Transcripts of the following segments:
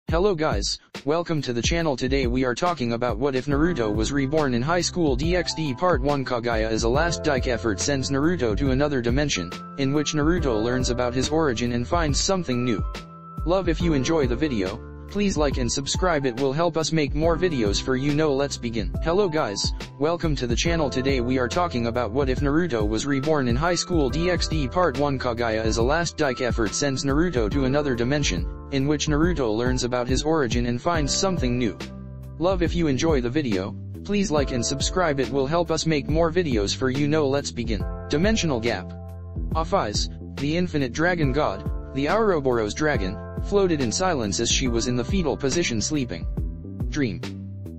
Hello guys, welcome to the channel. Today we are talking about what if Naruto was reborn in HighSchool DXD Part 1. Kaguya as a last-ditch effort sends Naruto to another dimension, in which Naruto learns about his origin and finds something new. Love if you enjoy the video, please like and subscribe, it will help us make more videos for you. Let's begin. Hello guys, welcome to the channel. Today we are talking about what if Naruto was reborn in HighSchool DXD Part 1. Kaguya as a last-ditch effort sends Naruto to another dimension, in which Naruto learns about his origin and finds something new. Love if you enjoy the video, please like and subscribe, it will help us make more videos for you. Let's begin. Dimensional gap. Apphise, the infinite dragon god, the Ouroboros dragon, floated in silence as she was in the fetal position sleeping. Dream.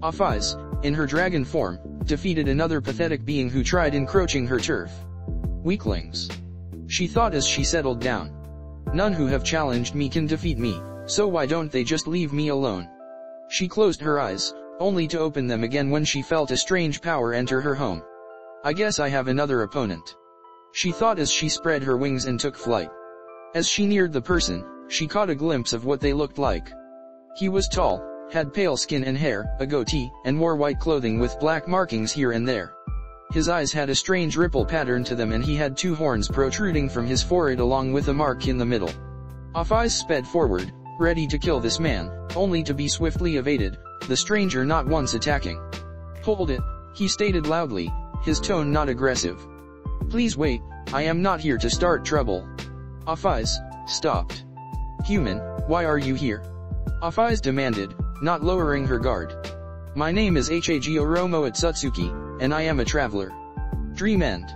Apphise, in her dragon form, defeated another pathetic being who tried encroaching her turf. Weaklings. She thought as she settled down. None who have challenged me can defeat me, so why don't they just leave me alone? She closed her eyes, only to open them again when she felt a strange power enter her home. I guess I have another opponent. She thought as she spread her wings and took flight. As she neared the person, she caught a glimpse of what they looked like. He was tall, had pale skin and hair, a goatee, and wore white clothing with black markings here and there. His eyes had a strange ripple pattern to them and he had two horns protruding from his forehead along with a mark in the middle. Apphise sped forward, ready to kill this man, only to be swiftly evaded, the stranger not once attacking. Hold it, he stated loudly, his tone not aggressive. Please wait, I am not here to start trouble. Apphise stopped. Human, why are you here? Apphise demanded, not lowering her guard. My name is Hagoromo Atsutsuki, and I am a traveler. Dream end.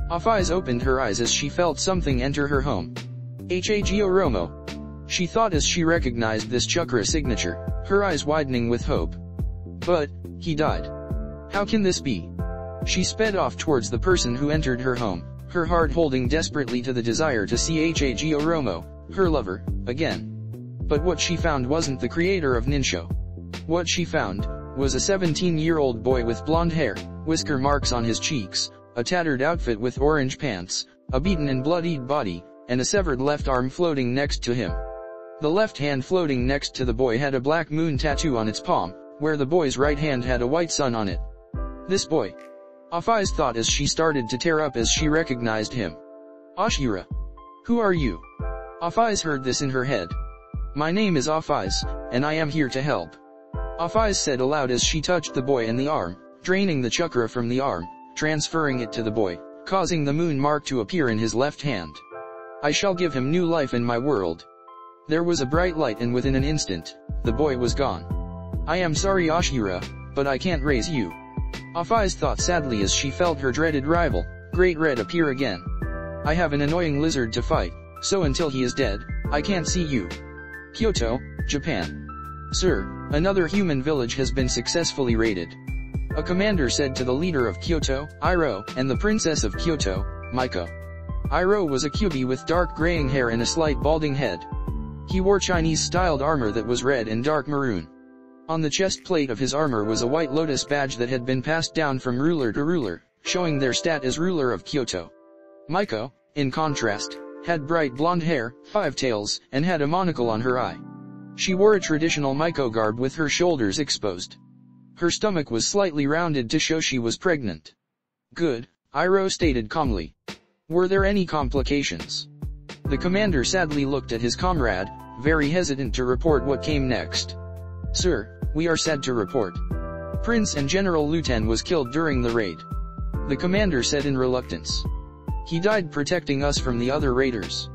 Apphise opened her eyes as she felt something enter her home. Hagoromo. She thought as she recognized this chakra signature, her eyes widening with hope. But, he died. How can this be? She sped off towards the person who entered her home, her heart holding desperately to the desire to see Hagoromo, her lover, again. But what she found wasn't the creator of Ninsho. What she found was a 17-year-old boy with blonde hair, whisker marks on his cheeks, a tattered outfit with orange pants, a beaten and bloodied body, and a severed left arm floating next to him. The left hand floating next to the boy had a black moon tattoo on its palm, where the boy's right hand had a white sun on it. This boy. Apphise thought as she started to tear up as she recognized him. Ashura. Who are you? Apphise heard this in her head. My name is Apphise, and I am here to help. Apphise said aloud as she touched the boy and the arm, draining the chakra from the arm, transferring it to the boy, causing the moon mark to appear in his left hand. I shall give him new life in my world. There was a bright light and within an instant, the boy was gone. I am sorry Ashura, but I can't raise you. Apphise thought sadly as she felt her dreaded rival, Great Red, appear again. I have an annoying lizard to fight, so until he is dead, I can't see you. Kyoto, Japan. Sir, another human village has been successfully raided. A commander said to the leader of Kyoto, Iroh, and the princess of Kyoto, Miko. Iroh was a kyuubi with dark graying hair and a slight balding head. He wore Chinese-styled armor that was red and dark maroon. On the chest plate of his armor was a white lotus badge that had been passed down from ruler to ruler, showing their stat as ruler of Kyoto. Miko, in contrast, had bright blonde hair, 5 tails, and had a monocle on her eye. She wore a traditional Miko garb with her shoulders exposed. Her stomach was slightly rounded to show she was pregnant. Good, Iroh stated calmly. Were there any complications? The commander sadly looked at his comrade, very hesitant to report what came next. Sir, we are sad to report. Prince and General Luten was killed during the raid. The commander said in reluctance. He died protecting us from the other raiders.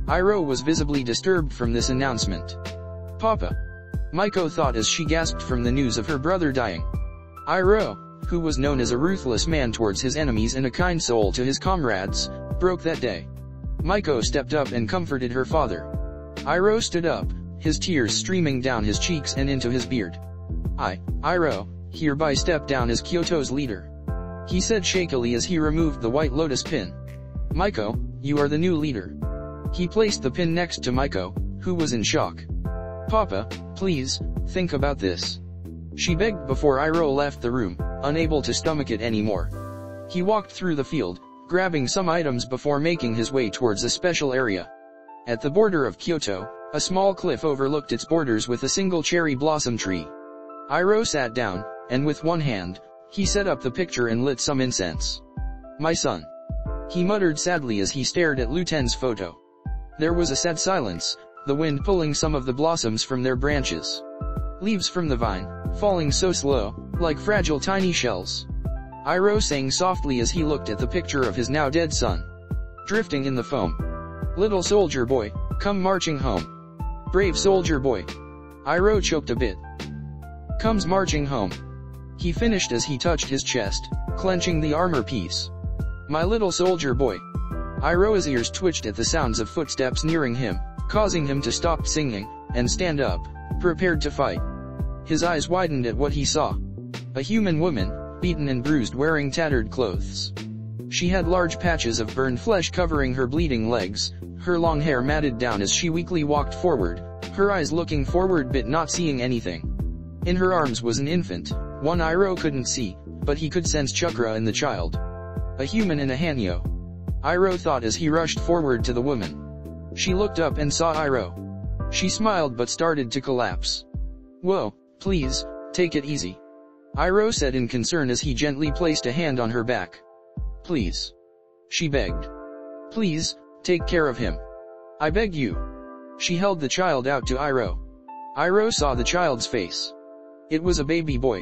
Iroh was visibly disturbed from this announcement. Papa. Miko thought as she gasped from the news of her brother dying. Iroh, who was known as a ruthless man towards his enemies and a kind soul to his comrades, broke that day. Miko stepped up and comforted her father. Iroh stood up, his tears streaming down his cheeks and into his beard. I, Iroh, hereby step down as Kyoto's leader. He said shakily as he removed the white lotus pin. Miko, you are the new leader. He placed the pin next to Miko, who was in shock. Papa, please, think about this. She begged before Iroh left the room, unable to stomach it anymore. He walked through the field, grabbing some items before making his way towards a special area. At the border of Kyoto, A small cliff overlooked its borders with a single cherry blossom tree. Iroh sat down, and with one hand, he set up the picture and lit some incense. "My son," he muttered sadly as he stared at Luten's photo. There was a sad silence, the wind pulling some of the blossoms from their branches. Leaves from the vine, falling so slow, like fragile tiny shells. Iroh sang softly as he looked at the picture of his now dead son. Drifting in the foam. "Little soldier boy, come marching home. Brave soldier boy." Iroh choked a bit. "Comes marching home." He finished as he touched his chest, clenching the armor piece. "My little soldier boy." Iroh's ears twitched at the sounds of footsteps nearing him, causing him to stop singing, and stand up, prepared to fight. His eyes widened at what he saw. A human woman, beaten and bruised, wearing tattered clothes. She had large patches of burned flesh covering her bleeding legs, her long hair matted down as she weakly walked forward, her eyes looking forward but not seeing anything. In her arms was an infant, one Iroh couldn't see, but he could sense chakra in the child. A human and a Hanyo. Iroh thought as he rushed forward to the woman. She looked up and saw Iroh. She smiled but started to collapse. "Whoa, please, take it easy," Iroh said in concern as he gently placed a hand on her back. "Please," she begged. "Please, take care of him. I beg you." She held the child out to Iroh. Iroh saw the child's face. It was a baby boy.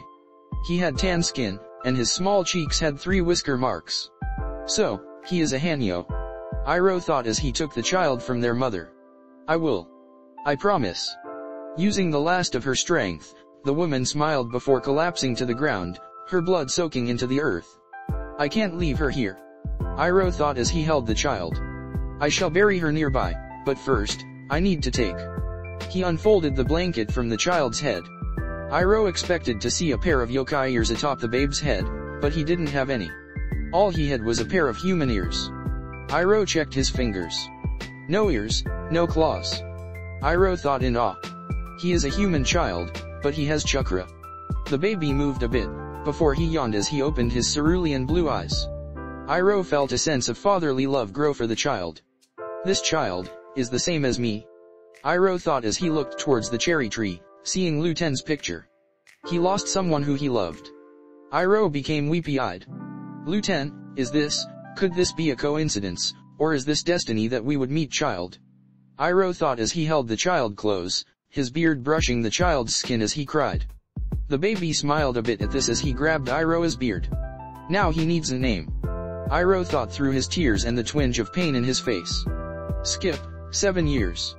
He had tan skin, and his small cheeks had 3 whisker marks. So, he is a Hanyo. Iroh thought as he took the child from their mother. "I will. I promise." Using the last of her strength, the woman smiled before collapsing to the ground, her blood soaking into the earth. "I can't leave her here," Iroh thought as he held the child. "I shall bury her nearby, but first, I need to take." He unfolded the blanket from the child's head. Iroh expected to see a pair of yokai ears atop the babe's head, but he didn't have any. All he had was a pair of human ears. Iroh checked his fingers. No ears, no claws. Iroh thought in awe. He is a human child, but he has chakra. The baby moved a bit, before he yawned as he opened his cerulean blue eyes. Iroh felt a sense of fatherly love grow for the child. "This child is the same as me," Iroh thought as he looked towards the cherry tree, seeing Luten's picture. He lost someone who he loved. Iroh became weepy-eyed. "Luten, could this be a coincidence, or is this destiny that we would meet, child?" Iroh thought as he held the child close, his beard brushing the child's skin as he cried. The baby smiled a bit at this as he grabbed Iroh's beard. Now he needs a name. Iroh thought through his tears and the twinge of pain in his face. Skip 7 years.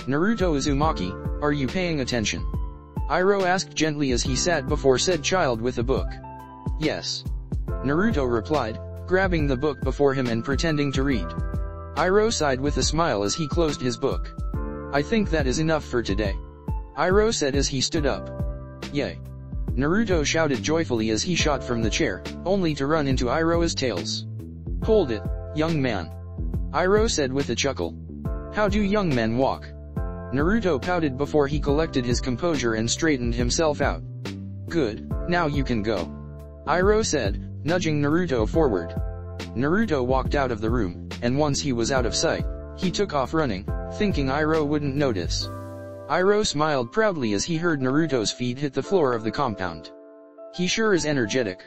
"Naruto Uzumaki, are you paying attention?" Iroh asked gently as he sat before said child with a book. "Yes," Naruto replied, grabbing the book before him and pretending to read. Iroh sighed with a smile as he closed his book. "I think that is enough for today," Iroh said as he stood up. "Yay!" Naruto shouted joyfully as he shot from the chair, only to run into Iroh's tails. "Hold it, young man," Iroh said with a chuckle. "How do young men walk?" Naruto pouted before he collected his composure and straightened himself out. "Good, now you can go," Iroh said, nudging Naruto forward. Naruto walked out of the room, and once he was out of sight, he took off running, thinking Iroh wouldn't notice. Iroh smiled proudly as he heard Naruto's feet hit the floor of the compound. He sure is energetic,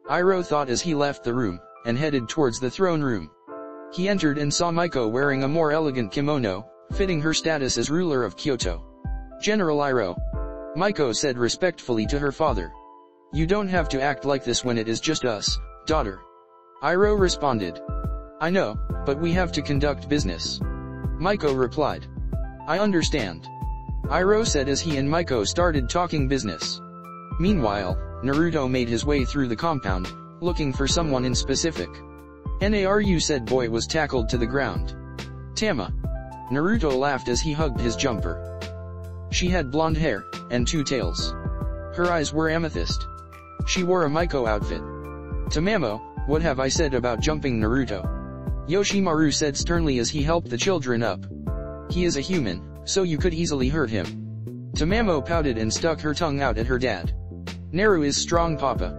Iroh thought as he left the room, and headed towards the throne room. He entered and saw Miko wearing a more elegant kimono, fitting her status as ruler of Kyoto. "General Iroh," Miko said respectfully to her father. "You don't have to act like this when it is just us, daughter," Iroh responded. "I know, but we have to conduct business," Miko replied. "I understand," Iroh said as he and Miko started talking business. Meanwhile, Naruto made his way through the compound, looking for someone in specific. Naru said boy was tackled to the ground. "Tama." Naruto laughed as he hugged his jumper. She had blonde hair, and 2 tails. Her eyes were amethyst. She wore a Miko outfit. "Tamamo, what have I said about jumping Naruto?" Yoshimaru said sternly as he helped the children up. "He is a human, so you could easily hurt him." Tamamo pouted and stuck her tongue out at her dad. "Naru is strong papa,"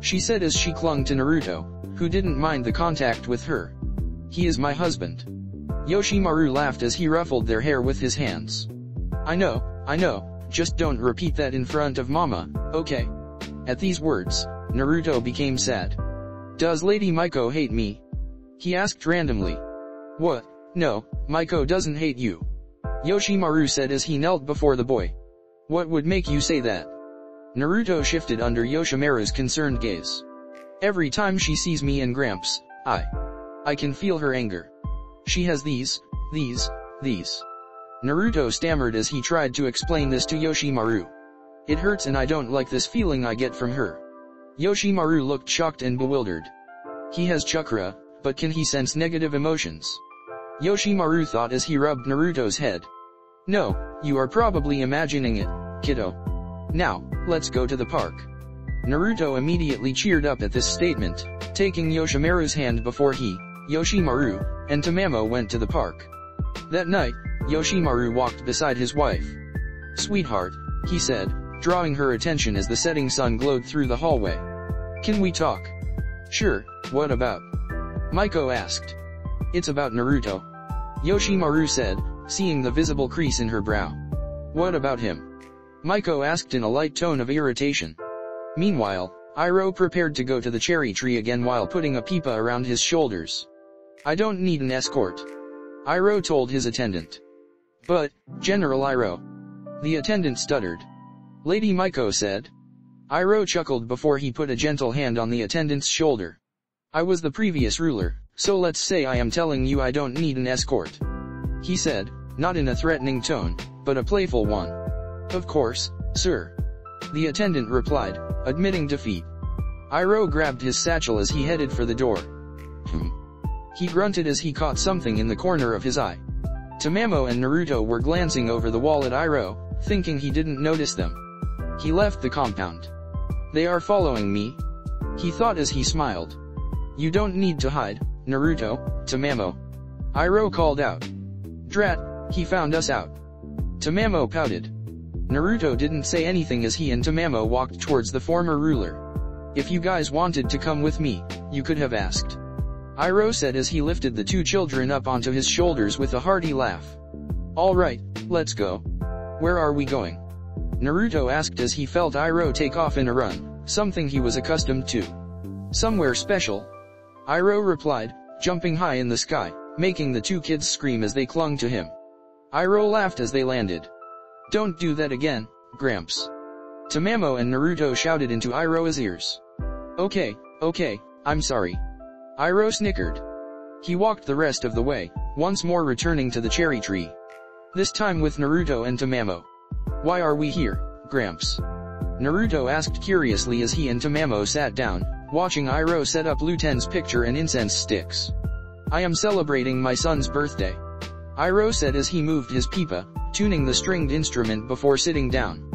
she said as she clung to Naruto, who didn't mind the contact with her. "He is my husband." Yoshimaru laughed as he ruffled their hair with his hands. I know, just don't repeat that in front of Mama, okay? At these words, Naruto became sad. Does Lady Miko hate me? He asked randomly. What? No, Miko doesn't hate you. Yoshimaru said as he knelt before the boy. What would make you say that? Naruto shifted under Yoshimaru's concerned gaze. Every time she sees me and Gramps, I can feel her anger. She has these. Naruto stammered as he tried to explain this to Yoshimaru. It hurts and I don't like this feeling I get from her. Yoshimaru looked shocked and bewildered. He has chakra, but can he sense negative emotions? Yoshimaru thought as he rubbed Naruto's head. No, you are probably imagining it, kiddo. Now, let's go to the park. Naruto immediately cheered up at this statement, taking Yoshimaru's hand before he, Yoshimaru, and Tamamo went to the park. That night, Yoshimaru walked beside his wife. Sweetheart, he said, drawing her attention as the setting sun glowed through the hallway. Can we talk? Sure, what about? Miko asked. It's about Naruto. Yoshimaru said, seeing the visible crease in her brow. What about him? Miko asked in a light tone of irritation. Meanwhile, Iroh prepared to go to the cherry tree again while putting a pipa around his shoulders. I don't need an escort. Iroh told his attendant. But, General Iroh. The attendant stuttered. Lady Miko said. Iroh chuckled before he put a gentle hand on the attendant's shoulder. I was the previous ruler, so let's say I am telling you I don't need an escort. He said, not in a threatening tone, but a playful one. Of course, sir. The attendant replied, admitting defeat. Iroh grabbed his satchel as he headed for the door. He grunted as he caught something in the corner of his eye. Tamamo and Naruto were glancing over the wall at Iroh, thinking he didn't notice them. He left the compound. They are following me, he thought as he smiled. You don't need to hide, Naruto, Tamamo. Iroh called out. Drat, he found us out. Tamamo pouted. Naruto didn't say anything as he and Tamamo walked towards the former ruler. If you guys wanted to come with me, you could have asked. Iroh said as he lifted the two children up onto his shoulders with a hearty laugh. Alright, let's go. Where are we going? Naruto asked as he felt Iroh take off in a run, something he was accustomed to. Somewhere special. Iroh replied, jumping high in the sky, making the two kids scream as they clung to him. Iroh laughed as they landed. Don't do that again, Gramps. Tamamo and Naruto shouted into Iroh's ears. Okay, I'm sorry. Iroh snickered. He walked the rest of the way, once more returning to the cherry tree. This time with Naruto and Tamamo. Why are we here, Gramps? Naruto asked curiously as he and Tamamo sat down, watching Iroh set up Luten's picture and incense sticks. I am celebrating my son's birthday. Iroh said as he moved his pipa, tuning the stringed instrument before sitting down.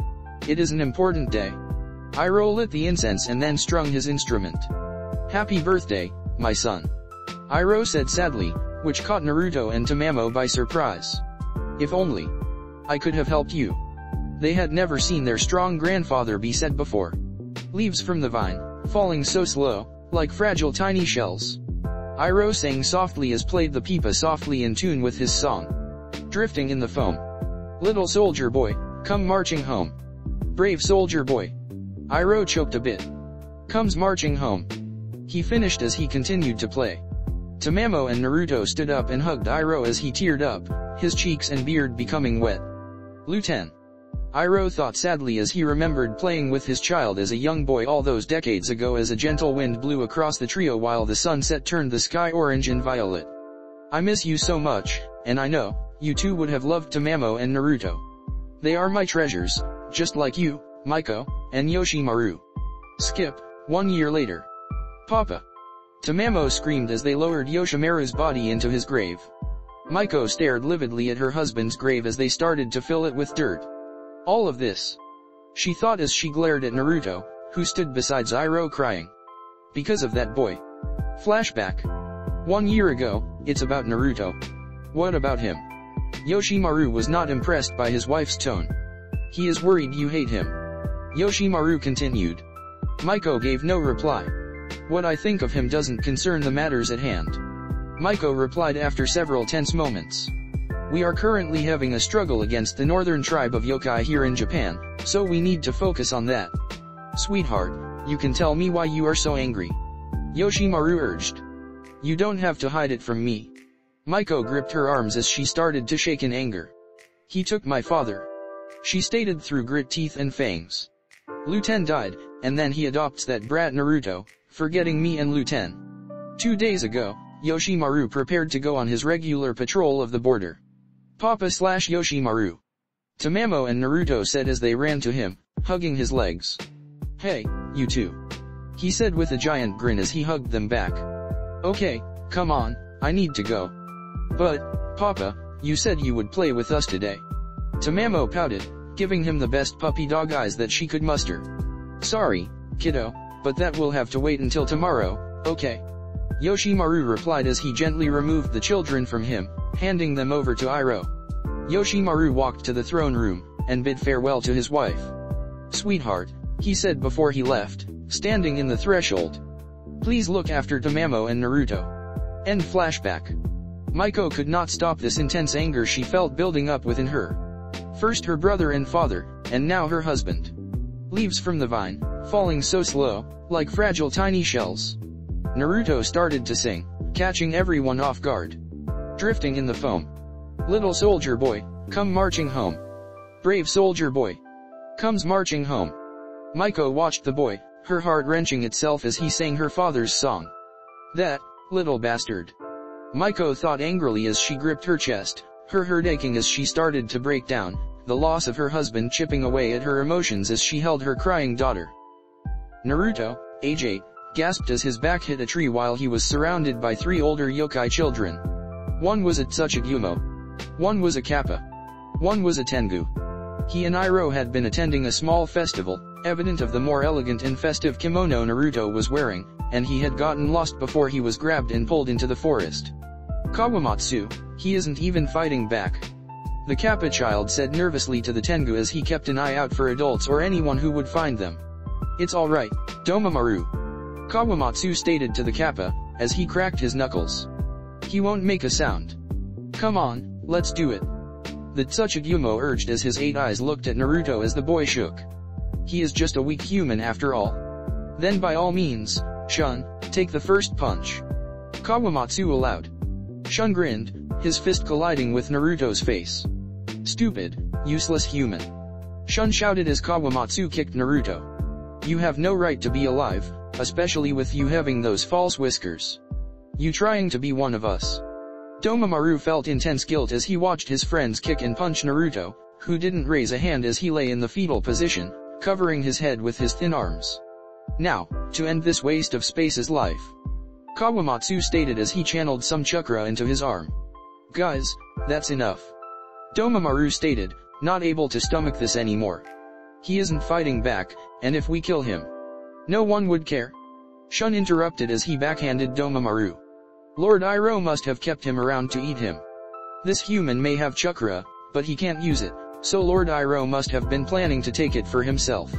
It is an important day. Iroh lit the incense and then strung his instrument. Happy birthday, my son. Iroh said sadly, which caught Naruto and Tamamo by surprise. If only I could have helped you. They had never seen their strong grandfather be sad before. Leaves from the vine, falling so slow, like fragile tiny shells. Iroh sang softly as played the pipa softly in tune with his song. Drifting in the foam. Little soldier boy, come marching home. Brave soldier boy. Iroh choked a bit. Comes marching home. He finished as he continued to play. Tamamo and Naruto stood up and hugged Iroh as he teared up, his cheeks and beard becoming wet. Luten. Iroh thought sadly as he remembered playing with his child as a young boy all those decades ago as a gentle wind blew across the trio while the sunset turned the sky orange and violet. I miss you so much, and I know, you two would have loved Tamamo and Naruto. They are my treasures, just like you, Miko, and Yoshimaru. Skip, 1 year later. Papa. Tamamo screamed as they lowered Yoshimaru's body into his grave. Miko stared lividly at her husband's grave as they started to fill it with dirt. All of this, she thought as she glared at Naruto, who stood beside Iroh crying. Because of that boy. Flashback. 1 year ago, it's about Naruto. What about him? Yoshimaru was not impressed by his wife's tone. He is worried you hate him. Yoshimaru continued. Miko gave no reply. What I think of him doesn't concern the matters at hand. Miko replied after several tense moments. We are currently having a struggle against the northern tribe of yokai here in Japan, so we need to focus on that. Sweetheart, you can tell me why you are so angry. Yoshimaru urged. You don't have to hide it from me. Maiko gripped her arms as she started to shake in anger. He took my father. She stated through grit teeth and fangs. Luten died, and then he adopts that brat Naruto, forgetting me and Luten. 2 days ago, Yoshimaru prepared to go on his regular patrol of the border. Papa/Yoshimaru. Tamamo and Naruto said as they ran to him, hugging his legs. Hey, you two. He said with a giant grin as he hugged them back. Okay, come on, I need to go. But, Papa, you said you would play with us today. Tamamo pouted, giving him the best puppy dog eyes that she could muster. Sorry, kiddo, but that will have to wait until tomorrow, okay? Yoshimaru replied as he gently removed the children from him, handing them over to Iroh. Yoshimaru walked to the throne room, and bid farewell to his wife. Sweetheart, he said before he left, standing in the threshold. Please look after Tamamo and Naruto. End flashback. Maiko could not stop this intense anger she felt building up within her. First her brother and father, and now her husband. Leaves from the vine, falling so slow, like fragile tiny shells. Naruto started to sing, catching everyone off guard. Drifting in the foam. Little soldier boy, come marching home. Brave soldier boy. Comes marching home. Maiko watched the boy, her heart wrenching itself as he sang her father's song. That, little bastard. Maiko thought angrily as she gripped her chest, her heart aching as she started to break down, the loss of her husband chipping away at her emotions as she held her crying daughter. Naruto, age 8, gasped as his back hit a tree while he was surrounded by 3 older yokai children. One was a Tsuchigumo. One was a Kappa. One was a Tengu. He and Iroh had been attending a small festival, evident of the more elegant and festive kimono Naruto was wearing, and he had gotten lost before he was grabbed and pulled into the forest. Kawamatsu, he isn't even fighting back. The Kappa child said nervously to the Tengu as he kept an eye out for adults or anyone who would find them. It's alright, Domamaru. Kawamatsu stated to the Kappa, as he cracked his knuckles. He won't make a sound. Come on, let's do it. The Tsuchigumo urged as his 8 eyes looked at Naruto as the boy shook. He is just a weak human after all. Then by all means, Shun, take the first punch. Kawamatsu allowed. Shun grinned, his fist colliding with Naruto's face. Stupid, useless human. Shun shouted as Kawamatsu kicked Naruto. You have no right to be alive, especially with you having those false whiskers. You trying to be one of us. Domamaru felt intense guilt as he watched his friends kick and punch Naruto, who didn't raise a hand as he lay in the fetal position, covering his head with his thin arms. Now, to end this waste of space's life. Kawamatsu stated as he channeled some chakra into his arm. Guys, that's enough. Domamaru stated, not able to stomach this anymore. He isn't fighting back, and if we kill him, no one would care. Shun interrupted as he backhanded Domamaru. Lord Iroh must have kept him around to eat him. This human may have chakra, but he can't use it, so Lord Iroh must have been planning to take it for himself.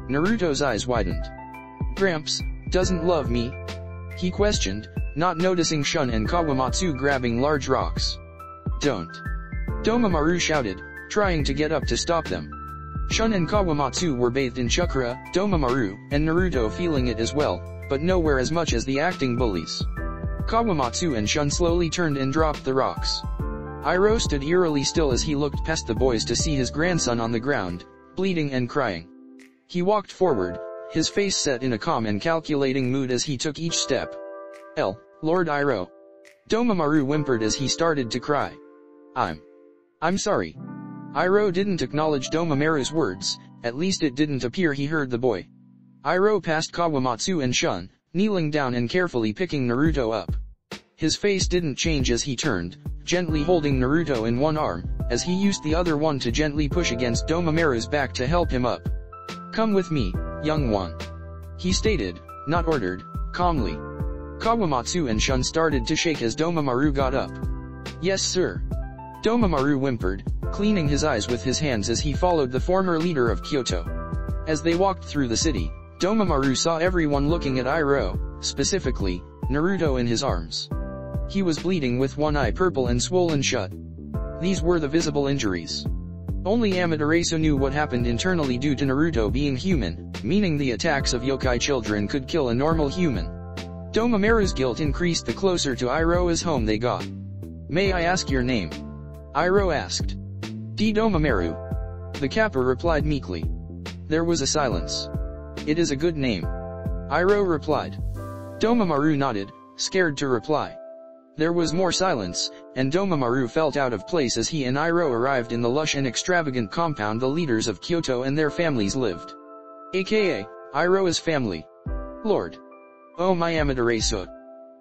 Naruto's eyes widened. Gramps, doesn't love me? He questioned, not noticing Shun and Kawamatsu grabbing large rocks. Don't. Domamaru shouted, trying to get up to stop them. Shun and Kawamatsu were bathed in chakra, Domamaru and Naruto feeling it as well, but nowhere as much as the acting bullies. Kawamatsu and Shun slowly turned and dropped the rocks. Iroh stood eerily still as he looked past the boys to see his grandson on the ground, bleeding and crying. He walked forward, his face set in a calm and calculating mood as he took each step. Lord Iroh. Domamaru whimpered as he started to cry. I'm sorry. Iroh didn't acknowledge Domamaru's words, at least it didn't appear he heard the boy. Iroh passed Kawamatsu and Shun, kneeling down and carefully picking Naruto up. His face didn't change as he turned, gently holding Naruto in one arm, as he used the other one to gently push against Domamaru's back to help him up. Come with me, young one. He stated, not ordered, calmly. Kawamatsu and Shun started to shake as Domamaru got up. Yes sir. Domamaru whimpered, cleaning his eyes with his hands as he followed the former leader of Kyoto. As they walked through the city, Domamaru saw everyone looking at Iroh, specifically, Naruto in his arms. He was bleeding with one eye purple and swollen shut. These were the visible injuries. Only Amaterasu knew what happened internally due to Naruto being human, meaning the attacks of yokai children could kill a normal human. Domameru's guilt increased the closer to Iroha's home they got. "May I ask your name?" Iroha asked. "D. Domameru." The Kappa replied meekly. There was a silence. "It is a good name," Iroha replied. Domameru nodded, scared to reply. There was more silence, and Domameru felt out of place as he and Iroha arrived in the lush and extravagant compound the leaders of Kyoto and their families lived. AKA, Iroha's family. "Lord. Oh my Amaterasu,"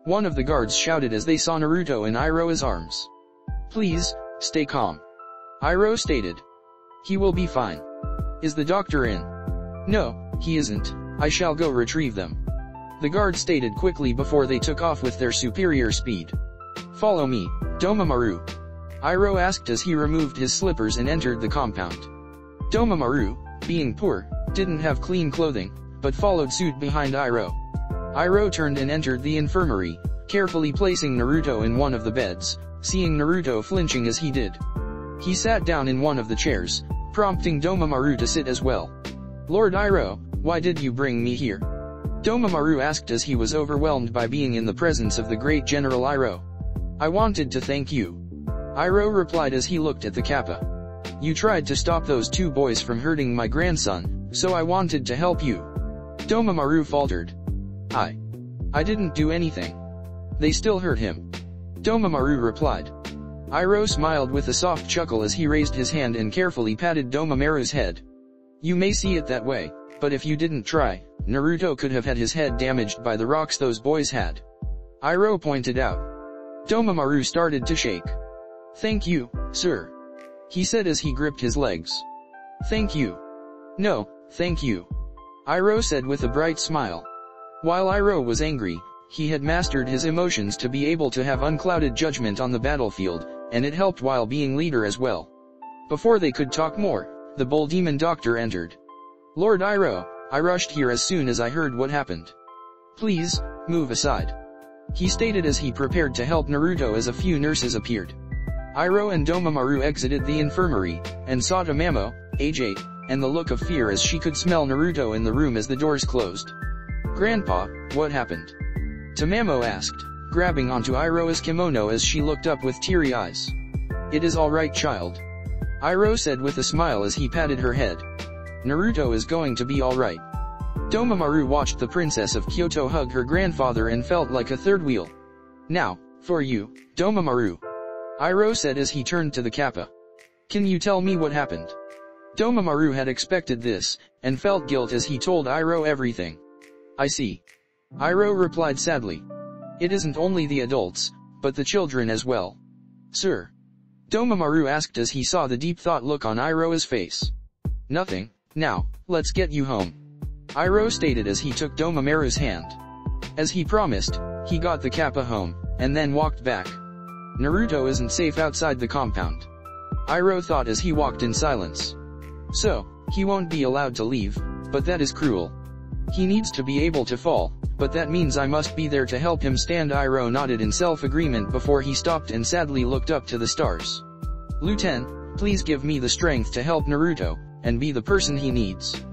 one of the guards shouted as they saw Naruto in Iroha's arms. "Please, stay calm," Iroha stated. "He will be fine." "Is the doctor in?" "No, he isn't. I shall go retrieve them," the guard stated quickly before they took off with their superior speed. "Follow me, Domameru," Iroha asked as he removed his slippers and entered the compound. Domameru, being poor, didn't have clean clothing, but followed suit behind Iroha. Iroha turned and entered the infirmary, carefully placing Naruto in one of the beds, seeing Naruto flinching as he did. He sat down in one of the chairs, prompting Domameru to sit as well. "Lord Iroha, why did you bring me here?" Domameru asked as he was overwhelmed by being in the presence of the great General Iroha. "I wanted to thank you," Iroha replied as he looked at the Kappa. "You tried to stop those two boys from hurting my grandson, so I wanted to help you." Domameru faltered. I didn't do anything. They still hurt him," Domameru replied. Iroha smiled with a soft chuckle as he raised his hand and carefully patted Domameru's head. "You may see it that way, but if you didn't try, Naruto could have had his head damaged by the rocks those boys had," Iroha pointed out. Domameru started to shake. "Thank you, sir," he said as he gripped his legs. "Thank you." "No, thank you," Iroha said with a bright smile. While Iroha was angry, he had mastered his emotions to be able to have unclouded judgment on the battlefield, and it helped while being leader as well. Before they could talk more, the bull demon doctor entered. "Lord Iroha, I rushed here as soon as I heard what happened. Please, move aside," he stated as he prepared to help Naruto as a few nurses appeared. Iroha and Domameru exited the infirmary, and saw Tamamo, age 8, and the look of fear as she could smell Naruto in the room as the doors closed. "Grandpa, what happened?" Tamamo asked, grabbing onto Iroha's kimono as she looked up with teary eyes. "It is all right, child," Iroha said with a smile as he patted her head. "Naruto is going to be all right." Domameru watched the princess of Kyoto hug her grandfather and felt like a third wheel. "Now, for you, Domameru," Iroha said as he turned to the Kappa. "Can you tell me what happened?" Domameru had expected this, and felt guilt as he told Iroha everything. "I see," Iroha replied sadly. "It isn't only the adults, but the children as well." "Sir?" Domameru asked as he saw the deep thought look on Iroha's face. "Nothing, now, let's get you home," Iroha stated as he took Domameru's hand. As he promised, he got the Kappa home, and then walked back. Naruto isn't safe outside the compound, Iroha thought as he walked in silence. So, he won't be allowed to leave, but that is cruel. He needs to be able to fall, but that means I must be there to help him stand. Iroha nodded in self-agreement before he stopped and sadly looked up to the stars. "Lieutenant, please give me the strength to help Naruto, and be the person he needs."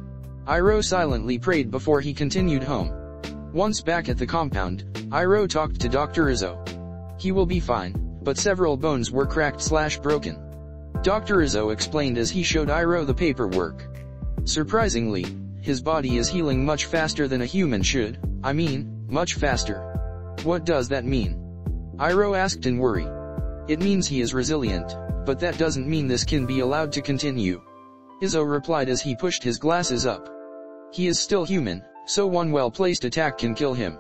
Iroha silently prayed before he continued home. Once back at the compound, Iroha talked to Dr. Izzo. He will be fine, but several bones were cracked/broken. Dr. Izzo explained as he showed Iroha the paperwork. Surprisingly, his body is healing much faster than a human should, much faster. "What does that mean?" Iroha asked in worry. "It means he is resilient, but that doesn't mean this can be allowed to continue," Izzo replied as he pushed his glasses up. "He is still human, so one well-placed attack can kill him."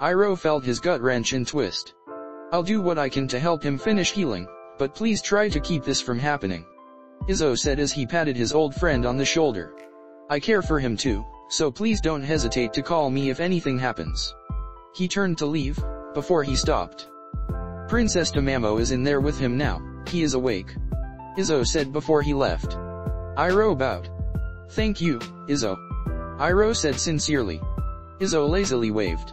Iroha felt his gut wrench and twist. "I'll do what I can to help him finish healing, but please try to keep this from happening," Izzo said as he patted his old friend on the shoulder. "I care for him too, so please don't hesitate to call me if anything happens." He turned to leave, before he stopped. "Princess Tamamo is in there with him now, he is awake," Izzo said before he left. Iroha bowed. "Thank you, Izzo," Iroha said sincerely. Izzo lazily waved.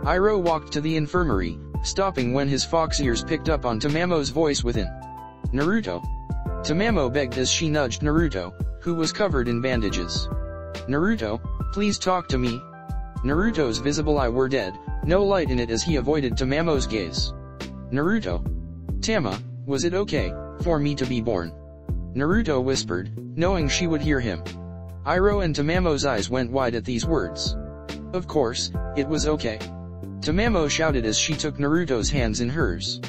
Iroha walked to the infirmary, stopping when his fox ears picked up on Tamamo's voice within. Naruto. Tamamo begged as she nudged Naruto, who was covered in bandages. Naruto, please talk to me. Naruto's visible eye were dead, no light in it as he avoided Tamamo's gaze. Naruto. Tama, was it okay for me to be born? Naruto whispered, knowing she would hear him. Iroh and Tamamo's eyes went wide at these words. Of course, it was okay. Tamamo shouted as she took Naruto's hands in hers.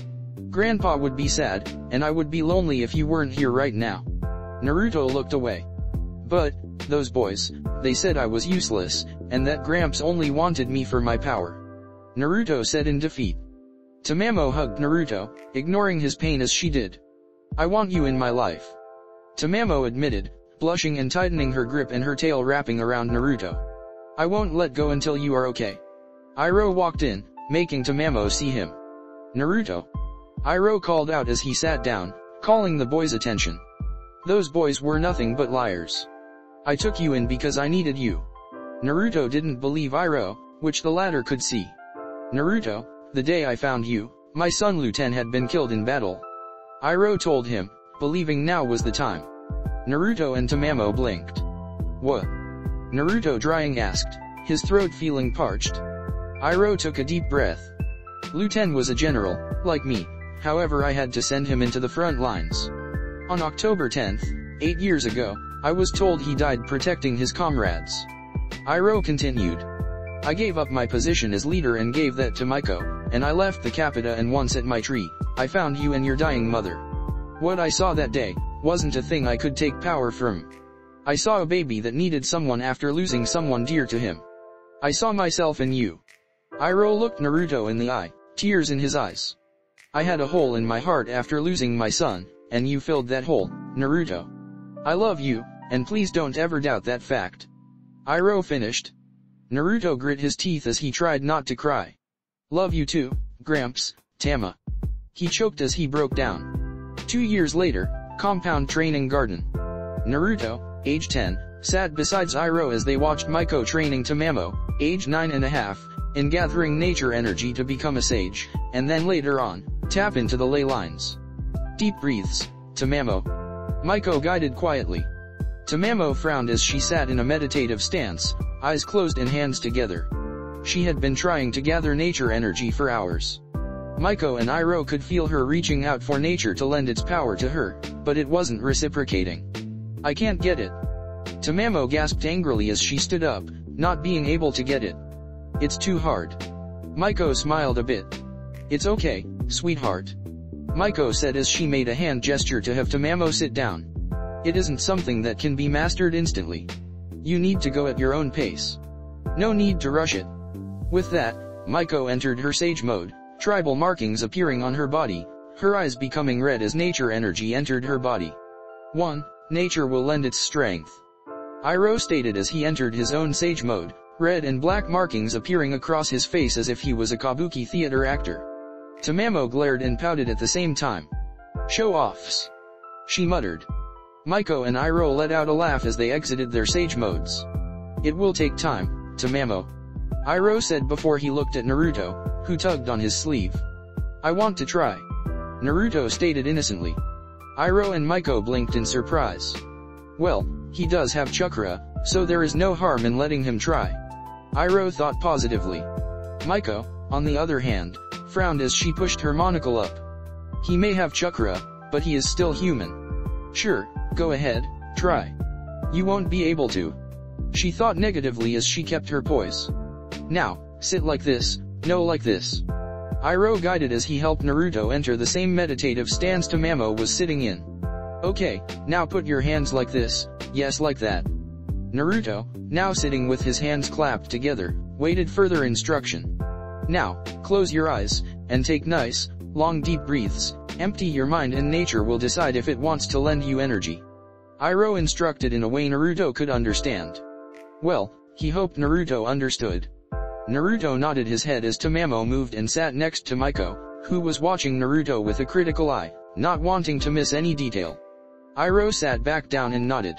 Grandpa would be sad, and I would be lonely if you weren't here right now. Naruto looked away. But, those boys, they said I was useless, and that Gramps only wanted me for my power. Naruto said in defeat. Tamamo hugged Naruto, ignoring his pain as she did. I want you in my life. Tamamo admitted, blushing and tightening her grip and her tail wrapping around Naruto. I won't let go until you are okay. Iroh walked in, making Tamamo see him. Naruto. Iroh called out as he sat down, calling the boys' attention. Those boys were nothing but liars. I took you in because I needed you. Naruto didn't believe Iroh, which the latter could see. Naruto, the day I found you, my son Luten had been killed in battle. Iroh told him, believing now was the time. Naruto and Tamamo blinked. What? Naruto drying asked, his throat feeling parched. Iroh took a deep breath. Luten was a general, like me, however I had to send him into the front lines. On October 10th, 8 years ago, I was told he died protecting his comrades. Iroh continued. I gave up my position as leader and gave that to Miko, and I left the Capita and once at my tree, I found you and your dying mother. What I saw that day, wasn't a thing I could take power from. I saw a baby that needed someone after losing someone dear to him. I saw myself in you. Iroh looked Naruto in the eye, tears in his eyes. I had a hole in my heart after losing my son, and you filled that hole, Naruto. I love you, and please don't ever doubt that fact. Iroh finished. Naruto grit his teeth as he tried not to cry. Love you too, Gramps, Tama. He choked as he broke down. 2 years later, Compound Training Garden. Naruto, age 10, sat beside Iroh as they watched Miko training Tamamo, age 9.5, in gathering nature energy to become a sage, and then later on, tap into the ley lines. Deep breaths, Tamamo. Miko guided quietly. Tamamo frowned as she sat in a meditative stance, eyes closed and hands together. She had been trying to gather nature energy for hours. Miko and Iroh could feel her reaching out for nature to lend its power to her, but it wasn't reciprocating. I can't get it. Tamamo gasped angrily as she stood up, not being able to get it. It's too hard. Miko smiled a bit. It's okay, sweetheart. Miko said as she made a hand gesture to have Tamamo sit down. It isn't something that can be mastered instantly. You need to go at your own pace. No need to rush it. With that, Miko entered her sage mode, tribal markings appearing on her body, her eyes becoming red as nature energy entered her body. 1. Nature will lend its strength. Iroh stated as he entered his own sage mode, red and black markings appearing across his face as if he was a kabuki theater actor. Tamamo glared and pouted at the same time. Show-offs. She muttered. Miko and Iroh let out a laugh as they exited their sage modes. It will take time, Tamamo. Iroh said before he looked at Naruto, who tugged on his sleeve. I want to try. Naruto stated innocently. Iroh and Miko blinked in surprise. Well, he does have chakra, so there is no harm in letting him try. Iroh thought positively. Miko, on the other hand, frowned as she pushed her monocle up. He may have chakra, but he is still human. Sure, go ahead, try. You won't be able to. She thought negatively as she kept her poise. Now, sit like this, no like this. Iroh guided as he helped Naruto enter the same meditative stance Tamamo was sitting in. Okay, now put your hands like this, yes like that. Naruto, now sitting with his hands clapped together, waited further instruction. Now, close your eyes, and take nice, long deep breaths, empty your mind and nature will decide if it wants to lend you energy. Iroh instructed in a way Naruto could understand. Well, he hoped Naruto understood. Naruto nodded his head as Tamamo moved and sat next to Miko, who was watching Naruto with a critical eye, not wanting to miss any detail. Iroh sat back down and nodded.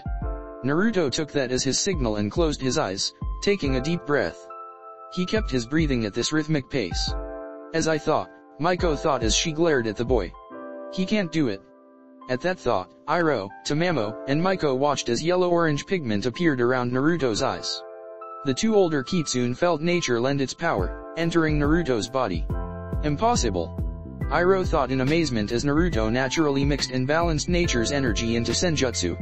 Naruto took that as his signal and closed his eyes, taking a deep breath. He kept his breathing at this rhythmic pace. As I thought, Miko thought as she glared at the boy. He can't do it. At that thought, Iroh, Tamamo, and Miko watched as yellow-orange pigment appeared around Naruto's eyes. The two older Kitsune felt nature lend its power, entering Naruto's body. Impossible. Iroh thought in amazement as Naruto naturally mixed and balanced nature's energy into senjutsu.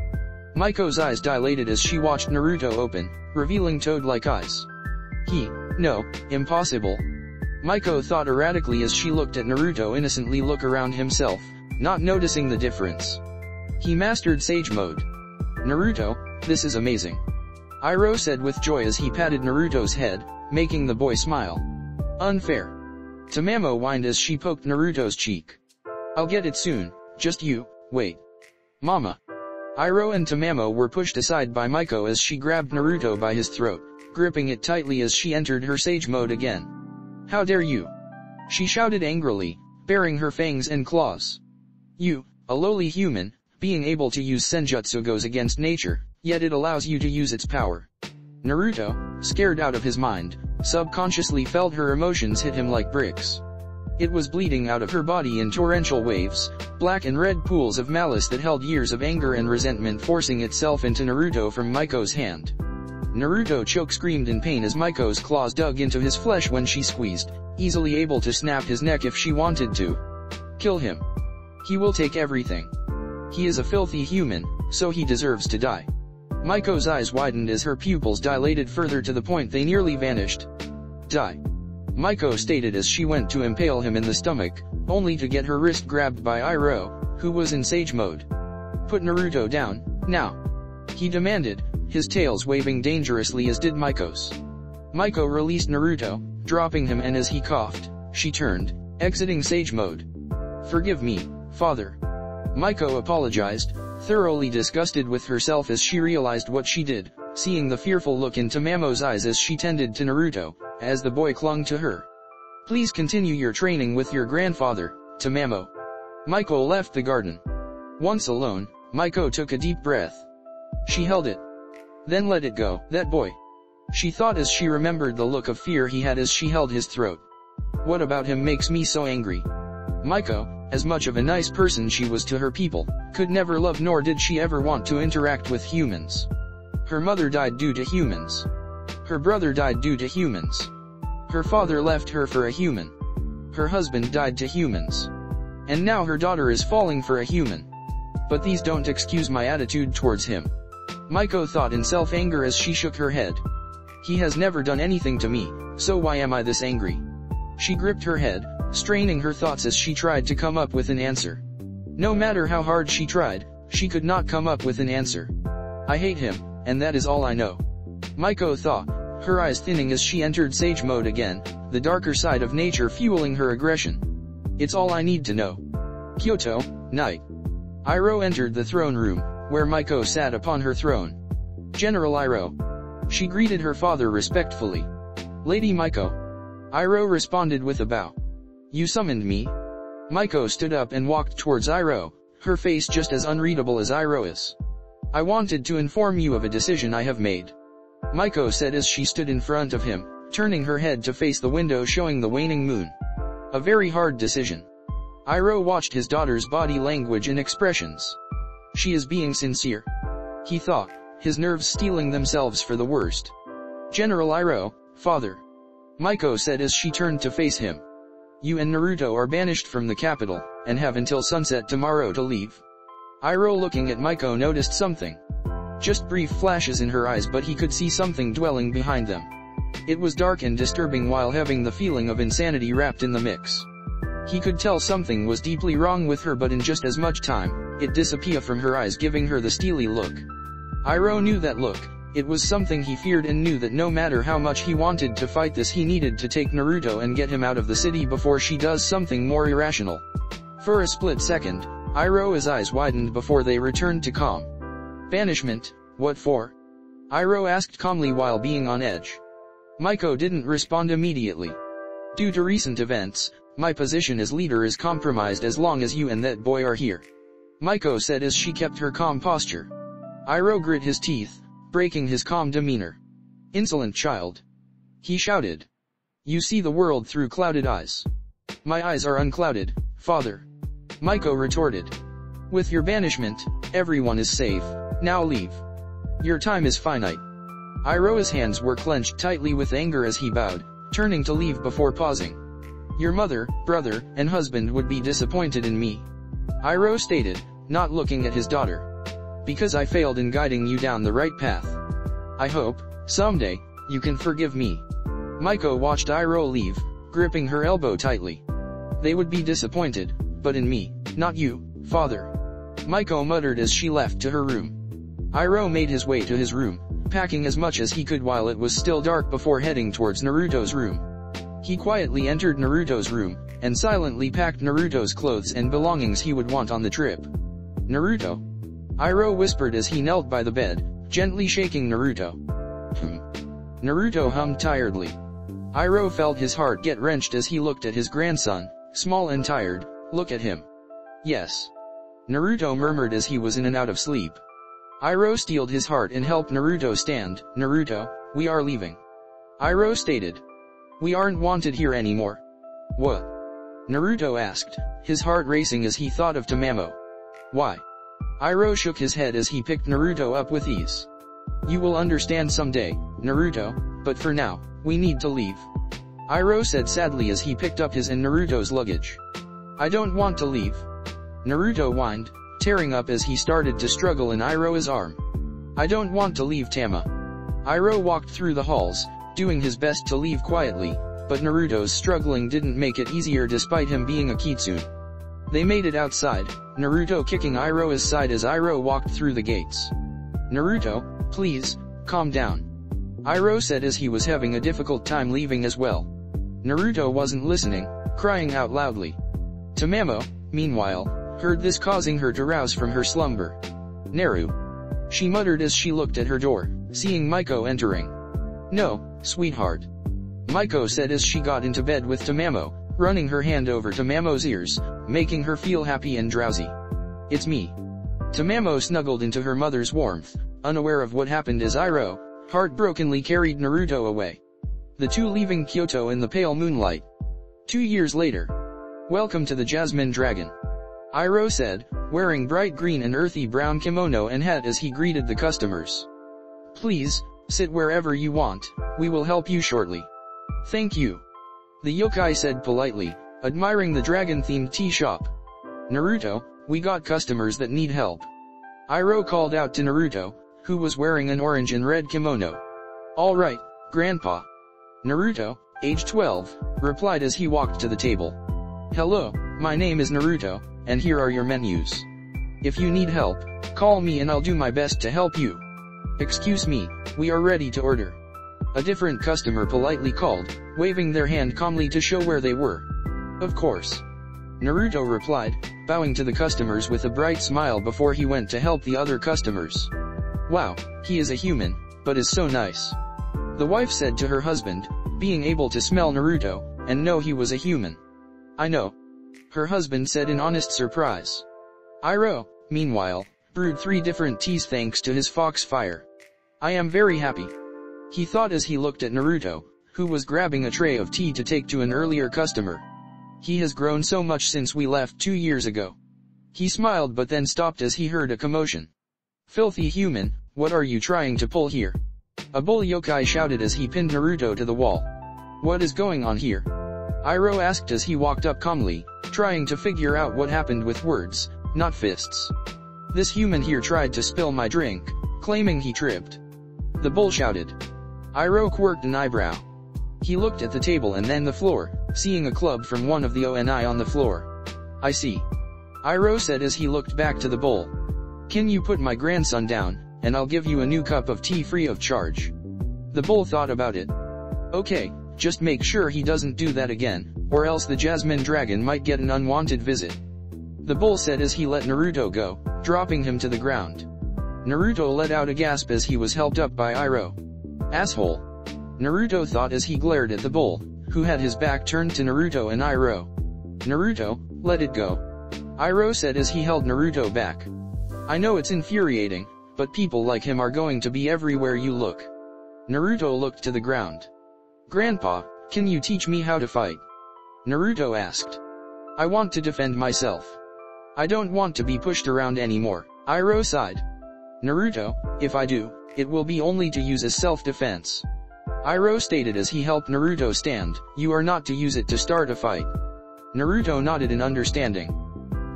Miko's eyes dilated as she watched Naruto open, revealing toad-like eyes. No, impossible. Miko thought erratically as she looked at Naruto innocently look around himself, not noticing the difference. He mastered Sage Mode. Naruto, this is amazing. Iroh said with joy as he patted Naruto's head, making the boy smile. Unfair. Tamamo whined as she poked Naruto's cheek. I'll get it soon, just you, wait. Mama. Iroh and Tamamo were pushed aside by Miko as she grabbed Naruto by his throat, gripping it tightly as she entered her Sage Mode again. How dare you? She shouted angrily, baring her fangs and claws. You, a lowly human, being able to use senjutsu goes against nature, yet it allows you to use its power. Naruto, scared out of his mind, subconsciously felt her emotions hit him like bricks. It was bleeding out of her body in torrential waves, black and red pools of malice that held years of anger and resentment forcing itself into Naruto from Miko's hand. Naruto choke-screamed in pain as Miko's claws dug into his flesh when she squeezed, easily able to snap his neck if she wanted to. Kill him. He will take everything. He is a filthy human, so he deserves to die. Miko's eyes widened as her pupils dilated further to the point they nearly vanished. Die. Miko stated as she went to impale him in the stomach, only to get her wrist grabbed by Iroh, who was in Sage Mode. Put Naruto down, now. He demanded, his tails waving dangerously as did Miko's. Miko released Naruto, dropping him, and as he coughed, she turned, exiting Sage Mode. Forgive me, father. Miko apologized, thoroughly disgusted with herself as she realized what she did, seeing the fearful look in Tamamo's eyes as she tended to Naruto, as the boy clung to her. Please continue your training with your grandfather, Tamamo. Miko left the garden. Once alone, Miko took a deep breath. She held it. Then let it go, that boy. She thought as she remembered the look of fear he had as she held his throat. What about him makes me so angry? Miko, as much of a nice person she was to her people, could never love nor did she ever want to interact with humans. Her mother died due to humans. Her brother died due to humans. Her father left her for a human. Her husband died to humans. And now her daughter is falling for a human. But these don't excuse my attitude towards him. Miko thought in self-anger as she shook her head. He has never done anything to me, so why am I this angry? She gripped her head, straining her thoughts as she tried to come up with an answer. No matter how hard she tried, she could not come up with an answer. I hate him, and that is all I know. Miko thought, her eyes thinning as she entered Sage Mode again, the darker side of nature fueling her aggression. It's all I need to know. Kyoto, night. Iroh entered the throne room, where Miko sat upon her throne. General Iroh. She greeted her father respectfully. Lady Miko. Iroh responded with a bow. You summoned me? Miko stood up and walked towards Iroh, her face just as unreadable as Iroh is. I wanted to inform you of a decision I have made. Miko said as she stood in front of him, turning her head to face the window showing the waning moon. A very hard decision. Iroh watched his daughter's body language and expressions. She is being sincere. He thought, his nerves steeling themselves for the worst. General Iroh, father. Miko said as she turned to face him. You and Naruto are banished from the capital, and have until sunset tomorrow to leave. Iroh looking at Miko noticed something. Just brief flashes in her eyes, but he could see something dwelling behind them. It was dark and disturbing while having the feeling of insanity wrapped in the mix. He could tell something was deeply wrong with her, but in just as much time, it disappeared from her eyes, giving her the steely look. Iroh knew that look. It was something he feared and knew that no matter how much he wanted to fight this, he needed to take Naruto and get him out of the city before she does something more irrational. For a split second, Iroh's eyes widened before they returned to calm. Banishment, what for? Iroh asked calmly while being on edge. Miko didn't respond immediately. Due to recent events, my position as leader is compromised as long as you and that boy are here. Miko said as she kept her calm posture. Iroh grit his teeth, breaking his calm demeanor. Insolent child. He shouted. You see the world through clouded eyes. My eyes are unclouded, father. Miko retorted. With your banishment, everyone is safe. Now leave. Your time is finite. Iroha's hands were clenched tightly with anger as he bowed, turning to leave before pausing. Your mother, brother, and husband would be disappointed in me. Iroha stated, not looking at his daughter. Because I failed in guiding you down the right path. I hope, someday, you can forgive me. Miko watched Iroha leave, gripping her elbow tightly. They would be disappointed, but in me, not you, father. Miko muttered as she left to her room. Iroha made his way to his room, packing as much as he could while it was still dark before heading towards Naruto's room. He quietly entered Naruto's room, and silently packed Naruto's clothes and belongings he would want on the trip. Naruto? Iroha whispered as he knelt by the bed, gently shaking Naruto. Naruto hummed tiredly. Iroha felt his heart get wrenched as he looked at his grandson, small and tired. Look at him. Yes. Naruto murmured as he was in and out of sleep. Iroha steeled his heart and helped Naruto stand. Naruto, we are leaving. Iroha stated. We aren't wanted here anymore. What? Naruto asked, his heart racing as he thought of Tamamo. Why? Iroha shook his head as he picked Naruto up with ease. You will understand someday, Naruto, but for now, we need to leave. Iroha said sadly as he picked up his and Naruto's luggage. I don't want to leave. Naruto whined, tearing up as he started to struggle in Iroha's arm. I don't want to leave Tama. Iroha walked through the halls, doing his best to leave quietly, but Naruto's struggling didn't make it easier despite him being a kitsune. They made it outside, Naruto kicking Iroha's side as Iroha walked through the gates. Naruto, please, calm down. Iroha said as he was having a difficult time leaving as well. Naruto wasn't listening, crying out loudly. Tamamo, meanwhile, heard this causing her to rouse from her slumber. Naru. She muttered as she looked at her door, seeing Miko entering. No, sweetheart. Miko said as she got into bed with Tamamo, running her hand over Tamamo's ears, making her feel happy and drowsy. It's me. Tamamo snuggled into her mother's warmth, unaware of what happened as Iroha, heartbrokenly carried Naruto away. The two leaving Kyoto in the pale moonlight. 2 years later. Welcome to the Jasmine Dragon. Iroha said, wearing bright green and earthy brown kimono and hat as he greeted the customers. Please, sit wherever you want, we will help you shortly. Thank you. The yokai said politely, admiring the dragon-themed tea shop. Naruto, we got customers that need help. Iroha called out to Naruto, who was wearing an orange and red kimono. All right, Grandpa. Naruto, age 12, replied as he walked to the table. Hello, my name is Naruto, and here are your menus. If you need help, call me and I'll do my best to help you. Excuse me, we are ready to order. A different customer politely called, waving their hand calmly to show where they were. Of course. Naruto replied, bowing to the customers with a bright smile before he went to help the other customers. Wow, he is a human, but is so nice. The wife said to her husband, being able to smell Naruto, and know he was a human. I know. Her husband said in honest surprise. Iroha, meanwhile, brewed 3 different teas thanks to his fox fire. I am very happy. He thought as he looked at Naruto, who was grabbing a tray of tea to take to an earlier customer. He has grown so much since we left 2 years ago. He smiled but then stopped as he heard a commotion. Filthy human, what are you trying to pull here? A bull yokai shouted as he pinned Naruto to the wall. What is going on here? Iroha asked as he walked up calmly, trying to figure out what happened with words, not fists. This human here tried to spill my drink, claiming he tripped. The bull shouted. Iroha quirked an eyebrow. He looked at the table and then the floor, seeing a club from one of the ONI on the floor. I see. Iroha said as he looked back to the bull. Can you put my grandson down, and I'll give you a new cup of tea free of charge. The bull thought about it. Okay, just make sure he doesn't do that again, or else the Jasmine Dragon might get an unwanted visit. The bull said as he let Naruto go, dropping him to the ground. Naruto let out a gasp as he was helped up by Iroha. Asshole. Naruto thought as he glared at the bull, who had his back turned to Naruto and Iroha. Naruto, let it go. Iroha said as he held Naruto back. I know it's infuriating, but people like him are going to be everywhere you look. Naruto looked to the ground. Grandpa, can you teach me how to fight? Naruto asked. I want to defend myself. I don't want to be pushed around anymore, Iroh sighed. Naruto, if I do, it will be only to use as self-defense. Iroh stated as he helped Naruto stand, you are not to use it to start a fight. Naruto nodded in understanding.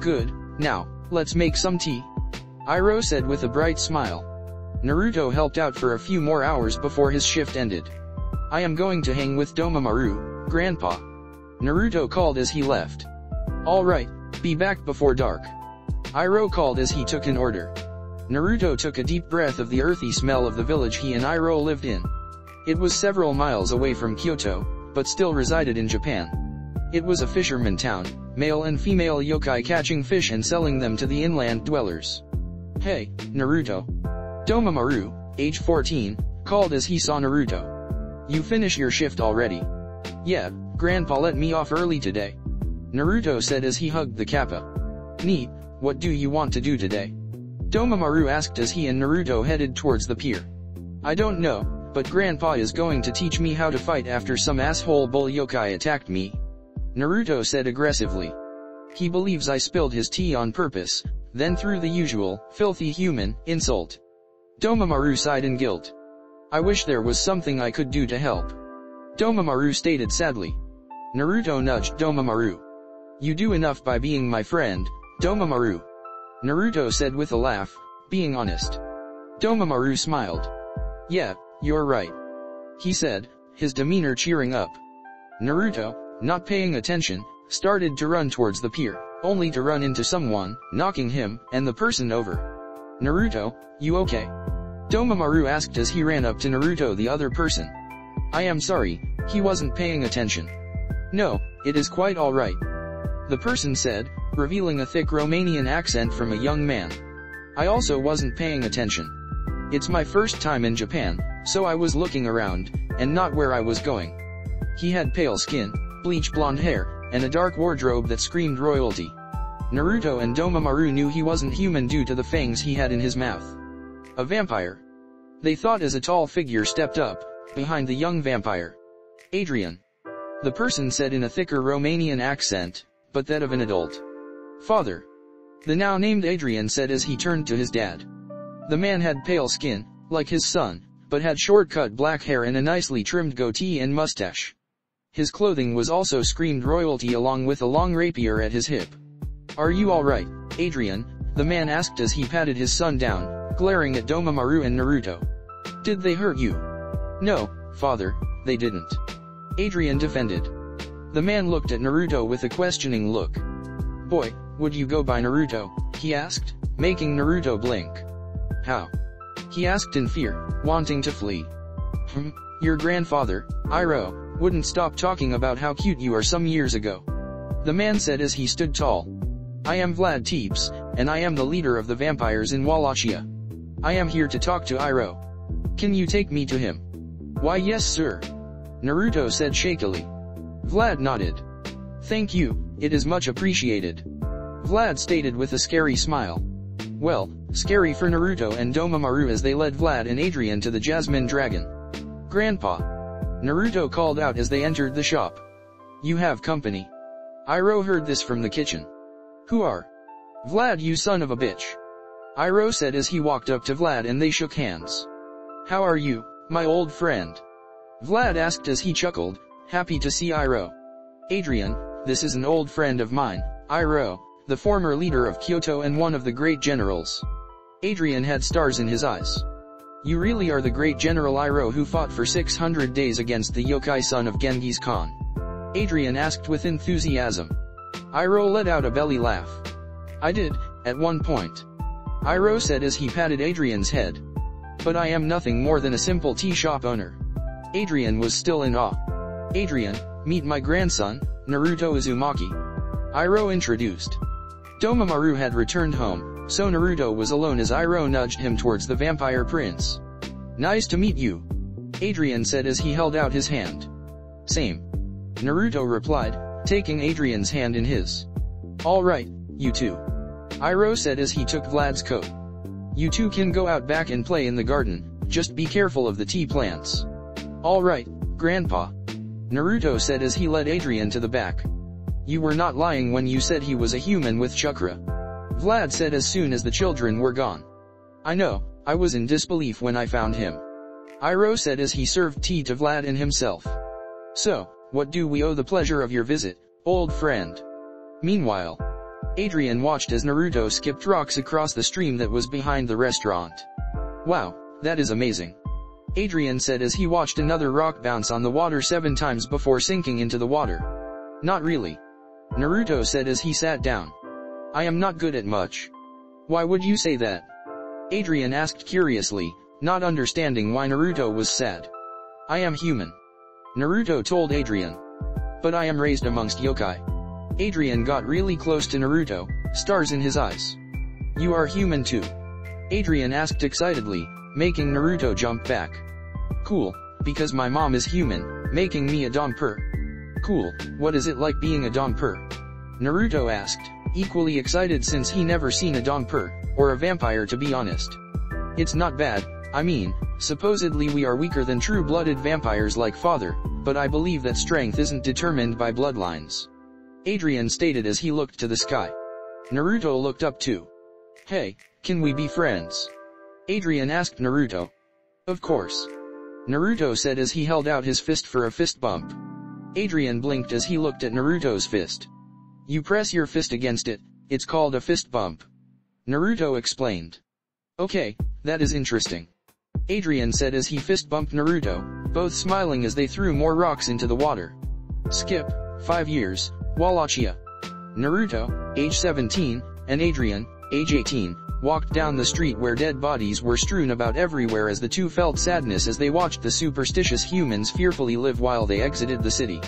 Good, now, let's make some tea. Iroh said with a bright smile. Naruto helped out for a few more hours before his shift ended. I am going to hang with Domamaru, Grandpa. Naruto called as he left. Alright, be back before dark. Iroh called as he took an order. Naruto took a deep breath of the earthy smell of the village he and Iroh lived in. It was several miles away from Kyoto, but still resided in Japan. It was a fisherman town, male and female yokai catching fish and selling them to the inland dwellers. Hey, Naruto. Domamaru, age 14, called as he saw Naruto. You finish your shift already? Yeah, Grandpa let me off early today. Naruto said as he hugged the kappa. Neat, what do you want to do today? Domamaru asked as he and Naruto headed towards the pier. I don't know, but Grandpa is going to teach me how to fight after some asshole bull yokai attacked me. Naruto said aggressively. He believes I spilled his tea on purpose, then threw the usual, filthy human, insult. Domamaru sighed in guilt. I wish there was something I could do to help. Domamaru stated sadly. Naruto nudged Domamaru. You do enough by being my friend, Domamaru. Naruto said with a laugh, being honest. Domamaru smiled. Yeah, you're right. He said, his demeanor cheering up. Naruto, not paying attention, started to run towards the pier, only to run into someone, knocking him and the person over. Naruto, you okay? Domamaru asked as he ran up to Naruto the other person. I am sorry, he wasn't paying attention. No, it is quite alright. The person said, revealing a thick Romanian accent from a young man. I also wasn't paying attention. It's my first time in Japan, so I was looking around, and not where I was going. He had pale skin, bleach blonde hair, and a dark wardrobe that screamed royalty. Naruto and Domamaru knew he wasn't human due to the fangs he had in his mouth. A vampire. They thought as a tall figure stepped up, behind the young vampire. Adrian. The person said in a thicker Romanian accent, but that of an adult. Father. The now named Adrian said as he turned to his dad. The man had pale skin, like his son, but had short-cut black hair and a nicely trimmed goatee and mustache. His clothing was also screamed royalty along with a long rapier at his hip. Are you alright, Adrian? The man asked as he patted his son down, glaring at Domamaru and Naruto. Did they hurt you? No, father, they didn't. Adrian defended. The man looked at Naruto with a questioning look. Boy, would you go by Naruto? He asked, making Naruto blink. How? He asked in fear, wanting to flee. Your grandfather, Iroh, wouldn't stop talking about how cute you are some years ago. The man said as he stood tall. I am Vlad Teeps, and I am the leader of the vampires in Wallachia. I am here to talk to Iroh. Can you take me to him? Why yes sir. Naruto said shakily. Vlad nodded. Thank you, it is much appreciated. Vlad stated with a scary smile. Well, scary for Naruto and Domamaru as they led Vlad and Adrian to the Jasmine Dragon. Grandpa. Naruto called out as they entered the shop. You have company. Iroh heard this from the kitchen. Who are? Vlad, you son of a bitch. Iroh said as he walked up to Vlad and they shook hands. How are you, my old friend? Vlad asked as he chuckled, happy to see Iroh. Adrian, this is an old friend of mine, Iroh, the former leader of Kyoto and one of the great generals. Adrian had stars in his eyes. You really are the great General Iroh who fought for 600 days against the yokai son of Genghis Khan. Adrian asked with enthusiasm. Iroh let out a belly laugh. I did, at one point. Iroh said as he patted Adrian's head. But I am nothing more than a simple tea shop owner. Adrian was still in awe. Adrian, meet my grandson, Naruto Uzumaki. Iroh introduced. Domamaru had returned home, so Naruto was alone as Iroh nudged him towards the vampire prince. Nice to meet you. Adrian said as he held out his hand. Same. Naruto replied, taking Adrian's hand in his. Alright, you two. Iroh said as he took Vlad's coat. You two can go out back and play in the garden, just be careful of the tea plants. Alright, Grandpa. Naruto said as he led Adrian to the back. You were not lying when you said he was a human with chakra. Vlad said as soon as the children were gone. I know, I was in disbelief when I found him. Iroh said as he served tea to Vlad and himself. So, what do we owe the pleasure of your visit, old friend? Meanwhile, Adrian watched as Naruto skipped rocks across the stream that was behind the restaurant. Wow, that is amazing. Adrian said as he watched another rock bounce on the water 7 times before sinking into the water. Not really. Naruto said as he sat down. I am not good at much. Why would you say that? Adrian asked curiously, not understanding why Naruto was sad. I am human. Naruto told Adrian. But I am raised amongst yokai. Adrian got really close to Naruto, stars in his eyes. You are human too? Adrian asked excitedly, making Naruto jump back. Cool, because my mom is human, making me a Domper. Cool, what is it like being a Domper? Naruto asked, equally excited since he never seen a Domper, or a vampire to be honest. It's not bad, I mean, supposedly we are weaker than true-blooded vampires like father, but I believe that strength isn't determined by bloodlines. Adrian stated as he looked to the sky. Naruto looked up too. Hey, can we be friends? Adrian asked Naruto. Of course. Naruto said as he held out his fist for a fist bump. Adrian blinked as he looked at Naruto's fist. You press your fist against it, it's called a fist bump. Naruto explained. Okay, that is interesting. Adrian said as he fist bumped Naruto, both smiling as they threw more rocks into the water. Skip, 5 years, Wallachia. Naruto, age 17, and Adrian, age 18, walked down the street where dead bodies were strewn about everywhere as the two felt sadness as they watched the superstitious humans fearfully live while they exited the city.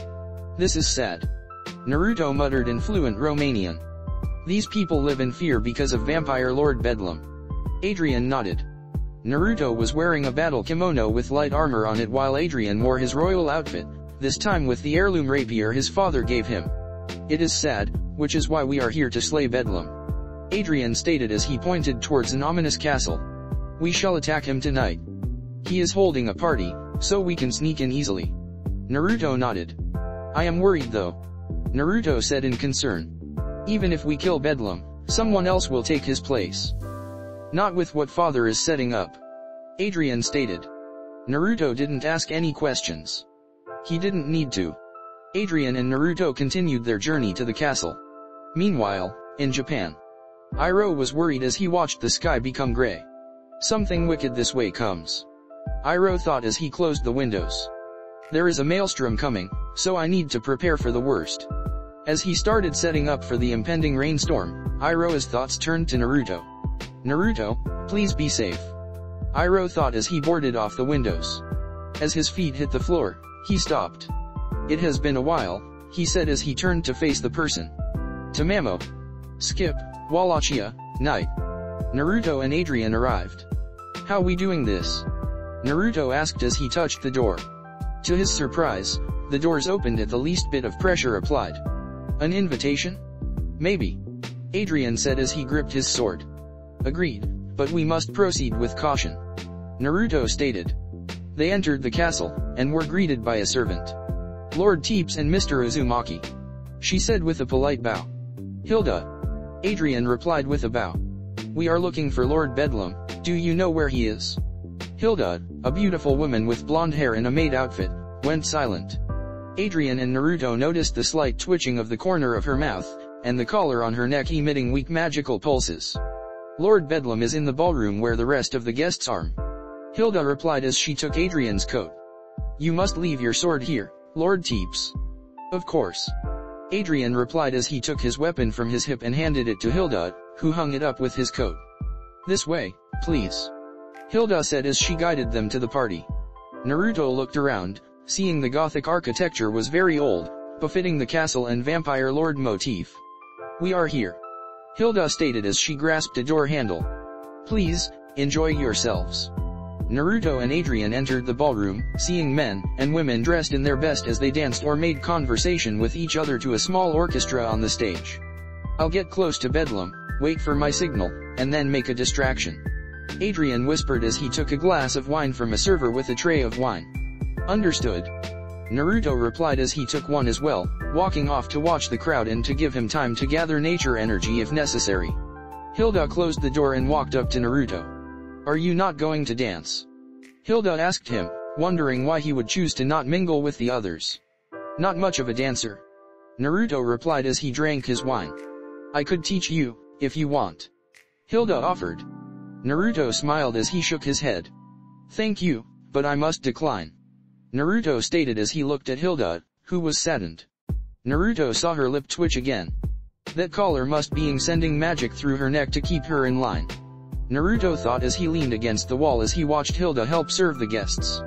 This is sad. Naruto muttered in fluent Romanian. These people live in fear because of Vampire Lord Bedlam. Adrian nodded. Naruto was wearing a battle kimono with light armor on it while Adrian wore his royal outfit, this time with the heirloom rapier his father gave him. It is sad, which is why we are here to slay Bedlam. Adrian stated as he pointed towards an ominous castle. We shall attack him tonight. He is holding a party, so we can sneak in easily. Naruto nodded. I am worried though. Naruto said in concern. Even if we kill Bedlam, someone else will take his place. Not with what father is setting up. Adrian stated. Naruto didn't ask any questions. He didn't need to. Adrian and Naruto continued their journey to the castle. Meanwhile, in Japan, Iroh was worried as he watched the sky become gray. Something wicked this way comes. Iroh thought as he closed the windows. There is a maelstrom coming, so I need to prepare for the worst. As he started setting up for the impending rainstorm, Iroh's thoughts turned to Naruto. Naruto, please be safe. Iroh thought as he boarded off the windows. As his feet hit the floor, he stopped. It has been a while, he said as he turned to face the person. Tamamo. Skip, Wallachia, night. Naruto and Adrian arrived. How we doing this? Naruto asked as he touched the door. To his surprise, the doors opened at the least bit of pressure applied. An invitation? Maybe. Adrian said as he gripped his sword. Agreed, but we must proceed with caution. Naruto stated. They entered the castle, and were greeted by a servant. Lord Teeps and Mr. Uzumaki. She said with a polite bow. Hilda. Adrian replied with a bow. We are looking for Lord Bedlam, do you know where he is? Hilda, a beautiful woman with blonde hair in a maid outfit, went silent. Adrian and Naruto noticed the slight twitching of the corner of her mouth, and the collar on her neck emitting weak magical pulses. Lord Bedlam is in the ballroom where the rest of the guests are. Hilda replied as she took Adrian's coat. You must leave your sword here, Lord Teeps. Of course. Adrian replied as he took his weapon from his hip and handed it to Hilda, who hung it up with his coat. This way, please. Hilda said as she guided them to the party. Naruto looked around, seeing the Gothic architecture was very old, befitting the castle and vampire lord motif. We are here. Hilda stated as she grasped a door handle. Please, enjoy yourselves. Naruto and Adrian entered the ballroom, seeing men and women dressed in their best as they danced or made conversation with each other to a small orchestra on the stage. I'll get close to Bedlam, wait for my signal, and then make a distraction. Adrian whispered as he took a glass of wine from a server with a tray of wine. Understood. Naruto replied as he took one as well, walking off to watch the crowd and to give him time to gather nature energy if necessary. Hilda closed the door and walked up to Naruto. "Are you not going to dance?" Hilda asked him, wondering why he would choose to not mingle with the others. "Not much of a dancer," Naruto replied as he drank his wine. "I could teach you, if you want," Hilda offered. Naruto smiled as he shook his head. "Thank you, but I must decline," Naruto stated as he looked at Hilda, who was saddened. Naruto saw her lip twitch again. That collar must be sending magic through her neck to keep her in line. Naruto thought as he leaned against the wall as he watched Hilda help serve the guests.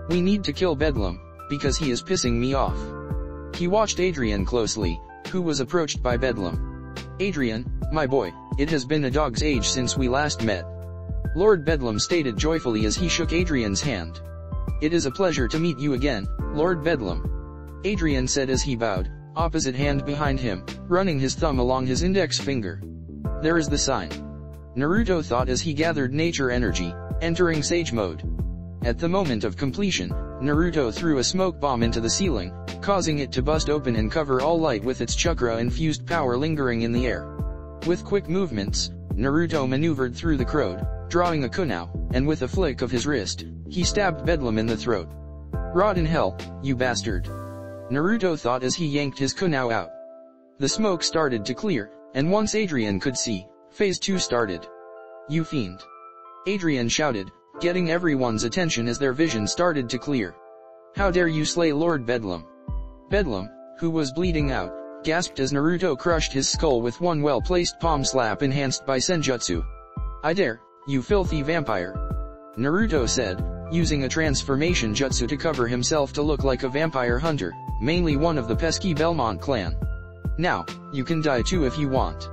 "We need to kill Bedlam, because he is pissing me off." He watched Adrian closely, who was approached by Bedlam. "Adrian, my boy, it has been a dog's age since we last met," Lord Bedlam stated joyfully as he shook Adrian's hand. "It is a pleasure to meet you again, Lord Bedlam," Adrian said as he bowed, opposite hand behind him, running his thumb along his index finger. "There is the sign," Naruto thought as he gathered nature energy, entering Sage mode. At the moment of completion, Naruto threw a smoke bomb into the ceiling, causing it to bust open and cover all light with its chakra-infused power lingering in the air. With quick movements, Naruto maneuvered through the crowd, drawing a kunai, and with a flick of his wrist, he stabbed Bedlam in the throat. "Rot in hell, you bastard," Naruto thought as he yanked his kunai out. The smoke started to clear, and once Adrian could see, Phase 2 started. "You fiend," Adrian shouted, getting everyone's attention as their vision started to clear. "How dare you slay Lord Bedlam?" Bedlam, who was bleeding out, gasped as Naruto crushed his skull with one well-placed palm slap enhanced by senjutsu. "I dare, you filthy vampire," Naruto said, using a transformation jutsu to cover himself to look like a vampire hunter, mainly one of the pesky Belmont clan. "Now, you can die too if you want."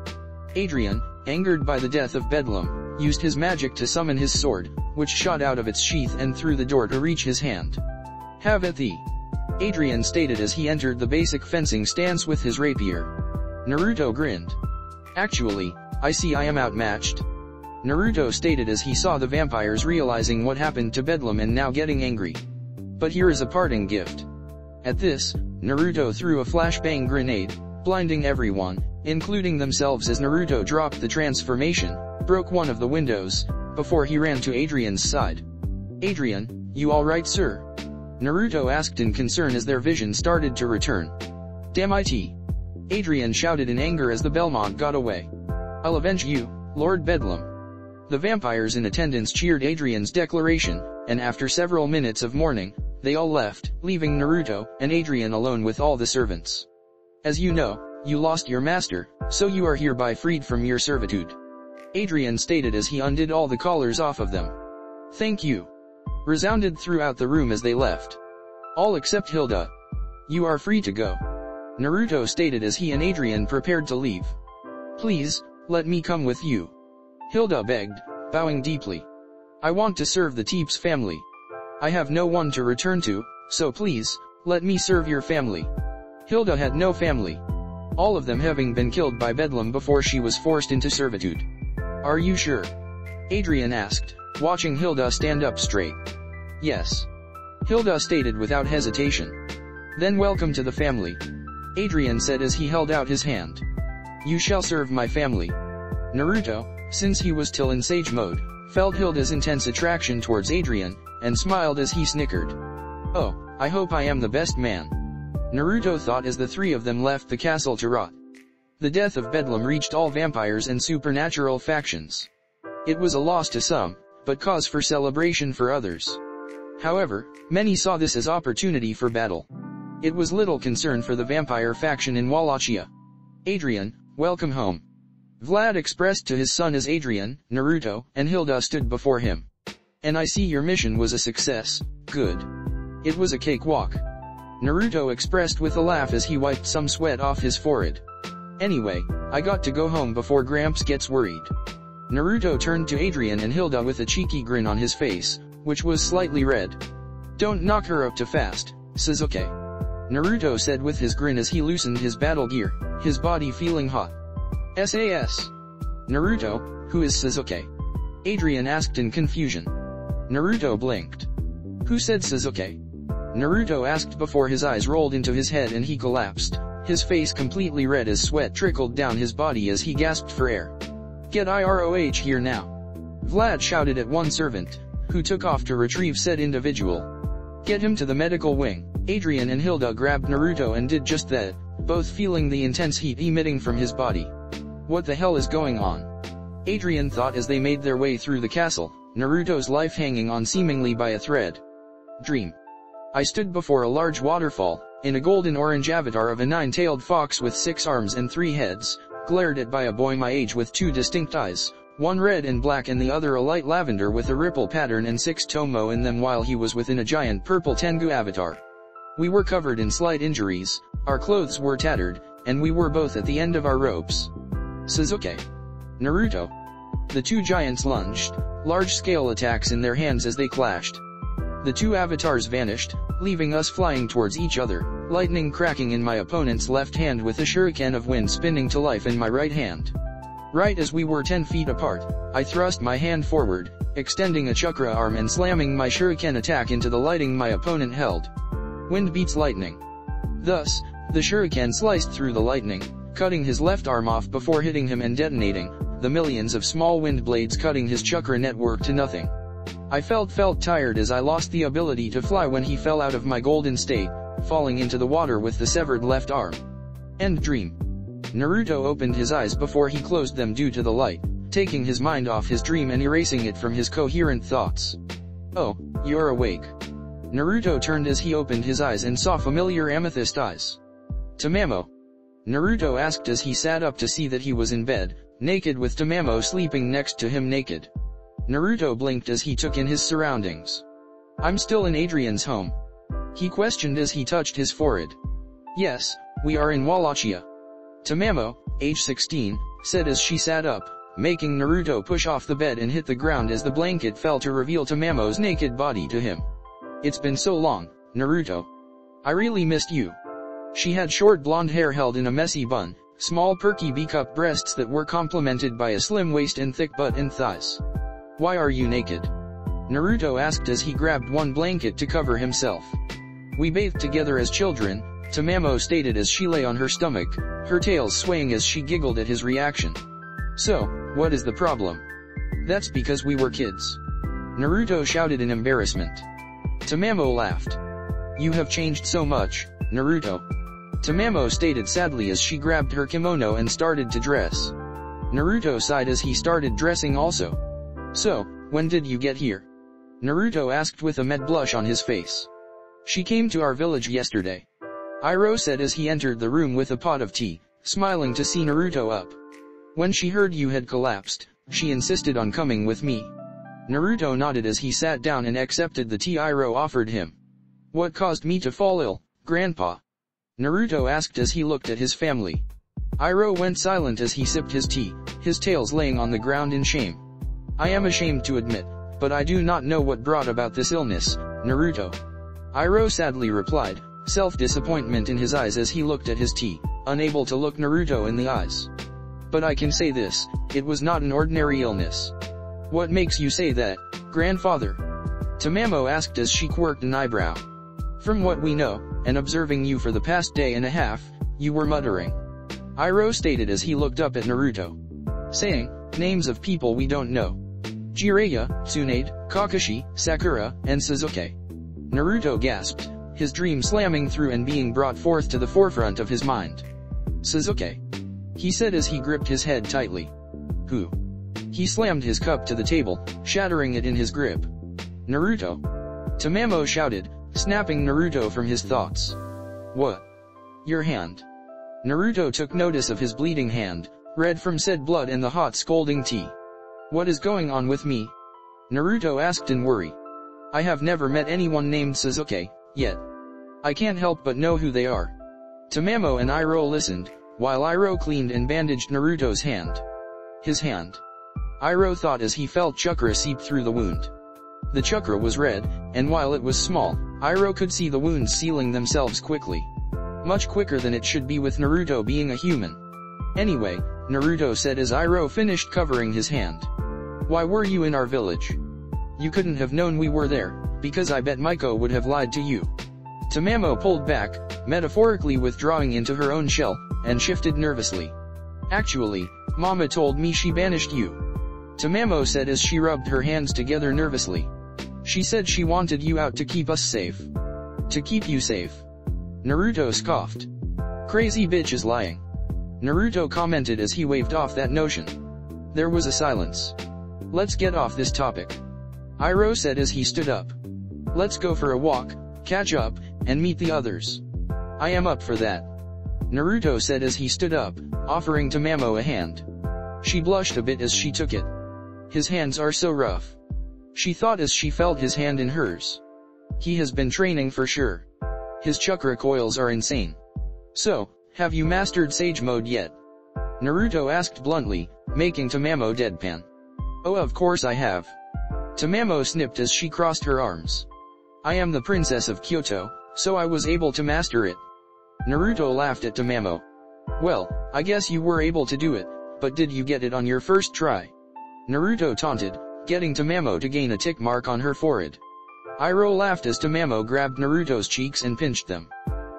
Adrian, angered by the death of Bedlam, used his magic to summon his sword, which shot out of its sheath and through the door to reach his hand. "Have at thee," Adrian stated as he entered the basic fencing stance with his rapier. Naruto grinned. "Actually, I see I am outmatched," Naruto stated as he saw the vampires realizing what happened to Bedlam and now getting angry. "But here is a parting gift." At this, Naruto threw a flashbang grenade, blinding everyone, including themselves as Naruto dropped the transformation, broke one of the windows, before he ran to Adrian's side. "Adrian, you alright sir?" Naruto asked in concern as their vision started to return. "Damn it!" Adrian shouted in anger as the Belmont got away. "I'll avenge you, Lord Bedlam." The vampires in attendance cheered Adrian's declaration, and after several minutes of mourning, they all left, leaving Naruto and Adrian alone with all the servants. "As you know, you lost your master, so you are hereby freed from your servitude," Adrian stated as he undid all the collars off of them. "Thank you," resounded throughout the room as they left. All except Hilda. "You are free to go," Naruto stated as he and Adrian prepared to leave. "Please, let me come with you," Hilda begged, bowing deeply. "I want to serve the Teeps family. I have no one to return to, so please, let me serve your family." Hilda had no family, all of them having been killed by Bedlam before she was forced into servitude. "Are you sure?" Adrian asked, watching Hilda stand up straight. "Yes," Hilda stated without hesitation. "Then welcome to the family," Adrian said as he held out his hand. "You shall serve my family." Naruto, since he was still in Sage mode, felt Hilda's intense attraction towards Adrian, and smiled as he snickered. "Oh, I hope I am the best man," Naruto thought as the three of them left the castle to rot. The death of Bedlam reached all vampires and supernatural factions. It was a loss to some, but cause for celebration for others. However, many saw this as opportunity for battle. It was little concern for the vampire faction in Wallachia. "Adrian, welcome home," Vlad expressed to his son as Adrian, Naruto, and Hilda stood before him. "And I see your mission was a success, good. It was a cakewalk," Naruto expressed with a laugh as he wiped some sweat off his forehead. "Anyway, I got to go home before Gramps gets worried." Naruto turned to Adrian and Hilda with a cheeky grin on his face, which was slightly red. "Don't knock her up too fast, Sasuke," Naruto said with his grin as he loosened his battle gear, his body feeling hot. "SAS. Naruto, who is Sasuke?" Adrian asked in confusion. Naruto blinked. "Who said Sasuke?" Naruto asked before his eyes rolled into his head and he collapsed, his face completely red as sweat trickled down his body as he gasped for air. Get IROH here now. Vlad shouted at one servant, who took off to retrieve said individual. Get him to the medical wing. Adrian and Hilda grabbed Naruto and did just that, both feeling the intense heat emitting from his body. What the hell is going on? Adrian thought as they made their way through the castle, Naruto's life hanging on seemingly by a thread. Dream. I stood before a large waterfall, in a golden-orange avatar of a 9-tailed fox with 6 arms and 3 heads, glared at by a boy my age with 2 distinct eyes, one red and black and the other a light lavender with a ripple pattern and 6 tomo in them, while he was within a giant purple Tengu avatar. We were covered in slight injuries, our clothes were tattered, and we were both at the end of our ropes. Sasuke. Naruto. The 2 giants lunged, large-scale attacks in their hands as they clashed. The 2 avatars vanished, leaving us flying towards each other, lightning cracking in my opponent's left hand with a shuriken of wind spinning to life in my right hand. Right as we were 10 feet apart, I thrust my hand forward, extending a chakra arm and slamming my shuriken attack into the lighting my opponent held. Wind beats lightning. Thus, the shuriken sliced through the lightning, cutting his left arm off before hitting him and detonating, the millions of small wind blades cutting his chakra network to nothing. I felt tired as I lost the ability to fly when he fell out of my golden state, falling into the water with the severed left arm. End dream. Naruto opened his eyes before he closed them due to the light, taking his mind off his dream and erasing it from his coherent thoughts. Oh, you're awake. Naruto turned as he opened his eyes and saw familiar amethyst eyes. Tamamo. Naruto asked as he sat up to see that he was in bed, naked with Tamamo sleeping next to him naked. Naruto blinked as he took in his surroundings. I'm still in Adrian's home. He questioned as he touched his forehead. Yes, we are in Wallachia. Tamamo, age 16, said as she sat up, making Naruto push off the bed and hit the ground as the blanket fell to reveal Tamamo's naked body to him. It's been so long, Naruto. I really missed you. She had short blonde hair held in a messy bun, small perky B-cup breasts that were complemented by a slim waist and thick butt and thighs. Why are you naked? Naruto asked as he grabbed one blanket to cover himself. We bathed together as children, Tamamo stated as she lay on her stomach, her tail swaying as she giggled at his reaction. So, what is the problem? That's because we were kids. Naruto shouted in embarrassment. Tamamo laughed. You have changed so much, Naruto. Tamamo stated sadly as she grabbed her kimono and started to dress. Naruto sighed as he started dressing also. So, when did you get here? Naruto asked with a mad blush on his face. She came to our village yesterday. Iroh said as he entered the room with a pot of tea, smiling to see Naruto up. When she heard you had collapsed, she insisted on coming with me. Naruto nodded as he sat down and accepted the tea Iroh offered him. What caused me to fall ill, Grandpa? Naruto asked as he looked at his family. Iroh went silent as he sipped his tea, his tails laying on the ground in shame. I am ashamed to admit, but I do not know what brought about this illness, Naruto. Iroh sadly replied, self-disappointment in his eyes as he looked at his tea, unable to look Naruto in the eyes. But I can say this, it was not an ordinary illness. What makes you say that, grandfather? Tamamo asked as she quirked an eyebrow. From what we know, and observing you for the past day and a half, you were muttering. Iroh stated as he looked up at Naruto. Saying, names of people we don't know. Jiraiya, Tsunade, Kakashi, Sakura, and Sasuke. Naruto gasped, his dream slamming through and being brought forth to the forefront of his mind. Sasuke. He said as he gripped his head tightly. Who? He slammed his cup to the table, shattering it in his grip. Naruto. Tamamo shouted, snapping Naruto from his thoughts. What? Your hand. Naruto took notice of his bleeding hand, red from said blood and the hot scalding tea. What is going on with me? Naruto asked in worry. I have never met anyone named Sasuke, yet. I can't help but know who they are. Tamamo and Iroh listened, while Iroh cleaned and bandaged Naruto's hand. His hand. Iroh thought as he felt chakra seep through the wound. The chakra was red, and while it was small, Iroh could see the wounds sealing themselves quickly. Much quicker than it should be with Naruto being a human. Anyway, Naruto said as Iroh finished covering his hand. Why were you in our village? You couldn't have known we were there, because I bet Maiko would have lied to you. Tamamo pulled back, metaphorically withdrawing into her own shell, and shifted nervously. Actually, Mama told me she banished you. Tamamo said as she rubbed her hands together nervously. She said she wanted you out to keep us safe. To keep you safe. Naruto scoffed. Crazy bitch is lying. Naruto commented as he waved off that notion. There was a silence. Let's get off this topic. Iroh said as he stood up. Let's go for a walk, catch up, and meet the others. I am up for that. Naruto said as he stood up, offering Tamamo a hand. She blushed a bit as she took it. His hands are so rough. She thought as she felt his hand in hers. He has been training for sure. His chakra coils are insane. So, have you mastered Sage Mode yet? Naruto asked bluntly, making Tamamo deadpan. Oh, of course I have. Tamamo snipped as she crossed her arms. I am the princess of Kyoto, so I was able to master it. Naruto laughed at Tamamo. Well, I guess you were able to do it, but did you get it on your first try? Naruto taunted, getting Tamamo to gain a tick mark on her forehead. Iroh laughed as Tamamo grabbed Naruto's cheeks and pinched them.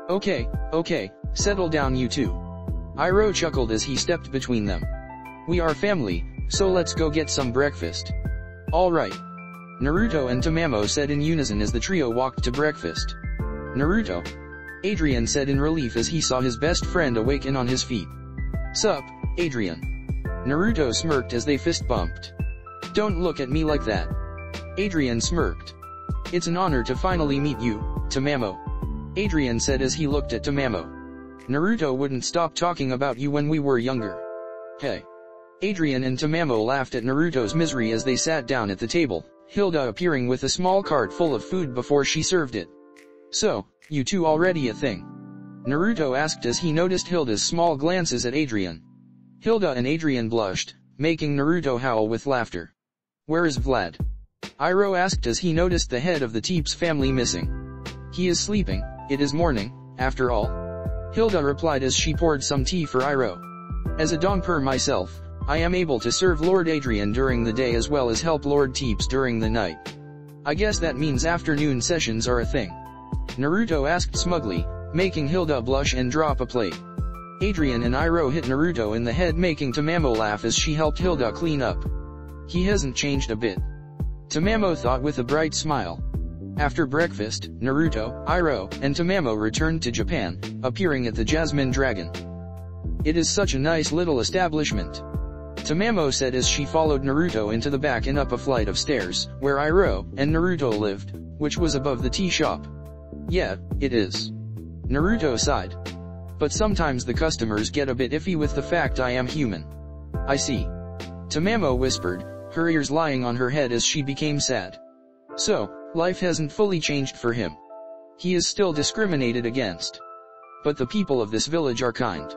Okay, settle down you two. Iroh chuckled as he stepped between them. We are family, so let's go get some breakfast. Alright. Naruto and Tamamo said in unison as the trio walked to breakfast. Naruto. Adrian said in relief as he saw his best friend awaken on his feet. Sup, Adrian. Naruto smirked as they fist bumped. Don't look at me like that. Adrian smirked. It's an honor to finally meet you, Tamamo. Adrian said as he looked at Tamamo. Naruto wouldn't stop talking about you when we were younger. Hey. Adrian and Tamamo laughed at Naruto's misery as they sat down at the table, Hilda appearing with a small cart full of food before she served it. So, you two already a thing? Naruto asked as he noticed Hilda's small glances at Adrian. Hilda and Adrian blushed, making Naruto howl with laughter. Where is Vlad? Iroh asked as he noticed the head of the Teeps family missing. He is sleeping, it is morning, after all. Hilda replied as she poured some tea for Iroh. As a Donper myself, I am able to serve Lord Adrian during the day as well as help Lord Teeps during the night. I guess that means afternoon sessions are a thing. Naruto asked smugly, making Hilda blush and drop a plate. Adrian and Iroh hit Naruto in the head, making Tamamo laugh as she helped Hilda clean up. He hasn't changed a bit. Tamamo thought with a bright smile. After breakfast, Naruto, Iroh, and Tamamo returned to Japan, appearing at the Jasmine Dragon. It is such a nice little establishment. Tamamo said as she followed Naruto into the back and up a flight of stairs, where Iroh and Naruto lived, which was above the tea shop. Yeah, it is. Naruto sighed. But sometimes the customers get a bit iffy with the fact I am human. I see. Tamamo whispered, her ears lying on her head as she became sad. So, life hasn't fully changed for him. He is still discriminated against. But the people of this village are kind.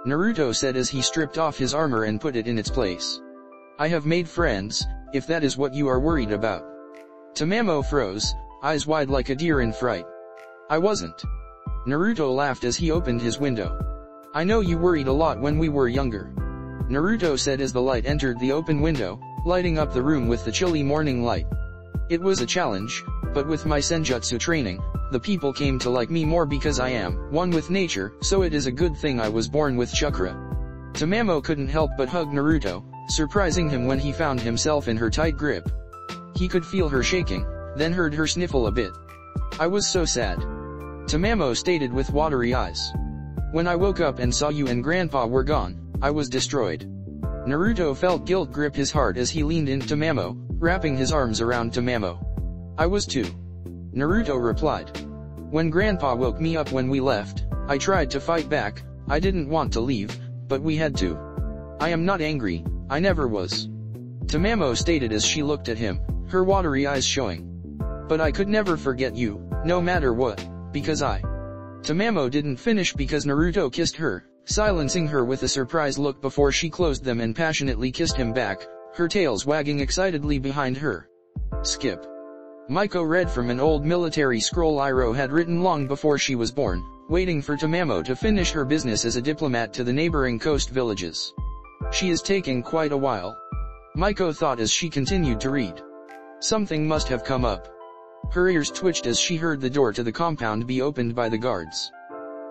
Naruto said as he stripped off his armor and put it in its place. I have made friends, if that is what you are worried about. Tamamo froze, eyes wide like a deer in fright. I wasn't. Naruto laughed as he opened his window. I know you worried a lot when we were younger. Naruto said as the light entered the open window, lighting up the room with the chilly morning light. It was a challenge, but with my senjutsu training, the people came to like me more because I am one with nature, so it is a good thing I was born with chakra. Tamamo couldn't help but hug Naruto, surprising him when he found himself in her tight grip. He could feel her shaking, then heard her sniffle a bit. I was so sad. Tamamo stated with watery eyes. When I woke up and saw you and Grandpa were gone, I was destroyed. Naruto felt guilt grip his heart as he leaned into Tamamo, wrapping his arms around Tamamo. I was too. Naruto replied. When Grandpa woke me up when we left, I tried to fight back, I didn't want to leave, but we had to. I am not angry, I never was. Tamamo stated as she looked at him, her watery eyes showing. But I could never forget you, no matter what, because I. Tamamo didn't finish because Naruto kissed her, silencing her with a surprised look before she closed them and passionately kissed him back, her tails wagging excitedly behind her. Skip. Maiko read from an old military scroll Iroh had written long before she was born, waiting for Tamamo to finish her business as a diplomat to the neighboring coast villages. She is taking quite a while. Maiko thought as she continued to read. Something must have come up. Her ears twitched as she heard the door to the compound be opened by the guards.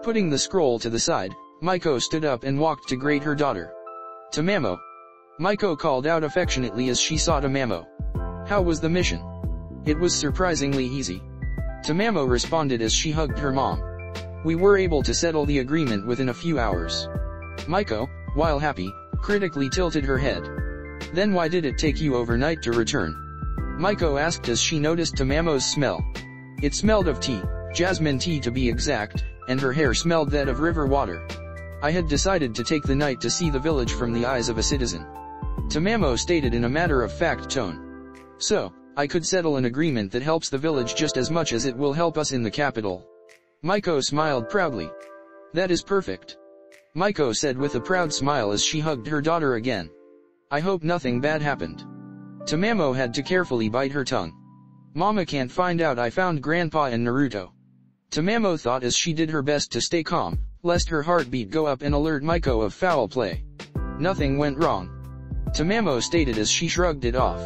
Putting the scroll to the side, Maiko stood up and walked to greet her daughter. Tamamo. Maiko called out affectionately as she saw Tamamo. How was the mission? It was surprisingly easy. Tamamo responded as she hugged her mom. We were able to settle the agreement within a few hours. Maiko, while happy, critically tilted her head. Then why did it take you overnight to return? Maiko asked as she noticed Tamamo's smell. It smelled of tea, jasmine tea to be exact, and her hair smelled that of river water. I had decided to take the night to see the village from the eyes of a citizen. Tamamo stated in a matter-of-fact tone. So, I could settle an agreement that helps the village just as much as it will help us in the capital. Maiko smiled proudly. That is perfect. Maiko said with a proud smile as she hugged her daughter again. I hope nothing bad happened. Tamamo had to carefully bite her tongue. Mama can't find out I found Grandpa and Naruto. Tamamo thought as she did her best to stay calm, lest her heartbeat go up and alert Maiko of foul play. Nothing went wrong. Tamamo stated as she shrugged it off.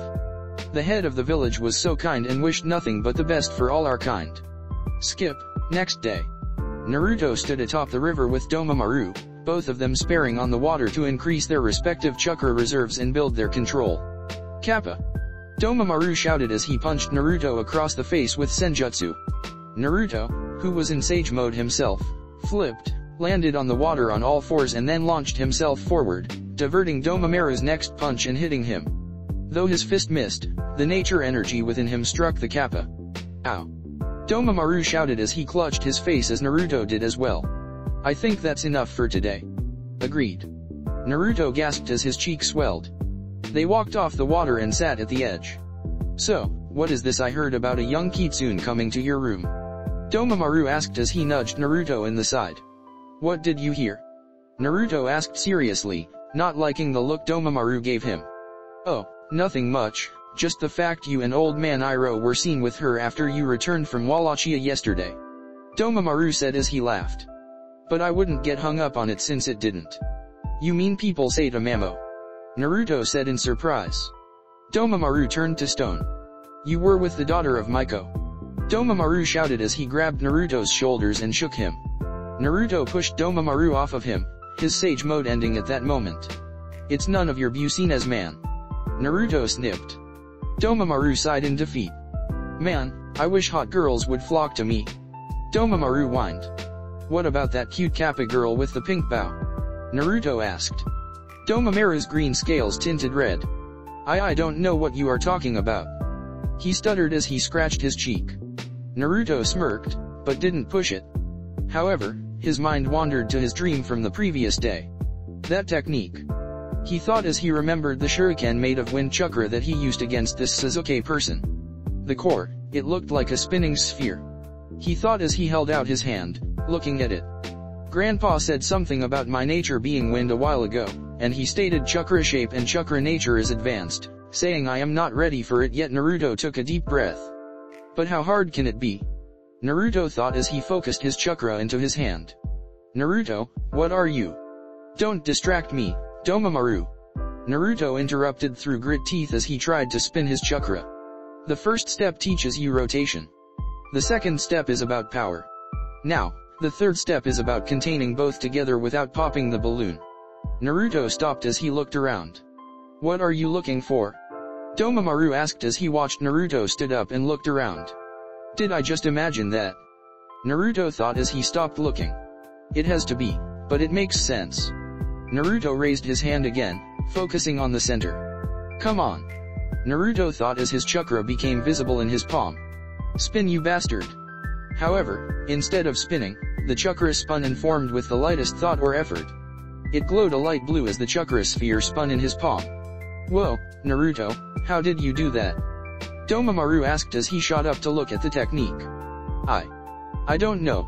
The head of the village was so kind and wished nothing but the best for all our kind. Skip, next day. Naruto stood atop the river with Domomaru, both of them sparring on the water to increase their respective chakra reserves and build their control. Kappa. Domomaru shouted as he punched Naruto across the face with Senjutsu. Naruto, who was in sage mode himself, flipped, landed on the water on all fours and then launched himself forward, diverting Domomaru's next punch and hitting him. Though his fist missed, the nature energy within him struck the Kappa. Ow. Domomaru shouted as he clutched his face as Naruto did as well. I think that's enough for today. Agreed. Naruto gasped as his cheek swelled. They walked off the water and sat at the edge. So, what is this I heard about a young kitsune coming to your room? Domomaru asked as he nudged Naruto in the side. What did you hear? Naruto asked seriously, not liking the look Domomaru gave him. Oh, nothing much, just the fact you and old man Iroh were seen with her after you returned from Wallachia yesterday. Domomaru said as he laughed. But I wouldn't get hung up on it since it didn't. You mean people say Tamamo? Naruto said in surprise. Domomaru turned to stone. You were with the daughter of Maiko. Domomaru shouted as he grabbed Naruto's shoulders and shook him. Naruto pushed Domomaru off of him, his sage mode ending at that moment. It's none of your business, man. Naruto snipped. Domomaru sighed in defeat. Man, I wish hot girls would flock to me. Domomaru whined. What about that cute Kappa girl with the pink bow? Naruto asked. Domomaru's green scales tinted red. I don't know what you are talking about. He stuttered as he scratched his cheek. Naruto smirked, but didn't push it. However, his mind wandered to his dream from the previous day. That technique. He thought as he remembered the shuriken made of wind chakra that he used against this Sasuke person. The core, it looked like a spinning sphere. He thought as he held out his hand, looking at it. Grandpa said something about my nature being wind a while ago, and he stated chakra shape and chakra nature is advanced, saying I am not ready for it yet. Naruto took a deep breath. But how hard can it be? Naruto thought as he focused his chakra into his hand. Naruto, what are you? Don't distract me, Domomaru. Naruto interrupted through grit teeth as he tried to spin his chakra. The first step teaches you rotation. The second step is about power. Now, the third step is about containing both together without popping the balloon. Naruto stopped as he looked around. What are you looking for? Domomaru asked as he watched Naruto stood up and looked around. Did I just imagine that? Naruto thought as he stopped looking. It has to be, but it makes sense. Naruto raised his hand again, focusing on the center. Come on. Naruto thought as his chakra became visible in his palm. Spin, you bastard. However, instead of spinning, the chakra spun and formed with the lightest thought or effort. It glowed a light blue as the chakra sphere spun in his palm. Whoa, Naruto, how did you do that? Domomaru asked as he shot up to look at the technique. I don't know.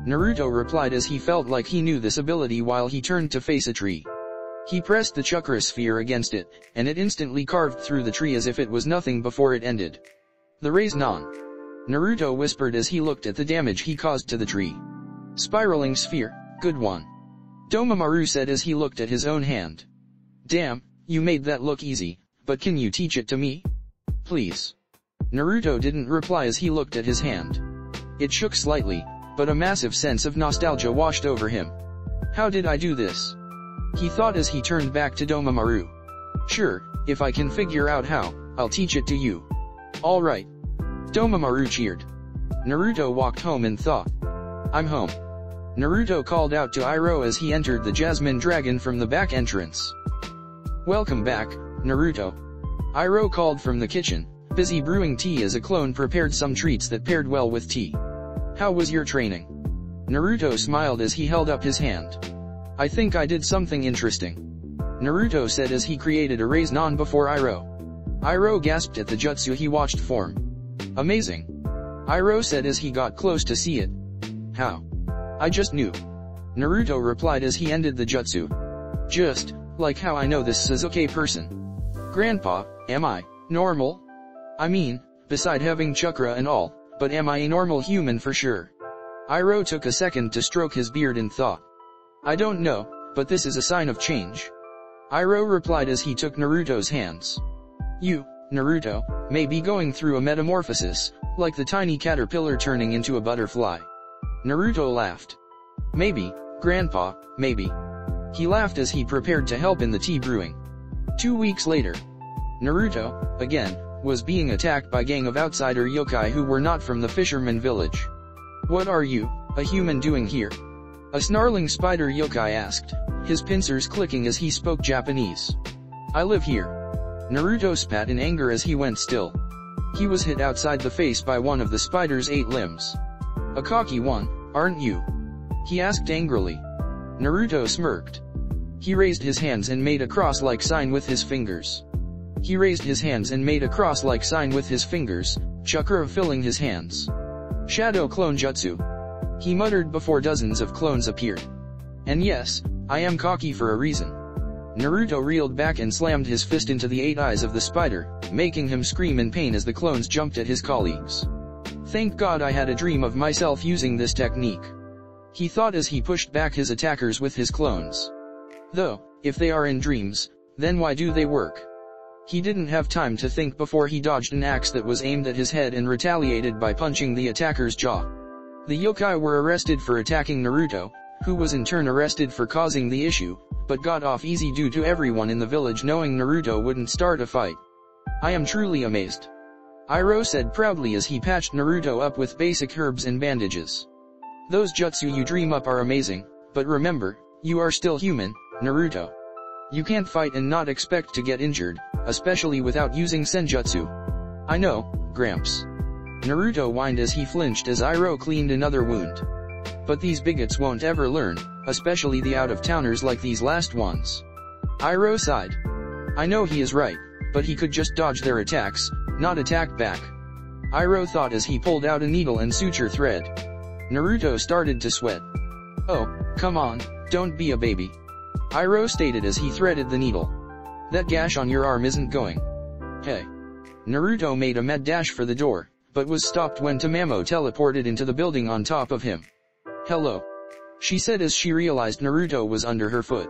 Naruto replied as he felt like he knew this ability while he turned to face a tree. He pressed the chakra sphere against it, and it instantly carved through the tree as if it was nothing before it ended. The raise non. Naruto whispered as he looked at the damage he caused to the tree. Spiraling sphere, good one. Domomaru said as he looked at his own hand. Damn, you made that look easy, but can you teach it to me? Please. Naruto didn't reply as he looked at his hand. It shook slightly, but a massive sense of nostalgia washed over him. How did I do this? He thought as he turned back to Domaru. Sure, if I can figure out how, I'll teach it to you. Alright. Domaru cheered. Naruto walked home and thought. I'm home. Naruto called out to Iroh as he entered the Jasmine Dragon from the back entrance. Welcome back, Naruto. Iroh called from the kitchen, busy brewing tea as a clone prepared some treats that paired well with tea. How was your training? Naruto smiled as he held up his hand. I think I did something interesting. Naruto said as he created a raise non before Iroh. Iroh gasped at the jutsu he watched form. Amazing. Iroh said as he got close to see it. How? I just knew. Naruto replied as he ended the jutsu. Just, like how I know this Sasuke person. Grandpa, am I normal? I mean, beside having chakra and all, but am I a normal human for sure? Iroh took a second to stroke his beard and thought. I don't know, but this is a sign of change. Iroh replied as he took Naruto's hands. You, Naruto, may be going through a metamorphosis, like the tiny caterpillar turning into a butterfly. Naruto laughed. Maybe, Grandpa, maybe. He laughed as he prepared to help in the tea brewing. 2 weeks later, Naruto, again, was being attacked by a gang of outsider yokai who were not from the fisherman village. What are you, a human, doing here? A snarling spider yokai asked, his pincers clicking as he spoke Japanese. I live here. Naruto spat in anger as he went still. He was hit outside the face by one of the spider's 8 limbs. A cocky one, aren't you? He asked angrily. Naruto smirked. He raised his hands and made a cross-like sign with his fingers. Chakra filling his hands. Shadow clone jutsu. He muttered before dozens of clones appeared. And yes, I am cocky for a reason. Naruto reeled back and slammed his fist into the 8 eyes of the spider, making him scream in pain as the clones jumped at his colleagues. Thank God I had a dream of myself using this technique. He thought as he pushed back his attackers with his clones. Though, if they are in dreams, then why do they work? He didn't have time to think before he dodged an axe that was aimed at his head and retaliated by punching the attacker's jaw. The yokai were arrested for attacking Naruto, who was in turn arrested for causing the issue, but got off easy due to everyone in the village knowing Naruto wouldn't start a fight. I am truly amazed. Iroh said proudly as he patched Naruto up with basic herbs and bandages. Those jutsu you dream up are amazing, but remember, you are still human, Naruto. You can't fight and not expect to get injured, especially without using senjutsu. I know, Gramps. Naruto whined as he flinched as Iroh cleaned another wound. But these bigots won't ever learn, especially the out-of-towners like these last ones. Iroh sighed. I know he is right, but he could just dodge their attacks, not attack back. Iroh thought as he pulled out a needle and suture thread. Naruto started to sweat. Oh, come on, don't be a baby. Iroh stated as he threaded the needle. That gash on your arm isn't going. Hey. Naruto made a mad dash for the door, but was stopped when Tamamo teleported into the building on top of him. Hello. She said as she realized Naruto was under her foot.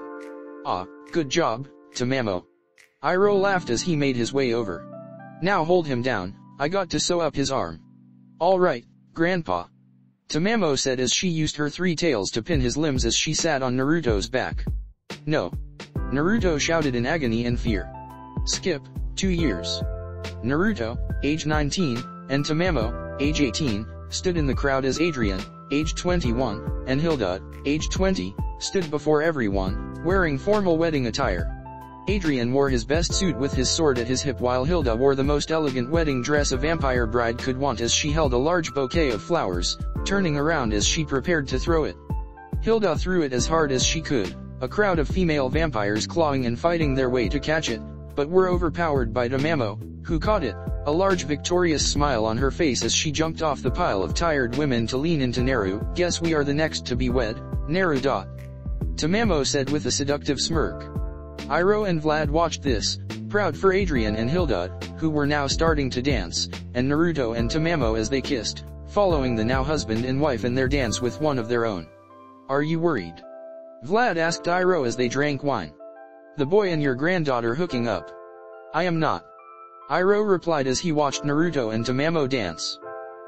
Ah, good job, Tamamo. Iroh laughed as he made his way over. Now hold him down, I got to sew up his arm. Alright, Grandpa. Tamamo said as she used her 3 tails to pin his limbs as she sat on Naruto's back. No. Naruto shouted in agony and fear. Skip, 2 years. Naruto, age 19, and Tamamo, age 18, stood in the crowd as Adrian, age 21, and Hilda, age 20, stood before everyone, wearing formal wedding attire. Adrian wore his best suit with his sword at his hip while Hilda wore the most elegant wedding dress a vampire bride could want as she held a large bouquet of flowers, turning around as she prepared to throw it. Hilda threw it as hard as she could, a crowd of female vampires clawing and fighting their way to catch it, but were overpowered by Tamamo, who caught it, a large victorious smile on her face as she jumped off the pile of tired women to lean into Naru. Guess we are the next to be wed, Naru. Tamamo said with a seductive smirk. Iroh and Vlad watched this, proud for Adrian and Hilda, who were now starting to dance, and Naruto and Tamamo as they kissed, following the now husband and wife in their dance with one of their own. Are you worried? Vlad asked Iroh as they drank wine. The boy and your granddaughter hooking up. I am not. Iroh replied as he watched Naruto and Tamamo dance.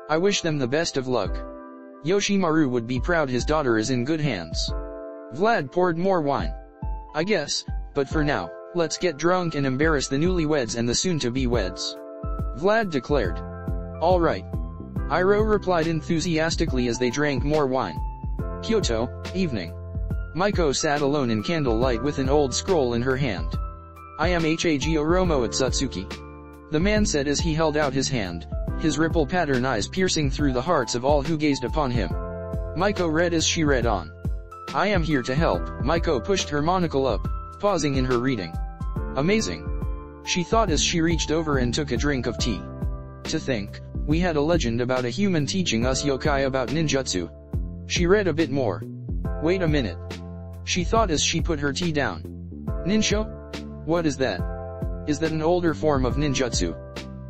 I wish them the best of luck. Yoshimaru would be proud his daughter is in good hands. Vlad poured more wine. I guess, but for now, let's get drunk and embarrass the newlyweds and the soon-to-be weds. Vlad declared. All right. Iroh replied enthusiastically as they drank more wine. Kyoto, evening. Maiko sat alone in candlelight with an old scroll in her hand. I am Hago Romo at Satsuki. The man said as he held out his hand, his ripple pattern eyes piercing through the hearts of all who gazed upon him. Maiko read as she read on. I am here to help. Maiko pushed her monocle up, pausing in her reading. Amazing. She thought as she reached over and took a drink of tea. To think, we had a legend about a human teaching us yokai about ninjutsu. She read a bit more. Wait a minute. She thought as she put her tea down. Ninsho? What is that? Is that an older form of ninjutsu?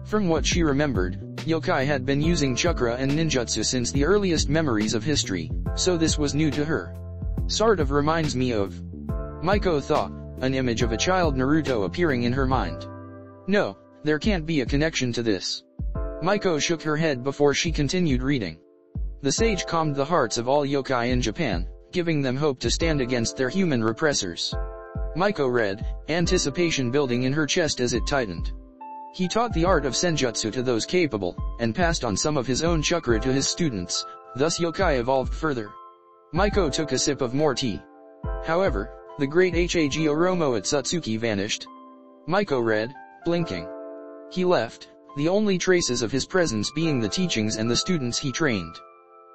From what she remembered, yokai had been using chakra and ninjutsu since the earliest memories of history, so this was new to her. Sort of reminds me of... Maiko thought, an image of a child Naruto appearing in her mind. No, there can't be a connection to this. Maiko shook her head before she continued reading. The sage calmed the hearts of all yokai in Japan, giving them hope to stand against their human repressors. Maiko read, anticipation building in her chest as it tightened. He taught the art of senjutsu to those capable, and passed on some of his own chakra to his students, thus yokai evolved further. Maiko took a sip of more tea. However, the great Hago Romo at Satsuki vanished. Maiko read, blinking. He left, the only traces of his presence being the teachings and the students he trained.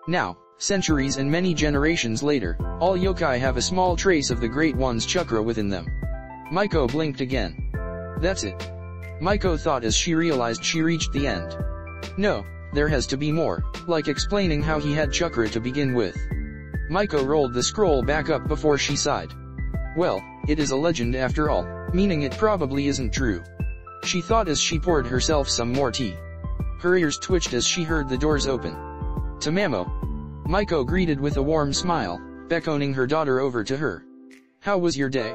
Now, centuries and many generations later, all yokai have a small trace of the Great One's chakra within them. Maiko blinked again. That's it. Maiko thought as she realized she reached the end. No, there has to be more, like explaining how he had chakra to begin with. Maiko rolled the scroll back up before she sighed. Well, it is a legend after all, meaning it probably isn't true. She thought as she poured herself some more tea. Her ears twitched as she heard the doors open. Tamamo. Maiko greeted with a warm smile, beckoning her daughter over to her. How was your day?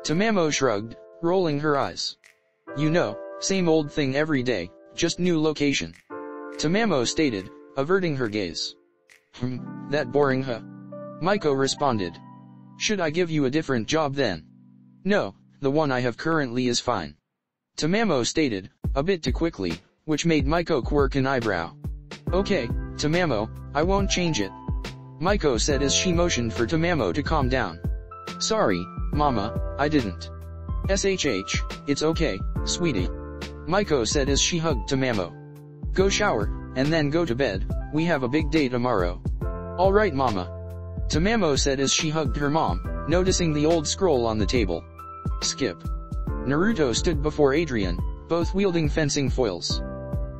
Tamamo shrugged, rolling her eyes. You know, same old thing every day, just new location. Tamamo stated, averting her gaze. That boring huh? Maiko responded. Should I give you a different job then? No, the one I have currently is fine. Tamamo stated, a bit too quickly, which made Maiko quirk an eyebrow. Okay, Tamamo, I won't change it. Maiko said as she motioned for Tamamo to calm down. Sorry, Mama, I didn't. SHH, it's okay, sweetie. Maiko said as she hugged Tamamo. Go shower, and then go to bed, we have a big day tomorrow. Alright Mama. Tamamo said as she hugged her mom, noticing the old scroll on the table. Skip. Naruto stood before Adrian, both wielding fencing foils.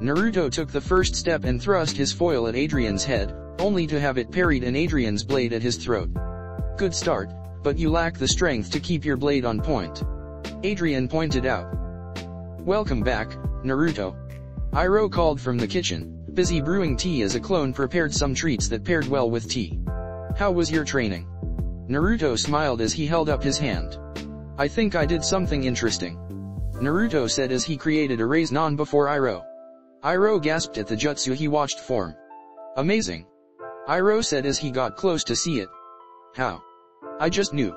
Naruto took the first step and thrust his foil at Adrian's head, only to have it parried in Adrian's blade at his throat. Good start, but you lack the strength to keep your blade on point. Adrian pointed out. Welcome back, Naruto. Iroh called from the kitchen, busy brewing tea as a clone prepared some treats that paired well with tea. How was your training? Naruto smiled as he held up his hand. I think I did something interesting. Naruto said as he created a raise-non before Iroh. Iroh gasped at the jutsu he watched form. Amazing. Iroh said as he got close to see it. How? I just knew.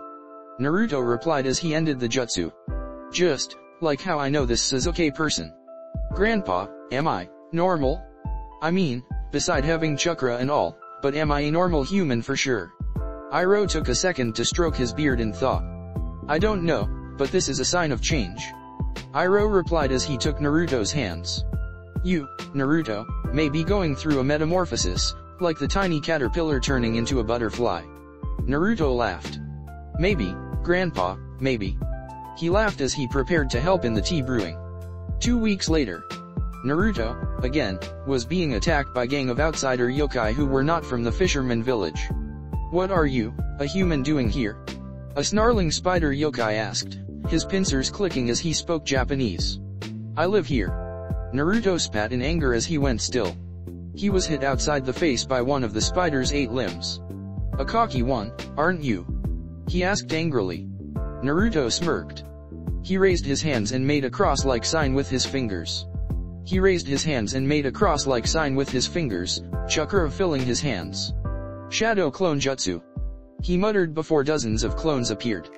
Naruto replied as he ended the jutsu. Just, like how I know this Sasuke person. Grandpa, am I normal? I mean, beside having chakra and all, but am I a normal human for sure? Iroh took a second to stroke his beard in thought. I don't know, but this is a sign of change. Iroh replied as he took Naruto's hands. You, Naruto, may be going through a metamorphosis, like the tiny caterpillar turning into a butterfly. Naruto laughed. Maybe, Grandpa, maybe. He laughed as he prepared to help in the tea brewing. 2 weeks later, Naruto, again, was being attacked by a gang of outsider yokai who were not from the fisherman village. What are you, a human, doing here? A snarling spider yokai asked, his pincers clicking as he spoke Japanese. I live here. Naruto spat in anger as he went still. He was hit outside the face by one of the spider's 8 limbs. A cocky one, aren't you? He asked angrily. Naruto smirked. He raised his hands and made a cross-like sign with his fingers. Chakra filling his hands. Shadow clone jutsu. He muttered before dozens of clones appeared.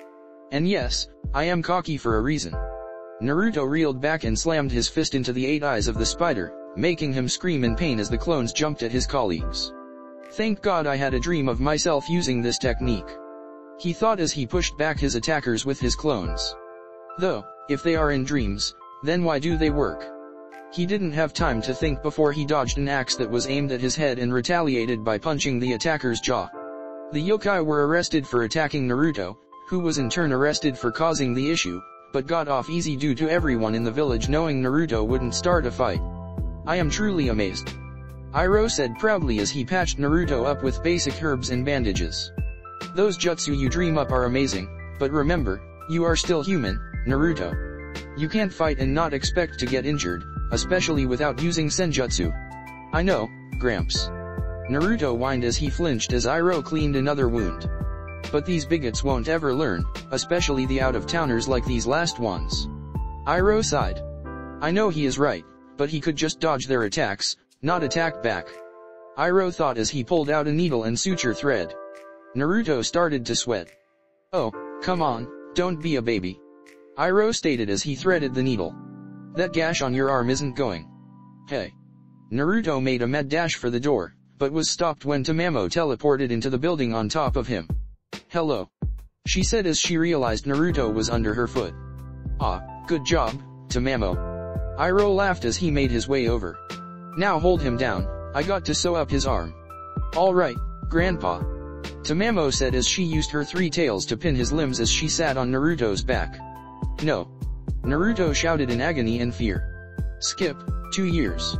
And yes, I am cocky for a reason. Naruto reeled back and slammed his fist into the 8 eyes of the spider, making him scream in pain as the clones jumped at his colleagues. Thank God I had a dream of myself using this technique. He thought as he pushed back his attackers with his clones. Though, if they are in dreams, then why do they work? He didn't have time to think before he dodged an axe that was aimed at his head and retaliated by punching the attacker's jaw. The yokai were arrested for attacking Naruto, who was in turn arrested for causing the issue, but got off easy due to everyone in the village knowing Naruto wouldn't start a fight. I am truly amazed. Iroh said proudly as he patched Naruto up with basic herbs and bandages. Those jutsu you dream up are amazing, but remember, you are still human, Naruto. You can't fight and not expect to get injured, especially without using senjutsu. I know, Gramps. Naruto whined as he flinched as Iroh cleaned another wound. But these bigots won't ever learn, especially the out-of-towners like these last ones. Iroh sighed. I know he is right, but he could just dodge their attacks, not attack back. Iroh thought as he pulled out a needle and suture thread. Naruto started to sweat. Oh, come on, don't be a baby. Iroh stated as he threaded the needle. That gash on your arm isn't going. Hey. Naruto made a mad dash for the door, but was stopped when Tamamo teleported into the building on top of him. Hello. She said as she realized Naruto was under her foot. Ah, good job, Tamamo. Iroh laughed as he made his way over. Now hold him down, I got to sew up his arm. Alright, Grandpa. Tamamo said as she used her 3 tails to pin his limbs as she sat on Naruto's back. No. Naruto shouted in agony and fear. Skip, 2 years.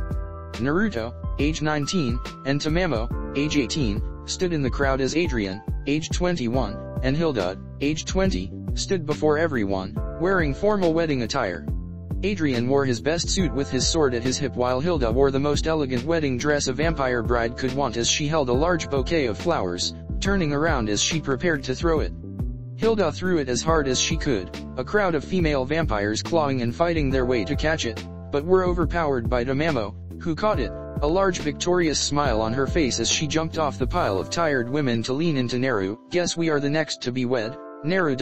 Naruto, age 19, and Tamamo, age 18, stood in the crowd as Adrian, age 21, and Hilda, age 20, stood before everyone, wearing formal wedding attire. Adrian wore his best suit with his sword at his hip while Hilda wore the most elegant wedding dress a vampire bride could want as she held a large bouquet of flowers, turning around as she prepared to throw it. Hilda threw it as hard as she could, a crowd of female vampires clawing and fighting their way to catch it, but were overpowered by Tamamo, who caught it, a large victorious smile on her face as she jumped off the pile of tired women to lean into Naru. Guess we are the next to be wed, Naru.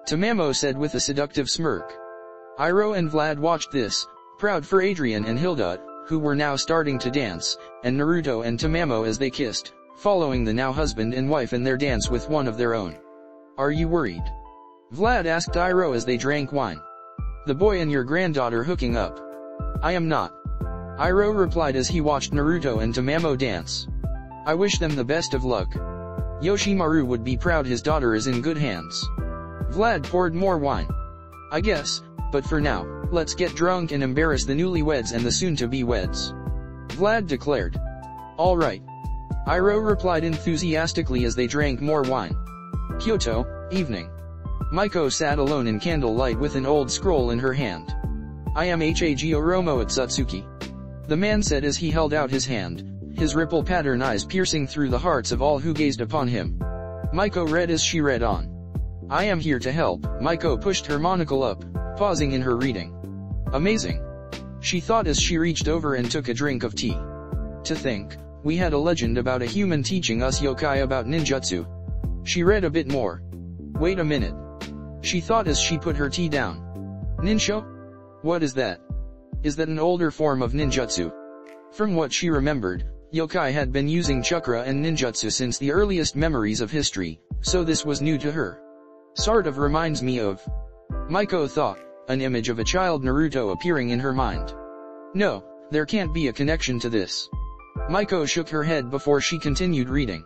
Tamamo said with a seductive smirk. Iroh and Vlad watched this, proud for Adrian and Hilda, who were now starting to dance, and Naruto and Tamamo as they kissed, following the now husband and wife in their dance with one of their own. Are you worried? Vlad asked Iroh as they drank wine. The boy and your granddaughter hooking up. I am not. Iroh replied as he watched Naruto and Tamamo dance. I wish them the best of luck. Yoshimaru would be proud his daughter is in good hands. Vlad poured more wine. I guess, but for now, let's get drunk and embarrass the newlyweds and the soon-to-be-weds. Vlad declared. All right. Iroh replied enthusiastically as they drank more wine. Kyoto, evening. Maiko sat alone in candlelight with an old scroll in her hand. I am Hagi Oromo at Satsuki. The man said as he held out his hand, his ripple pattern eyes piercing through the hearts of all who gazed upon him. Maiko read as she read on. I am here to help. Maiko pushed her monocle up, pausing in her reading. Amazing. She thought as she reached over and took a drink of tea. To think, we had a legend about a human teaching us yokai about ninjutsu. She read a bit more. Wait a minute. She thought as she put her tea down. Ninsho? What is that? Is that an older form of ninjutsu? From what she remembered, yokai had been using chakra and ninjutsu since the earliest memories of history, so this was new to her. Sort of reminds me of... Maiko thought, an image of a child Naruto appearing in her mind. No, there can't be a connection to this. Maiko shook her head before she continued reading.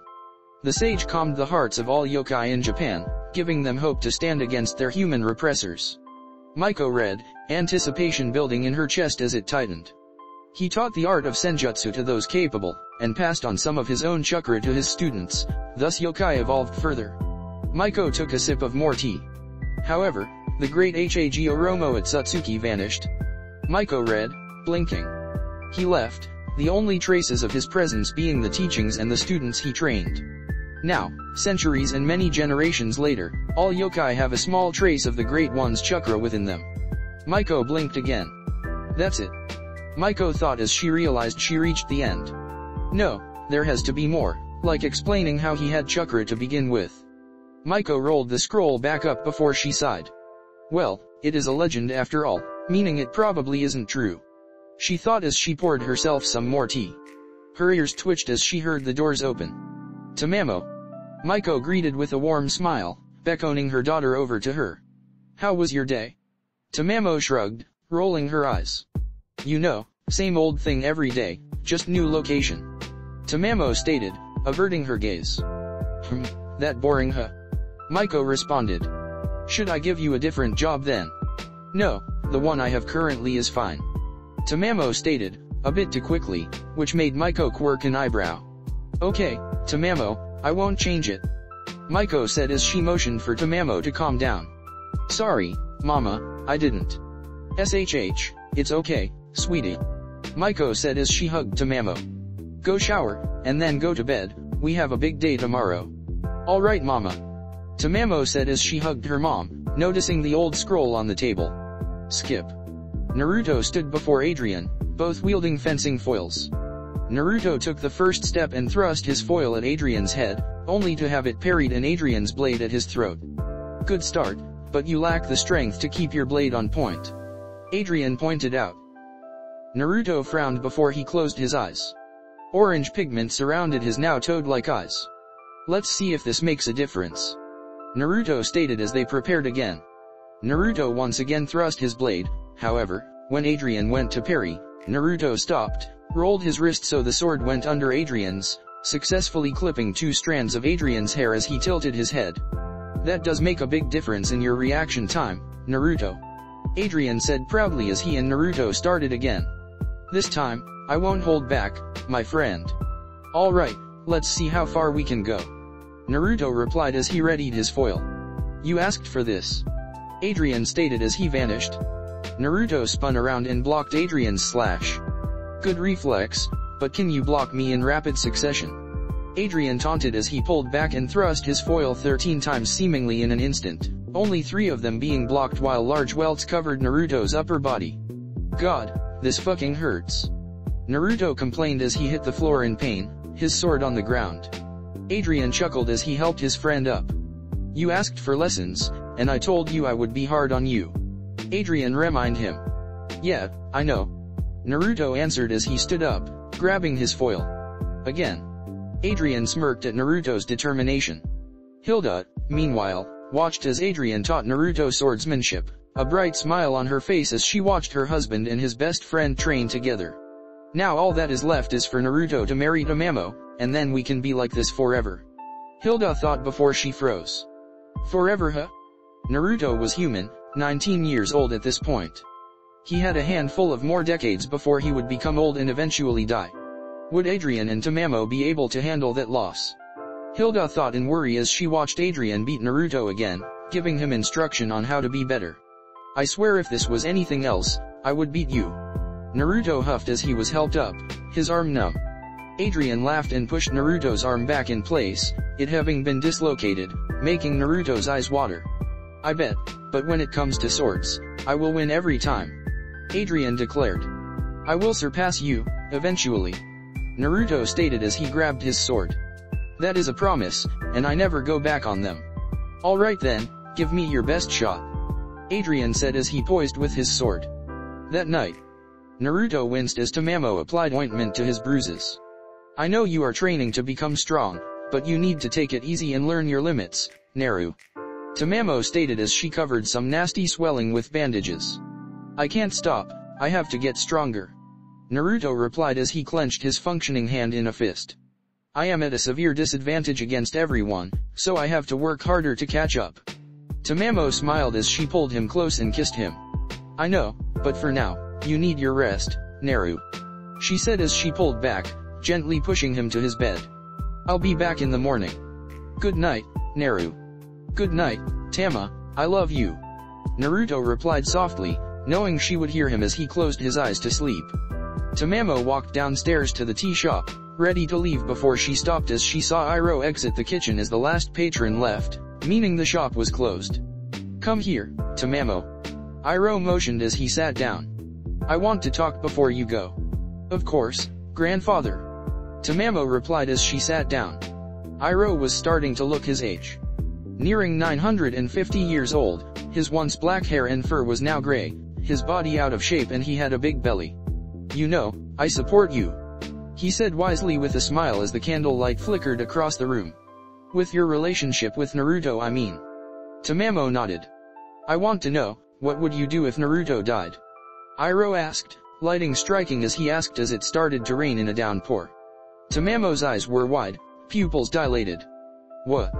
The sage calmed the hearts of all yokai in Japan, giving them hope to stand against their human repressors. Maiko read, anticipation building in her chest as it tightened. He taught the art of senjutsu to those capable, and passed on some of his own chakra to his students, thus yokai evolved further. Maiko took a sip of more tea. However, the great Hagi Oromo at Satsuki vanished. Maiko read, blinking. He left, the only traces of his presence being the teachings and the students he trained. Now, centuries and many generations later, all yokai have a small trace of the Great One's chakra within them. Maiko blinked again. That's it. Maiko thought as she realized she reached the end. No, there has to be more, like explaining how he had chakra to begin with. Maiko rolled the scroll back up before she sighed. Well, it is a legend after all, meaning it probably isn't true. She thought as she poured herself some more tea. Her ears twitched as she heard the doors open. Tamamo. Maiko greeted with a warm smile, beckoning her daughter over to her. How was your day? Tamamo shrugged, rolling her eyes. You know, same old thing every day, just new location. Tamamo stated, averting her gaze. That boring huh? Maiko responded. Should I give you a different job then? No, the one I have currently is fine. Tamamo stated, a bit too quickly, which made Maiko quirk an eyebrow. Okay, Tamamo, I won't change it. Maiko said as she motioned for Tamamo to calm down. Sorry, Mama, I didn't. SHH, it's okay, sweetie. Maiko said as she hugged Tamamo. Go shower, and then go to bed, we have a big day tomorrow. Alright Mama. Tamamo said as she hugged her mom, noticing the old scroll on the table. Skip. Naruto stood before Adrian, both wielding fencing foils. Naruto took the first step and thrust his foil at Adrian's head, only to have it parried in Adrian's blade at his throat. Good start, but you lack the strength to keep your blade on point. Adrian pointed out. Naruto frowned before he closed his eyes. Orange pigment surrounded his now toad-like eyes. Let's see if this makes a difference. Naruto stated as they prepared again. Naruto once again thrust his blade, however, when Adrian went to parry, Naruto stopped, rolled his wrist so the sword went under Adrian's, successfully clipping 2 strands of Adrian's hair as he tilted his head. That does make a big difference in your reaction time, Naruto. Adrian said proudly as he and Naruto started again. This time, I won't hold back, my friend. Alright, let's see how far we can go. Naruto replied as he readied his foil. You asked for this. Adrian stated as he vanished. Naruto spun around and blocked Adrian's slash. Good reflex, but can you block me in rapid succession? Adrian taunted as he pulled back and thrust his foil 13 times seemingly in an instant, only 3 of them being blocked while large welts covered Naruto's upper body. God, this fucking hurts. Naruto complained as he hit the floor in pain, his sword on the ground. Adrian chuckled as he helped his friend up. You asked for lessons, and I told you I would be hard on you. Adrian reminded him. Yeah, I know. Naruto answered as he stood up, grabbing his foil. Again. Adrian smirked at Naruto's determination. Hilda, meanwhile, watched as Adrian taught Naruto swordsmanship, a bright smile on her face as she watched her husband and his best friend train together. Now all that is left is for Naruto to marry Tamamo, and then we can be like this forever. Hilda thought before she froze. Forever huh? Naruto was human, 19 years old at this point. He had a handful of more decades before he would become old and eventually die. Would Adrian and Tamamo be able to handle that loss? Hilda thought in worry as she watched Adrian beat Naruto again, giving him instruction on how to be better. I swear if this was anything else, I would beat you. Naruto huffed as he was helped up, his arm numb. Adrian laughed and pushed Naruto's arm back in place, it having been dislocated, making Naruto's eyes water. I bet, but when it comes to swords, I will win every time. Adrian declared. I will surpass you, eventually. Naruto stated as he grabbed his sword. That is a promise, and I never go back on them. Alright then, give me your best shot. Adrian said as he poised with his sword. That night, Naruto winced as Tamamo applied ointment to his bruises. I know you are training to become strong, but you need to take it easy and learn your limits, Naru. Tamamo stated as she covered some nasty swelling with bandages. I can't stop, I have to get stronger. Naruto replied as he clenched his functioning hand in a fist. I am at a severe disadvantage against everyone, so I have to work harder to catch up. Tamamo smiled as she pulled him close and kissed him. I know, but for now, you need your rest, Naru. She said as she pulled back, gently pushing him to his bed. I'll be back in the morning. Good night, Naru. Good night, Tama, I love you. Naruto replied softly, knowing she would hear him as he closed his eyes to sleep. Tamamo walked downstairs to the tea shop, ready to leave before she stopped as she saw Iroh exit the kitchen as the last patron left, meaning the shop was closed. Come here, Tamamo. Iroh motioned as he sat down. I want to talk before you go. Of course, grandfather. Tamamo replied as she sat down. Iroh was starting to look his age. Nearing 950 years old, his once black hair and fur was now gray, his body out of shape and he had a big belly. "You know, I support you," he said wisely with a smile as the candlelight flickered across the room. "With your relationship with Naruto, I mean." Tamamo nodded. "I want to know, what would you do if Naruto died?" Iroh asked, lighting striking as he asked as it started to rain in a downpour. Tamamo's eyes were wide, pupils dilated. "What?"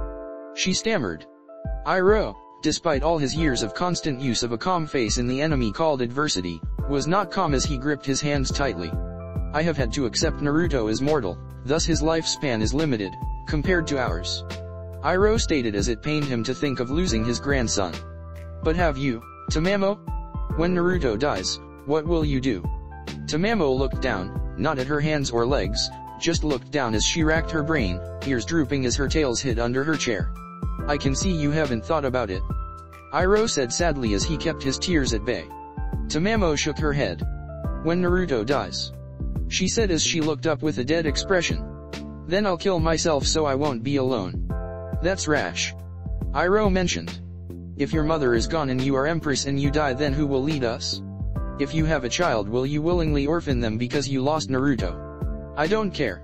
she stammered. Iroh, despite all his years of constant use of a calm face in the enemy called adversity, was not calm as he gripped his hands tightly. "I have had to accept Naruto is mortal, thus his lifespan is limited, compared to ours," Iroh stated as it pained him to think of losing his grandson. "But have you, Tamamo? When Naruto dies, what will you do?" Tamamo looked down, not at her hands or legs, just looked down as she racked her brain, ears drooping as her tails hid under her chair. "I can see you haven't thought about it," Iroh said sadly as he kept his tears at bay. Tamamo shook her head. "When Naruto dies," she said as she looked up with a dead expression. "Then I'll kill myself so I won't be alone." "That's rash," Iroh mentioned. "If your mother is gone and you are empress and you die, then who will lead us? If you have a child, will you willingly orphan them because you lost Naruto?" "I don't care,"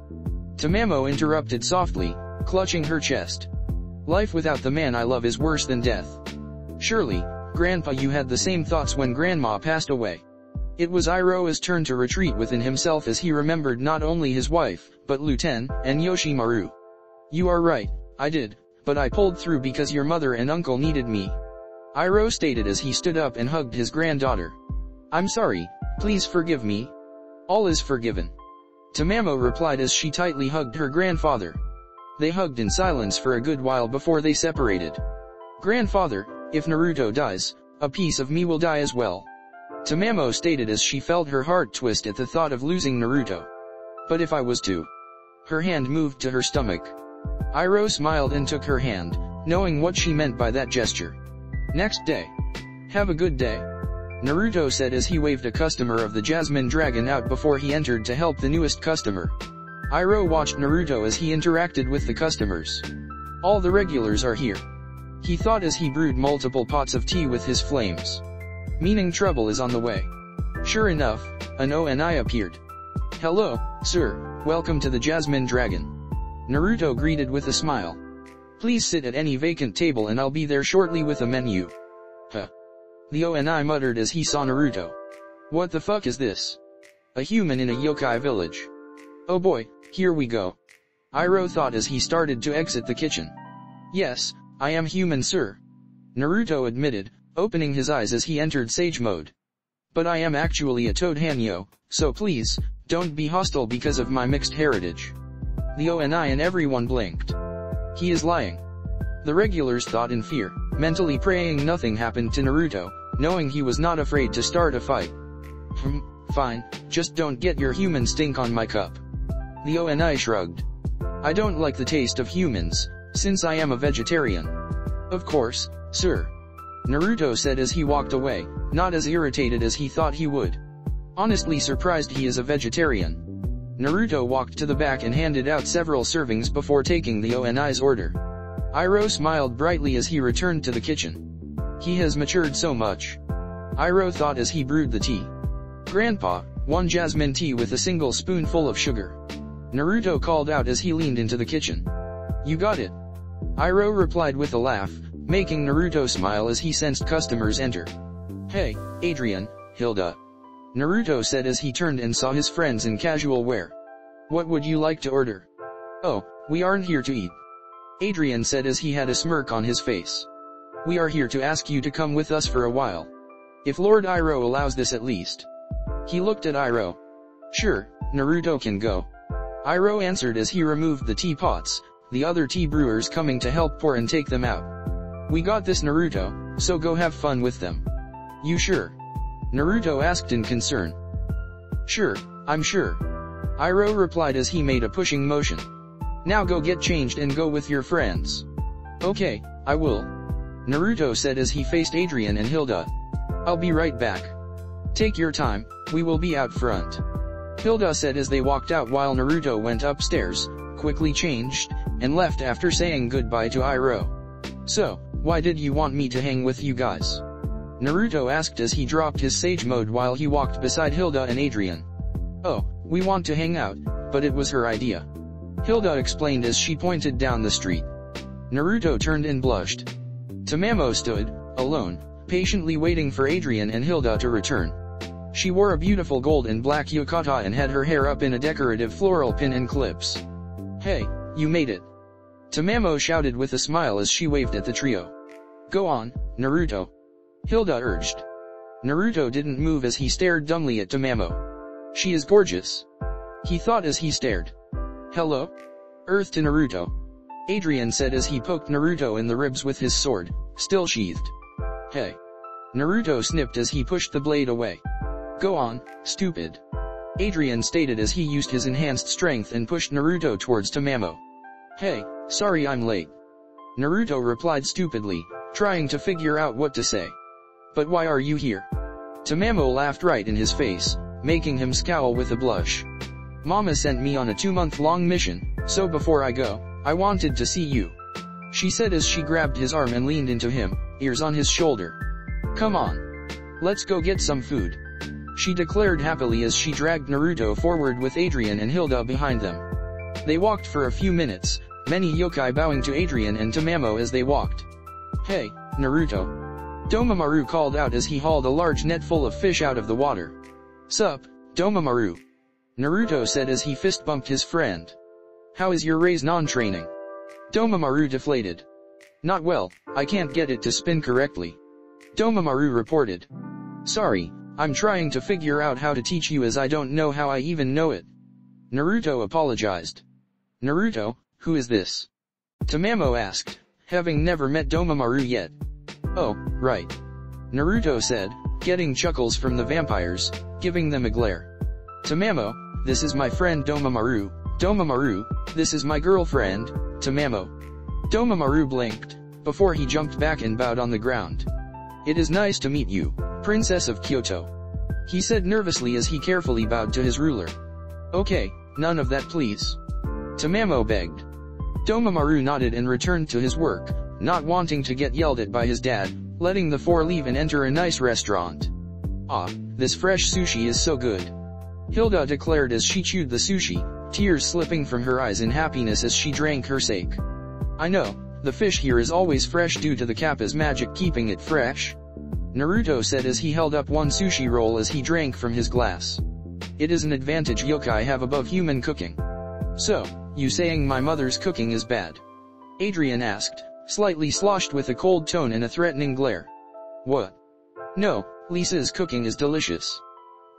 Tamamo interrupted softly, clutching her chest. "Life without the man I love is worse than death. Surely, Grandpa, you had the same thoughts when Grandma passed away." It was Iroh's turn to retreat within himself as he remembered not only his wife, but Luten, and Yoshimaru. "You are right, I did, but I pulled through because your mother and uncle needed me," Iroh stated as he stood up and hugged his granddaughter. "I'm sorry, please forgive me." "All is forgiven," Tamamo replied as she tightly hugged her grandfather. They hugged in silence for a good while before they separated. "Grandfather, if Naruto dies, a piece of me will die as well," Tamamo stated as she felt her heart twist at the thought of losing Naruto. "But if I was to?" Her hand moved to her stomach. Iroh smiled and took her hand, knowing what she meant by that gesture. Next day. "Have a good day," Naruto said as he waved a customer of the Jasmine Dragon out before he entered to help the newest customer. Iroh watched Naruto as he interacted with the customers. "All the regulars are here," he thought as he brewed multiple pots of tea with his flames. "Meaning trouble is on the way." Sure enough, an ONI appeared. "Hello, sir, welcome to the Jasmine Dragon," Naruto greeted with a smile. "Please sit at any vacant table and I'll be there shortly with a menu." "Huh," the ONI muttered as he saw Naruto. "What the fuck is this? A human in a yokai village? Oh boy, here we go," Iroh thought as he started to exit the kitchen. "Yes, I am human, sir," Naruto admitted, opening his eyes as he entered sage mode. "But I am actually a toad Hanyo, so please, don't be hostile because of my mixed heritage." The ONI and everyone blinked. "He is lying," the regulars thought in fear, mentally praying nothing happened to Naruto, knowing he was not afraid to start a fight. Fine, just don't get your human stink on my cup," the ONI shrugged. "I don't like the taste of humans, since I am a vegetarian." "Of course, sir," Naruto said as he walked away, not as irritated as he thought he would. Honestly surprised he is a vegetarian. Naruto walked to the back and handed out several servings before taking the ONI's order. Iroh smiled brightly as he returned to the kitchen. He has matured so much, Iroh thought as he brewed the tea. "Grandpa, one jasmine tea with a single spoonful of sugar," Naruto called out as he leaned into the kitchen. "You got it," Iroh replied with a laugh, making Naruto smile as he sensed customers enter. "Hey, Adrian, Hilda," Naruto said as he turned and saw his friends in casual wear. "What would you like to order?" "Oh, we aren't here to eat," Adrian said as he had a smirk on his face. "We are here to ask you to come with us for a while. If Lord Iroh allows this at least." He looked at Iroh. "Sure, Naruto can go," Iroh answered as he removed the teapots, the other tea brewers coming to help pour and take them out. "We got this, Naruto, so go have fun with them." "You sure?" Naruto asked in concern. "Sure, I'm sure," Iroh replied as he made a pushing motion. "Now go get changed and go with your friends." "Okay, I will," Naruto said as he faced Adrian and Hilda. "I'll be right back." "Take your time, we will be out front," Hilda said as they walked out while Naruto went upstairs, quickly changed, and left after saying goodbye to Iroh. So, why did you want me to hang with you guys? Naruto asked as he dropped his sage mode while he walked beside Hilda and Adrian. Oh, we want to hang out, but it was her idea. Hilda explained as she pointed down the street. Naruto turned and blushed. Tamamo stood, alone, patiently waiting for Adrian and Hilda to return. She wore a beautiful gold and black yukata and had her hair up in a decorative floral pin and clips. Hey, you made it. Tamamo shouted with a smile as she waved at the trio. Go on, Naruto. Hilda urged. Naruto didn't move as he stared dumbly at Tamamo. She is gorgeous. He thought as he stared. Hello? Earth to Naruto. Adrian said as he poked Naruto in the ribs with his sword, still sheathed. Hey. Naruto snipped as he pushed the blade away. Go on, stupid. Adrian stated as he used his enhanced strength and pushed Naruto towards Tamamo. Hey, sorry I'm late. Naruto replied stupidly, trying to figure out what to say. But why are you here? Tamamo laughed right in his face, making him scowl with a blush. Mama sent me on a 2-month-long mission, so before I go, I wanted to see you. She said as she grabbed his arm and leaned into him, ears on his shoulder. Come on. Let's go get some food. She declared happily as she dragged Naruto forward with Adrian and Hilda behind them. They walked for a few minutes, many yokai bowing to Adrian and Tamamo as they walked. Hey, Naruto. Domamaru called out as he hauled a large net full of fish out of the water. Sup, Domamaru? Naruto said as he fist bumped his friend. How is your raise non-training? Domamaru deflated. Not well, I can't get it to spin correctly. Domamaru reported. Sorry, I'm trying to figure out how to teach you as I don't know how I even know it. Naruto apologized. Naruto, who is this? Tamamo asked, having never met Domamaru yet. Oh, right. Naruto said, getting chuckles from the vampires, giving them a glare. Tamamo, this is my friend Domamaru. Domamaru, this is my girlfriend, Tamamo. Domamaru blinked, before he jumped back and bowed on the ground. It is nice to meet you, Princess of Kyoto. He said nervously as he carefully bowed to his ruler. Okay, none of that please. Tamamo begged. Domamaru nodded and returned to his work, not wanting to get yelled at by his dad, letting the four leave and enter a nice restaurant. Ah, this fresh sushi is so good. Hilda declared as she chewed the sushi, tears slipping from her eyes in happiness as she drank her sake. I know, the fish here is always fresh due to the Kappa's magic keeping it fresh. Naruto said as he held up one sushi roll as he drank from his glass. It is an advantage yokai have above human cooking. So, you saying my mother's cooking is bad? Adrian asked, slightly sloshed with a cold tone and a threatening glare. What? No, Lisa's cooking is delicious.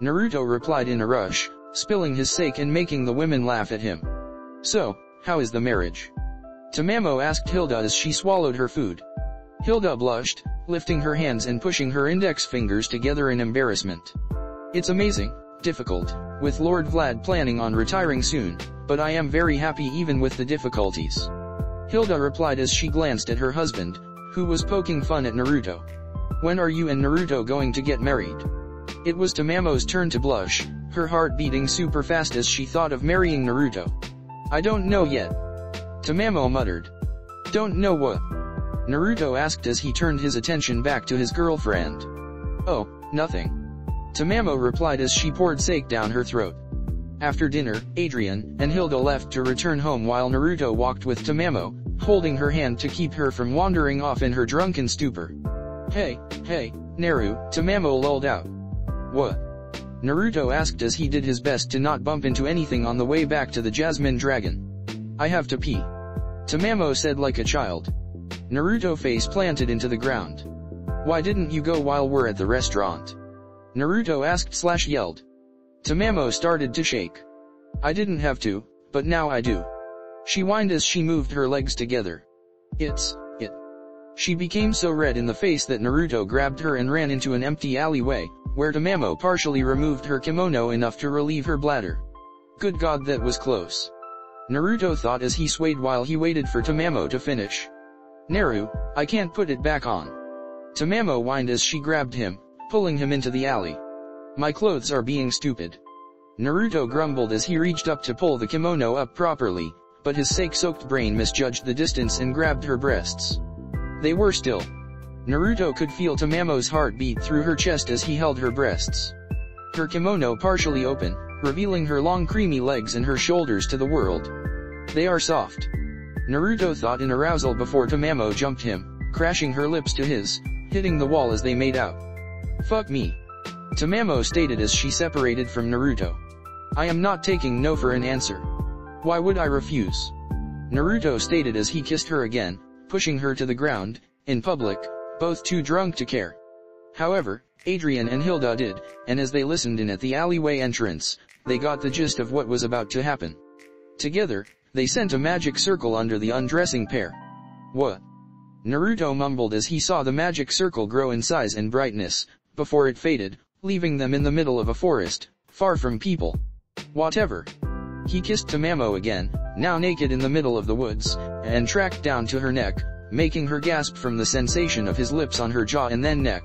Naruto replied in a rush, spilling his sake and making the women laugh at him. So, how is the marriage? Tamamo asked Hilda as she swallowed her food. Hilda blushed, lifting her hands and pushing her index fingers together in embarrassment. It's amazing, difficult, with Lord Vlad planning on retiring soon, but I am very happy even with the difficulties. Hilda replied as she glanced at her husband, who was poking fun at Naruto. When are you and Naruto going to get married? It was Tamamo's turn to blush, her heart beating super fast as she thought of marrying Naruto. I don't know yet. Tamamo muttered. Don't know what? Naruto asked as he turned his attention back to his girlfriend. Oh, nothing. Tamamo replied as she poured sake down her throat. After dinner, Adrian and Hilda left to return home while Naruto walked with Tamamo, holding her hand to keep her from wandering off in her drunken stupor. Hey, Naru, Tamamo lulled out. What? Naruto asked as he did his best to not bump into anything on the way back to the Jasmine Dragon. I have to pee. Tamamo said like a child. Naruto face planted into the ground. Why didn't you go while we're at the restaurant? Naruto asked/yelled. Tamamo started to shake. I didn't have to, but now I do. She whined as she moved her legs together. It. She became so red in the face that Naruto grabbed her and ran into an empty alleyway, where Tamamo partially removed her kimono enough to relieve her bladder. Good God, that was close. Naruto thought as he swayed while he waited for Tamamo to finish. Naru, I can't put it back on. Tamamo whined as she grabbed him, pulling him into the alley. My clothes are being stupid. Naruto grumbled as he reached up to pull the kimono up properly, but his sake-soaked brain misjudged the distance and grabbed her breasts. They were still. Naruto could feel Tamamo's heart beat through her chest as he held her breasts. Her kimono partially open, revealing her long creamy legs and her shoulders to the world. They are soft. Naruto thought in arousal before Tamamo jumped him, crashing her lips to his, hitting the wall as they made out. Fuck me. Tamamo stated as she separated from Naruto. I am not taking no for an answer. Why would I refuse? Naruto stated as he kissed her again, pushing her to the ground, in public, both too drunk to care. However, Adrian and Hilda did, and as they listened in at the alleyway entrance, they got the gist of what was about to happen. Together, they sent a magic circle under the undressing pair. What? Naruto mumbled as he saw the magic circle grow in size and brightness, before it faded, leaving them in the middle of a forest, far from people. Whatever. He kissed Tamamo again, now naked in the middle of the woods, and tracked down to her neck, making her gasp from the sensation of his lips on her jaw and then neck.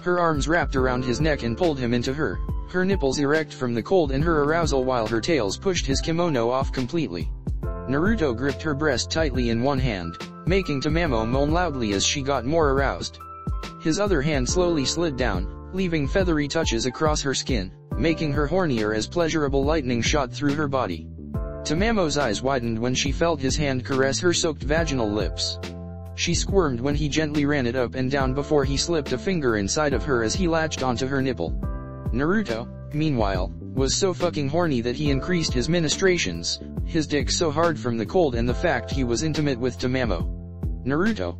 Her arms wrapped around his neck and pulled him into her nipples erect from the cold and her arousal while her tails pushed his kimono off completely. Naruto gripped her breast tightly in one hand, making Tamamo moan loudly as she got more aroused. His other hand slowly slid down, leaving feathery touches across her skin, making her hornier as pleasurable lightning shot through her body. Tamamo's eyes widened when she felt his hand caress her soaked vaginal lips. She squirmed when he gently ran it up and down before he slipped a finger inside of her as he latched onto her nipple. Naruto, meanwhile, was so fucking horny that he increased his ministrations, his dick so hard from the cold and the fact he was intimate with Tamamo. Naruto!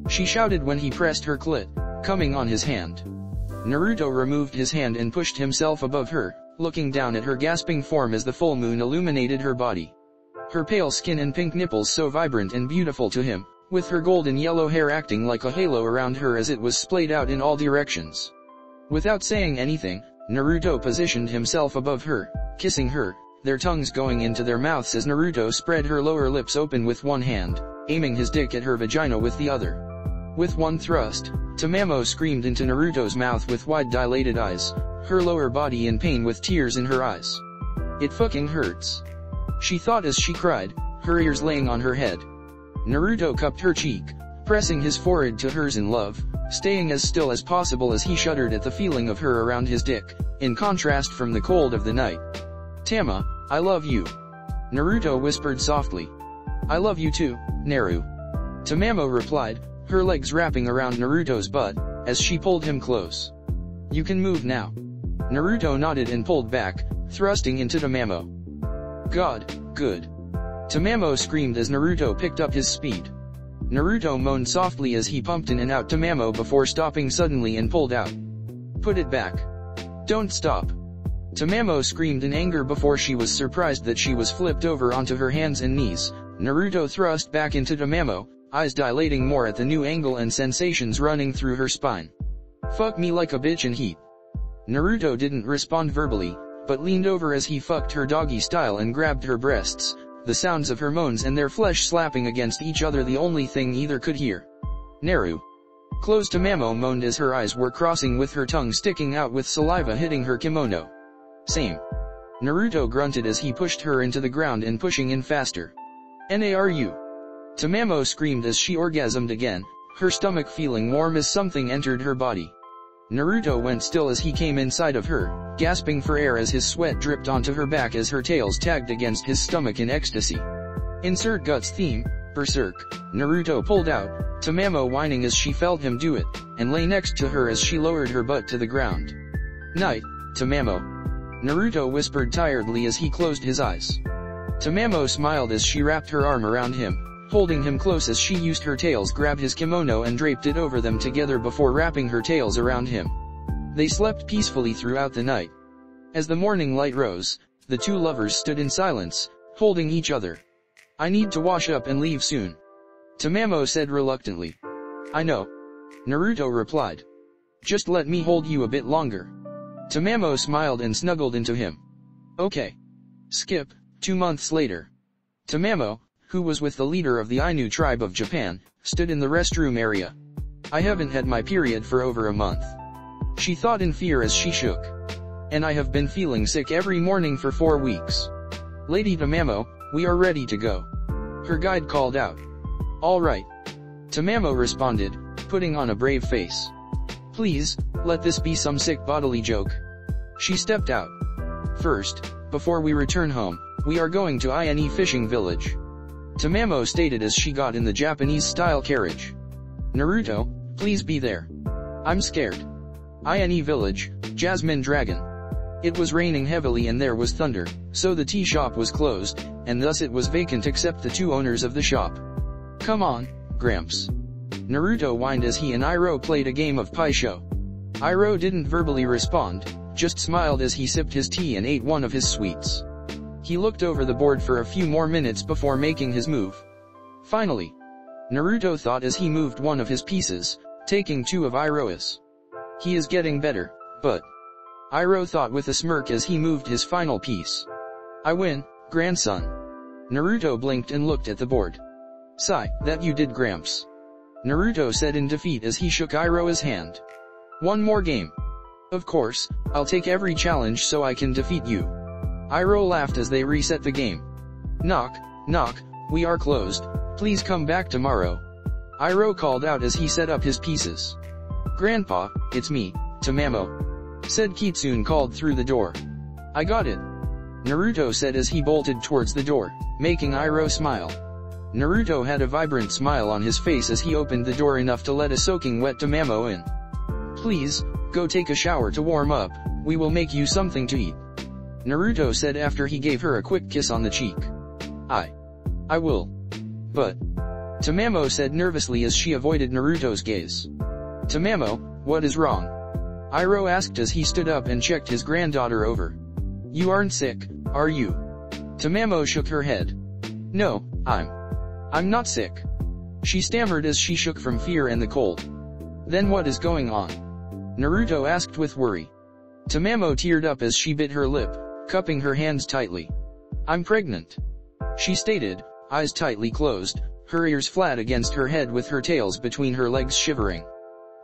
She shouted when he pressed her clit, coming on his hand. Naruto removed his hand and pushed himself above her, looking down at her gasping form as the full moon illuminated her body. Her pale skin and pink nipples so vibrant and beautiful to him, with her golden yellow hair acting like a halo around her as it was splayed out in all directions. Without saying anything, Naruto positioned himself above her, kissing her, their tongues going into their mouths as Naruto spread her lower lips open with one hand, aiming his dick at her vagina with the other. With one thrust, Tamamo screamed into Naruto's mouth with wide dilated eyes, her lower body in pain with tears in her eyes. It fucking hurts. She thought as she cried, her ears laying on her head. Naruto cupped her cheek, pressing his forehead to hers in love, staying as still as possible as he shuddered at the feeling of her around his dick, in contrast from the cold of the night. Tama, I love you. Naruto whispered softly. I love you too, Naru. Tamamo replied, her legs wrapping around Naruto's butt, as she pulled him close. You can move now. Naruto nodded and pulled back, thrusting into Tamamo. God, good. Tamamo screamed as Naruto picked up his speed. Naruto moaned softly as he pumped in and out Tamamo before stopping suddenly and pulled out. Put it back. Don't stop. Tamamo screamed in anger before she was surprised that she was flipped over onto her hands and knees. Naruto thrust back into Tamamo, eyes dilating more at the new angle and sensations running through her spine. Fuck me like a bitch in heat. Naruto didn't respond verbally, but leaned over as he fucked her doggy style and grabbed her breasts, the sounds of her moans and their flesh slapping against each other the only thing either could hear. Naru. Close. Tamamo moaned as her eyes were crossing with her tongue sticking out with saliva hitting her kimono. Same. Naruto grunted as he pushed her into the ground and pushing in faster. Naru. Tamamo screamed as she orgasmed again, her stomach feeling warm as something entered her body. Naruto went still as he came inside of her, gasping for air as his sweat dripped onto her back as her tails tagged against his stomach in ecstasy. Insert Guts theme, Berserk. Naruto pulled out, Tamamo whining as she felt him do it, and lay next to her as she lowered her butt to the ground. Night, Tamamo. Naruto whispered tiredly as he closed his eyes. Tamamo smiled as she wrapped her arm around him, holding him close as she used her tails grab his kimono and draped it over them together before wrapping her tails around him. They slept peacefully throughout the night. As the morning light rose, the two lovers stood in silence, holding each other. I need to wash up and leave soon. Tamamo said reluctantly. I know. Naruto replied. Just let me hold you a bit longer. Tamamo smiled and snuggled into him. Okay. Skip, 2 months later. Tamamo, who was with the leader of the Ainu tribe of Japan, stood in the restroom area. I haven't had my period for over a month. She thought in fear as she shook. And I have been feeling sick every morning for 4 weeks. Lady Tamamo, we are ready to go. Her guide called out. All right. Tamamo responded, putting on a brave face. Please, let this be some sick bodily joke. She stepped out. First, before we return home, we are going to INE fishing village. Tamamo stated as she got in the Japanese-style carriage. Naruto, please be there. I'm scared. INE village, Jasmine Dragon. It was raining heavily and there was thunder, so the tea shop was closed, and thus it was vacant except the two owners of the shop. Come on, Gramps. Naruto whined as he and Iroh played a game of Pai-Sho. Iroh didn't verbally respond, just smiled as he sipped his tea and ate one of his sweets. He looked over the board for a few more minutes before making his move. Finally, Naruto thought as he moved one of his pieces, taking two of Iroh's. He is getting better, but... Iroh thought with a smirk as he moved his final piece. I win, grandson. Naruto blinked and looked at the board. Sigh, that you did, Gramps. Naruto said in defeat as he shook Iroh's hand. One more game. Of course, I'll take every challenge so I can defeat you. Iroh laughed as they reset the game. Knock, knock, we are closed, please come back tomorrow. Iroh called out as he set up his pieces. Grandpa, it's me, Tamamo. Said Kitsune called through the door. I got it. Naruto said as he bolted towards the door, making Iroh smile. Naruto had a vibrant smile on his face as he opened the door enough to let a soaking wet Tamamo in. Please, go take a shower to warm up, we will make you something to eat. Naruto said after he gave her a quick kiss on the cheek. I will. But... Tamamo said nervously as she avoided Naruto's gaze. Tamamo, what is wrong? Iroh asked as he stood up and checked his granddaughter over. You aren't sick, are you? Tamamo shook her head. No, I'm not sick. She stammered as she shook from fear and the cold. Then what is going on? Naruto asked with worry. Tamamo teared up as she bit her lip, cupping her hands tightly. I'm pregnant. She stated, eyes tightly closed, her ears flat against her head with her tails between her legs shivering.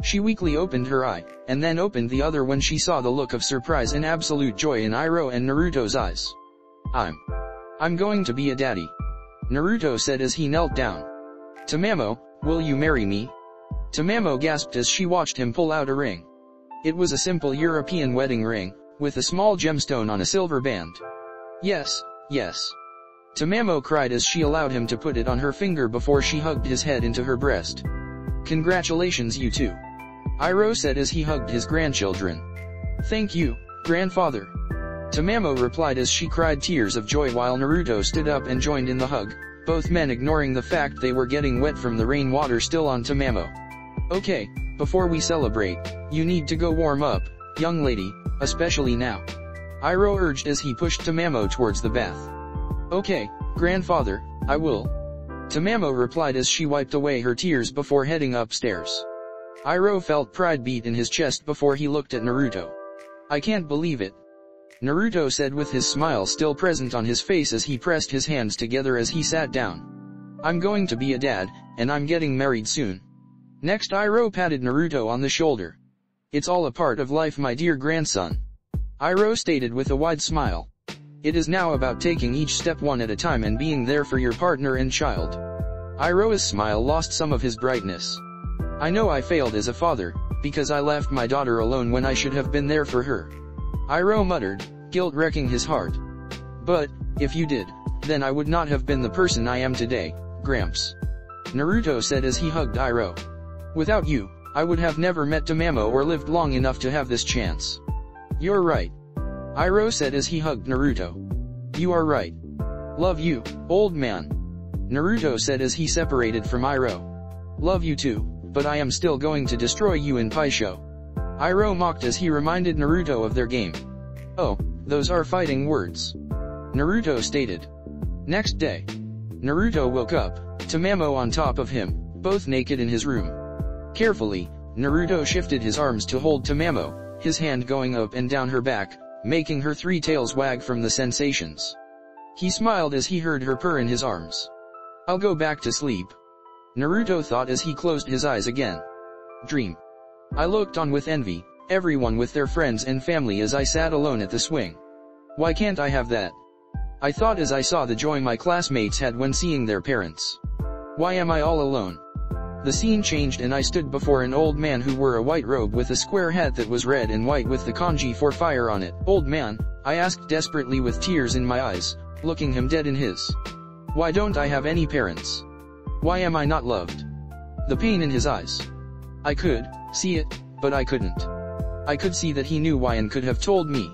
She weakly opened her eye, and then opened the other when she saw the look of surprise and absolute joy in Iroh and Naruto's eyes. I'm going to be a daddy. Naruto said as he knelt down. Tamamo, will you marry me? Tamamo gasped as she watched him pull out a ring. It was a simple European wedding ring, with a small gemstone on a silver band. Yes, yes. Tamamo cried as she allowed him to put it on her finger before she hugged his head into her breast. Congratulations you two. Iroh said as he hugged his grandchildren. Thank you, grandfather. Tamamo replied as she cried tears of joy while Naruto stood up and joined in the hug, both men ignoring the fact they were getting wet from the rainwater still on Tamamo. Okay, before we celebrate, you need to go warm up, young lady, especially now. Iroh urged as he pushed Tamamo towards the bath. Okay, grandfather, I will. Tamamo replied as she wiped away her tears before heading upstairs. Iroh felt pride beat in his chest before he looked at Naruto. I can't believe it. Naruto said with his smile still present on his face as he pressed his hands together as he sat down. I'm going to be a dad, and I'm getting married soon. Next Iroh patted Naruto on the shoulder. It's all a part of life, my dear grandson. Iroh stated with a wide smile. It is now about taking each step one at a time and being there for your partner and child. Iroh's smile lost some of his brightness. I know I failed as a father, because I left my daughter alone when I should have been there for her. Iroh muttered, guilt wrecking his heart. But, if you did, then I would not have been the person I am today, Gramps. Naruto said as he hugged Iroh. Without you, I would have never met Tamamo or lived long enough to have this chance. You're right. Iroh said as he hugged Naruto. You are right. Love you, old man. Naruto said as he separated from Iroh. Love you too, but I am still going to destroy you in Pai-Sho. Iroh mocked as he reminded Naruto of their game. Oh, those are fighting words. Naruto stated. Next day. Naruto woke up, Tamamo on top of him, both naked in his room. Carefully, Naruto shifted his arms to hold Tamamo, his hand going up and down her back, making her three tails wag from the sensations. He smiled as he heard her purr in his arms. I'll go back to sleep. Naruto thought as he closed his eyes again. Dream. I looked on with envy, everyone with their friends and family as I sat alone at the swing. Why can't I have that? I thought as I saw the joy my classmates had when seeing their parents. Why am I all alone? The scene changed and I stood before an old man who wore a white robe with a square hat that was red and white with the kanji for fire on it. "Old man," I asked desperately with tears in my eyes, looking him dead in his. "Why don't I have any parents? Why am I not loved?" The pain in his eyes. I could see it, but I couldn't. I could see that he knew why and could have told me.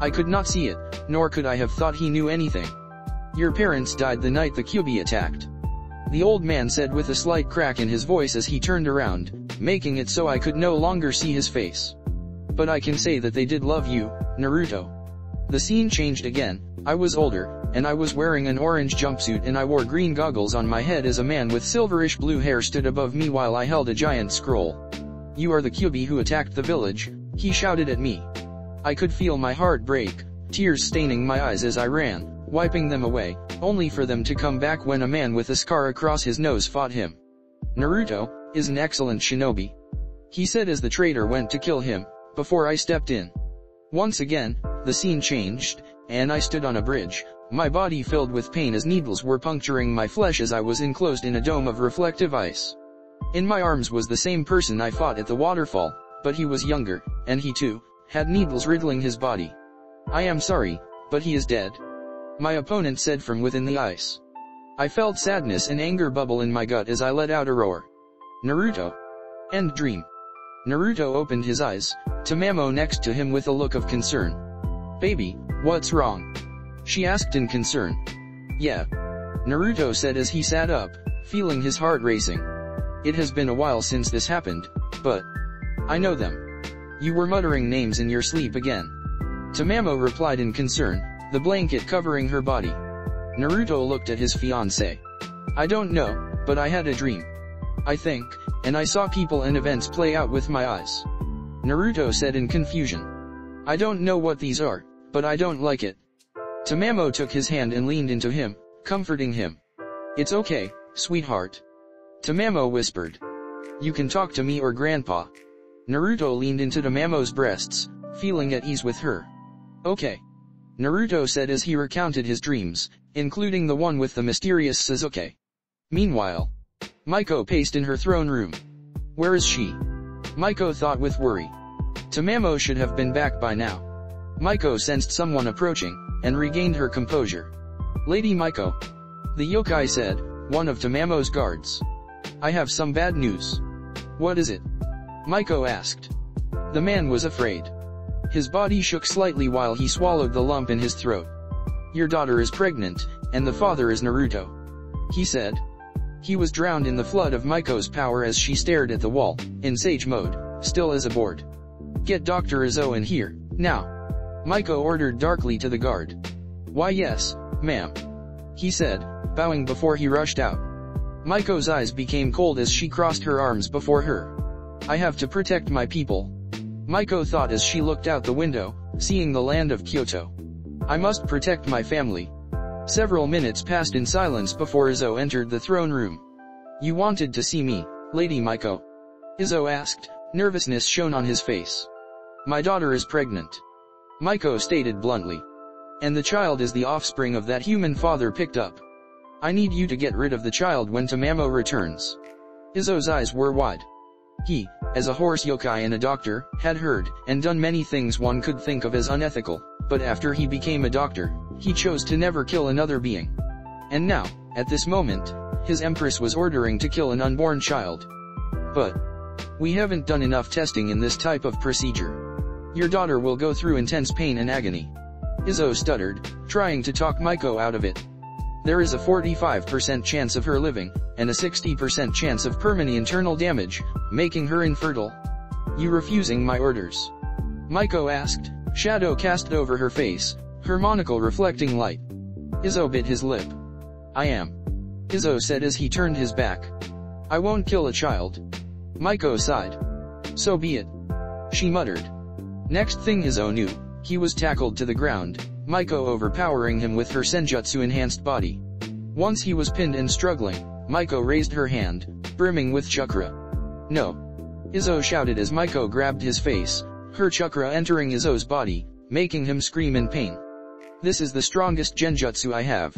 I could not see it, nor could I have thought he knew anything. "Your parents died the night the Kyubi attacked," the old man said with a slight crack in his voice as he turned around, making it so I could no longer see his face. "But I can say that they did love you, Naruto." The scene changed again. I was older, and I was wearing an orange jumpsuit and I wore green goggles on my head as a man with silverish blue hair stood above me while I held a giant scroll. "You are the Kyubi who attacked the village," he shouted at me. I could feel my heart break, tears staining my eyes as I ran, wiping them away, only for them to come back when a man with a scar across his nose fought him. "Naruto is an excellent shinobi," he said as the traitor went to kill him, before I stepped in. Once again, the scene changed, and I stood on a bridge, my body filled with pain as needles were puncturing my flesh as I was enclosed in a dome of reflective ice. In my arms was the same person I fought at the waterfall, but he was younger, and he too had needles riddling his body. "I am sorry, but he is dead," my opponent said from within the ice. I felt sadness and anger bubble in my gut as I let out a roar. "Naruto!" End dream. Naruto opened his eyes, Tamamo next to him with a look of concern. "Baby, what's wrong?" she asked in concern. "Yeah," Naruto said as he sat up, feeling his heart racing. "It has been a while since this happened, but I know them. You were muttering names in your sleep again." Tamamo replied in concern, the blanket covering her body. Naruto looked at his fiancée. "I don't know, but I had a dream. I think, and I saw people and events play out with my eyes," Naruto said in confusion. "I don't know what these are, but I don't like it." Tamamo took his hand and leaned into him, comforting him. "It's okay, sweetheart," Tamamo whispered. "You can talk to me or Grandpa." Naruto leaned into Tamamo's breasts, feeling at ease with her. "Okay," Naruto said as he recounted his dreams, including the one with the mysterious Sasuke. Meanwhile, Maiko paced in her throne room. "Where is she?" Maiko thought with worry. Tamamo should have been back by now. Maiko sensed someone approaching, and regained her composure. "Lady Maiko," the yokai said, one of Tamamo's guards. "I have some bad news." "What is it?" Maiko asked. The man was afraid. His body shook slightly while he swallowed the lump in his throat. "Your daughter is pregnant, and the father is Naruto," he said. He was drowned in the flood of Maiko's power as she stared at the wall, in sage mode, still as a board. "Get Dr. Izzo in here, now," Maiko ordered darkly to the guard. "Why yes, ma'am," he said, bowing before he rushed out. Maiko's eyes became cold as she crossed her arms before her. "I have to protect my people," Maiko thought as she looked out the window, seeing the land of Kyoto. "I must protect my family." Several minutes passed in silence before Izzo entered the throne room. "You wanted to see me, Lady Maiko?" Izzo asked, nervousness shown on his face. "My daughter is pregnant," Maiko stated bluntly. "And the child is the offspring of that human father picked up. I need you to get rid of the child when Tamamo returns." Izzo's eyes were wide. He, as a horse yokai and a doctor, had heard and done many things one could think of as unethical, but after he became a doctor, he chose to never kill another being. And now, at this moment, his empress was ordering to kill an unborn child. "But we haven't done enough testing in this type of procedure. Your daughter will go through intense pain and agony," Izzo stuttered, trying to talk Maiko out of it. "There is a 45% chance of her living, and a 60% chance of permanent internal damage, making her infertile. You refusing my orders?" Maiko asked, shadow cast over her face, her monocle reflecting light. Izzo bit his lip. "I am," Izzo said as he turned his back. "I won't kill a child." Maiko sighed. "So be it," she muttered. Next thing Izzo knew, he was tackled to the ground, Maiko overpowering him with her senjutsu-enhanced body. Once he was pinned and struggling, Maiko raised her hand, brimming with chakra. "No!" Izzo shouted as Maiko grabbed his face, her chakra entering Izzo's body, making him scream in pain. "This is the strongest genjutsu I have,"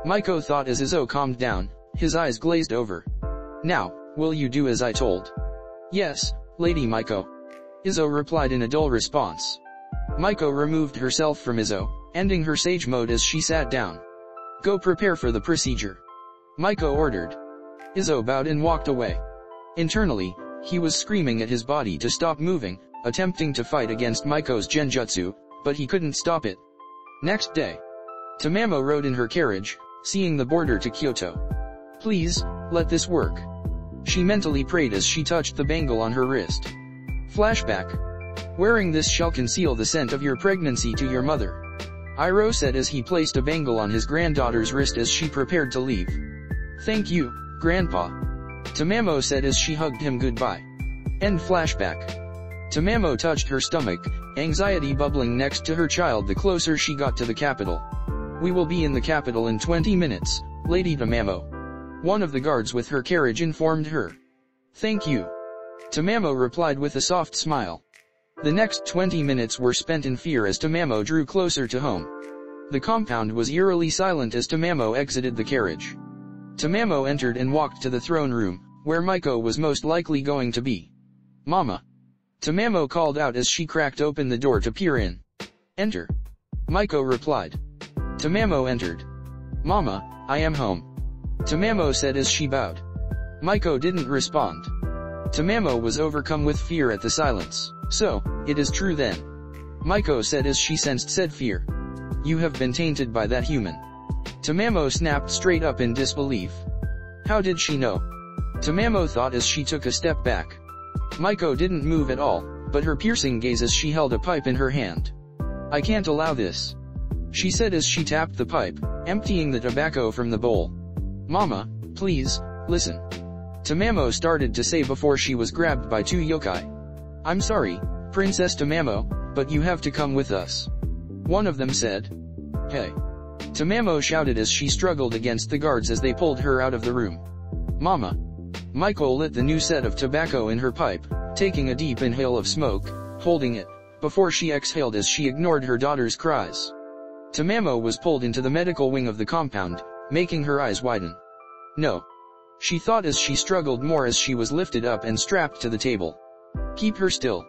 Maiko thought as Izzo calmed down, his eyes glazed over. "Now, Will you do as I told? Yes, Lady Miko. Izzo replied in a dull response. Miko removed herself from Izzo, ending her sage mode as she sat down. Go prepare for the procedure. Miko ordered. Izzo bowed and walked away. Internally, he was screaming at his body to stop moving, attempting to fight against Miko's genjutsu, but he couldn't stop it. Next day, Tamamo rode in her carriage, seeing the border to Kyoto. Please, let this work. She mentally prayed as she touched the bangle on her wrist. Flashback. Wearing this shall conceal the scent of your pregnancy to your mother. Iroh said as he placed a bangle on his granddaughter's wrist as she prepared to leave. Thank you, Grandpa. Tamamo said as she hugged him goodbye. End flashback. Tamamo touched her stomach, anxiety bubbling next to her child the closer she got to the capital. We will be in the capital in 20 minutes, Lady Tamamo. One of the guards with her carriage informed her. Thank you. Tamamo replied with a soft smile. The next 20 minutes were spent in fear as Tamamo drew closer to home. The compound was eerily silent as Tamamo exited the carriage. Tamamo entered and walked to the throne room, where Miko was most likely going to be. Mama. Tamamo called out as she cracked open the door to peer in. Enter. Miko replied. Tamamo entered. Mama, I am home. Tamamo said as she bowed. Miko didn't respond. Tamamo was overcome with fear at the silence. So, it is true then. Miko said as she sensed said fear. You have been tainted by that human. Tamamo snapped straight up in disbelief. How did she know? Tamamo thought as she took a step back. Miko didn't move at all, but her piercing gaze as she held a pipe in her hand. I can't allow this. She said as she tapped the pipe, emptying the tobacco from the bowl. Mama, please, listen. Tamamo started to say before she was grabbed by two yokai. I'm sorry, Princess Tamamo, but you have to come with us. One of them said. Hey. Tamamo shouted as she struggled against the guards as they pulled her out of the room. Mama. Miko lit the new set of tobacco in her pipe, taking a deep inhale of smoke, holding it, before she exhaled as she ignored her daughter's cries. Tamamo was pulled into the medical wing of the compound, making her eyes widen. No. She thought as she struggled more as she was lifted up and strapped to the table. Keep her still.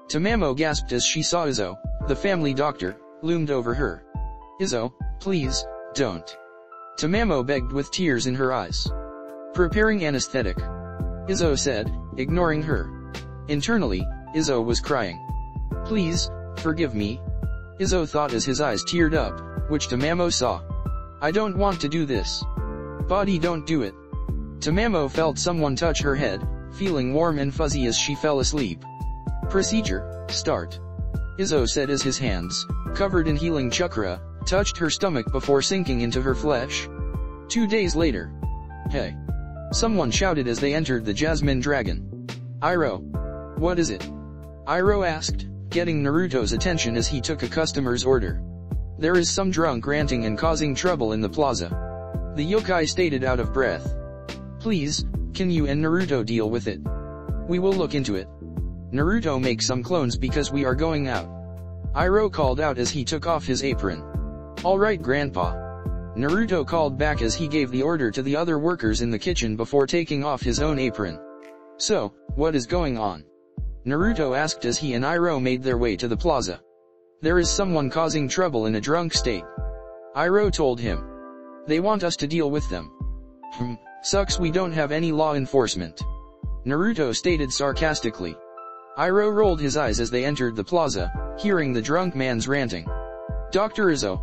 Tamamo gasped as she saw Izzo, the family doctor, loomed over her. Izzo, please, don't. Tamamo begged with tears in her eyes. Preparing anesthetic. Izzo said, ignoring her. Internally, Izzo was crying. Please, forgive me. Izzo thought as his eyes teared up, which Tamamo saw. I don't want to do this. Body, don't do it. Tamamo felt someone touch her head, feeling warm and fuzzy as she fell asleep. Procedure, start. Izzo said as his hands, covered in healing chakra, touched her stomach before sinking into her flesh. 2 days later. Hey. Someone shouted as they entered the Jasmine Dragon. Iroh. What is it? Iroh asked, getting Naruto's attention as he took a customer's order. There is some drunk ranting and causing trouble in the plaza. The yokai stated out of breath. Please, can you and Naruto deal with it? We will look into it. Naruto make some clones because we are going out. Iroh called out as he took off his apron. Alright Grandpa. Naruto called back as he gave the order to the other workers in the kitchen before taking off his own apron. So, what is going on? Naruto asked as he and Iroh made their way to the plaza. There is someone causing trouble in a drunk state. Iroh told him. They want us to deal with them. Sucks we don't have any law enforcement. Naruto stated sarcastically. Iroh rolled his eyes as they entered the plaza, hearing the drunk man's ranting. Dr. Izzo.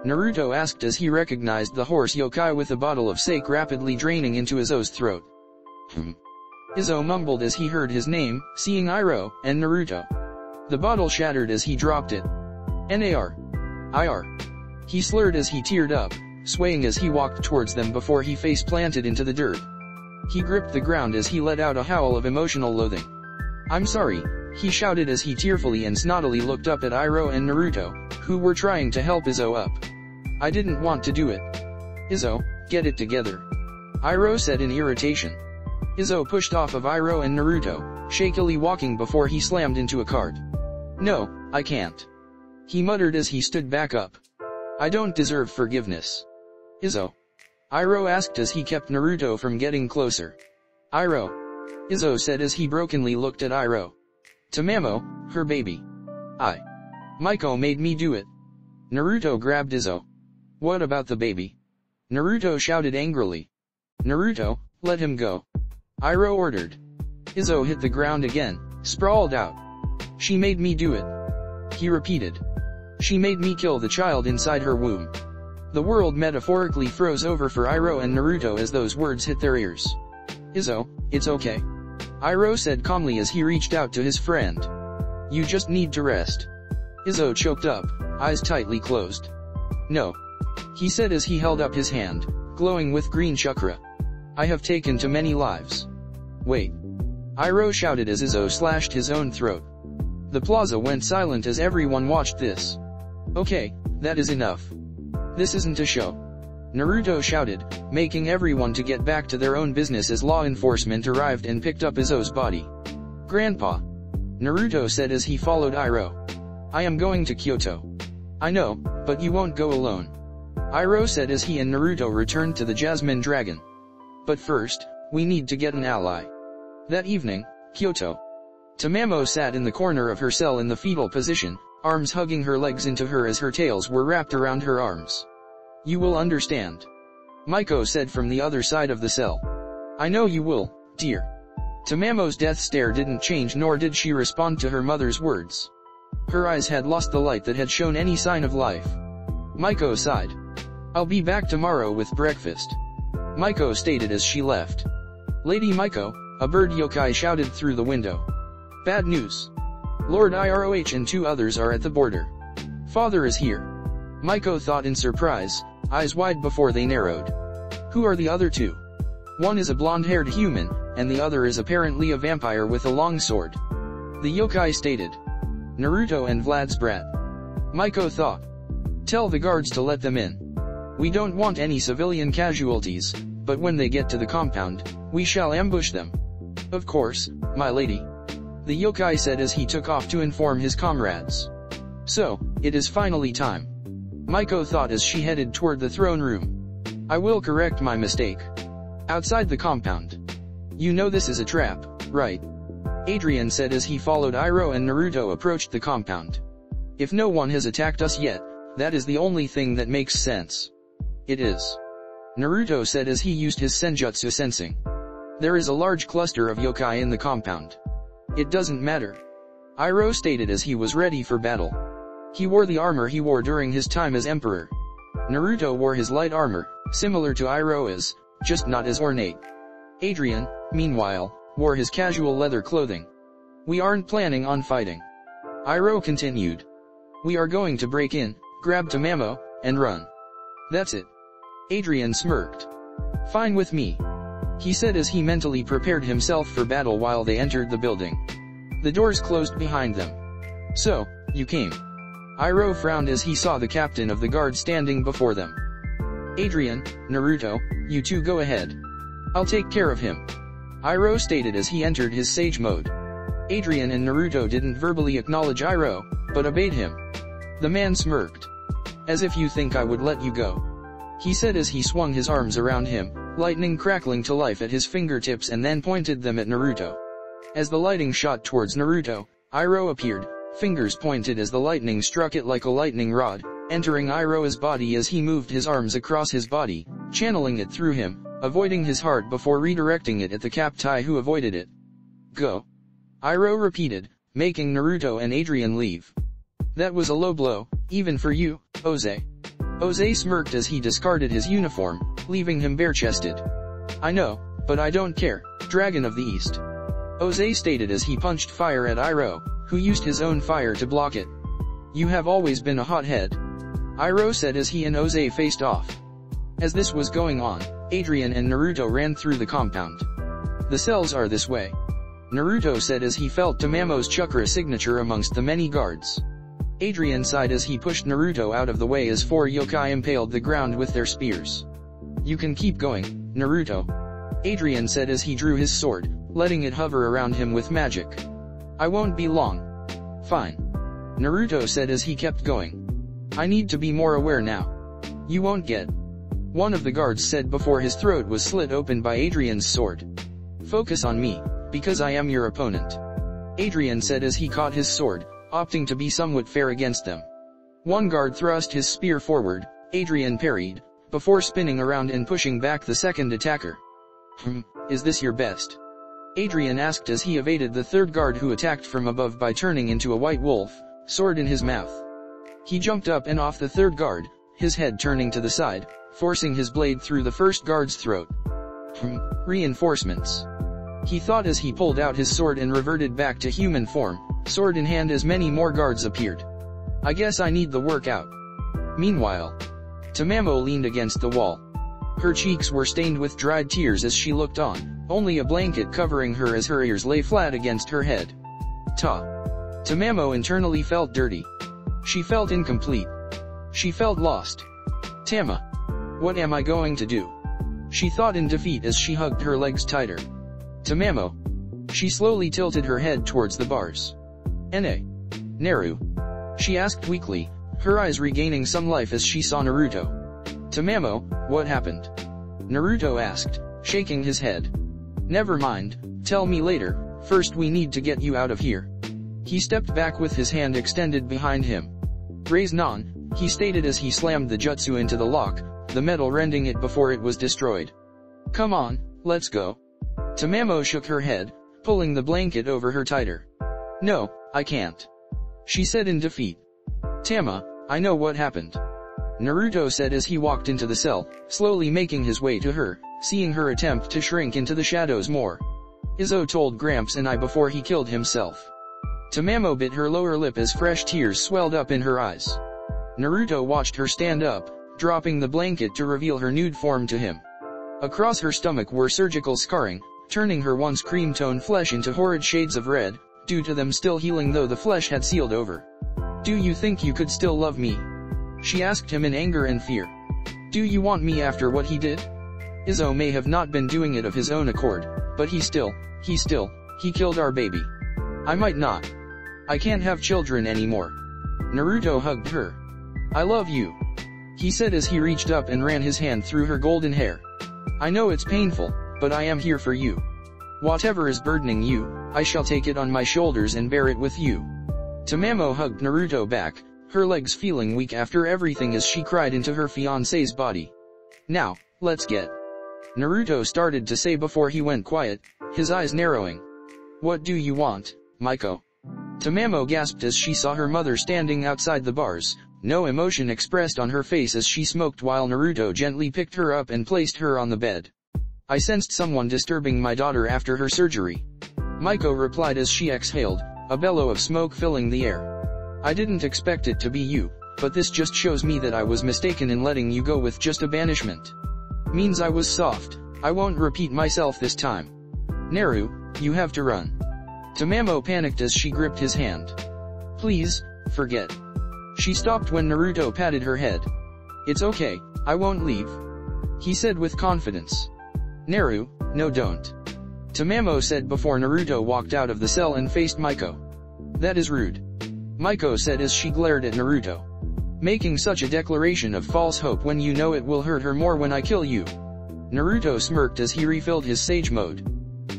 Naruto asked as he recognized the horse yokai with a bottle of sake rapidly draining into Izzo's throat. Izzo mumbled as he heard his name, seeing Iroh and Naruto. The bottle shattered as he dropped it. Nar. Ir. He slurred as he teared up, swaying as he walked towards them before he face planted into the dirt. He gripped the ground as he let out a howl of emotional loathing. I'm sorry, he shouted as he tearfully and snottily looked up at Iroh and Naruto, who were trying to help Izzo up. I didn't want to do it. Izzo, get it together. Iroh said in irritation. Izzo pushed off of Iroh and Naruto, shakily walking before he slammed into a cart. No, I can't. He muttered as he stood back up. I don't deserve forgiveness. Izzo. Iroh asked as he kept Naruto from getting closer. Iroh. Izzo said as he brokenly looked at Iroh. Tamamo, her baby. Maiko made me do it. Naruto grabbed Izzo. What about the baby? Naruto shouted angrily. Naruto, let him go. Iroh ordered. Izzo hit the ground again, sprawled out. She made me do it. He repeated. She made me kill the child inside her womb. The world metaphorically froze over for Iroh and Naruto as those words hit their ears. Izzo, it's okay. Iroh said calmly as he reached out to his friend. You just need to rest. Izzo choked up, eyes tightly closed. No. He said as he held up his hand, glowing with green chakra. I have taken too many lives. Wait. Iroh shouted as Izzo slashed his own throat. The plaza went silent as everyone watched this. Okay, that is enough. This isn't a show. Naruto shouted, making everyone to get back to their own business as law enforcement arrived and picked up Izzo's body. Grandpa. Naruto said as he followed Iroh. I am going to Kyoto. I know, but you won't go alone. Iroh said as he and Naruto returned to the Jasmine Dragon. But first, we need to get an ally. That evening, Kyoto. Tamamo sat in the corner of her cell in the fetal position, arms hugging her legs into her as her tails were wrapped around her arms. You will understand. Maiko said from the other side of the cell. I know you will, dear. Tamamo's death stare didn't change nor did she respond to her mother's words. Her eyes had lost the light that had shown any sign of life. Maiko sighed. I'll be back tomorrow with breakfast. Maiko stated as she left. Lady Maiko, a bird yokai shouted through the window. Bad news. Lord Iroh and 2 others are at the border. Father is here. Maiko thought in surprise, eyes wide before they narrowed. Who are the other 2? One is a blonde-haired human, and the other is apparently a vampire with a long sword. The yokai stated. Naruto and Vlad's brat. Maiko thought. Tell the guards to let them in. We don't want any civilian casualties, but when they get to the compound, we shall ambush them. Of course, my lady. The yokai said as he took off to inform his comrades. So, it is finally time. Maiko thought as she headed toward the throne room. I will correct my mistake. Outside the compound. You know this is a trap, right? Adrian said as he followed Iroh and Naruto approached the compound. If no one has attacked us yet, that is the only thing that makes sense. It is. Naruto said as he used his senjutsu sensing. There is a large cluster of yokai in the compound. It doesn't matter. Iroh stated as he was ready for battle. He wore the armor he wore during his time as emperor. Naruto wore his light armor, similar to Iroh's, just not as ornate. Adrian, meanwhile, wore his casual leather clothing. We aren't planning on fighting. Iroh continued. We are going to break in, grab Tamamo, and run. That's it. Adrian smirked. Fine with me. He said as he mentally prepared himself for battle while they entered the building. The doors closed behind them. So, you came. Iroh frowned as he saw the captain of the guard standing before them. Adrian, Naruto, you 2 go ahead. I'll take care of him. Iroh stated as he entered his sage mode. Adrian and Naruto didn't verbally acknowledge Iroh, but obeyed him. The man smirked. As if you think I would let you go. He said as he swung his arms around him, lightning crackling to life at his fingertips and then pointed them at Naruto. As the lighting shot towards Naruto, Iroh appeared, fingers pointed as the lightning struck it like a lightning rod, entering Iroh's body as he moved his arms across his body, channeling it through him, avoiding his heart before redirecting it at the Captai who avoided it. Go. Iroh repeated, making Naruto and Adrian leave. That was a low blow, even for you, Oze. Oze smirked as he discarded his uniform, leaving him bare-chested. I know, but I don't care, Dragon of the East. Oze stated as he punched fire at Iroh, who used his own fire to block it. You have always been a hothead. Iroh said as he and Oze faced off. As this was going on, Adrian and Naruto ran through the compound. The cells are this way. Naruto said as he felt Tamamo's chakra signature amongst the many guards. Adrian sighed as he pushed Naruto out of the way as 4 yokai impaled the ground with their spears. You can keep going, Naruto. Adrian said as he drew his sword, letting it hover around him with magic. I won't be long. Fine. Naruto said as he kept going. I need to be more aware now. You won't get. One of the guards said before his throat was slit open by Adrian's sword. Focus on me, because I am your opponent. Adrian said as he caught his sword, opting to be somewhat fair against them. One guard thrust his spear forward, Adrian parried, before spinning around and pushing back the second attacker. Is this your best? Adrian asked as he evaded the third guard who attacked from above by turning into a white wolf, sword in his mouth. He jumped up and off the third guard, his head turning to the side, forcing his blade through the first guard's throat. Reinforcements. He thought as he pulled out his sword and reverted back to human form, sword in hand as many more guards appeared. I guess I need the workout. Meanwhile, Tamamo leaned against the wall. Her cheeks were stained with dried tears as she looked on, only a blanket covering her as her ears lay flat against her head. Tamamo internally felt dirty. She felt incomplete. She felt lost. Tama. What am I going to do? She thought in defeat as she hugged her legs tighter. Tamamo. She slowly tilted her head towards the bars. Naru? She asked weakly, her eyes regaining some life as she saw Naruto. Tamamo, what happened? Naruto asked, shaking his head. Never mind, tell me later, first we need to get you out of here. He stepped back with his hand extended behind him. Raise non, he stated as he slammed the jutsu into the lock, the metal rending it before it was destroyed. Come on, let's go. Tamamo shook her head, pulling the blanket over her tighter. No, I can't. She said in defeat. Tama, I know what happened. Naruto said as he walked into the cell, slowly making his way to her, seeing her attempt to shrink into the shadows more. Izzo told Gramps and I before he killed himself. Tamamo bit her lower lip as fresh tears swelled up in her eyes. Naruto watched her stand up, dropping the blanket to reveal her nude form to him. Across her stomach were surgical scarring, turning her once cream-toned flesh into horrid shades of red, due to them still healing though the flesh had sealed over. Do you think you could still love me? She asked him in anger and fear. Do you want me after what he did? Izzo may have not been doing it of his own accord, but he killed our baby. I might not. I can't have children anymore. Naruto hugged her. I love you. He said as he reached up and ran his hand through her golden hair. I know it's painful, but I am here for you. Whatever is burdening you, I shall take it on my shoulders and bear it with you. Tamamo hugged Naruto back, her legs feeling weak after everything as she cried into her fiancé's body. Now, let's get. Naruto started to say before he went quiet, his eyes narrowing. What do you want, Maiko? Tamamo gasped as she saw her mother standing outside the bars, no emotion expressed on her face as she smoked while Naruto gently picked her up and placed her on the bed. I sensed someone disturbing my daughter after her surgery. Maiko replied as she exhaled, a bellow of smoke filling the air. I didn't expect it to be you, but this just shows me that I was mistaken in letting you go with just a banishment. Means I was soft. I won't repeat myself this time. Naru, you have to run. Tamamo panicked as she gripped his hand. Please, forget. She stopped when Naruto patted her head. It's okay, I won't leave. He said with confidence. Naru, no don't. Tamamo said before Naruto walked out of the cell and faced Maiko. That is rude. Maiko said as she glared at Naruto. Making such a declaration of false hope when you know it will hurt her more when I kill you. Naruto smirked as he refilled his sage mode.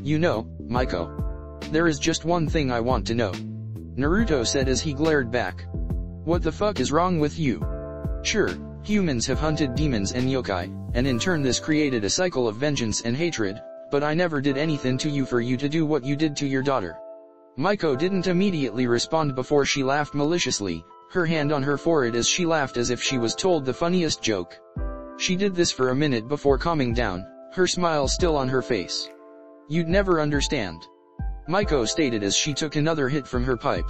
You know, Maiko. There is just one thing I want to know. Naruto said as he glared back. What the fuck is wrong with you? Sure, humans have hunted demons and yokai, and in turn this created a cycle of vengeance and hatred, but I never did anything to you for you to do what you did to your daughter. Maiko didn't immediately respond before she laughed maliciously, her hand on her forehead as she laughed as if she was told the funniest joke. She did this for a minute before calming down, her smile still on her face. You'd never understand. Maiko stated as she took another hit from her pipe.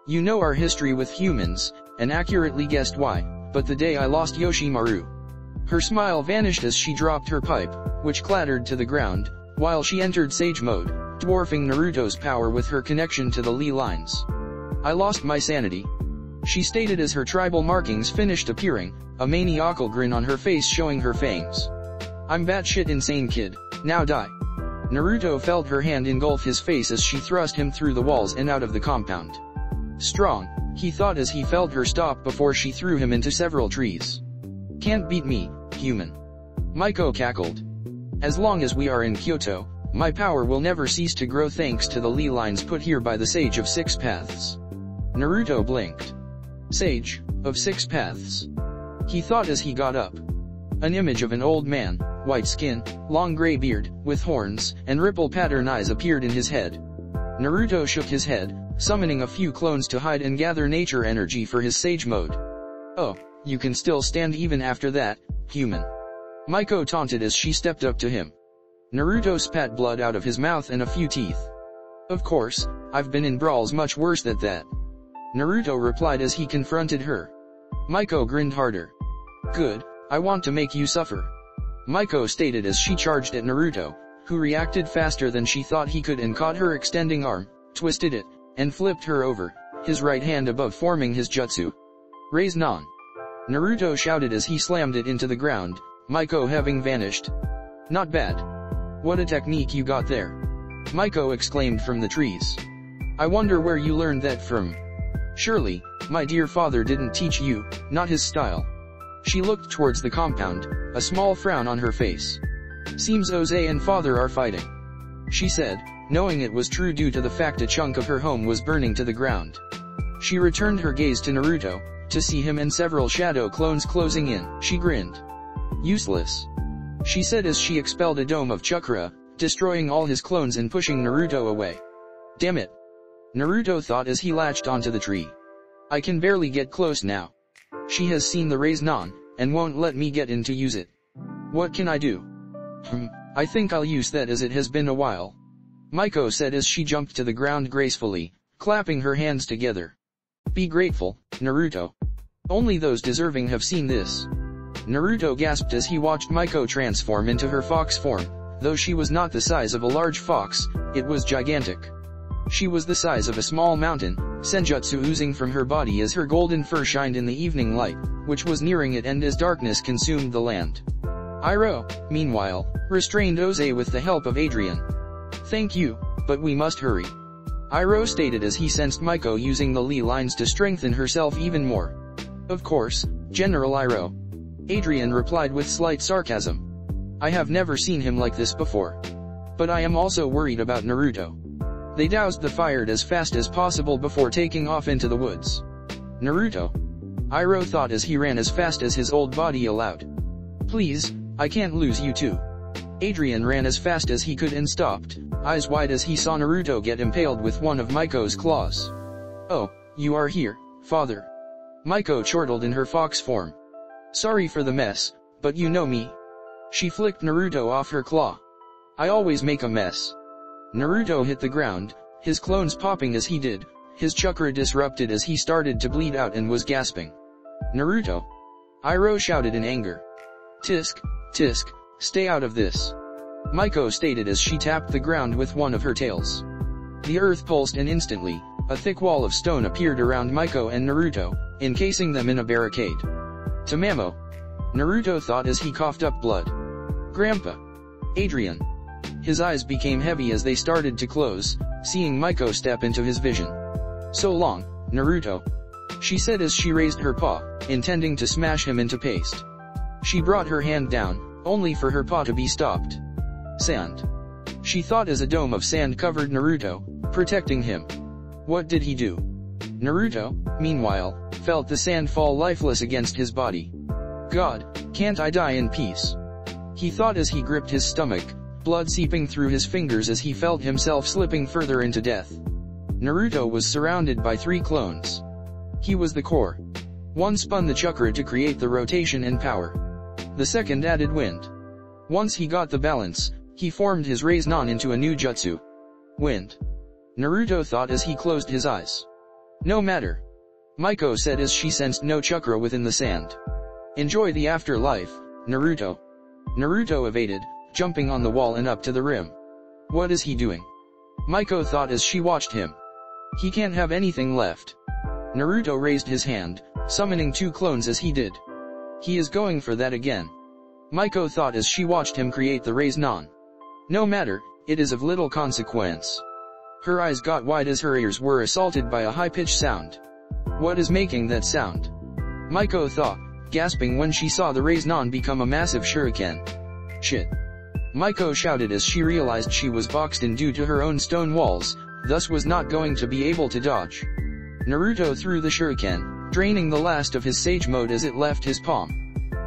You know our history with humans, and accurately guessed why, but the day I lost Yoshimaru. Her smile vanished as she dropped her pipe, which clattered to the ground, while she entered Sage mode, dwarfing Naruto's power with her connection to the Lee lines. I lost my sanity. She stated as her tribal markings finished appearing, a maniacal grin on her face showing her fangs. I'm batshit insane kid, now die. Naruto felt her hand engulf his face as she thrust him through the walls and out of the compound. Strong, he thought as he felt her stop before she threw him into several trees. Can't beat me, human. Maiko cackled. As long as we are in Kyoto, My power will never cease to grow thanks to the ley lines put here by the Sage of Six Paths. Naruto blinked. Sage of Six Paths. He thought as he got up. An image of an old man, white skin, long gray beard, with horns, and ripple pattern eyes appeared in his head. Naruto shook his head, summoning a few clones to hide and gather nature energy for his sage mode. Oh, you can still stand even after that, human. Maiko taunted as she stepped up to him. Naruto spat blood out of his mouth and a few teeth. Of course, I've been in brawls much worse than that. Naruto replied as he confronted her. Maiko grinned harder. Good, I want to make you suffer. Maiko stated as she charged at Naruto, who reacted faster than she thought he could and caught her extending arm, twisted it, and flipped her over, his right hand above forming his jutsu. Raise Non. Naruto shouted as he slammed it into the ground, Maiko having vanished. Not bad. What a technique you got there. Maiko exclaimed from the trees. I wonder where you learned that from. Surely, my dear father didn't teach you, not his style. She looked towards the compound, a small frown on her face. Seems Oze and father are fighting. She said, knowing it was true due to the fact a chunk of her home was burning to the ground. She returned her gaze to Naruto, to see him and several shadow clones closing in. She grinned. Useless. She said as she expelled a dome of chakra, destroying all his clones and pushing Naruto away. Damn it. Naruto thought as he latched onto the tree. I can barely get close now. She has seen the Raise Non, and won't let me get in to use it. What can I do? I think I'll use that as it has been a while. Maiko said as she jumped to the ground gracefully, clapping her hands together. Be grateful, Naruto. Only those deserving have seen this. Naruto gasped as he watched Maiko transform into her fox form. Though she was not the size of a large fox, it was gigantic. She was the size of a small mountain, senjutsu oozing from her body as her golden fur shined in the evening light, which was nearing it and as darkness consumed the land. Iroh, meanwhile, restrained Oze with the help of Adrian. Thank you, but we must hurry. Iroh stated as he sensed Maiko using the ley lines to strengthen herself even more. Of course, General Iroh. Adrian replied with slight sarcasm. I have never seen him like this before. But I am also worried about Naruto. They doused the fire as fast as possible before taking off into the woods. Naruto. Iroh thought as he ran as fast as his old body allowed. Please, I can't lose you too. Adrian ran as fast as he could and stopped, eyes wide as he saw Naruto get impaled with one of Maiko's claws. Oh, you are here, father. Maiko chortled in her fox form. Sorry for the mess, but you know me. She flicked Naruto off her claw. I always make a mess. Naruto hit the ground, his clones popping as he did, his chakra disrupted as he started to bleed out and was gasping. Naruto. Iroh shouted in anger. Tisk, tisk, stay out of this. Maiko stated as she tapped the ground with one of her tails. The earth pulsed and instantly, a thick wall of stone appeared around Maiko and Naruto, encasing them in a barricade. Tamamo. Naruto thought as he coughed up blood. Grandpa. Adrian. His eyes became heavy as they started to close, seeing Maiko step into his vision. So long, Naruto. She said as she raised her paw, intending to smash him into paste. She brought her hand down, only for her paw to be stopped. Sand. She thought as a dome of sand covered Naruto, protecting him. What did he do? Naruto, meanwhile, felt the sand fall lifeless against his body. God, can't I die in peace? He thought as he gripped his stomach, blood seeping through his fingers as he felt himself slipping further into death. Naruto was surrounded by 3 clones. He was the core. One spun the chakra to create the rotation and power. The second added wind. Once he got the balance, he formed his Raise Non into a new jutsu. Wind. Naruto thought as he closed his eyes. No matter. Maiko said as she sensed no chakra within the sand. Enjoy the afterlife, Naruto. Naruto evaded, jumping on the wall and up to the rim. What is he doing? Maiko thought as she watched him. He can't have anything left. Naruto raised his hand, summoning 2 clones as he did. He is going for that again. Maiko thought as she watched him create the Raise Non. No matter, it is of little consequence. Her eyes got wide as her ears were assaulted by a high-pitched sound. What is making that sound? Maiko thought, gasping when she saw the Raise Non become a massive shuriken. Shit. Maiko shouted as she realized she was boxed in due to her own stone walls, thus was not going to be able to dodge. Naruto threw the shuriken, draining the last of his sage mode as it left his palm.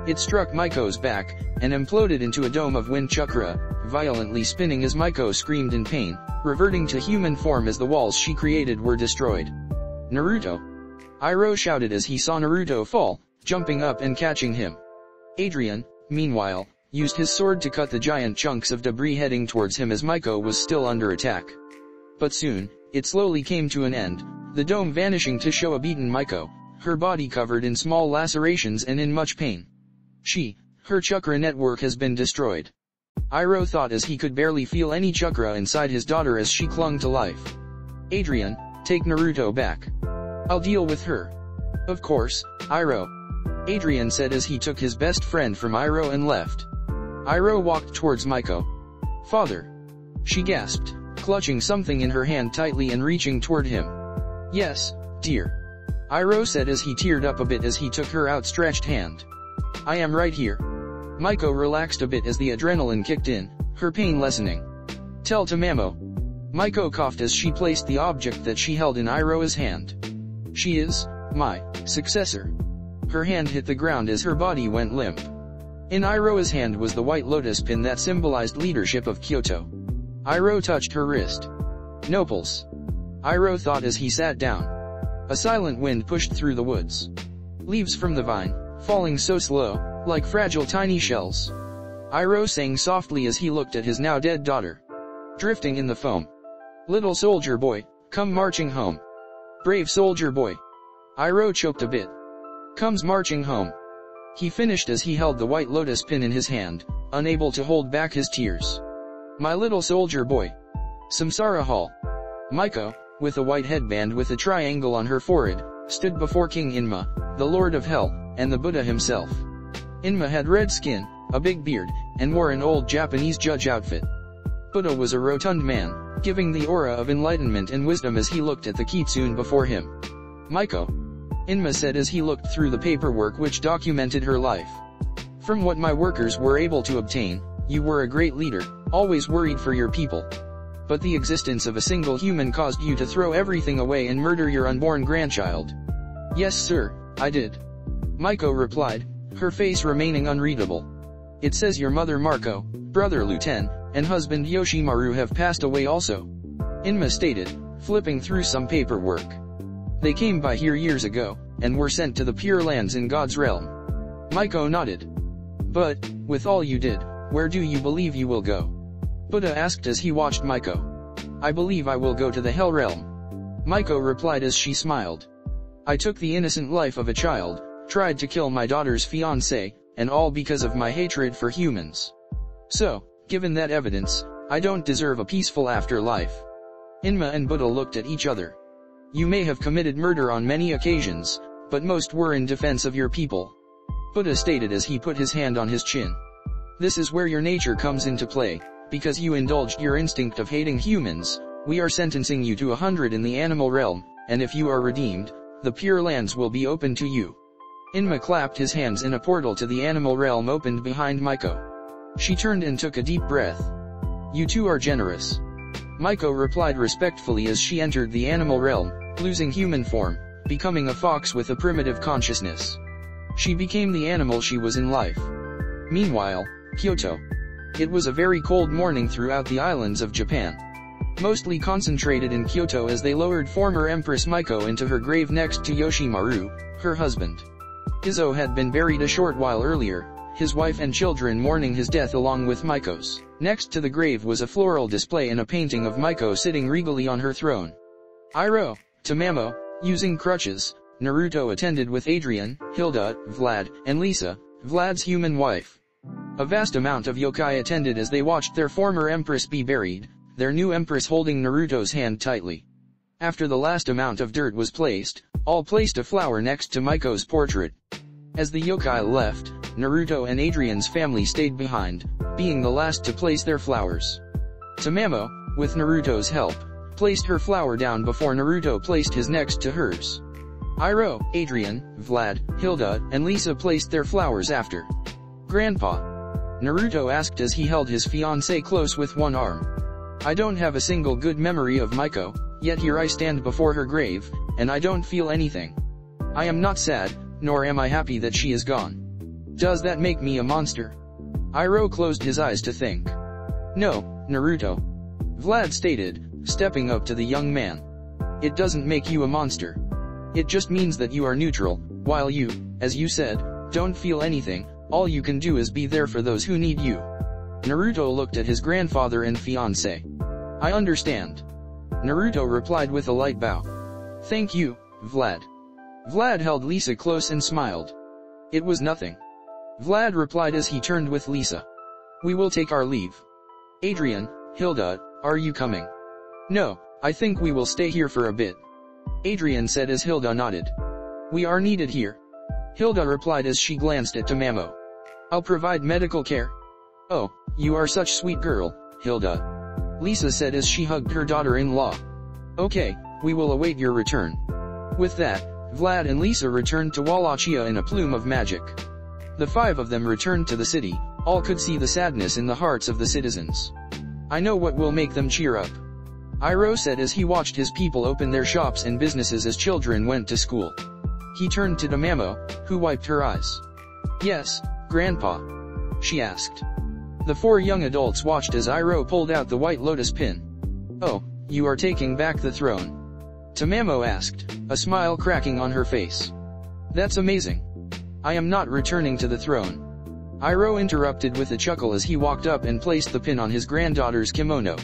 It struck Maiko's back, and imploded into a dome of wind chakra, violently spinning as Maiko screamed in pain, reverting to human form as the walls she created were destroyed. Naruto! Iroh shouted as he saw Naruto fall, jumping up and catching him. Adrian, meanwhile, used his sword to cut the giant chunks of debris heading towards him as Maiko was still under attack. But soon, it slowly came to an end, the dome vanishing to show a beaten Maiko, her body covered in small lacerations and in much pain. Her chakra network has been destroyed. Iroh thought as he could barely feel any chakra inside his daughter as she clung to life. Adrian, take Naruto back. I'll deal with her. Of course, Iroh. Adrian said as he took his best friend from Iroh and left. Iroh walked towards Maiko. Father. She gasped, clutching something in her hand tightly and reaching toward him. Yes, dear. Iroh said as he teared up a bit as he took her outstretched hand. I am right here. Maiko relaxed a bit as the adrenaline kicked in, her pain lessening. Tell Tamamo. Maiko coughed as she placed the object that she held in Iroh's hand. She is my successor. Her hand hit the ground as her body went limp. In Iroh's hand was the white lotus pin that symbolized leadership of Kyoto. Iroh touched her wrist. No pulse. Iroh thought as he sat down. A silent wind pushed through the woods. Leaves from the vine, falling so slow, like fragile tiny shells. Iroh sang softly as he looked at his now dead daughter. Drifting in the foam. Little soldier boy, come marching home. Brave soldier boy. Iroh choked a bit. Comes marching home. He finished as he held the white lotus pin in his hand, unable to hold back his tears. My little soldier boy. Samsara Hall. Maiko, with a white headband with a triangle on her forehead, stood before King Inma, the Lord of Hell, and the Buddha himself. Inma had red skin, a big beard, and wore an old Japanese judge outfit. Buddha was a rotund man, giving the aura of enlightenment and wisdom as he looked at the kitsune before him. Maiko. Inma said as he looked through the paperwork which documented her life. From what my workers were able to obtain, you were a great leader, always worried for your people. But the existence of a single human caused you to throw everything away and murder your unborn grandchild. Yes sir, I did. Maiko replied, her face remaining unreadable. It says your mother Marco, brother Luten, and husband Yoshimaru have passed away also. Inma stated, flipping through some paperwork. They came by here years ago, and were sent to the Pure Lands in God's realm. Maiko nodded. But, with all you did, where do you believe you will go? Buddha asked as he watched Maiko. I believe I will go to the Hell realm. Maiko replied as she smiled. I took the innocent life of a child, tried to kill my daughter's fiancé, and all because of my hatred for humans. So, given that evidence, I don't deserve a peaceful afterlife. Inma and Buddha looked at each other. You may have committed murder on many occasions, but most were in defense of your people. Buddha stated as he put his hand on his chin. This is where your nature comes into play, because you indulged your instinct of hating humans, we are sentencing you to 100 in the animal realm, and if you are redeemed, the Pure Lands will be open to you. Inma clapped his hands and a portal to the animal realm opened behind Maiko. She turned and took a deep breath. You two are generous. Maiko replied respectfully as she entered the animal realm, losing human form, becoming a fox with a primitive consciousness. She became the animal she was in life. Meanwhile, Kyoto. It was a very cold morning throughout the islands of Japan. Mostly concentrated in Kyoto as they lowered former Empress Maiko into her grave next to Yoshimaru, her husband. Izo had been buried a short while earlier, his wife and children mourning his death along with Maiko's. Next to the grave was a floral display and a painting of Maiko sitting regally on her throne. Iroh, Tamamo, using crutches, Naruto attended with Adrian, Hilda, Vlad, and Lisa, Vlad's human wife. A vast amount of yokai attended as they watched their former empress be buried, their new empress holding Naruto's hand tightly. After the last amount of dirt was placed, all placed a flower next to Maiko's portrait. As the yokai left, Naruto and Adrian's family stayed behind, being the last to place their flowers. Tamamo, with Naruto's help, placed her flower down before Naruto placed his next to hers. Iroh, Adrian, Vlad, Hilda, and Lisa placed their flowers after. Grandpa. Naruto asked as he held his fiancée close with one arm. I don't have a single good memory of Miko, yet here I stand before her grave, and I don't feel anything. I am not sad, nor am I happy that she is gone. Does that make me a monster? Iroh closed his eyes to think. No, Naruto. Vlad stated, stepping up to the young man. It doesn't make you a monster. It just means that you are neutral, while you, as you said, don't feel anything. All you can do is be there for those who need you. Naruto looked at his grandfather and fiancé. I understand. Naruto replied with a light bow. Thank you, Vlad. Vlad held Lisa close and smiled. It was nothing. Vlad replied as he turned with Lisa. We will take our leave. Adrian, Hilda, are you coming? No, I think we will stay here for a bit. Adrian said as Hilda nodded. We are needed here. Hilda replied as she glanced at Tamamo. I'll provide medical care. Oh, you are such sweet girl, Hilda. Lisa said as she hugged her daughter-in-law. Okay, we will await your return. With that, Vlad and Lisa returned to Wallachia in a plume of magic. The five of them returned to the city. All could see the sadness in the hearts of the citizens. I know what will make them cheer up. Iroh said as he watched his people open their shops and businesses as children went to school. He turned to Tamamo, who wiped her eyes. Yes, Grandpa? She asked. The four young adults watched as Iroh pulled out the white lotus pin. Oh, you are taking back the throne? Tamamo asked, a smile cracking on her face. That's amazing. I am not returning to the throne. Iroh interrupted with a chuckle as he walked up and placed the pin on his granddaughter's kimono.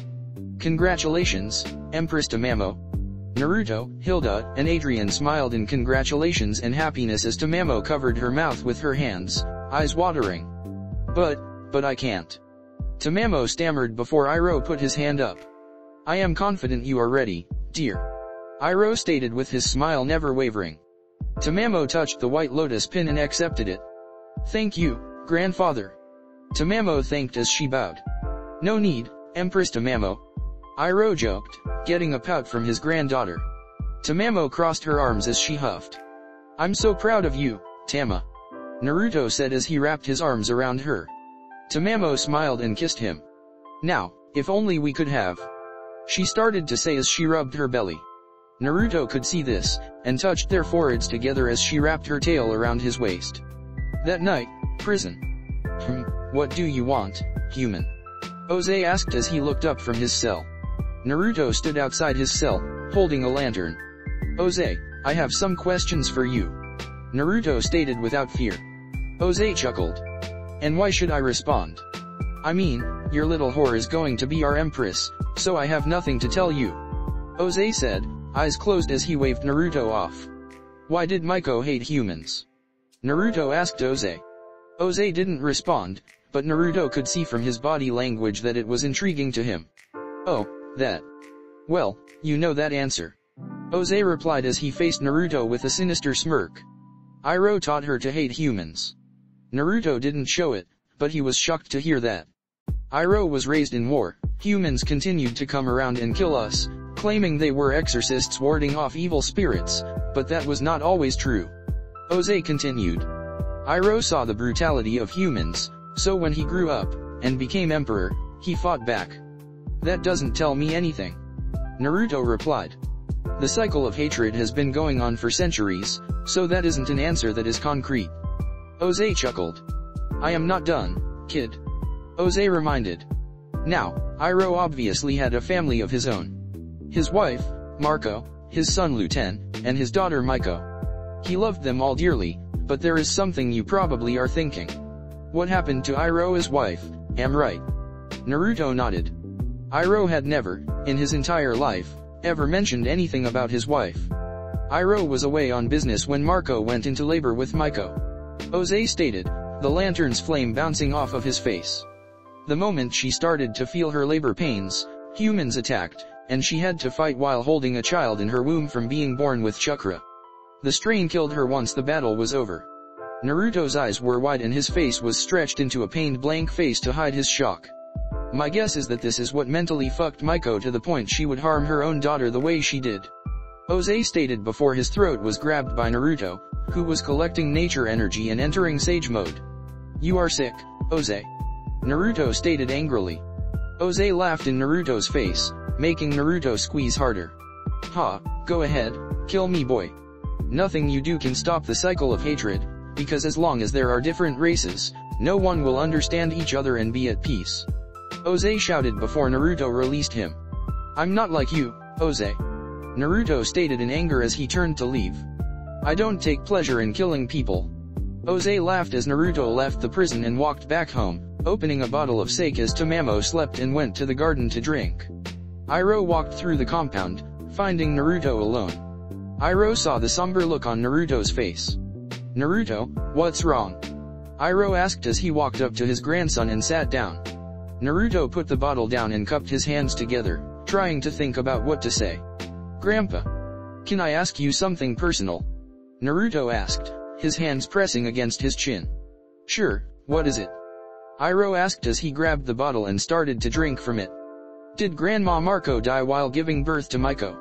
Congratulations, Empress Tamamo. Naruto, Hilda, and Adrian smiled in congratulations and happiness as Tamamo covered her mouth with her hands, eyes watering. But I can't. Tamamo stammered before Iroh put his hand up. I am confident you are ready, dear. Iroh stated with his smile never wavering. Tamamo touched the white lotus pin and accepted it. Thank you, Grandfather. Tamamo thanked as she bowed. No need, Empress Tamamo. Iroh joked, getting a pout from his granddaughter. Tamamo crossed her arms as she huffed. I'm so proud of you, Tama. Naruto said as he wrapped his arms around her. Tamamo smiled and kissed him. Now, if only we could have. She started to say as she rubbed her belly. Naruto could see this, and touched their foreheads together as she wrapped her tail around his waist. That night, prison. What do you want, human? Oze asked as he looked up from his cell. Naruto stood outside his cell, holding a lantern. Oze, I have some questions for you. Naruto stated without fear. Oze chuckled. And why should I respond? I mean, your little whore is going to be our empress, so I have nothing to tell you. Oze said, eyes closed as he waved Naruto off. Why did Miko hate humans? Naruto asked Oze. Oze didn't respond, but Naruto could see from his body language that it was intriguing to him. Oh, that. Well, you know that answer. Oze replied as he faced Naruto with a sinister smirk. Iroh taught her to hate humans. Naruto didn't show it, but he was shocked to hear that. Iroh was raised in war. Humans continued to come around and kill us, claiming they were exorcists warding off evil spirits, but that was not always true. Oze continued. Iroh saw the brutality of humans, so when he grew up, and became emperor, he fought back. That doesn't tell me anything. Naruto replied. The cycle of hatred has been going on for centuries, so that isn't an answer that is concrete. Oze chuckled. I am not done, kid. Oze reminded. Now, Iroh obviously had a family of his own. His wife, Marco, his son Luten, and his daughter Miko. He loved them all dearly, but there is something you probably are thinking. What happened to Iroh's wife, am right? Naruto nodded. Iroh had never, in his entire life, ever mentioned anything about his wife. Iroh was away on business when Marco went into labor with Miko. Oze stated, the lantern's flame bouncing off of his face. The moment she started to feel her labor pains, humans attacked, and she had to fight while holding a child in her womb from being born with chakra. The strain killed her once the battle was over. Naruto's eyes were wide and his face was stretched into a pained blank face to hide his shock. My guess is that this is what mentally fucked Miko to the point she would harm her own daughter the way she did. Oze stated before his throat was grabbed by Naruto, who was collecting nature energy and entering sage mode. You are sick, Oze. Naruto stated angrily. Oze laughed in Naruto's face, making Naruto squeeze harder. Ha, go ahead, kill me boy. Nothing you do can stop the cycle of hatred, because as long as there are different races, no one will understand each other and be at peace. Oze shouted before Naruto released him. I'm not like you, Oze. Naruto stated in anger as he turned to leave. I don't take pleasure in killing people. Oze laughed as Naruto left the prison and walked back home, opening a bottle of sake as Tamamo slept and went to the garden to drink. Iroh walked through the compound, finding Naruto alone. Iroh saw the somber look on Naruto's face. Naruto, what's wrong? Iroh asked as he walked up to his grandson and sat down. Naruto put the bottle down and cupped his hands together, trying to think about what to say. Grandpa, can I ask you something personal? Naruto asked, his hands pressing against his chin. Sure, what is it? Iroh asked as he grabbed the bottle and started to drink from it. Did Grandma Marco die while giving birth to Maiko?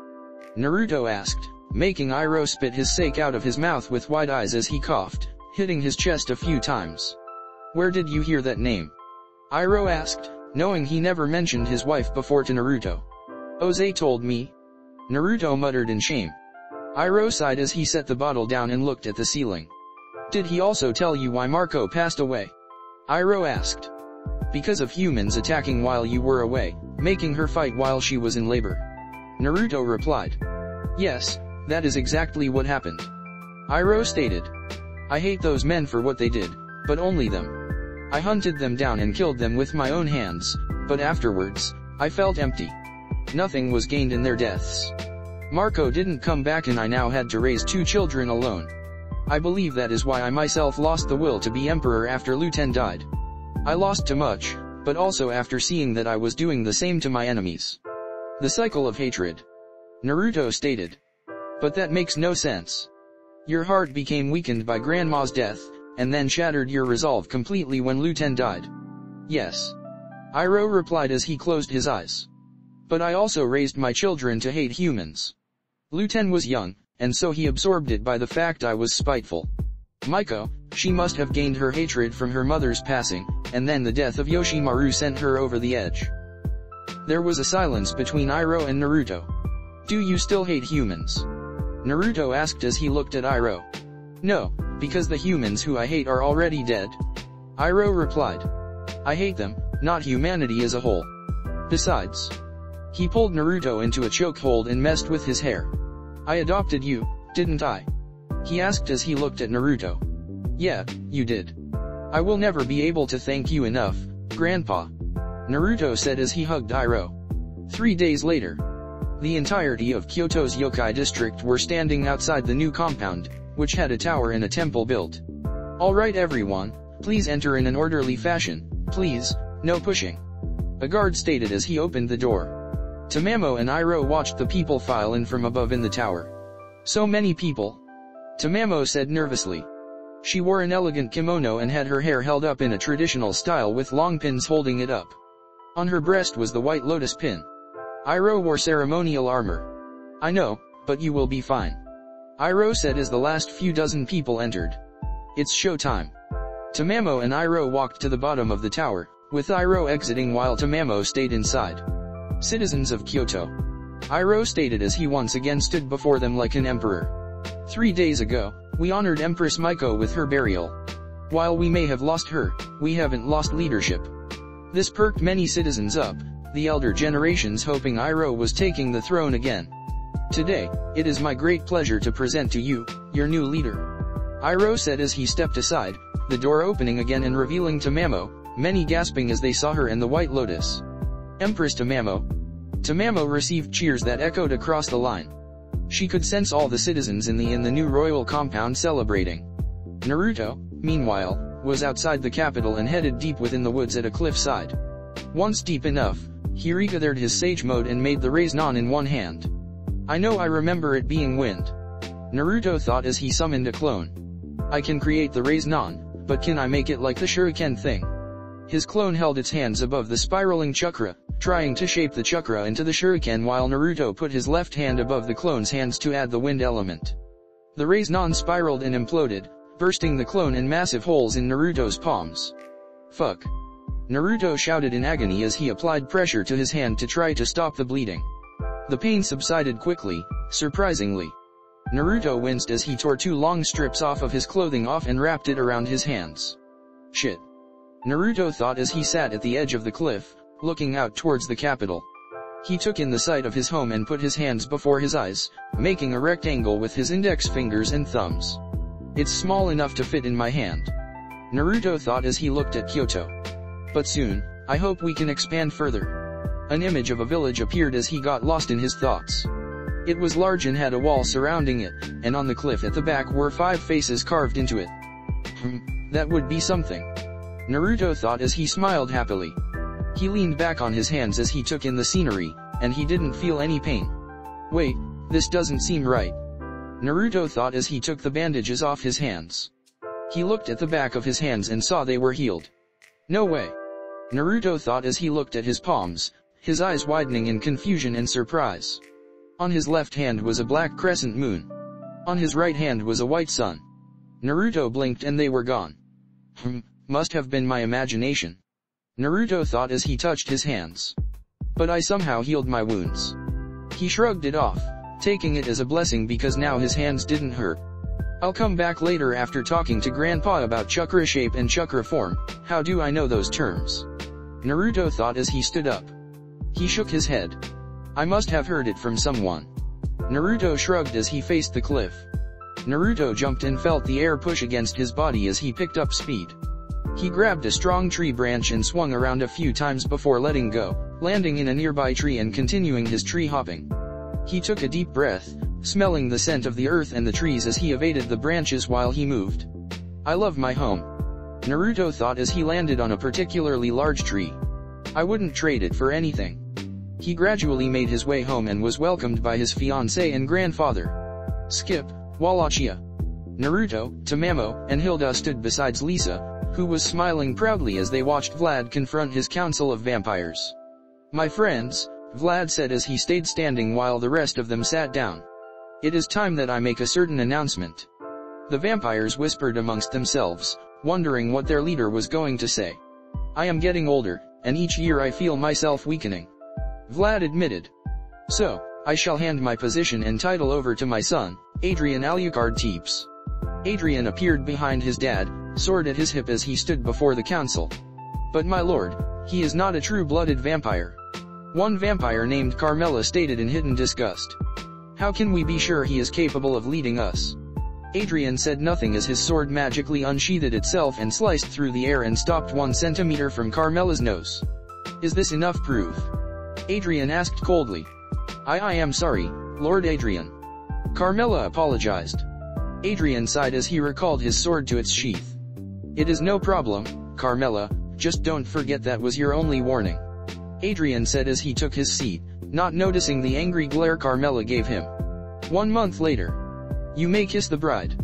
Naruto asked, making Iroh spit his sake out of his mouth with wide eyes as he coughed, hitting his chest a few times. Where did you hear that name? Iroh asked, knowing he never mentioned his wife before to Naruto. Oze told me. Naruto muttered in shame. Iroh sighed as he set the bottle down and looked at the ceiling. Did he also tell you why Marco passed away? Iroh asked. Because of humans attacking while you were away, making her fight while she was in labor. Naruto replied. Yes, that is exactly what happened. Iroh stated. I hate those men for what they did, but only them. I hunted them down and killed them with my own hands, but afterwards, I felt empty. Nothing was gained in their deaths. Marco didn't come back and I now had to raise 2 children alone. I believe that is why I myself lost the will to be emperor after Luten died. I lost too much, but also after seeing that I was doing the same to my enemies. The cycle of hatred. Naruto stated. But that makes no sense. Your heart became weakened by Grandma's death, and then shattered your resolve completely when Luten died. Yes. Iroh replied as he closed his eyes. But I also raised my children to hate humans. Luten was young, and so he absorbed it by the fact I was spiteful. Maiko, she must have gained her hatred from her mother's passing, and then the death of Yoshimaru sent her over the edge. There was a silence between Iroh and Naruto. Do you still hate humans? Naruto asked as he looked at Iroh. No, because the humans who I hate are already dead. Iroh replied. I hate them, not humanity as a whole. Besides. He pulled Naruto into a chokehold and messed with his hair. I adopted you, didn't I? He asked as he looked at Naruto. Yeah, you did. I will never be able to thank you enough, Grandpa. Naruto said as he hugged Iroh. 3 days later. The entirety of Kyoto's yokai district were standing outside the new compound, which had a tower and a temple built. Alright everyone, please enter in an orderly fashion, please, no pushing. A guard stated as he opened the door. Tamamo and Iroh watched the people file in from above in the tower. So many people. Tamamo said nervously. She wore an elegant kimono and had her hair held up in a traditional style with long pins holding it up. On her breast was the white lotus pin. Iroh wore ceremonial armor. I know, but you will be fine. Iroh said as the last few dozen people entered. It's showtime. Tamamo and Iroh walked to the bottom of the tower, with Iroh exiting while Tamamo stayed inside. Citizens of Kyoto. Iroh stated as he once again stood before them like an emperor. 3 days ago, we honored Empress Maiko with her burial. While we may have lost her, we haven't lost leadership. This perked many citizens up, the elder generations hoping Iroh was taking the throne again. Today, it is my great pleasure to present to you, your new leader. Iroh said as he stepped aside, the door opening again and revealing Tamamo, many gasping as they saw her and the white lotus. Empress Tamamo. Tamamo received cheers that echoed across the line. She could sense all the citizens in the new royal compound celebrating. Naruto, meanwhile, was outside the capital and headed deep within the woods at a cliffside. Once deep enough, he regathered his sage mode and made the raise non in one hand. I know I remember it being wind. Naruto thought as he summoned a clone. I can create the raise non, but can I make it like the shuriken thing? His clone held its hands above the spiraling chakra, trying to shape the chakra into the shuriken while Naruto put his left hand above the clone's hands to add the wind element. The raise non spiraled and imploded, bursting the clone in massive holes in Naruto's palms. Fuck. Naruto shouted in agony as he applied pressure to his hand to try to stop the bleeding. The pain subsided quickly, surprisingly. Naruto winced as he tore 2 long strips of his clothing off and wrapped it around his hands. Shit. Naruto thought as he sat at the edge of the cliff, looking out towards the capital. He took in the sight of his home and put his hands before his eyes, making a rectangle with his index fingers and thumbs. It's small enough to fit in my hand. Naruto thought as he looked at Kyoto. But soon, I hope we can expand further. An image of a village appeared as he got lost in his thoughts. It was large and had a wall surrounding it, and on the cliff at the back were 5 faces carved into it. That would be something. Naruto thought as he smiled happily. He leaned back on his hands as he took in the scenery, and he didn't feel any pain. Wait, this doesn't seem right. Naruto thought as he took the bandages off his hands. He looked at the back of his hands and saw they were healed. No way. Naruto thought as he looked at his palms, his eyes widening in confusion and surprise. On his left hand was a black crescent moon. On his right hand was a white sun. Naruto blinked and they were gone. Must have been my imagination. Naruto thought as he touched his hands. But I somehow healed my wounds. He shrugged it off, taking it as a blessing because now his hands didn't hurt. I'll come back later after talking to Grandpa about chakra shape and chakra form. How do I know those terms? Naruto thought as he stood up. He shook his head. I must have heard it from someone. Naruto shrugged as he faced the cliff. Naruto jumped and felt the air push against his body as he picked up speed. He grabbed a strong tree branch and swung around a few times before letting go, landing in a nearby tree and continuing his tree hopping. He took a deep breath, smelling the scent of the earth and the trees as he evaded the branches while he moved. I love my home. Naruto thought as he landed on a particularly large tree. I wouldn't trade it for anything. He gradually made his way home and was welcomed by his fiancé and grandfather. Skip, Wallachia, Naruto, Tamamo, and Hilda stood beside Lisa, who was smiling proudly as they watched Vlad confront his council of vampires. My friends, Vlad said as he stayed standing while the rest of them sat down. It is time that I make a certain announcement. The vampires whispered amongst themselves, wondering what their leader was going to say. I am getting older, and each year I feel myself weakening. Vlad admitted. So, I shall hand my position and title over to my son, Adrian Alucard Teeps. Adrian appeared behind his dad, sword at his hip as he stood before the council. But my lord, he is not a true-blooded vampire. One vampire named Carmela stated in hidden disgust. How can we be sure he is capable of leading us? Adrian said nothing as his sword magically unsheathed itself and sliced through the air and stopped 1 centimeter from Carmela's nose. Is this enough proof? Adrian asked coldly. I am sorry, Lord Adrian. Carmela apologized. Adrian sighed as he recalled his sword to its sheath. It is no problem, Carmela, just don't forget that was your only warning. Adrian said as he took his seat, not noticing the angry glare Carmela gave him. 1 month later. You may kiss the bride.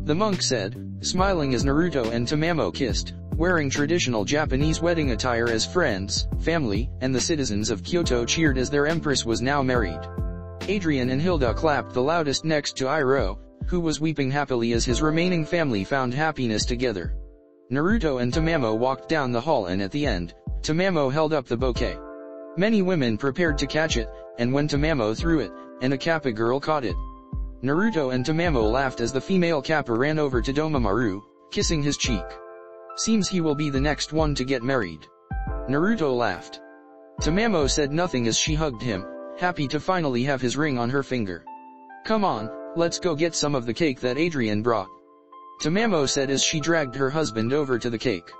The monk said, smiling as Naruto and Tamamo kissed, wearing traditional Japanese wedding attire as friends, family, and the citizens of Kyoto cheered as their empress was now married. Adrian and Hilda clapped the loudest next to Iroh, who was weeping happily as his remaining family found happiness together. Naruto and Tamamo walked down the hall and at the end, Tamamo held up the bouquet. Many women prepared to catch it, and when Tamamo threw it, and a Kappa girl caught it. Naruto and Tamamo laughed as the female Kappa ran over to Domamaru, kissing his cheek. Seems he will be the next one to get married. Naruto laughed. Tamamo said nothing as she hugged him, happy to finally have his ring on her finger. Come on, let's go get some of the cake that Adrian brought. Tamamo said as she dragged her husband over to the cake.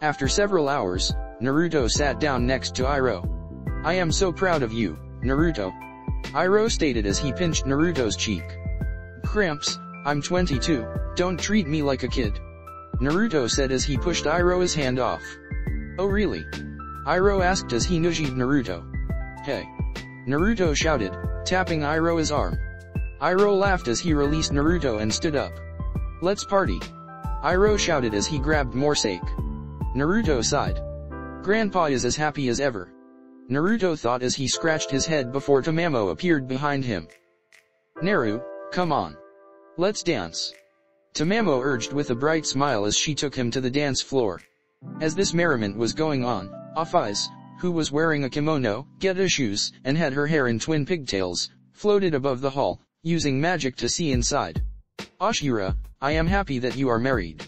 After several hours, Naruto sat down next to Iroh. I am so proud of you, Naruto. Iroh stated as he pinched Naruto's cheek. Cramps, I'm 22, don't treat me like a kid. Naruto said as he pushed Iroh's hand off. Oh really? Iroh asked as he nudged Naruto. Hey. Naruto shouted, tapping Iroh's arm. Iroh laughed as he released Naruto and stood up. Let's party. Iroh shouted as he grabbed more sake. Naruto sighed. Grandpa is as happy as ever. Naruto thought as he scratched his head before Tamamo appeared behind him. Naru, come on. Let's dance. Tamamo urged with a bright smile as she took him to the dance floor. As this merriment was going on, Afais, who was wearing a kimono, geta shoes, and had her hair in twin pigtails, floated above the hall, using magic to see inside. Ashura, I am happy that you are married.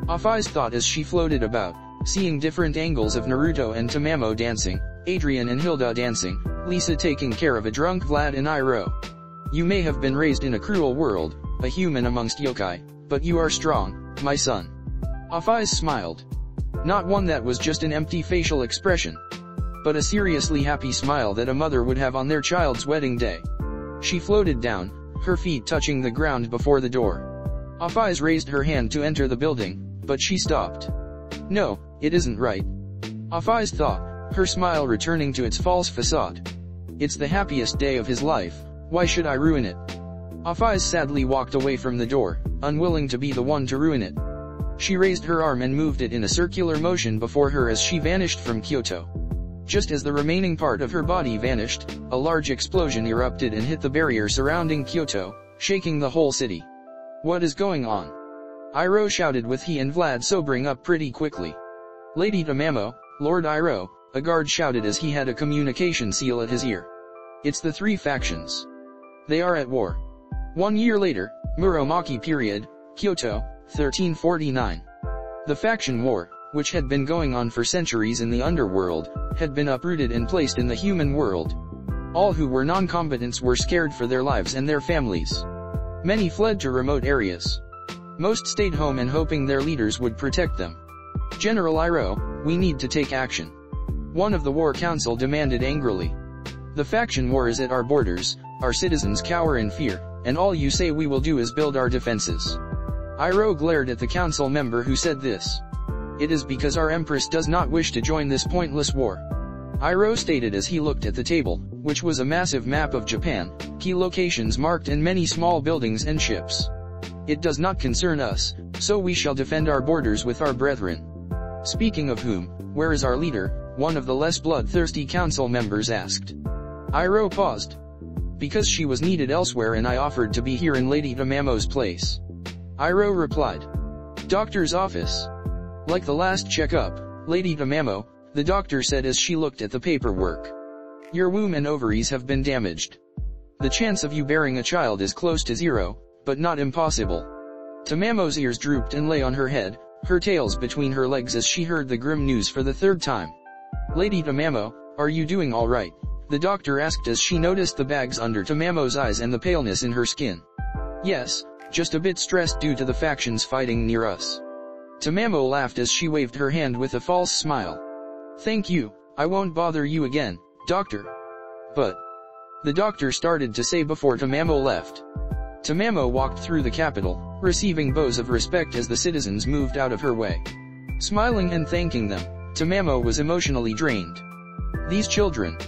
Afais thought as she floated about, seeing different angles of Naruto and Tamamo dancing, Adrian and Hilda dancing, Lisa taking care of a drunk Vlad and Iroh. You may have been raised in a cruel world, a human amongst yokai, but you are strong, my son. Afais smiled. Not one that was just an empty facial expression, but a seriously happy smile that a mother would have on their child's wedding day. She floated down, her feet touching the ground before the door. Afais raised her hand to enter the building, but she stopped. No, it isn't right. Afais thought, her smile returning to its false facade. It's the happiest day of his life, why should I ruin it? Afais sadly walked away from the door, unwilling to be the one to ruin it. She raised her arm and moved it in a circular motion before her as she vanished from Kyoto. Just as the remaining part of her body vanished, a large explosion erupted and hit the barrier surrounding Kyoto, shaking the whole city. What is going on? Iroh shouted with he and Vlad sobering up pretty quickly. Lady Tamamo, Lord Iroh, a guard shouted as he had a communication seal at his ear. It's the three factions. They are at war. 1 year later, Muromachi period, Kyoto, 1349. The faction war, which had been going on for centuries in the underworld, had been uprooted and placed in the human world. All who were non-combatants were scared for their lives and their families. Many fled to remote areas. Most stayed home and hoping their leaders would protect them. General Iroh, we need to take action. One of the war council demanded angrily. The faction war is at our borders, our citizens cower in fear, and all you say we will do is build our defenses. Iroh glared at the council member who said this. It is because our empress does not wish to join this pointless war. Iroh stated as he looked at the table, which was a massive map of Japan, key locations marked and many small buildings and ships. It does not concern us, so we shall defend our borders with our brethren. Speaking of whom, where is our leader? One of the less bloodthirsty council members asked. Iroh paused. Because she was needed elsewhere and I offered to be here in Lady Tamamo's place. Iroh replied. Doctor's office. Like the last checkup, Lady Tamamo, the doctor said as she looked at the paperwork. Your womb and ovaries have been damaged. The chance of you bearing a child is close to 0, but not impossible. Tamamo's ears drooped and lay on her head, her tails between her legs as she heard the grim news for the 3rd time. Lady Tamamo, are you doing all right? The doctor asked as she noticed the bags under Tamamo's eyes and the paleness in her skin. Yes, just a bit stressed due to the factions fighting near us. Tamamo laughed as she waved her hand with a false smile. Thank you, I won't bother you again, doctor. But the doctor started to say before Tamamo left. Tamamo walked through the capital, receiving bows of respect as the citizens moved out of her way. Smiling and thanking them, Tamamo was emotionally drained. These children.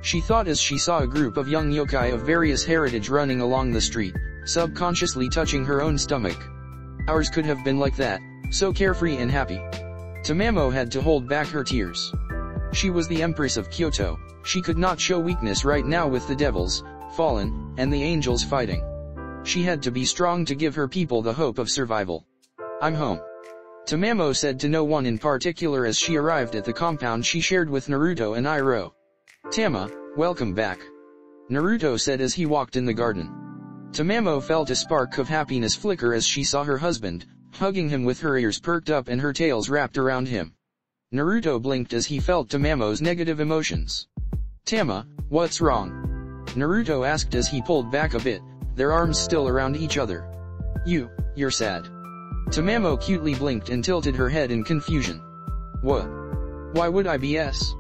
She thought as she saw a group of young yokai of various heritage running along the street, subconsciously touching her own stomach. Ours could have been like that, so carefree and happy. Tamamo had to hold back her tears. She was the Empress of Kyoto, she could not show weakness right now with the devils, fallen, and the angels fighting. She had to be strong to give her people the hope of survival. I'm home. Tamamo said to no one in particular as she arrived at the compound she shared with Naruto and Iroh. Tama, welcome back. Naruto said as he walked in the garden. Tamamo felt a spark of happiness flicker as she saw her husband, hugging him with her ears perked up and her tails wrapped around him. Naruto blinked as he felt Tamamo's negative emotions. Tama, what's wrong? Naruto asked as he pulled back a bit, their arms still around each other. You're sad. Tamamo cutely blinked and tilted her head in confusion. What? Why would I be s?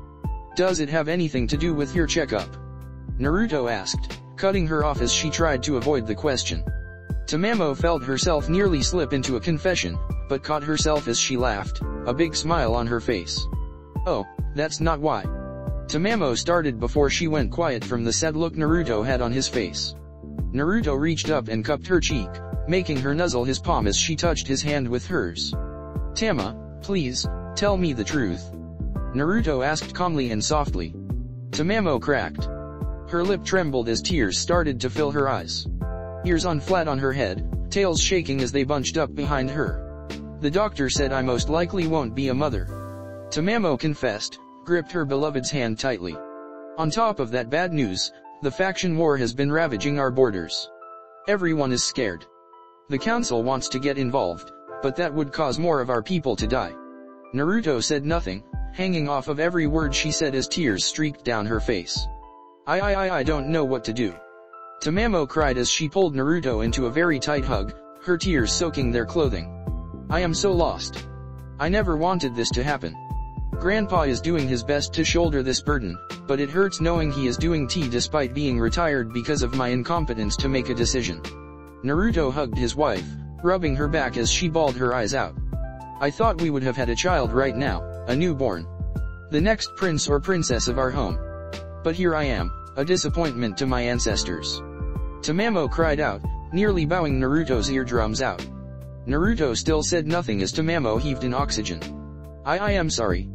Does it have anything to do with your checkup? Naruto asked, cutting her off as she tried to avoid the question. Tamamo felt herself nearly slip into a confession, but caught herself as she laughed, a big smile on her face. Oh, that's not why. Tamamo started before she went quiet from the sad look Naruto had on his face. Naruto reached up and cupped her cheek, making her nuzzle his palm as she touched his hand with hers. Tama, please, tell me the truth. Naruto asked calmly and softly. Tamamo cracked. Her lip trembled as tears started to fill her eyes. Ears on flat on her head, tails shaking as they bunched up behind her. The doctor said I most likely won't be a mother. Tamamo confessed, gripped her beloved's hand tightly. On top of that bad news, the faction war has been ravaging our borders. Everyone is scared. The council wants to get involved, but that would cause more of our people to die. Naruto said nothing, hanging off of every word she said as tears streaked down her face. I don't know what to do. Tamamo cried as she pulled Naruto into a very tight hug, her tears soaking their clothing. I am so lost. I never wanted this to happen. Grandpa is doing his best to shoulder this burden, but it hurts knowing he is doing tea despite being retired because of my incompetence to make a decision. Naruto hugged his wife, rubbing her back as she bawled her eyes out. I thought we would have had a child right now, a newborn. The next prince or princess of our home. But here I am, a disappointment to my ancestors. Tamamo cried out, nearly bowing Naruto's eardrums out. Naruto still said nothing as Tamamo heaved in oxygen. I am sorry.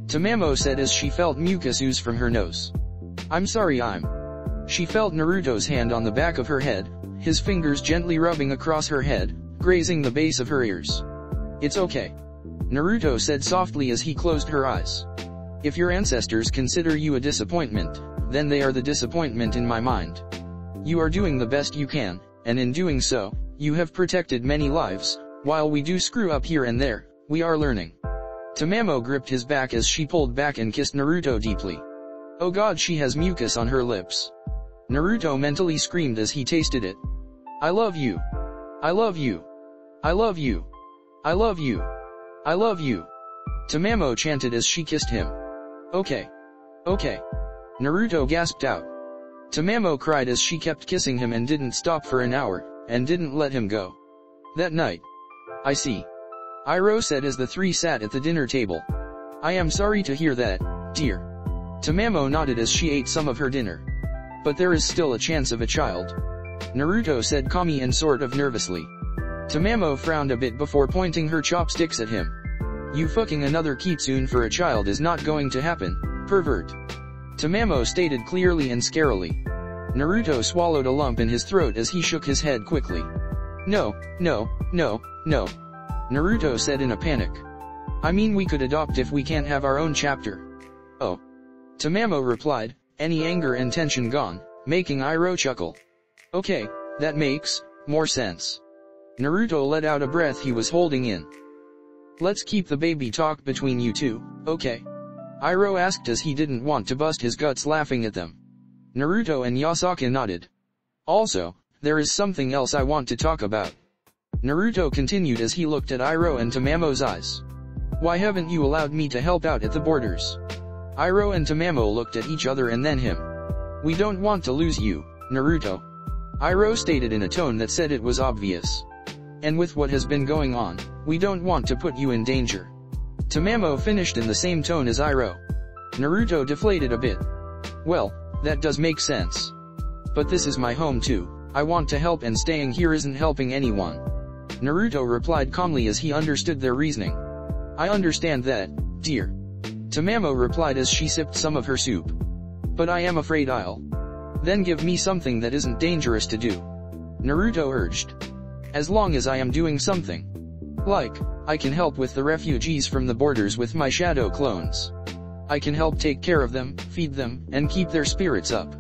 Tamamo said as she felt mucus ooze from her nose. I'm sorry She felt Naruto's hand on the back of her head, his fingers gently rubbing across her head, grazing the base of her ears. It's okay. Naruto said softly as he closed her eyes. If your ancestors consider you a disappointment, then they are the disappointment in my mind. You are doing the best you can, and in doing so, you have protected many lives. While we do screw up here and there, we are learning. Tamamo gripped his back as she pulled back and kissed Naruto deeply. Oh god, she has mucus on her lips. Naruto mentally screamed as he tasted it. I love you. I love you. I love you. I love you. I love you. Tamamo chanted as she kissed him. Okay. Okay. Naruto gasped out. Tamamo cried as she kept kissing him and didn't stop for an hour, and didn't let him go. That night. I see. Iroh said as the three sat at the dinner table. I am sorry to hear that, dear. Tamamo nodded as she ate some of her dinner. But there is still a chance of a child. Naruto said calmly and sort of nervously. Tamamo frowned a bit before pointing her chopsticks at him. You fucking another kitsune for a child is not going to happen, pervert. Tamamo stated clearly and scarily. Naruto swallowed a lump in his throat as he shook his head quickly. No. Naruto said in a panic. I mean we could adopt if we can't have our own chapter. Oh. Tamamo replied, any anger and tension gone, making Iroh chuckle. Okay, that makes more sense. Naruto let out a breath he was holding in. Let's keep the baby talk between you two, okay? Iroh asked as he didn't want to bust his guts laughing at them. Naruto and Yasaka nodded. Also, there is something else I want to talk about. Naruto continued as he looked at Iroh and Tamamo's eyes. Why haven't you allowed me to help out at the borders? Iroh and Tamamo looked at each other and then him. We don't want to lose you, Naruto. Iroh stated in a tone that said it was obvious. And with what has been going on, we don't want to put you in danger. Tamamo finished in the same tone as Iroh. Naruto deflated a bit. Well, that does make sense. But this is my home too, I want to help and staying here isn't helping anyone. Naruto replied calmly as he understood their reasoning. I understand that, dear. Tamamo replied as she sipped some of her soup. But I am afraid I'll. Then give me something that isn't dangerous to do. Naruto urged. As long as I am doing something. Like, I can help with the refugees from the borders with my shadow clones. I can help take care of them, feed them, and keep their spirits up.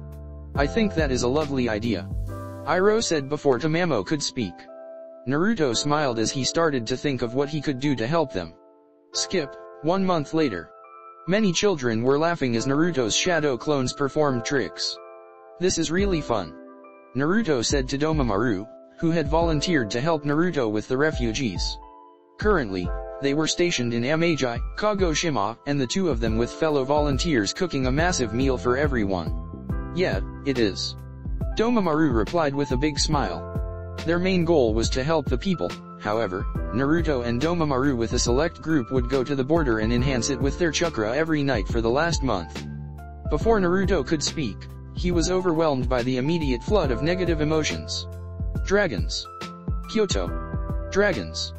I think that is a lovely idea. Iroh said before Tamamo could speak. Naruto smiled as he started to think of what he could do to help them. Skip, 1 month later. Many children were laughing as Naruto's shadow clones performed tricks. This is really fun. Naruto said to Domaru, who had volunteered to help Naruto with the refugees. Currently, they were stationed in Amaji, Kagoshima, and the two of them with fellow volunteers cooking a massive meal for everyone. Yeah, it is. Domaru replied with a big smile. Their main goal was to help the people. However, Naruto and Domaru with a select group would go to the border and enhance it with their chakra every night for the last month. Before Naruto could speak, he was overwhelmed by the immediate flood of negative emotions. Dragons. Kyoto. Dragons.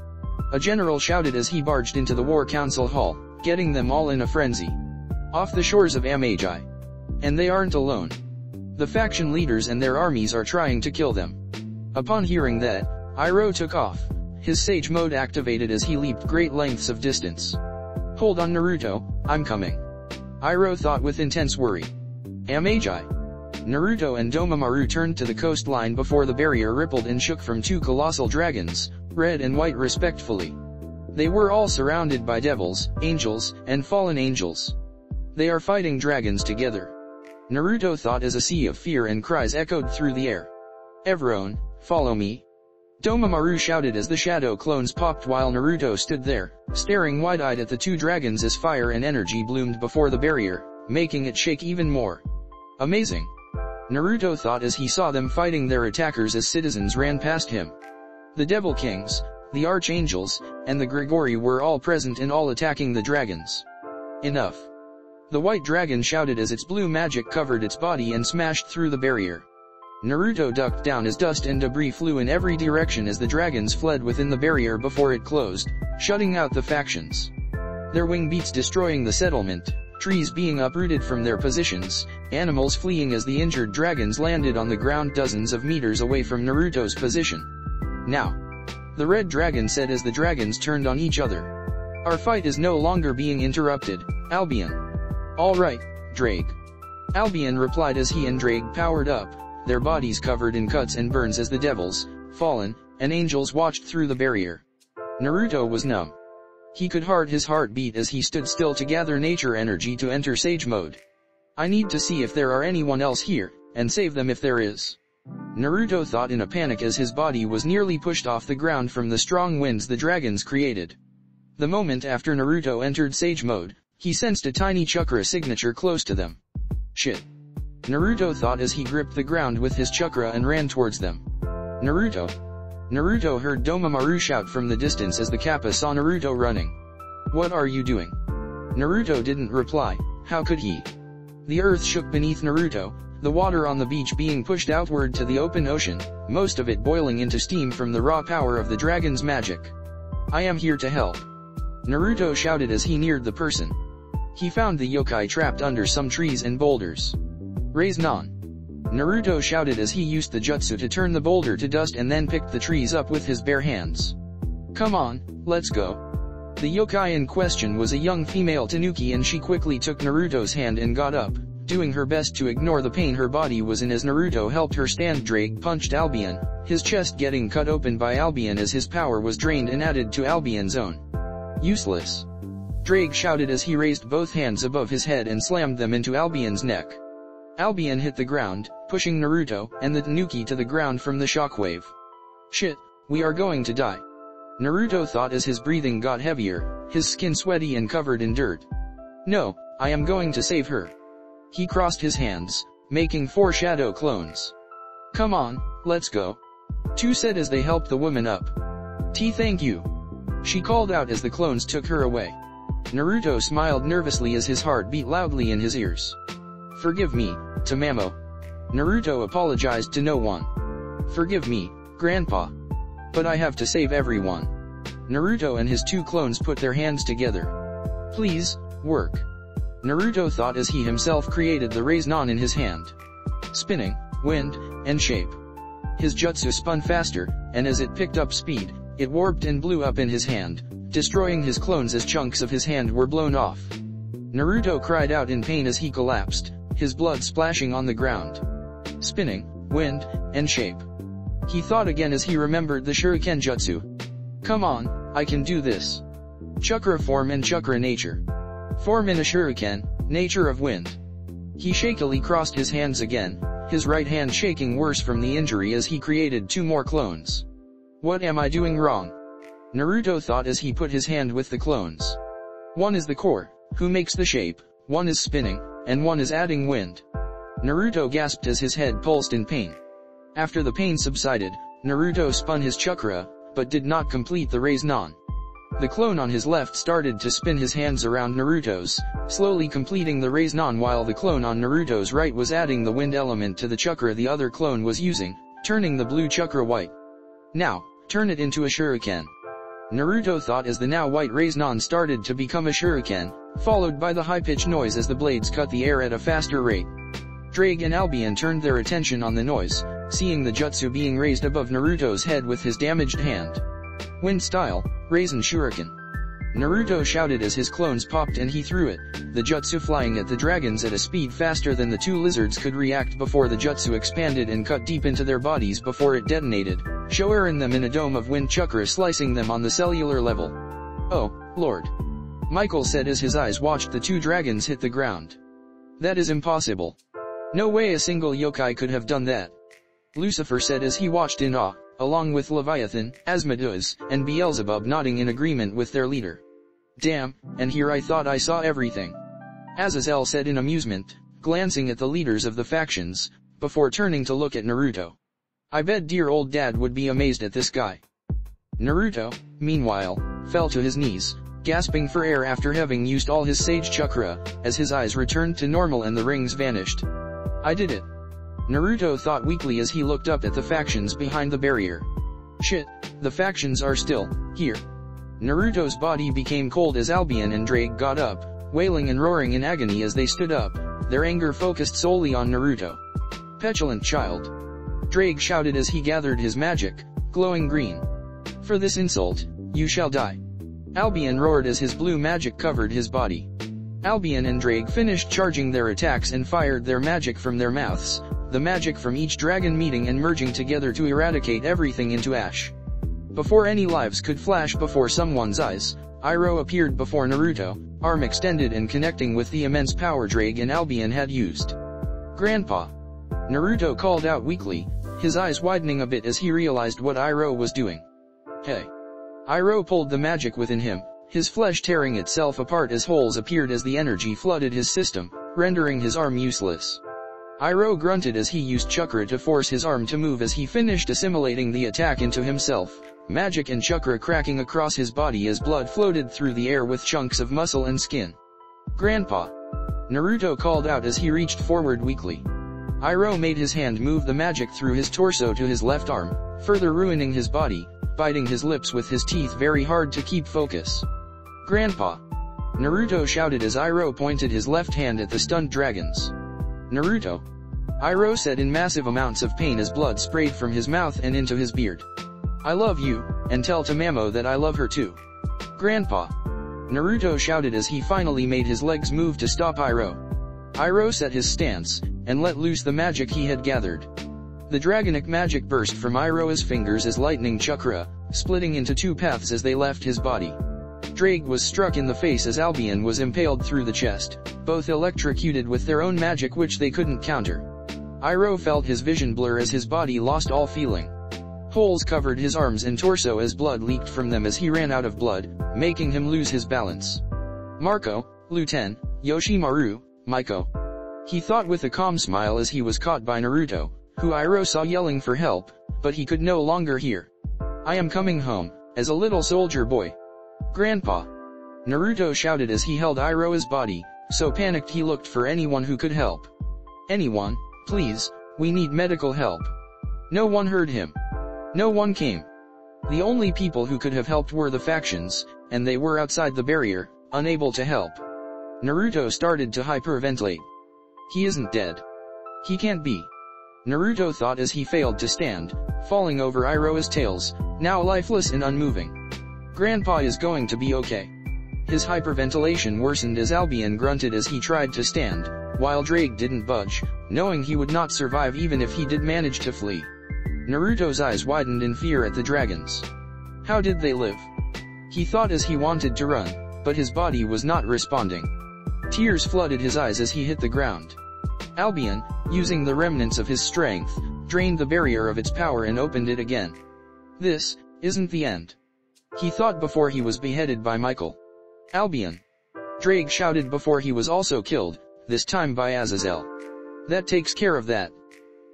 A general shouted as he barged into the war council hall, getting them all in a frenzy. Off the shores of Amaji. And they aren't alone. The faction leaders and their armies are trying to kill them. Upon hearing that, Iroh took off, his Sage Mode activated as he leaped great lengths of distance. Hold on Naruto, I'm coming. Iroh thought with intense worry. Amagi. Naruto and Domaru turned to the coastline before the barrier rippled and shook from two colossal dragons, red and white respectively. They were all surrounded by devils, angels, and fallen angels. They are fighting dragons together. Naruto thought as a sea of fear and cries echoed through the air. Everyone, follow me. Domaru shouted as the shadow clones popped while Naruto stood there, staring wide-eyed at the two dragons as fire and energy bloomed before the barrier, making it shake even more. Amazing. Naruto thought as he saw them fighting their attackers as citizens ran past him. The Devil Kings, the Archangels, and the Grigori were all present and all attacking the dragons. Enough. The white dragon shouted as its blue magic covered its body and smashed through the barrier. Naruto ducked down as dust and debris flew in every direction as the dragons fled within the barrier before it closed, shutting out the factions. Their wing beats destroying the settlement, trees being uprooted from their positions, animals fleeing as the injured dragons landed on the ground dozens of meters away from Naruto's position. Now. The red dragon said as the dragons turned on each other. Our fight is no longer being interrupted, Albion. All right, Drake. Albion replied as he and Drake powered up, their bodies covered in cuts and burns as the devils, fallen, and angels watched through the barrier. Naruto was numb. He could hear his heart beat as he stood still to gather nature energy to enter Sage Mode. I need to see if there are anyone else here, and save them if there is. Naruto thought in a panic as his body was nearly pushed off the ground from the strong winds the dragons created. The moment after Naruto entered Sage Mode, he sensed a tiny chakra signature close to them. Shit. Naruto thought as he gripped the ground with his chakra and ran towards them. Naruto. Naruto heard Domaru shout from the distance as the Kappa saw Naruto running. What are you doing? Naruto didn't reply, how could he? The earth shook beneath Naruto, the water on the beach being pushed outward to the open ocean, most of it boiling into steam from the raw power of the dragon's magic. I am here to help. Naruto shouted as he neared the person. He found the yokai trapped under some trees and boulders. Raise non. Naruto shouted as he used the jutsu to turn the boulder to dust and then picked the trees up with his bare hands. Come on, let's go. The yokai in question was a young female tanuki and she quickly took Naruto's hand and got up, doing her best to ignore the pain her body was in as Naruto helped her stand. Drake punched Albion, his chest getting cut open by Albion as his power was drained and added to Albion's own. Useless. Drake shouted as he raised both hands above his head and slammed them into Albion's neck. Albion hit the ground, pushing Naruto and the tanuki to the ground from the shockwave. Shit, we are going to die. Naruto thought as his breathing got heavier, his skin sweaty and covered in dirt. No, I am going to save her. He crossed his hands, making 4 shadow clones. Come on, let's go. 2 said as they helped the woman up. Thank you. She called out as the clones took her away. Naruto smiled nervously as his heart beat loudly in his ears. Forgive me, Tamamo. Naruto apologized to no one. Forgive me, Grandpa. But I have to save everyone. Naruto and his 2 clones put their hands together. Please, work. Naruto thought as he himself created the Raise Non in his hand. Spinning, wind, and shape. His jutsu spun faster, and as it picked up speed, it warped and blew up in his hand, destroying his clones as chunks of his hand were blown off. Naruto cried out in pain as he collapsed, his blood splashing on the ground. Spinning, wind, and shape. He thought again as he remembered the Shuriken Jutsu. Come on, I can do this. Chakra form and chakra nature. Form in a Shuriken, nature of wind. He shakily crossed his hands again, his right hand shaking worse from the injury as he created 2 more clones. What am I doing wrong? Naruto thought as he put his hand with the clones. One is the core, who makes the shape, one is spinning, and one is adding wind. Naruto gasped as his head pulsed in pain. After the pain subsided, Naruto spun his chakra, but did not complete the Raise Non. The clone on his left started to spin his hands around Naruto's, slowly completing the Raise Non while the clone on Naruto's right was adding the wind element to the chakra the other clone was using, turning the blue chakra white. Now, turn it into a shuriken. Naruto thought as the now white Raise Non started to become a shuriken, followed by the high-pitched noise as the blades cut the air at a faster rate. Drake and Albion turned their attention on the noise, seeing the jutsu being raised above Naruto's head with his damaged hand. Wind style, Raisin Shuriken. Naruto shouted as his clones popped and he threw it, the jutsu flying at the dragons at a speed faster than the two lizards could react before the jutsu expanded and cut deep into their bodies before it detonated, showering them in a dome of wind chakra slicing them on the cellular level. "Oh, Lord," Michael said as his eyes watched the two dragons hit the ground. "That is impossible. No way a single yokai could have done that," Lucifer said as he watched in awe, along with Leviathan, Asmodeus, and Beelzebub nodding in agreement with their leader. "Damn, and here I thought I saw everything," Azazel said in amusement, glancing at the leaders of the factions, before turning to look at Naruto. "I bet dear old dad would be amazed at this guy." Naruto, meanwhile, fell to his knees, gasping for air after having used all his sage chakra, as his eyes returned to normal and the rings vanished. "I did it," Naruto thought weakly as he looked up at the factions behind the barrier. "Shit, the factions are still here." Naruto's body became cold as Albion and Drake got up, wailing and roaring in agony as they stood up, their anger focused solely on Naruto. "Petulant child," Drake shouted as he gathered his magic, glowing green. "For this insult, you shall die." Albion roared as his blue magic covered his body. Albion and Drake finished charging their attacks and fired their magic from their mouths, the magic from each dragon meeting and merging together to eradicate everything into ash. Before any lives could flash before someone's eyes, Iroh appeared before Naruto, arm extended and connecting with the immense power Drake and Albion had used. "Grandpa," Naruto called out weakly, his eyes widening a bit as he realized what Iroh was doing. "Hey." Iroh pulled the magic within him, his flesh tearing itself apart as holes appeared as the energy flooded his system, rendering his arm useless. Iroh grunted as he used chakra to force his arm to move as he finished assimilating the attack into himself, magic and chakra cracking across his body as blood floated through the air with chunks of muscle and skin. "Grandpa," Naruto called out as he reached forward weakly. Iroh made his hand move the magic through his torso to his left arm, further ruining his body, biting his lips with his teeth very hard to keep focus. "Grandpa," Naruto shouted as Iroh pointed his left hand at the stunned dragons. "Naruto," Iroh said in massive amounts of pain as blood sprayed from his mouth and into his beard. "I love you, and tell to Mamo that I love her too." "Grandpa," Naruto shouted as he finally made his legs move to stop Iroh. Iroh set his stance, and let loose the magic he had gathered. The dragonic magic burst from Iroh's fingers as lightning chakra, splitting into two paths as they left his body. Drake was struck in the face as Albion was impaled through the chest, both electrocuted with their own magic which they couldn't counter. Iroh felt his vision blur as his body lost all feeling. Holes covered his arms and torso as blood leaked from them as he ran out of blood, making him lose his balance. "Marco, Luten, Yoshimaru, Maiko," he thought with a calm smile as he was caught by Naruto, who Iroh saw yelling for help, but he could no longer hear. "I am coming home, as a little soldier boy." "Grandpa," Naruto shouted as he held Iroh's body, so panicked he looked for anyone who could help. "Anyone, please, we need medical help." No one heard him. No one came. The only people who could have helped were the factions, and they were outside the barrier, unable to help. Naruto started to hyperventilate. He isn't dead. He can't be. Naruto thought as he failed to stand, falling over Iroh's tails, now lifeless and unmoving. Grandpa is going to be okay. His hyperventilation worsened as Albion grunted as he tried to stand, while Drake didn't budge, knowing he would not survive even if he did manage to flee. Naruto's eyes widened in fear at the dragons. How did they live? He thought as he wanted to run, but his body was not responding. Tears flooded his eyes as he hit the ground. Albion, using the remnants of his strength, drained the barrier of its power and opened it again. This isn't the end, he thought before he was beheaded by Michael. Albion, Drake shouted before he was also killed, this time by Azazel. That takes care of that.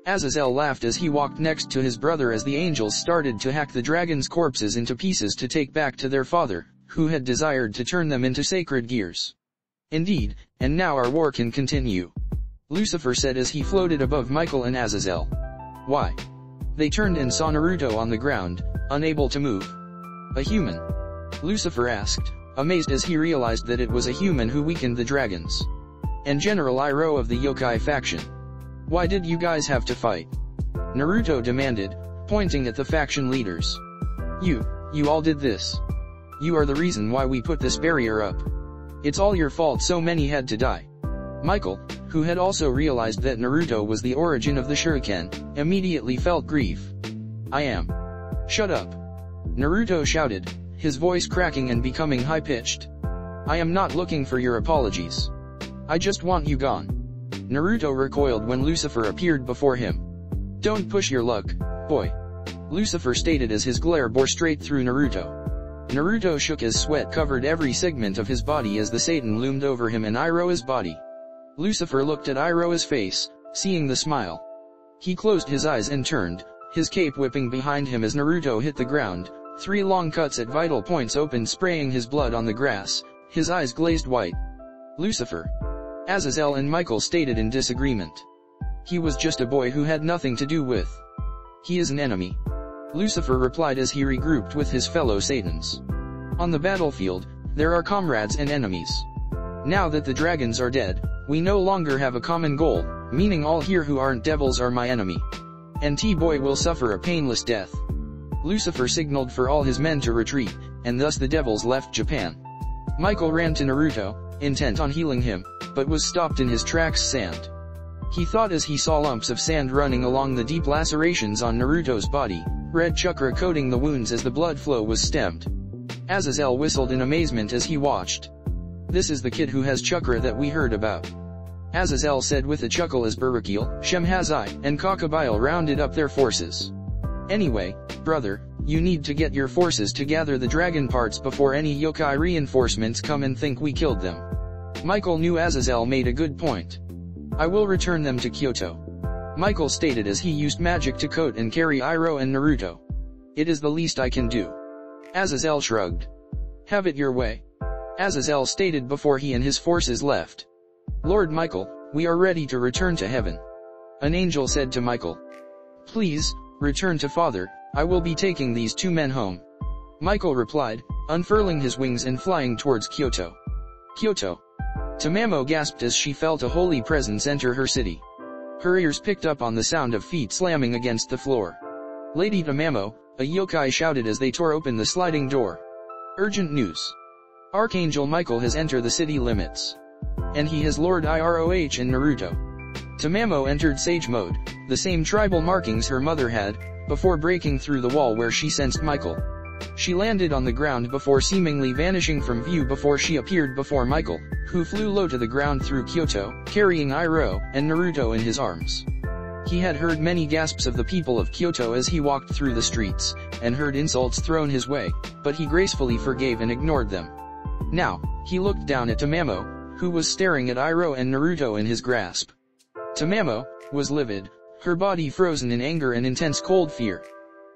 Azazel laughed as he walked next to his brother as the angels started to hack the dragon's corpses into pieces to take back to their father, who had desired to turn them into sacred gears. Indeed, and now our war can continue, Lucifer said as he floated above Michael and Azazel. Why? They turned and saw Naruto on the ground, unable to move. A human? Lucifer asked, amazed as he realized that it was a human who weakened the dragons. And General Iroh of the yokai faction. Why did you guys have to fight? Naruto demanded, pointing at the faction leaders. You you all did this. You are the reason why we put this barrier up. It's all your fault so many had to die. Michael, who had also realized that Naruto was the origin of the shuriken, immediately felt grief. I am. Shut up. Naruto shouted, his voice cracking and becoming high-pitched. I am not looking for your apologies. I just want you gone. Naruto recoiled when Lucifer appeared before him. Don't push your luck, boy. Lucifer stated as his glare bore straight through Naruto. Naruto shook as sweat covered every segment of his body as the Satan loomed over him and Iroha's body. Lucifer looked at Iroha's face, seeing the smile. He closed his eyes and turned, his cape whipping behind him as Naruto hit the ground, 3 long cuts at vital points opened spraying his blood on the grass, his eyes glazed white. Lucifer. Azazel and Michael stated in disagreement. He was just a boy who had nothing to do with. He is an enemy. Lucifer replied as he regrouped with his fellow Satans. On the battlefield, there are comrades and enemies. Now that the dragons are dead, we no longer have a common goal, meaning all here who aren't devils are my enemy. And T-Boy will suffer a painless death. Lucifer signaled for all his men to retreat, and thus the devils left Japan. Michael ran to Naruto, intent on healing him, but was stopped in his tracks. Sand. He thought as he saw lumps of sand running along the deep lacerations on Naruto's body, red chakra coating the wounds as the blood flow was stemmed. Azazel whistled in amazement as he watched. This is the kid who has chakra that we heard about. Azazel said with a chuckle as Barakil, Shemhazai, and Kaguya rounded up their forces. Anyway, brother, you need to get your forces to gather the dragon parts before any yokai reinforcements come and think we killed them. Michael knew Azazel made a good point. I will return them to Kyoto. Michael stated as he used magic to coat and carry Iroha and Naruto. It is the least I can do. Azazel shrugged. Have it your way. Azazel stated before he and his forces left. Lord Michael, we are ready to return to heaven. An angel said to Michael. Please, return to Father, I will be taking these 2 men home. Michael replied, unfurling his wings and flying towards Kyoto. Kyoto. Tamamo gasped as she felt a holy presence enter her city. Her ears picked up on the sound of feet slamming against the floor. Lady Tamamo, a yokai shouted as they tore open the sliding door. Urgent news. Archangel Michael has entered the city limits. And he has lured Iroha and Naruto. Tamamo entered sage mode, the same tribal markings her mother had, before breaking through the wall where she sensed Michael. She landed on the ground before seemingly vanishing from view before she appeared before Michael, who flew low to the ground through Kyoto, carrying Iroha and Naruto in his arms. He had heard many gasps of the people of Kyoto as he walked through the streets, and heard insults thrown his way, but he gracefully forgave and ignored them. Now, he looked down at Tamamo, who was staring at Iroha and Naruto in his grasp. Tamamo was livid, her body frozen in anger and intense cold fear.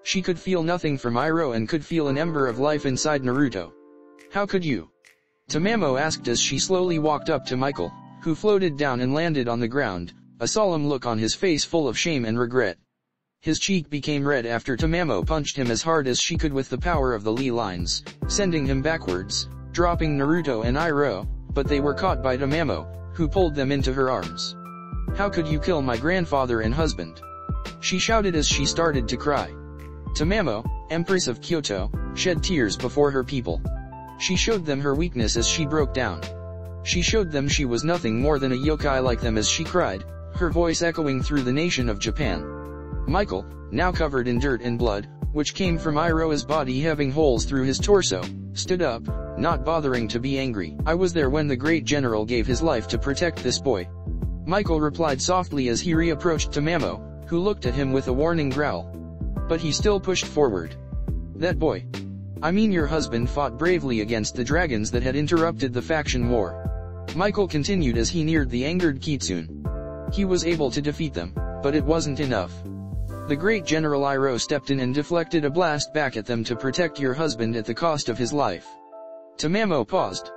She could feel nothing from Iroha and could feel an ember of life inside Naruto. How could you? Tamamo asked as she slowly walked up to Michael, who floated down and landed on the ground, a solemn look on his face full of shame and regret. His cheek became red after Tamamo punched him as hard as she could with the power of the Lee lines, sending him backwards, dropping Naruto and Iroha, but they were caught by Tamamo, who pulled them into her arms. How could you kill my grandfather and husband? She shouted as she started to cry. Tamamo, Empress of Kyoto, shed tears before her people. She showed them her weakness as she broke down. She showed them she was nothing more than a yokai like them as she cried, her voice echoing through the nation of Japan. Michael, now covered in dirt and blood, which came from Iroha's body having holes through his torso, stood up, not bothering to be angry. I was there when the great general gave his life to protect this boy. Michael replied softly as he reapproached Tamamo, who looked at him with a warning growl. But he still pushed forward. That boy. I mean your husband fought bravely against the dragons that had interrupted the faction war. Michael continued as he neared the angered Kitsune. He was able to defeat them, but it wasn't enough. The great General Iroha stepped in and deflected a blast back at them to protect your husband at the cost of his life. Tamamo paused.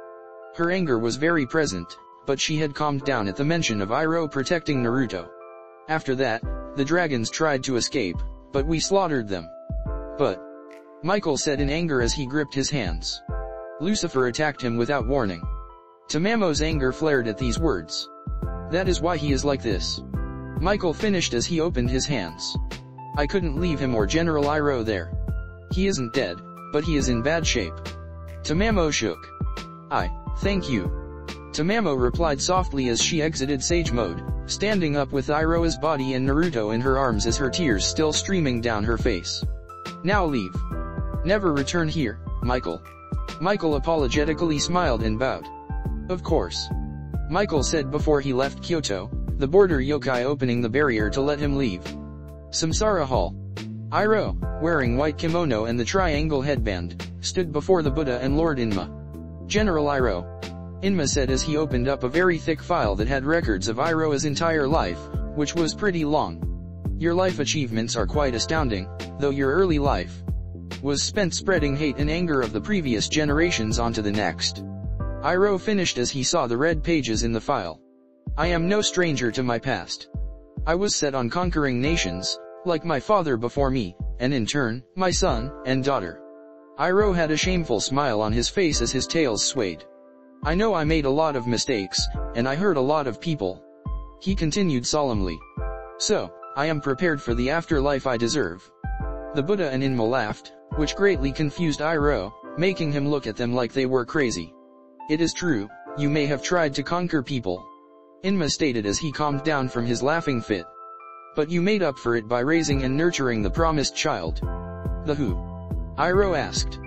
Her anger was very present, but she had calmed down at the mention of Iroha protecting Naruto. After that, the dragons tried to escape, but we slaughtered them. But, Michael said in anger as he gripped his hands. Lucifer attacked him without warning. Tamamo's anger flared at these words. That is why he is like this. Michael finished as he opened his hands. I couldn't leave him or General Iroha there. He isn't dead, but he is in bad shape. Tamamo shook. Thank you. Tamamo replied softly as she exited sage mode, standing up with Iroha's body and Naruto in her arms as her tears still streaming down her face. Now leave. Never return here, Michael. Michael apologetically smiled and bowed. Of course. Michael said before he left Kyoto, the border yokai opening the barrier to let him leave. Samsara Hall. Iroh, wearing white kimono and the triangle headband, stood before the Buddha and Lord Inma. General Iroh. Inma said as he opened up a very thick file that had records of Iroha's entire life, which was pretty long. Your life achievements are quite astounding, though your early life was spent spreading hate and anger of the previous generations onto the next. Iroh finished as he saw the red pages in the file. I am no stranger to my past. I was set on conquering nations, like my father before me, and in turn, my son and daughter. Iroh had a shameful smile on his face as his tails swayed. I know I made a lot of mistakes, and I hurt a lot of people. He continued solemnly. So, I am prepared for the afterlife I deserve. The Buddha and Inma laughed, which greatly confused Iroh, making him look at them like they were crazy. It is true, you may have tried to conquer people. Inma stated as he calmed down from his laughing fit. But you made up for it by raising and nurturing the promised child. The who? Iroh asked.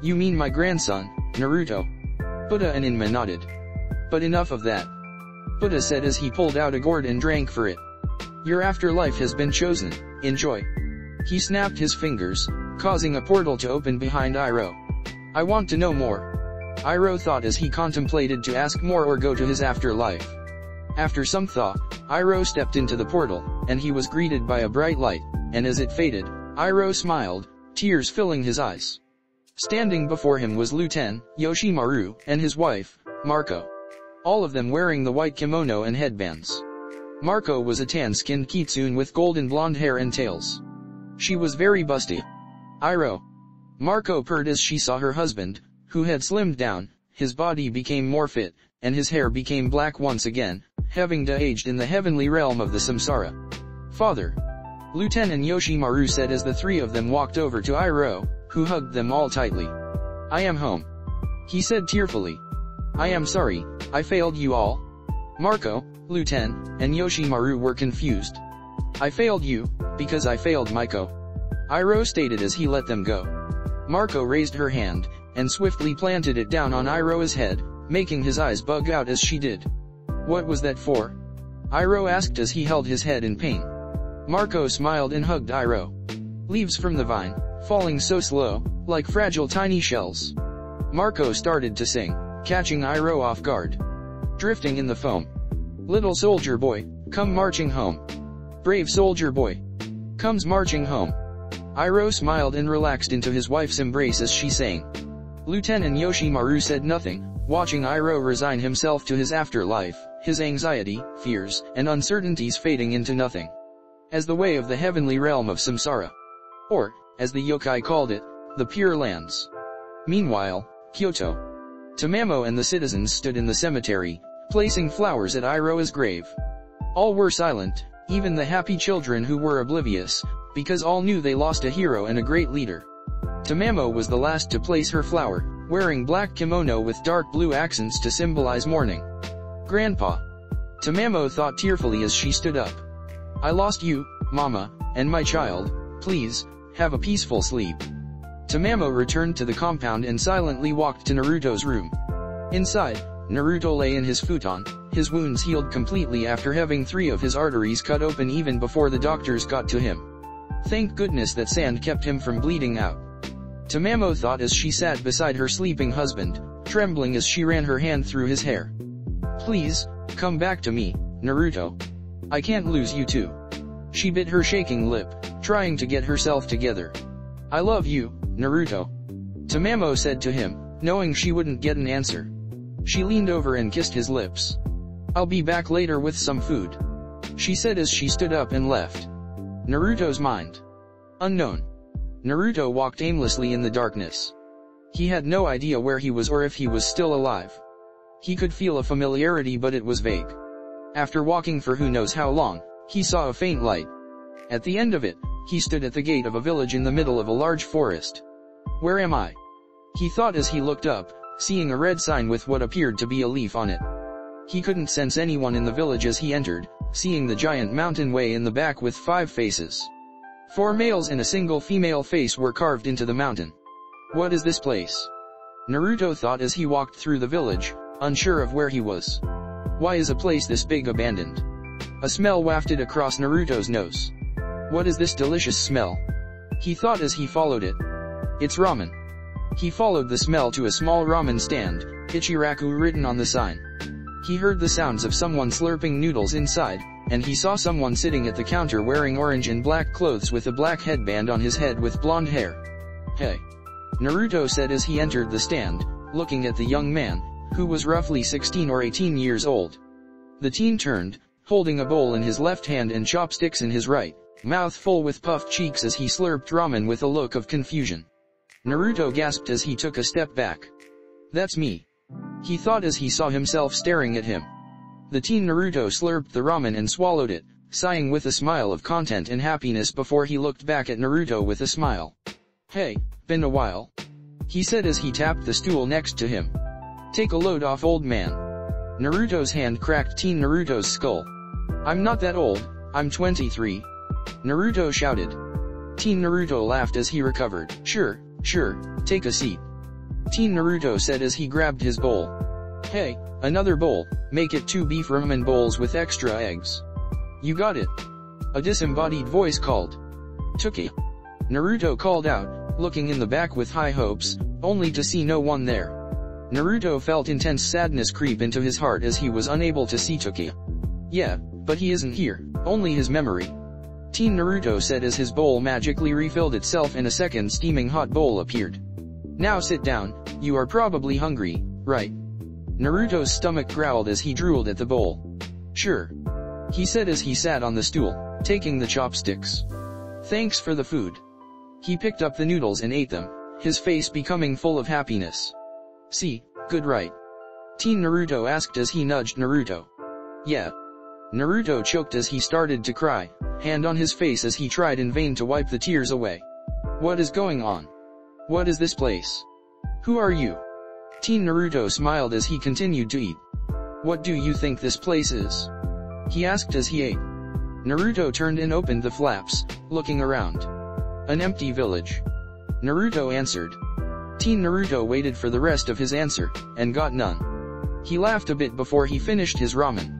You mean my grandson, Naruto? Buddha and Inma nodded. But enough of that. Buddha said as he pulled out a gourd and drank for it. Your afterlife has been chosen, enjoy. He snapped his fingers, causing a portal to open behind Iroh. I want to know more. Iroh thought as he contemplated to ask more or go to his afterlife. After some thought, Iroh stepped into the portal, and he was greeted by a bright light, and as it faded, Iroh smiled, tears filling his eyes. Standing before him was Lieutenant Yoshimaru and his wife, Marco. All of them wearing the white kimono and headbands. Marco was a tan-skinned kitsune with golden blonde hair and tails. She was very busty. Iroh. Marco purred as she saw her husband, who had slimmed down, his body became more fit, and his hair became black once again, having de-aged in the heavenly realm of the samsara. Father. Lieutenant Yoshimaru said as the three of them walked over to Iroh, who hugged them all tightly. I am home. He said tearfully. I am sorry, I failed you all. Marco, Lieutenant, and Yoshimaru were confused. I failed you, because I failed Maiko. Iroh stated as he let them go. Marco raised her hand, and swiftly planted it down on Iroh's head, making his eyes bug out as she did. What was that for? Iroh asked as he held his head in pain. Marco smiled and hugged Iroh. Leaves from the vine, falling so slow, like fragile tiny shells. Marco started to sing, catching Iroh off guard. Drifting in the foam. Little soldier boy, come marching home. Brave soldier boy. Comes marching home. Iroh smiled and relaxed into his wife's embrace as she sang. Lieutenant Yoshimaru said nothing, watching Iroh resign himself to his afterlife, his anxiety, fears, and uncertainties fading into nothing. As the way of the heavenly realm of samsara. Or, as the yokai called it, the Pure Lands. Meanwhile, Kyoto. Tamamo and the citizens stood in the cemetery, placing flowers at Iroha's grave. All were silent, even the happy children who were oblivious, because all knew they lost a hero and a great leader. Tamamo was the last to place her flower, wearing black kimono with dark blue accents to symbolize mourning. Grandpa. Tamamo thought tearfully as she stood up. I lost you, Mama, and my child, please, have a peaceful sleep. Tamamo returned to the compound and silently walked to Naruto's room. Inside, Naruto lay in his futon, his wounds healed completely after having 3 of his arteries cut open even before the doctors got to him. Thank goodness that sand kept him from bleeding out. Tamamo thought as she sat beside her sleeping husband, trembling as she ran her hand through his hair. Please, come back to me, Naruto. I can't lose you too. She bit her shaking lip, trying to get herself together. I love you, Naruto. Tamamo said to him, knowing she wouldn't get an answer. She leaned over and kissed his lips. I'll be back later with some food. She said as she stood up and left. Naruto's mind. Unknown. Naruto walked aimlessly in the darkness. He had no idea where he was or if he was still alive. He could feel a familiarity but it was vague. After walking for who knows how long, he saw a faint light. At the end of it, he stood at the gate of a village in the middle of a large forest. Where am I? He thought as he looked up, seeing a red sign with what appeared to be a leaf on it. He couldn't sense anyone in the village as he entered, seeing the giant mountain way in the back with 5 faces. 4 males and a single female face were carved into the mountain. What is this place? Naruto thought as he walked through the village, unsure of where he was. Why is a place this big abandoned? A smell wafted across Naruto's nose. What is this delicious smell? He thought as he followed it. It's ramen. He followed the smell to a small ramen stand, Ichiraku written on the sign. He heard the sounds of someone slurping noodles inside, and he saw someone sitting at the counter wearing orange and black clothes with a black headband on his head with blonde hair. Hey. Naruto said as he entered the stand, looking at the young man, who was roughly 16 or 18 years old. The teen turned, holding a bowl in his left hand and chopsticks in his right, mouth full with puffed cheeks as he slurped ramen with a look of confusion. Naruto gasped as he took a step back. That's me. He thought as he saw himself staring at him. The teen Naruto slurped the ramen and swallowed it, sighing with a smile of content and happiness before he looked back at Naruto with a smile. Hey, been a while. He said as he tapped the stool next to him. Take a load off, old man. Naruto's hand cracked teen Naruto's skull. I'm not that old, I'm 23. Naruto shouted. Teen Naruto laughed as he recovered. Sure, take a seat. Teen Naruto said as he grabbed his bowl. Hey, another bowl, make it 2 beef ramen bowls with extra eggs. You got it. A disembodied voice called. Tuki. Naruto called out, looking in the back with high hopes, only to see no one there. Naruto felt intense sadness creep into his heart as he was unable to see Tuki. Yeah, but he isn't here, only his memory. Teen Naruto said as his bowl magically refilled itself and a second steaming hot bowl appeared. Now sit down, you are probably hungry, right? Naruto's stomach growled as he drooled at the bowl. Sure. He said as he sat on the stool, taking the chopsticks. Thanks for the food. He picked up the noodles and ate them, his face becoming full of happiness. See, good right? Teen Naruto asked as he nudged Naruto. Yeah. Naruto choked as he started to cry, hand on his face as he tried in vain to wipe the tears away. What is going on? What is this place? Who are you? Teen Naruto smiled as he continued to eat. What do you think this place is? He asked as he ate. Naruto turned and opened the flaps, looking around. An empty village. Naruto answered. Teen Naruto waited for the rest of his answer, and got none. He laughed a bit before he finished his ramen.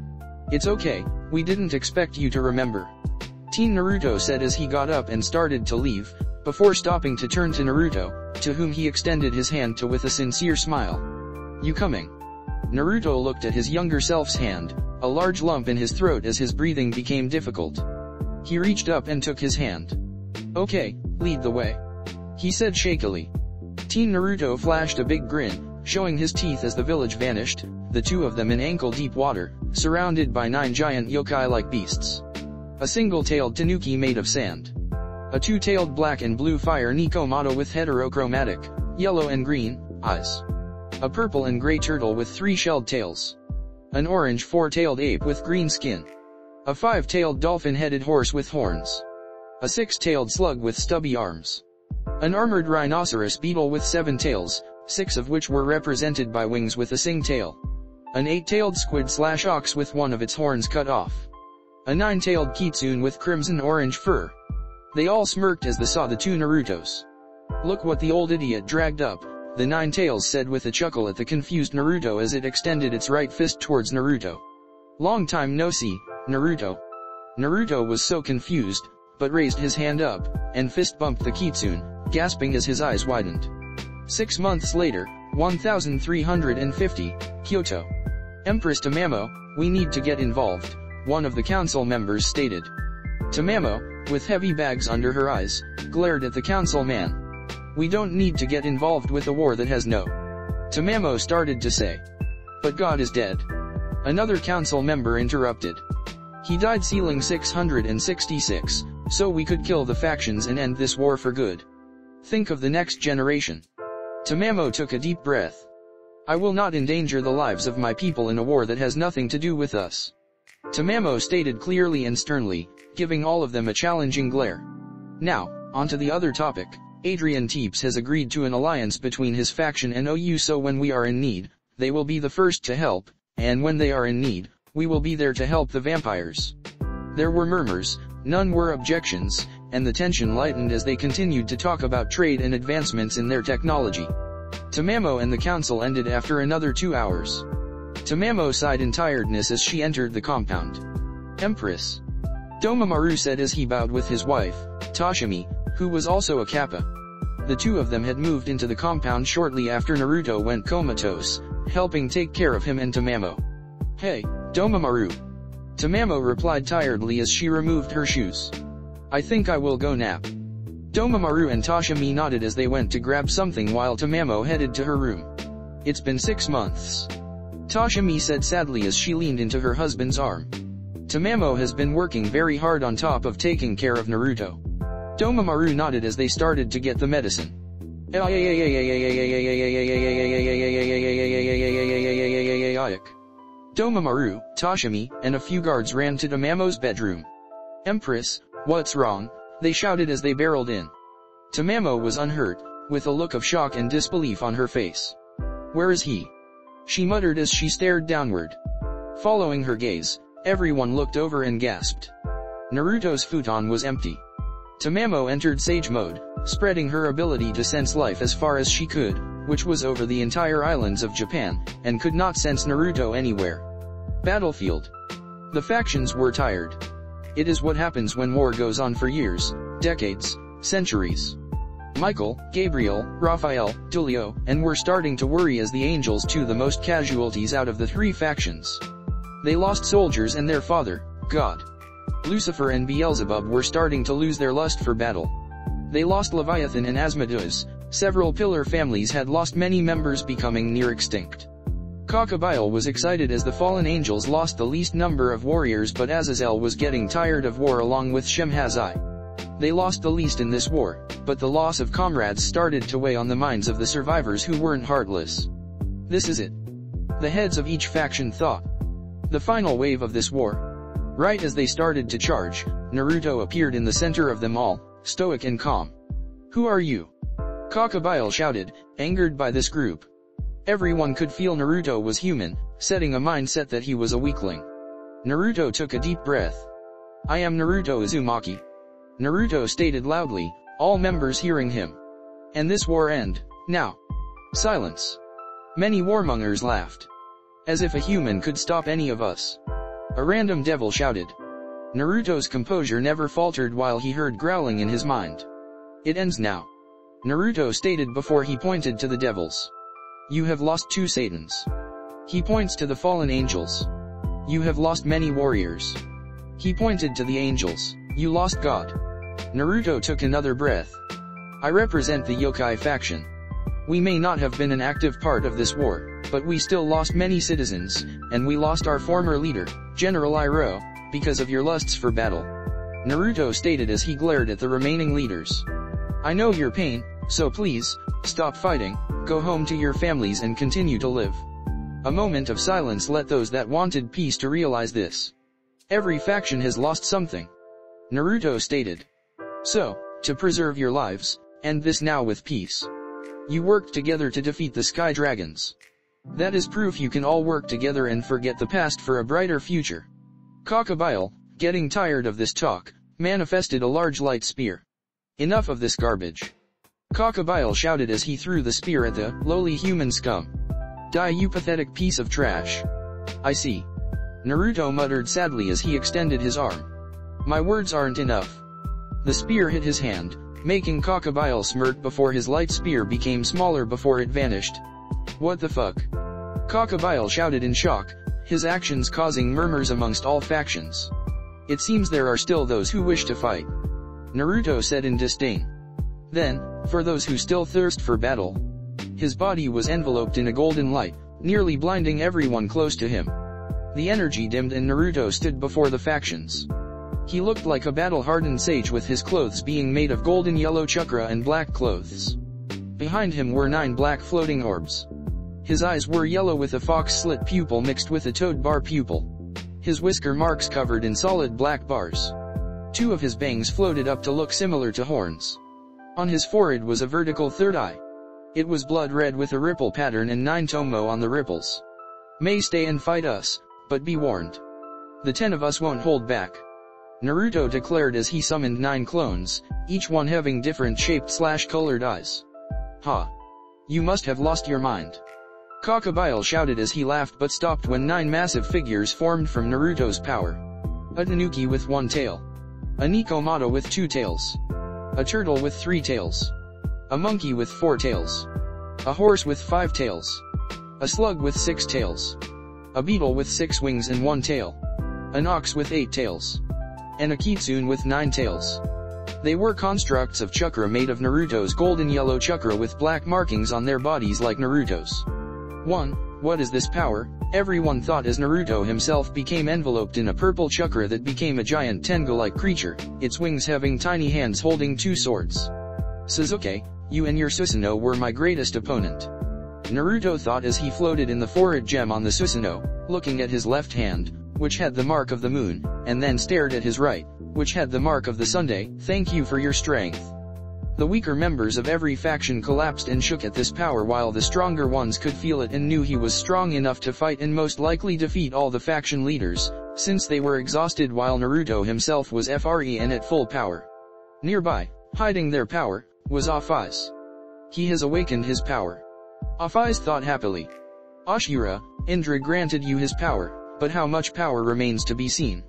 It's okay, we didn't expect you to remember. Teen Naruto said as he got up and started to leave, before stopping to turn to Naruto, to whom he extended his hand to with a sincere smile. You coming? Naruto looked at his younger self's hand, a large lump in his throat as his breathing became difficult. He reached up and took his hand. Okay, lead the way. He said shakily. Teen Naruto flashed a big grin, showing his teeth as the village vanished, the 2 of them in ankle-deep water, surrounded by 9 giant yokai-like beasts. A single-tailed tanuki made of sand. A 2-tailed black and blue fire Nikomoto with heterochromatic, yellow and green, eyes. A purple and gray turtle with 3 shelled tails. An orange 4-tailed ape with green skin. A 5-tailed dolphin-headed horse with horns. A 6-tailed slug with stubby arms. An armored rhinoceros beetle with 7 tails, 6 of which were represented by wings with a sing tail. An 8-tailed squid/ox with one of its horns cut off. A 9-tailed kitsune with crimson-orange fur. They all smirked as they saw the 2 Narutos. Look what the old idiot dragged up, the 9 tails said with a chuckle at the confused Naruto as it extended its right fist towards Naruto. Long time no see, Naruto. Naruto was so confused, but raised his hand up, and fist bumped the kitsune, gasping as his eyes widened. 6 months later, 1350, Kyoto. Empress Tamamo, we need to get involved, one of the council members stated. Tamamo, with heavy bags under her eyes, glared at the council man. We don't need to get involved with a war that has no. Tamamo started to say. But God is dead. Another council member interrupted. He died sealing 666, so we could kill the factions and end this war for good. Think of the next generation. Tamamo took a deep breath. I will not endanger the lives of my people in a war that has nothing to do with us. Tamamo stated clearly and sternly, giving all of them a challenging glare. Now, onto the other topic, Adrian Teeps has agreed to an alliance between his faction and OU, so when we are in need, they will be the first to help, and when they are in need, we will be there to help the vampires. There were murmurs, none were objections, and the tension lightened as they continued to talk about trade and advancements in their technology. Tamamo and the council ended after another 2 hours. Tamamo sighed in tiredness as she entered the compound. Empress. Domomaru said as he bowed with his wife, Toshimi, who was also a kappa. The two of them had moved into the compound shortly after Naruto went comatose, helping take care of him and Tamamo. Hey, Domomaru. Tamamo replied tiredly as she removed her shoes. I think I will go nap. Domomaru and Toshimi nodded as they went to grab something while Tamamo headed to her room. It's been 6 months. Toshimi said sadly as she leaned into her husband's arm. Tamamo has been working very hard on top of taking care of Naruto. Domomaru nodded as they started to get the medicine. Domomaru, Toshimi, and a few guards ran to Tamamo's bedroom. Empress, what's wrong? They shouted as they barreled in. Tamamo was unhurt, with a look of shock and disbelief on her face. Where is he? She muttered as she stared downward. Following her gaze, everyone looked over and gasped. Naruto's futon was empty. Tamamo entered sage mode, spreading her ability to sense life as far as she could, which was over the entire islands of Japan, and could not sense Naruto anywhere. Battlefield. The factions were tired. It is what happens when war goes on for years, decades, centuries. Michael, Gabriel, Raphael, Tulio, and were starting to worry as the angels too the most casualties out of the 3 factions. They lost soldiers and their father, God. Lucifer and Beelzebub were starting to lose their lust for battle. They lost Leviathan and Asmodeus. Several pillar families had lost many members, becoming near extinct. Kaguya was excited as the fallen angels lost the least number of warriors, but Azazel was getting tired of war along with Shemhazai. They lost the least in this war, but the loss of comrades started to weigh on the minds of the survivors who weren't heartless. This is it. The heads of each faction thought. The final wave of this war. Right as they started to charge, Naruto appeared in the center of them all, stoic and calm. Who are you? Kaguya shouted, angered by this group. Everyone could feel Naruto was human, setting a mindset that he was a weakling. Naruto took a deep breath. I am Naruto Uzumaki. Naruto stated loudly, all members hearing him. And this war end, now. Silence. Many warmongers laughed. As if a human could stop any of us. A random devil shouted. Naruto's composure never faltered while he heard growling in his mind. It ends now. Naruto stated before he pointed to the devils. You have lost 2 Satans. He points to the fallen angels. You have lost many warriors. He pointed to the angels. You lost God. Naruto took another breath. I represent the yokai faction. We may not have been an active part of this war, but we still lost many citizens, and we lost our former leader, General Iroh, because of your lusts for battle. Naruto stated as he glared at the remaining leaders. I know your pain, so please, stop fighting, go home to your families and continue to live. A moment of silence let those that wanted peace to realize this. Every faction has lost something. Naruto stated. So, to preserve your lives, end this now with peace. You worked together to defeat the Sky Dragons. That is proof you can all work together and forget the past for a brighter future. Kaguya, getting tired of this talk, manifested a large light spear. Enough of this garbage. Kaguya shouted as he threw the spear at the lowly human scum. Die, you pathetic piece of trash. I see. Naruto muttered sadly as he extended his arm. My words aren't enough. The spear hit his hand, making Kaguya smirk before his light spear became smaller before it vanished. What the fuck? Kaguya shouted in shock, his actions causing murmurs amongst all factions. It seems there are still those who wish to fight. Naruto said in disdain. Then, for those who still thirst for battle. His body was enveloped in a golden light, nearly blinding everyone close to him. The energy dimmed and Naruto stood before the factions. He looked like a battle-hardened sage with his clothes being made of golden yellow chakra and black clothes. Behind him were 9 black floating orbs. His eyes were yellow with a fox-slit pupil mixed with a toad bar pupil. His whisker marks covered in solid black bars. 2 of his bangs floated up to look similar to horns. On his forehead was a vertical third eye. It was blood red with a ripple pattern and 9 tomo on the ripples. May stay and fight us, but be warned. The 10 of us won't hold back. Naruto declared as he summoned 9 clones, each one having different shaped/colored eyes. Ha! You must have lost your mind. Kaguya shouted as he laughed but stopped when 9 massive figures formed from Naruto's power. A tanuki with 1 tail. A Nikomata with 2 tails. A turtle with 3 tails. A monkey with 4 tails. A horse with 5 tails. A slug with 6 tails. A beetle with 6 wings and 1 tail. An ox with 8 tails. And a kitsune with 9 tails. They were constructs of chakra made of Naruto's golden yellow chakra with black markings on their bodies like Naruto's. 1. What is this power? Everyone thought as Naruto himself became enveloped in a purple chakra that became a giant tengu-like creature, its wings having tiny hands holding 2 swords. Sasuke, you and your Susanoo were my greatest opponent. Naruto thought as he floated in the forehead gem on the Susanoo, looking at his left hand, which had the mark of the moon, and then stared at his right, which had the mark of the Sunday. Thank you for your strength. The weaker members of every faction collapsed and shook at this power while the stronger ones could feel it and knew he was strong enough to fight and most likely defeat all the faction leaders, since they were exhausted while Naruto himself was free and at full power. Nearby, hiding their power, was Offai's. He has awakened his power. Offai's thought happily. Ashura, Indra granted you his power, but how much power remains to be seen.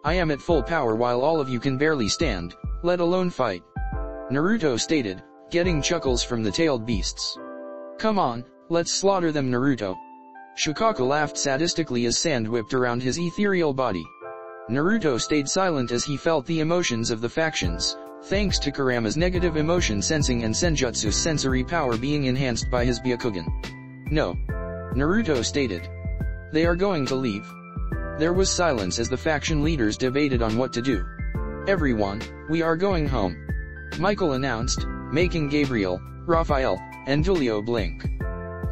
I am at full power while all of you can barely stand, let alone fight. Naruto stated, getting chuckles from the tailed beasts. Come on, let's slaughter them Naruto. Shikako laughed sadistically as sand whipped around his ethereal body. Naruto stayed silent as he felt the emotions of the factions, thanks to Kurama's negative emotion sensing and Senjutsu's sensory power being enhanced by his Byakugan. No. Naruto stated. They are going to leave. There was silence as the faction leaders debated on what to do. Everyone, we are going home. Michael announced, making Gabriel, Raphael, and Julio blink.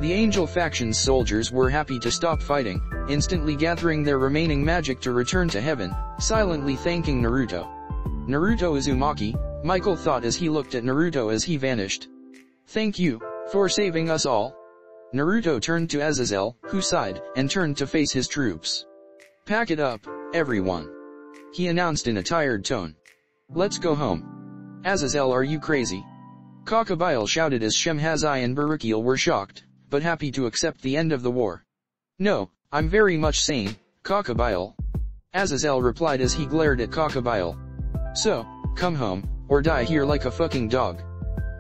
The Angel faction's soldiers were happy to stop fighting, instantly gathering their remaining magic to return to heaven, silently thanking Naruto. Naruto Uzumaki, Michael thought as he looked at Naruto as he vanished. Thank you, for saving us all. Naruto turned to Azazel, who sighed, and turned to face his troops. Pack it up, everyone. He announced in a tired tone. Let's go home. Azazel, are you crazy? Kaguya shouted as Shemhazai and Barakiel were shocked, but happy to accept the end of the war. No, I'm very much sane, Kaguya. Azazel replied as he glared at Kaguya. So, come home, or die here like a fucking dog.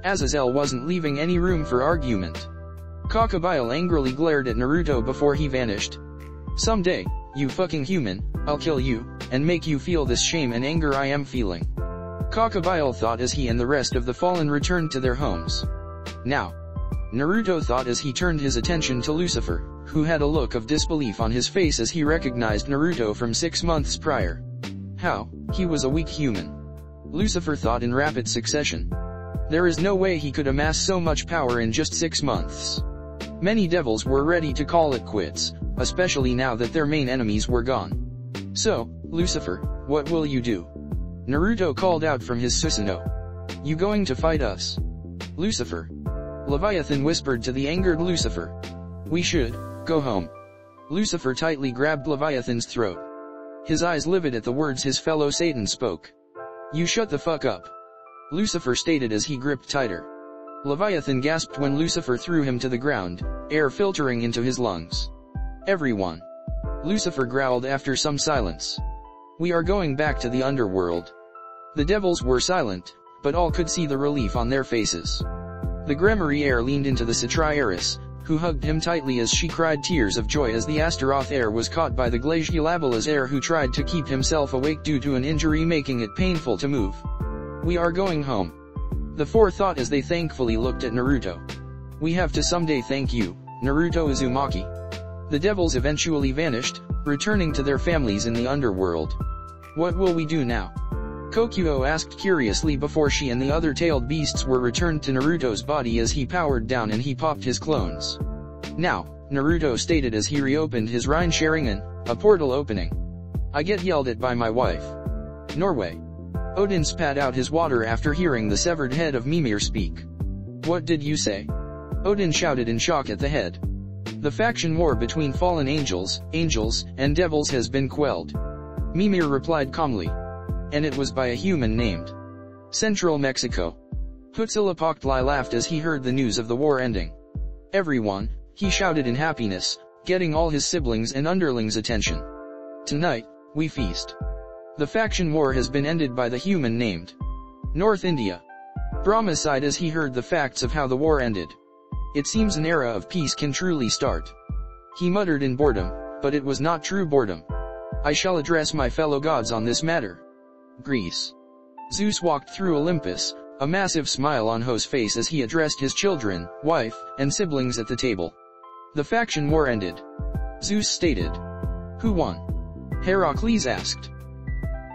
Azazel wasn't leaving any room for argument. Kaguya angrily glared at Naruto before he vanished. Someday, you fucking human, I'll kill you, and make you feel this shame and anger I am feeling. Kaguya thought as he and the rest of the fallen returned to their homes. Now. Naruto thought as he turned his attention to Lucifer, who had a look of disbelief on his face as he recognized Naruto from 6 months prior. How? He was a weak human. Lucifer thought in rapid succession. There is no way he could amass so much power in just 6 months. Many devils were ready to call it quits, especially now that their main enemies were gone. So, Lucifer, what will you do? Naruto called out from his Susanoo. You going to fight us? Lucifer. Leviathan whispered to the angered Lucifer. We should go home. Lucifer tightly grabbed Leviathan's throat. His eyes livid at the words his fellow Satan spoke. You shut the fuck up. Lucifer stated as he gripped tighter. Leviathan gasped when Lucifer threw him to the ground, air filtering into his lungs. Everyone. Lucifer growled after some silence. We are going back to the underworld. The devils were silent, but all could see the relief on their faces. The Gremory heir leaned into the Citriaris, who hugged him tightly as she cried tears of joy as the Astaroth heir was caught by the Glaciolabila's heir who tried to keep himself awake due to an injury making it painful to move. We are going home. The four thought as they thankfully looked at Naruto. We have to someday thank you, Naruto Uzumaki. The devils eventually vanished, returning to their families in the underworld. What will we do now? Kokuo asked curiously before she and the other tailed beasts were returned to Naruto's body as he powered down and he popped his clones. Now, Naruto stated as he reopened his Rhine Sharingan, a portal opening. I get yelled at by my wife. Norway. Odin spat out his water after hearing the severed head of Mimir speak. What did you say? Odin shouted in shock at the head. The faction war between fallen angels, and devils has been quelled. Mimir replied calmly. And it was by a human named Central Mexico. Huitzilopochtli laughed as he heard the news of the war ending. Everyone, he shouted in happiness, getting all his siblings and underlings' attention. Tonight, we feast. The faction war has been ended by the human named North India. Brahma sighed as he heard the facts of how the war ended. It seems an era of peace can truly start. He muttered in boredom, but it was not true boredom. I shall address my fellow gods on this matter. Greece. Zeus walked through Olympus, a massive smile on his face as he addressed his children, wife, and siblings at the table. The faction war ended. Zeus stated. Who won? Heracles asked.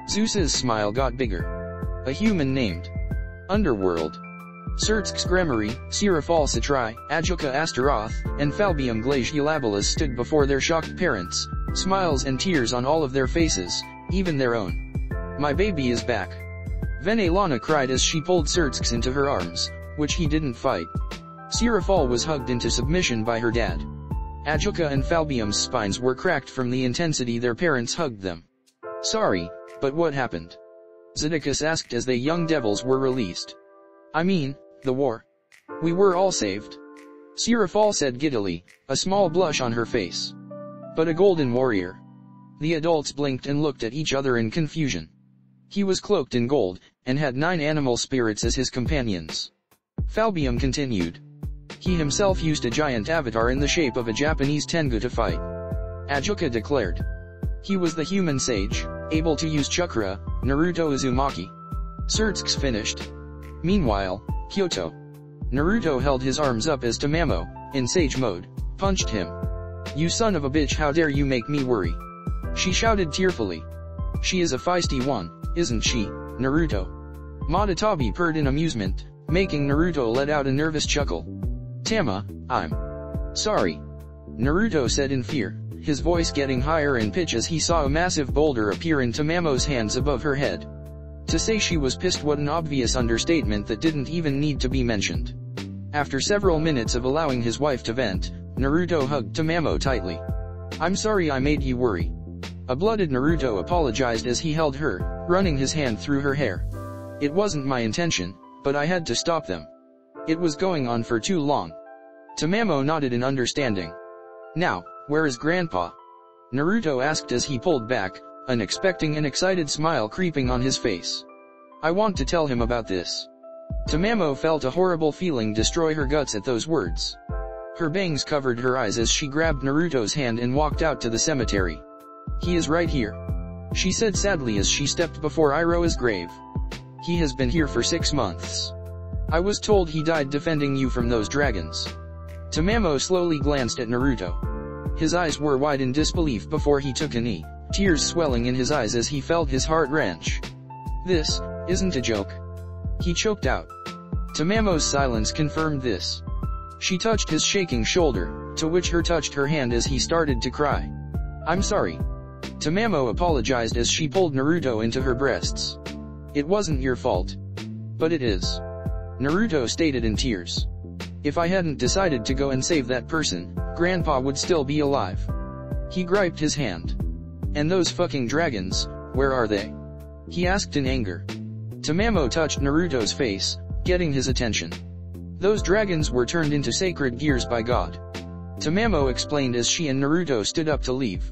Zeus's smile got bigger. A human named Underworld. Certx Gremari, Sirafal Satri, Ajuka Astaroth, and Falbium Glaciolabilus stood before their shocked parents, smiles and tears on all of their faces, even their own. My baby is back. Venelana cried as she pulled Certx into her arms, which he didn't fight. Sirafal was hugged into submission by her dad. Ajuka and Falbium's spines were cracked from the intensity their parents hugged them. Sorry, but what happened? Zedicus asked as the young devils were released. I mean, the war. We were all saved. Sirafal said giddily, a small blush on her face. But a golden warrior. The adults blinked and looked at each other in confusion. He was cloaked in gold, and had 9 animal spirits as his companions. Falbium continued. He himself used a giant avatar in the shape of a Japanese tengu to fight. Ajuka declared. He was the human sage, able to use chakra, Naruto Uzumaki. Certx finished. Meanwhile, Kyoto. Naruto held his arms up as Tamamo, in sage mode, punched him. You son of a bitch, how dare you make me worry? She shouted tearfully. She is a feisty one, isn't she, Naruto? Madatabi purred in amusement, making Naruto let out a nervous chuckle. Tama, I'm sorry. Naruto said in fear, his voice getting higher in pitch as he saw a massive boulder appear in Tamamo's hands above her head. To say she was pissed, what an obvious understatement that didn't even need to be mentioned. After several minutes of allowing his wife to vent, Naruto hugged Tamamo tightly. I'm sorry I made you worry. A blooded Naruto apologized as he held her, running his hand through her hair. It wasn't my intention, but I had to stop them. It was going on for too long. Tamamo nodded in understanding. Now, where is Grandpa? Naruto asked as he pulled back, unexpecting an excited smile creeping on his face. I want to tell him about this. Tamamo felt a horrible feeling destroy her guts at those words. Her bangs covered her eyes as she grabbed Naruto's hand and walked out to the cemetery. He is right here, she said sadly as she stepped before Iroha's grave. He has been here for 6 months. I was told he died defending you from those dragons. Tamamo slowly glanced at Naruto. His eyes were wide in disbelief before he took a knee, tears swelling in his eyes as he felt his heart wrench. This isn't a joke. He choked out. Tamamo's silence confirmed this. She touched his shaking shoulder, to which her touched her hand as he started to cry. I'm sorry. Tamamo apologized as she pulled Naruto into her breasts. It wasn't your fault. But it is. Naruto stated in tears. If I hadn't decided to go and save that person, Grandpa would still be alive. He griped his hand. And those fucking dragons, where are they? He asked in anger. Tamamo touched Naruto's face, getting his attention. Those dragons were turned into sacred gears by God. Tamamo explained as she and Naruto stood up to leave.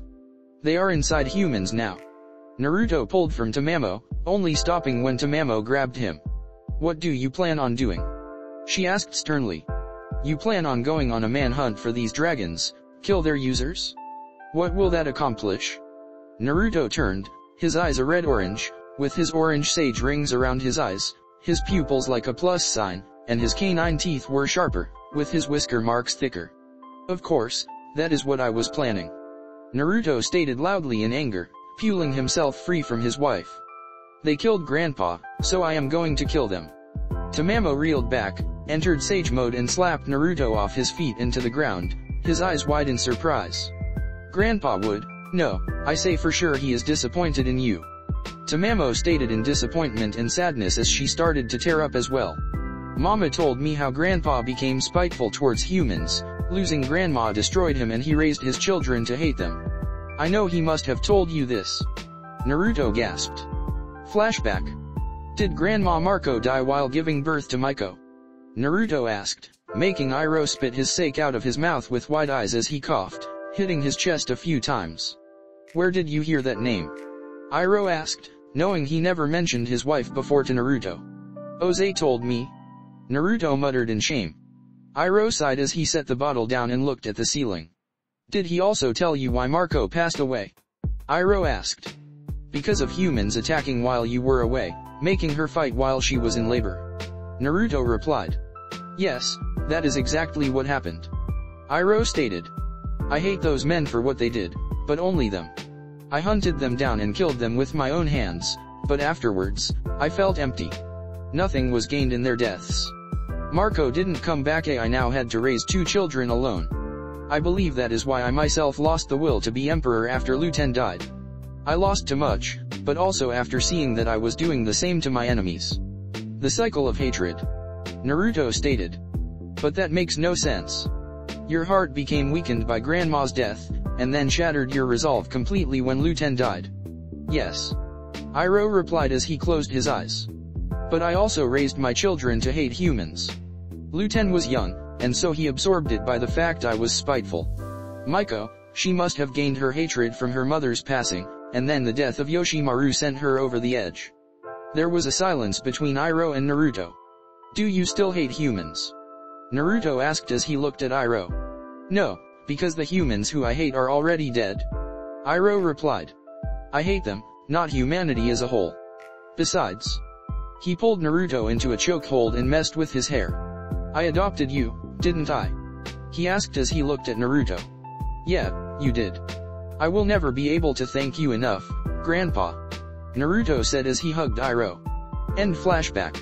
They are inside humans now. Naruto pulled from Tamamo, only stopping when Tamamo grabbed him. What do you plan on doing? She asked sternly. You plan on going on a manhunt for these dragons, kill their users? What will that accomplish? Naruto turned, his eyes a red-orange, with his orange sage rings around his eyes, his pupils like a plus sign, and his canine teeth were sharper, with his whisker marks thicker. Of course, that is what I was planning. Naruto stated loudly in anger, pulling himself free from his wife. They killed Grandpa, so I am going to kill them. Tamamo reeled back, entered sage mode and slapped Naruto off his feet into the ground, his eyes wide in surprise. Grandpa would, no, I say for sure he is disappointed in you. Tamamo stated in disappointment and sadness as she started to tear up as well. Mama told me how Grandpa became spiteful towards humans, losing Grandma destroyed him and he raised his children to hate them. I know he must have told you this. Naruto gasped. Flashback. Did Grandma Marco die while giving birth to Maiko? Naruto asked, making Iroh spit his sake out of his mouth with wide eyes as he coughed, hitting his chest a few times. Where did you hear that name? Iroh asked, knowing he never mentioned his wife before to Naruto. Oze told me. Naruto muttered in shame. Iroh sighed as he set the bottle down and looked at the ceiling. Did he also tell you why Marco passed away? Iroh asked. Because of humans attacking while you were away, making her fight while she was in labor. Naruto replied. Yes, that is exactly what happened. Iroh stated. I hate those men for what they did, but only them. I hunted them down and killed them with my own hands, but afterwards, I felt empty. Nothing was gained in their deaths. Marco didn't come back. I now had to raise 2 children alone. I believe that is why I myself lost the will to be emperor after Luten died. I lost too much, but also after seeing that I was doing the same to my enemies. The cycle of hatred. Naruto stated. But that makes no sense. Your heart became weakened by Grandma's death, and then shattered your resolve completely when Luten died. Yes. Iroh replied as he closed his eyes. But I also raised my children to hate humans. Luten was young, and so he absorbed it by the fact I was spiteful. Maiko, she must have gained her hatred from her mother's passing, and then the death of Yoshimaru sent her over the edge. There was a silence between Iroh and Naruto. Do you still hate humans? Naruto asked as he looked at Iroh. No, because the humans who I hate are already dead. Iroh replied. I hate them, not humanity as a whole. Besides. He pulled Naruto into a chokehold and messed with his hair. I adopted you, didn't I? He asked as he looked at Naruto. Yeah, you did. I will never be able to thank you enough, Grandpa. Naruto said as he hugged Iroh. End flashback.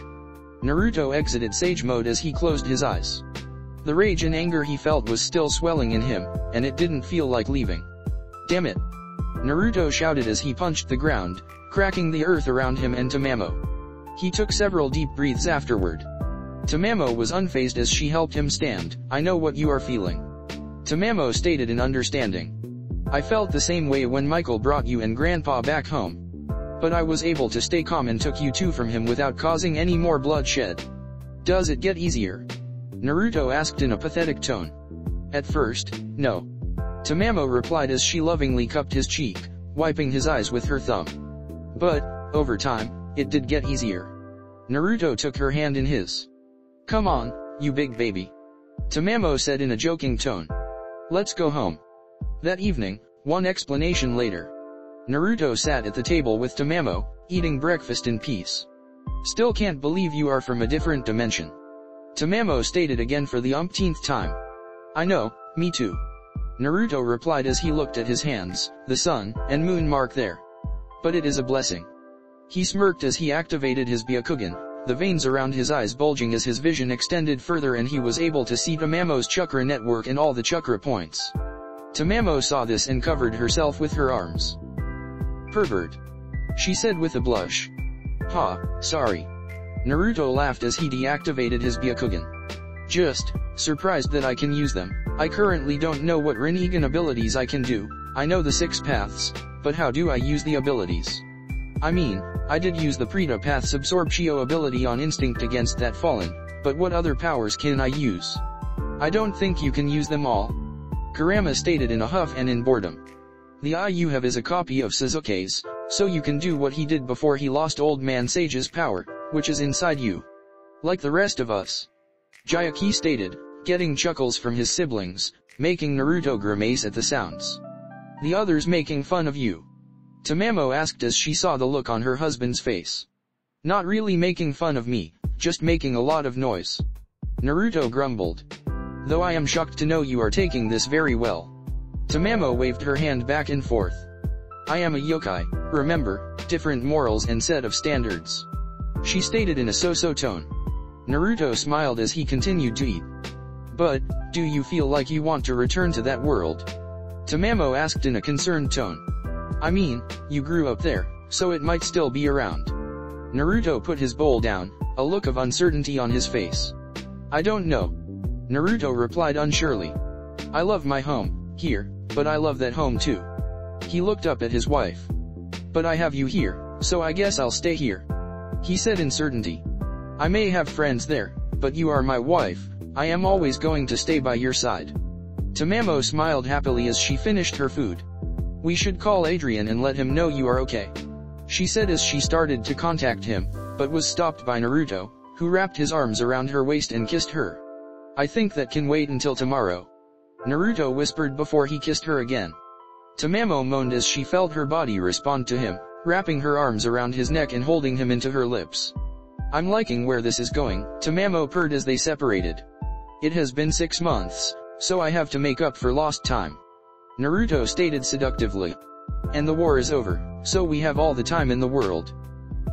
Naruto exited sage mode as he closed his eyes. The rage and anger he felt was still swelling in him, and it didn't feel like leaving. Damn it! Naruto shouted as he punched the ground, cracking the earth around him and Tamamo. He took several deep breaths afterward. Tamamo was unfazed as she helped him stand. I know what you are feeling. Tamamo stated in understanding. I felt the same way when Michael brought you and Grandpa back home. But I was able to stay calm and took you two from him without causing any more bloodshed. Does it get easier? Naruto asked in a pathetic tone. At first, no. Tamamo replied as she lovingly cupped his cheek, wiping his eyes with her thumb. But, over time, it did get easier. Naruto took her hand in his. Come on, you big baby. Tamamo said in a joking tone. Let's go home. That evening, one explanation later. Naruto sat at the table with Tamamo, eating breakfast in peace. Still can't believe you are from a different dimension. Tamamo stated again for the umpteenth time. I know, me too. Naruto replied as he looked at his hands, the sun and moon mark there. But it is a blessing. He smirked as he activated his Byakugan, the veins around his eyes bulging as his vision extended further and he was able to see Tamamo's chakra network and all the chakra points. Tamamo saw this and covered herself with her arms. Pervert. She said with a blush. Ha, sorry. Naruto laughed as he deactivated his Byakugan. Just, surprised that I can use them. I currently don't know what Rinnegan abilities I can do. I know the 6 paths, but how do I use the abilities? I mean, I did use the Preta Path's Absorptio ability on instinct against that fallen, but what other powers can I use? I don't think you can use them all. Kurama stated in a huff and in boredom. The eye you have is a copy of Sasuke's, so you can do what he did before he lost Old Man Sage's power, which is inside you. Like the rest of us. Jayaki stated, getting chuckles from his siblings, making Naruto grimace at the sounds. The others making fun of you. Tamamo asked as she saw the look on her husband's face. Not really making fun of me, just making a lot of noise. Naruto grumbled. Though I am shocked to know you are taking this very well. Tamamo waved her hand back and forth. I am a yokai, remember, different morals and set of standards. She stated in a so-so tone. Naruto smiled as he continued to eat. But, do you feel like you want to return to that world? Tamamo asked in a concerned tone. I mean, you grew up there, so it might still be around. Naruto put his bowl down, a look of uncertainty on his face. I don't know. Naruto replied unsurely. I love my home, here, but I love that home too. He looked up at his wife. But I have you here, so I guess I'll stay here. He said in certainty. I may have friends there, but you are my wife, I am always going to stay by your side. Tamamo smiled happily as she finished her food. We should call Adrian and let him know you are okay. She said as she started to contact him, but was stopped by Naruto, who wrapped his arms around her waist and kissed her. I think that can wait until tomorrow. Naruto whispered before he kissed her again. Tamamo moaned as she felt her body respond to him, wrapping her arms around his neck and holding him into her lips. I'm liking where this is going, Tamamo purred as they separated. It has been 6 months, so I have to make up for lost time. Naruto stated seductively. And the war is over, so we have all the time in the world.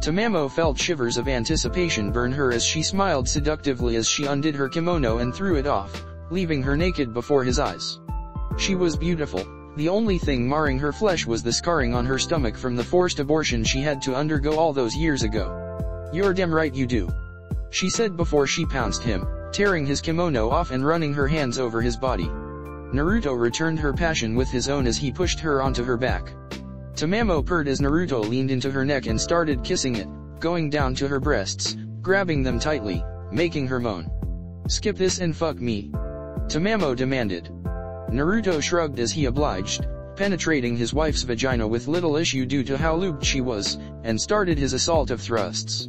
Tamamo felt shivers of anticipation burn her as she smiled seductively as she undid her kimono and threw it off, leaving her naked before his eyes. She was beautiful. The only thing marring her flesh was the scarring on her stomach from the forced abortion she had to undergo all those years ago. You're damn right you do. She said before she pounced him, tearing his kimono off and running her hands over his body. Naruto returned her passion with his own as he pushed her onto her back. Tamamo purred as Naruto leaned into her neck and started kissing it, going down to her breasts, grabbing them tightly, making her moan. Skip this and fuck me. Tamamo demanded. Naruto shrugged as he obliged, penetrating his wife's vagina with little issue due to how lubed she was, and started his assault of thrusts.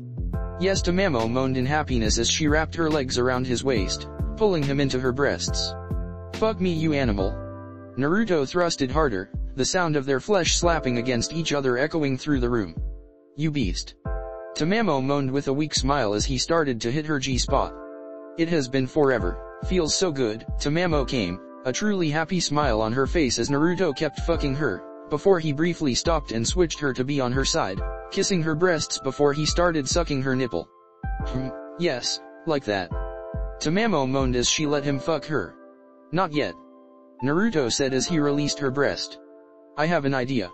Yes, Tamamo moaned in happiness as she wrapped her legs around his waist, pulling him into her breasts. Fuck me you animal. Naruto thrusted harder, the sound of their flesh slapping against each other echoing through the room. You beast. Tamamo moaned with a weak smile as he started to hit her G-spot. It has been forever, feels so good, Tamamo came, a truly happy smile on her face as Naruto kept fucking her, before he briefly stopped and switched her to be on her side, kissing her breasts before he started sucking her nipple. Yes, like that. Tamamo moaned as she let him fuck her. Not yet. Naruto said as he released her breast. I have an idea.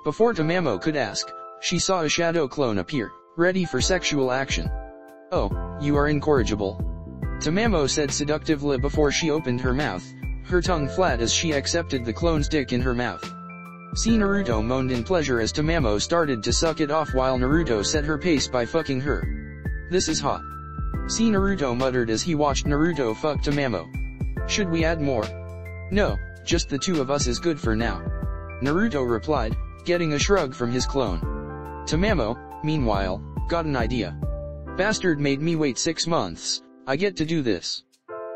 Before Tamamo could ask, she saw a shadow clone appear, ready for sexual action. Oh, you are incorrigible. Tamamo said seductively before she opened her mouth, her tongue flat as she accepted the clone's dick in her mouth. See, Naruto moaned in pleasure as Tamamo started to suck it off while Naruto set her pace by fucking her. This is hot. See, Naruto muttered as he watched Naruto fuck Tamamo. Should we add more? No, just the two of us is good for now. Naruto replied, getting a shrug from his clone. Tamamo, meanwhile, got an idea. Bastard made me wait 6 months, I get to do this.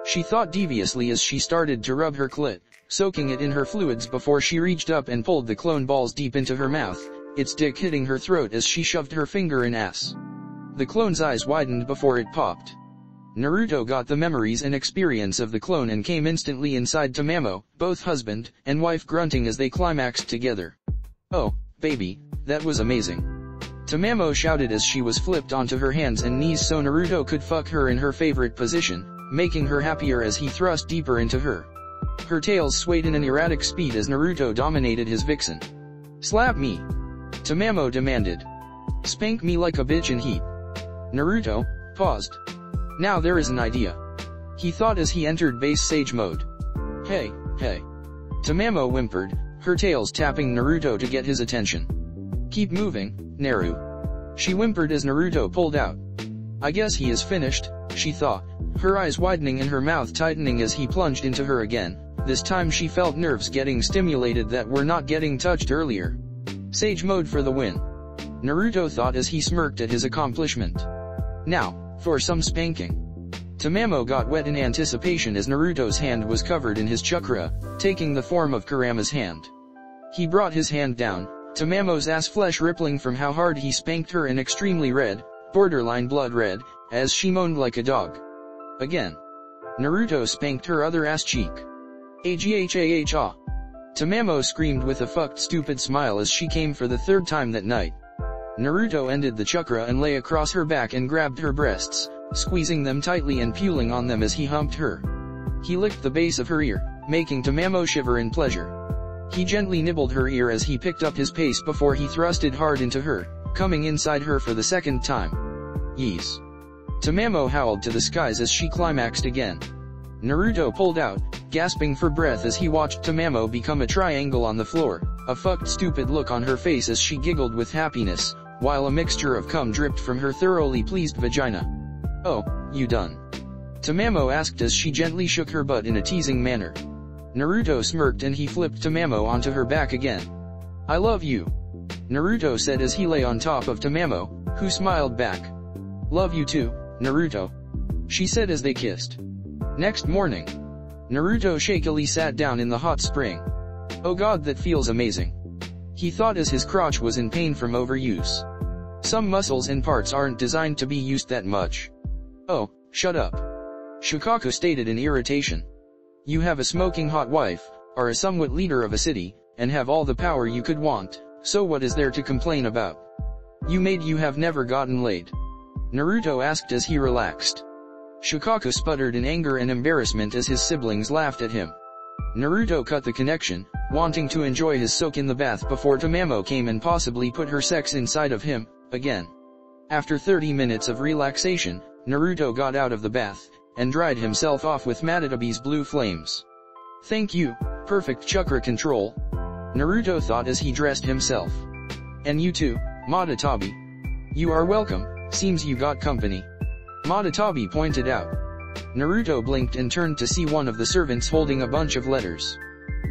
She thought deviously as she started to rub her clit, soaking it in her fluids before she reached up and pulled the clone balls deep into her mouth, its dick hitting her throat as she shoved her finger in ass. The clone's eyes widened before it popped. Naruto got the memories and experience of the clone and came instantly inside Tamamo, both husband and wife grunting as they climaxed together. Oh, baby, that was amazing. Tamamo shouted as she was flipped onto her hands and knees so Naruto could fuck her in her favorite position, making her happier as he thrust deeper into her. Her tails swayed in an erratic speed as Naruto dominated his vixen. Slap me. Tamamo demanded. Spank me like a bitch in heat. Naruto paused. Now there is an idea. He thought as he entered base sage mode. Hey. Tamamo whimpered, her tails tapping Naruto to get his attention. Keep moving, Naru. She whimpered as Naruto pulled out. I guess he is finished, she thought, her eyes widening and her mouth tightening as he plunged into her again. This time she felt nerves getting stimulated that were not getting touched earlier. Sage mode for the win. Naruto thought as he smirked at his accomplishment. Now, for some spanking. Tamamo got wet in anticipation as Naruto's hand was covered in his chakra, taking the form of Kurama's hand. He brought his hand down, Tamamo's ass flesh rippling from how hard he spanked her and extremely red, borderline blood red, as she moaned like a dog. Again. Naruto spanked her other ass cheek. Agha. Tamamo screamed with a fucked stupid smile as she came for the 3rd time that night. Naruto ended the chakra and lay across her back and grabbed her breasts, squeezing them tightly and pulling on them as he humped her. He licked the base of her ear, making Tamamo shiver in pleasure. He gently nibbled her ear as he picked up his pace before he thrusted hard into her, coming inside her for the second time. Yees. Tamamo howled to the skies as she climaxed again. Naruto pulled out, gasping for breath as he watched Tamamo become a triangle on the floor, a fucked stupid look on her face as she giggled with happiness, while a mixture of cum dripped from her thoroughly pleased vagina. "Oh, you done?" Tamamo asked as she gently shook her butt in a teasing manner. Naruto smirked and he flipped Tamamo onto her back again. "I love you," Naruto said as he lay on top of Tamamo, who smiled back. "Love you too, Naruto," she said as they kissed. Next morning, Naruto shakily sat down in the hot spring. "Oh god, that feels amazing," he thought as his crotch was in pain from overuse. "Some muscles and parts aren't designed to be used that much." "Oh, shut up," Shukaku stated in irritation. "You have a smoking hot wife, are a somewhat leader of a city, and have all the power you could want, so what is there to complain about? You have never gotten laid?" Naruto asked as he relaxed. Shukaku sputtered in anger and embarrassment as his siblings laughed at him. Naruto cut the connection, wanting to enjoy his soak in the bath before Tamamo came and possibly put her sex inside of him, again. After 30 minutes of relaxation, Naruto got out of the bath, and dried himself off with Matatabi's blue flames. "Thank you, perfect chakra control," Naruto thought as he dressed himself. "And you too, Matatabi. You are welcome, seems you got company," Matatabi pointed out. Naruto blinked and turned to see one of the servants holding a bunch of letters.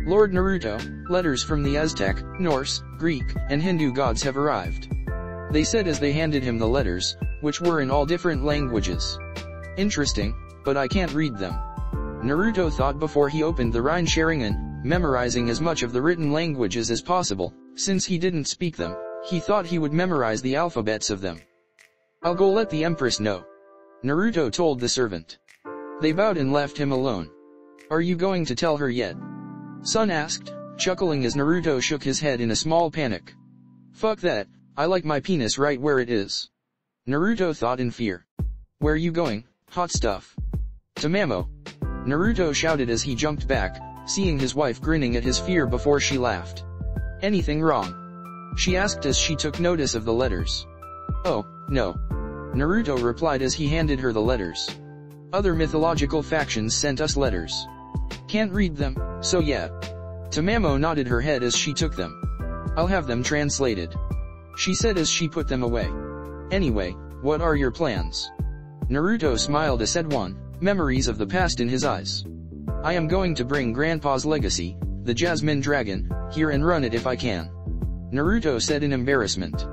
"Lord Naruto, letters from the Aztec, Norse, Greek, and Hindu gods have arrived," they said as they handed him the letters, which were in all different languages. "Interesting, but I can't read them," Naruto thought before he opened the Rhine Sharingan, memorizing as much of the written languages as possible. Since he didn't speak them, he thought he would memorize the alphabets of them. "I'll go let the Empress know," Naruto told the servant. They bowed and left him alone. "Are you going to tell her yet?" Son asked, chuckling as Naruto shook his head in a small panic. "Fuck that, I like my penis right where it is," Naruto thought in fear. "Where you going, hot stuff?" "Tamamo," Naruto shouted as he jumped back, seeing his wife grinning at his fear before she laughed. "Anything wrong?" she asked as she took notice of the letters. "Oh, no," Naruto replied as he handed her the letters. "Other mythological factions sent us letters. Can't read them, so yeah." Tamamo nodded her head as she took them. "I'll have them translated," she said as she put them away. "Anyway, what are your plans?" Naruto smiled as said one, memories of the past in his eyes. "I am going to bring Grandpa's legacy, the Jasmine Dragon, here and run it if I can," Naruto said in embarrassment.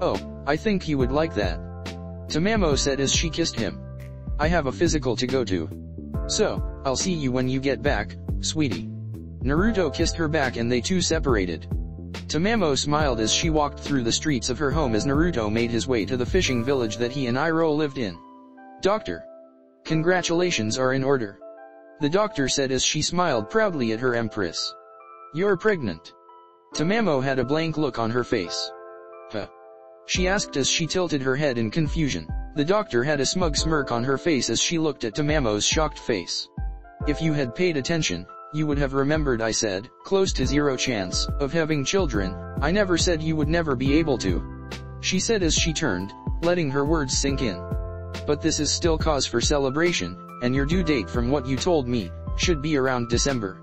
"Oh, I think he would like that," Tamamo said as she kissed him. "I have a physical to go to. So, I'll see you when you get back, sweetie." Naruto kissed her back and they two separated. Tamamo smiled as she walked through the streets of her home as Naruto made his way to the fishing village that he and Iroh lived in. "Doctor, congratulations are in order," the doctor said as she smiled proudly at her empress. "You're pregnant." Tamamo had a blank look on her face. "Huh?" she asked as she tilted her head in confusion. The doctor had a smug smirk on her face as she looked at Tamamo's shocked face. "If you had paid attention, you would have remembered I said, close to 0 chance, of having children. I never said you would never be able to," she said as she turned, letting her words sink in. "But this is still cause for celebration, and your due date from what you told me, should be around December."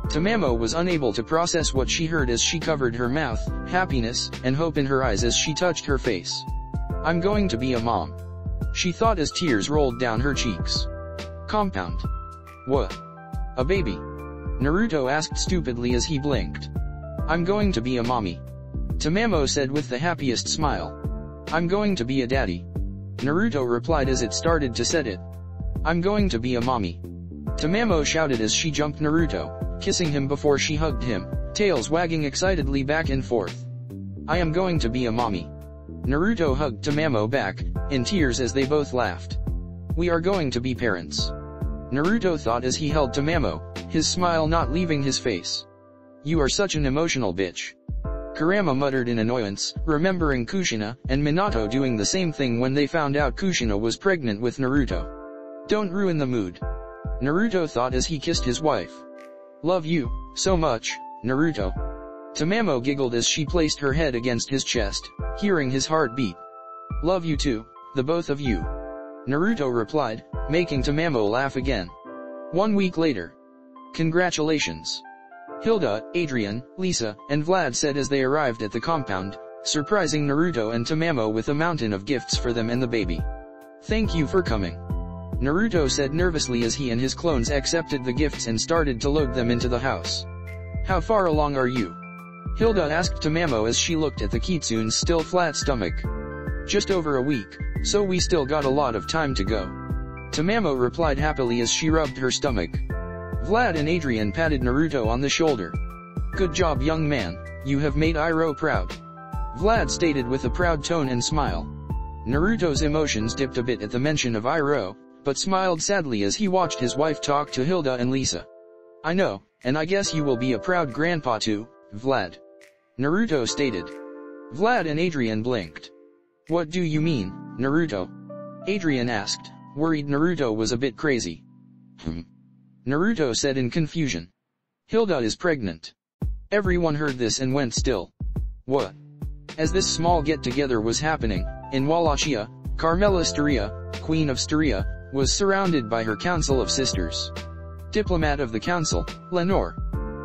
Tamamo was unable to process what she heard as she covered her mouth, happiness and hope in her eyes as she touched her face. "I'm going to be a mom," she thought as tears rolled down her cheeks. "Compound. What? A baby?" Naruto asked stupidly as he blinked. "I'm going to be a mommy," Tamamo said with the happiest smile. "I'm going to be a daddy," Naruto replied as it started to set it. "I'm going to be a mommy," Tamamo shouted as she jumped Naruto, kissing him before she hugged him, tails wagging excitedly back and forth. "I am going to be a mommy." Naruto hugged Tamamo back, in tears as they both laughed. "We are going to be parents," Naruto thought as he held Tamamo, his smile not leaving his face. "You are such an emotional bitch," Kurama muttered in annoyance, remembering Kushina and Minato doing the same thing when they found out Kushina was pregnant with Naruto. "Don't ruin the mood," Naruto thought as he kissed his wife. "Love you, so much, Naruto. Tamamo giggled as she placed her head against his chest, hearing his heart beat. Love you too, the both of you. Naruto replied, making Tamamo laugh again. 1 week later. Congratulations. Hilda, Adrian, Lisa, and Vlad said as they arrived at the compound, surprising Naruto and Tamamo with a mountain of gifts for them and the baby. Thank you for coming. Naruto said nervously as he and his clones accepted the gifts and started to load them into the house. How far along are you? Hilda asked Tamamo as she looked at the kitsune's still flat stomach. Just over a week, so we still got a lot of time to go. Tamamo replied happily as she rubbed her stomach. Vlad and Adrian patted Naruto on the shoulder. Good job, young man, you have made Iroh proud. Vlad stated with a proud tone and smile. Naruto's emotions dipped a bit at the mention of Iroh, but smiled sadly as he watched his wife talk to Hilda and Lisa. I know, and I guess you will be a proud grandpa too, Vlad. Naruto stated. Vlad and Adrian blinked. What do you mean, Naruto? Adrian asked, worried Naruto was a bit crazy. Naruto said in confusion. Hilda is pregnant. Everyone heard this and went still. What? As this small get-together was happening, in Wallachia, Carmela Styria, Queen of Styria, was surrounded by her council of sisters. Diplomat of the council, Lenore.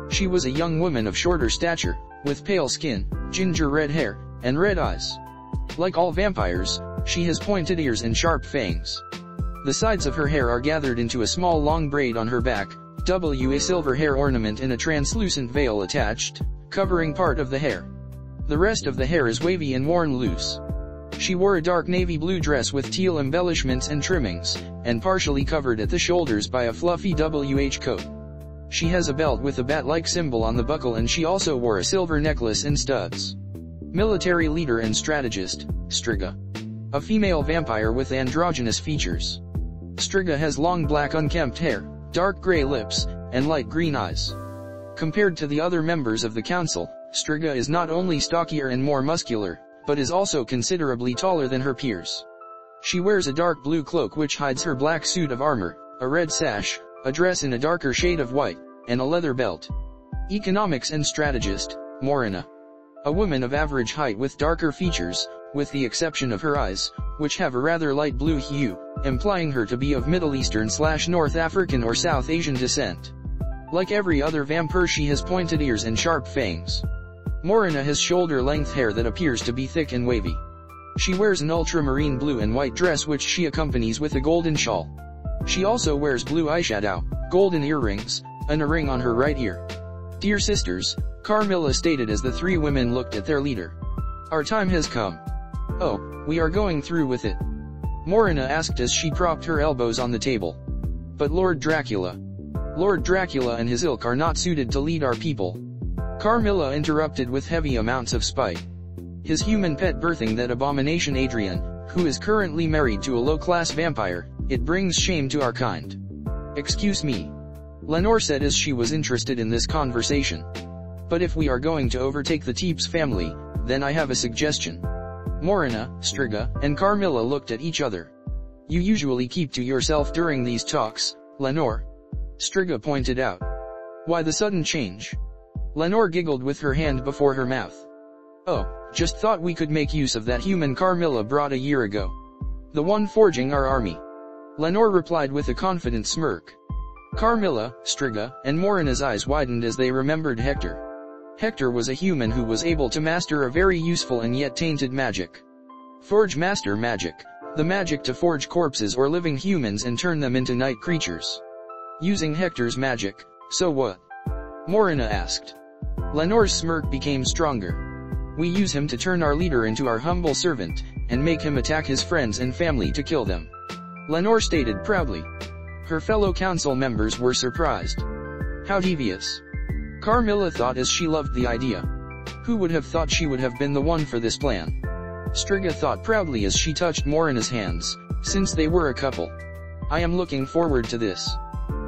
She was a young woman of shorter stature, with pale skin, ginger red hair, and red eyes. Like all vampires, she has pointed ears and sharp fangs. The sides of her hair are gathered into a small long braid on her back, a silver hair ornament and a translucent veil attached, covering part of the hair. The rest of the hair is wavy and worn loose. She wore a dark navy blue dress with teal embellishments and trimmings, and partially covered at the shoulders by a fluffy coat. She has a belt with a bat-like symbol on the buckle and she also wore a silver necklace and studs. Military leader and strategist, Striga. A female vampire with androgynous features. Striga has long black unkempt hair, dark gray lips, and light green eyes. Compared to the other members of the council, Striga is not only stockier and more muscular, but is also considerably taller than her peers. She wears a dark blue cloak which hides her black suit of armor, a red sash, a dress in a darker shade of white, and a leather belt. Economics and strategist, Morina. A woman of average height with darker features, with the exception of her eyes, which have a rather light blue hue, implying her to be of Middle Eastern/North African or South Asian descent. Like every other vampire, she has pointed ears and sharp fangs. Morina has shoulder-length hair that appears to be thick and wavy. She wears an ultramarine blue and white dress which she accompanies with a golden shawl. She also wears blue eyeshadow, golden earrings, and a ring on her right ear. Dear sisters, Carmilla stated as the three women looked at their leader. Our time has come. Oh, we are going through with it. Morina asked as she propped her elbows on the table. But Lord Dracula and his ilk are not suited to lead our people. Carmilla interrupted with heavy amounts of spite. His human pet birthing that abomination Adrian, who is currently married to a low-class vampire, it brings shame to our kind. Excuse me. Lenore said as she was interested in this conversation. But if we are going to overtake the Teeps family, then I have a suggestion. Morina, Striga, and Carmilla looked at each other. You usually keep to yourself during these talks, Lenore. Striga pointed out. Why the sudden change? Lenore giggled with her hand before her mouth. Oh, just thought we could make use of that human Carmilla brought a year ago. The one forging our army. Lenore replied with a confident smirk. Carmilla, Striga, and Morina's eyes widened as they remembered Hector. Hector was a human who was able to master a very useful and yet tainted magic. Forge master magic, the magic to forge corpses or living humans and turn them into night creatures. Using Hector's magic, so what? Morina asked. Lenore's smirk became stronger. We use him to turn our leader into our humble servant, and make him attack his friends and family to kill them. Lenore stated proudly. Her fellow council members were surprised. How devious. Carmilla thought as she loved the idea. Who would have thought she would have been the one for this plan? Striga thought proudly as she touched Morina's hands, since they were a couple. I am looking forward to this.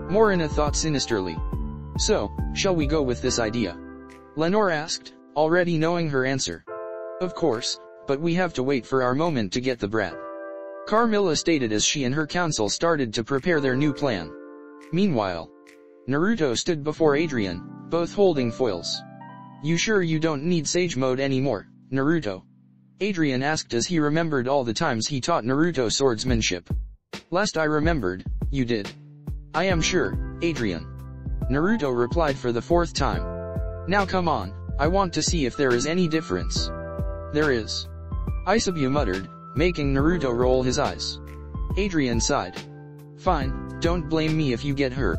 Morina thought sinisterly. So, shall we go with this idea? Lenore asked, already knowing her answer. Of course, but we have to wait for our moment to get the brat. Carmilla stated as she and her council started to prepare their new plan. Meanwhile, Naruto stood before Adrian, both holding foils. You sure you don't need Sage Mode anymore, Naruto? Adrian asked as he remembered all the times he taught Naruto swordsmanship. Last I remembered, you did. I am sure, Adrian. Naruto replied for the fourth time. Now come on, I want to see if there is any difference. There is. Isabu muttered, making Naruto roll his eyes. Adrian sighed. Fine, don't blame me if you get hurt.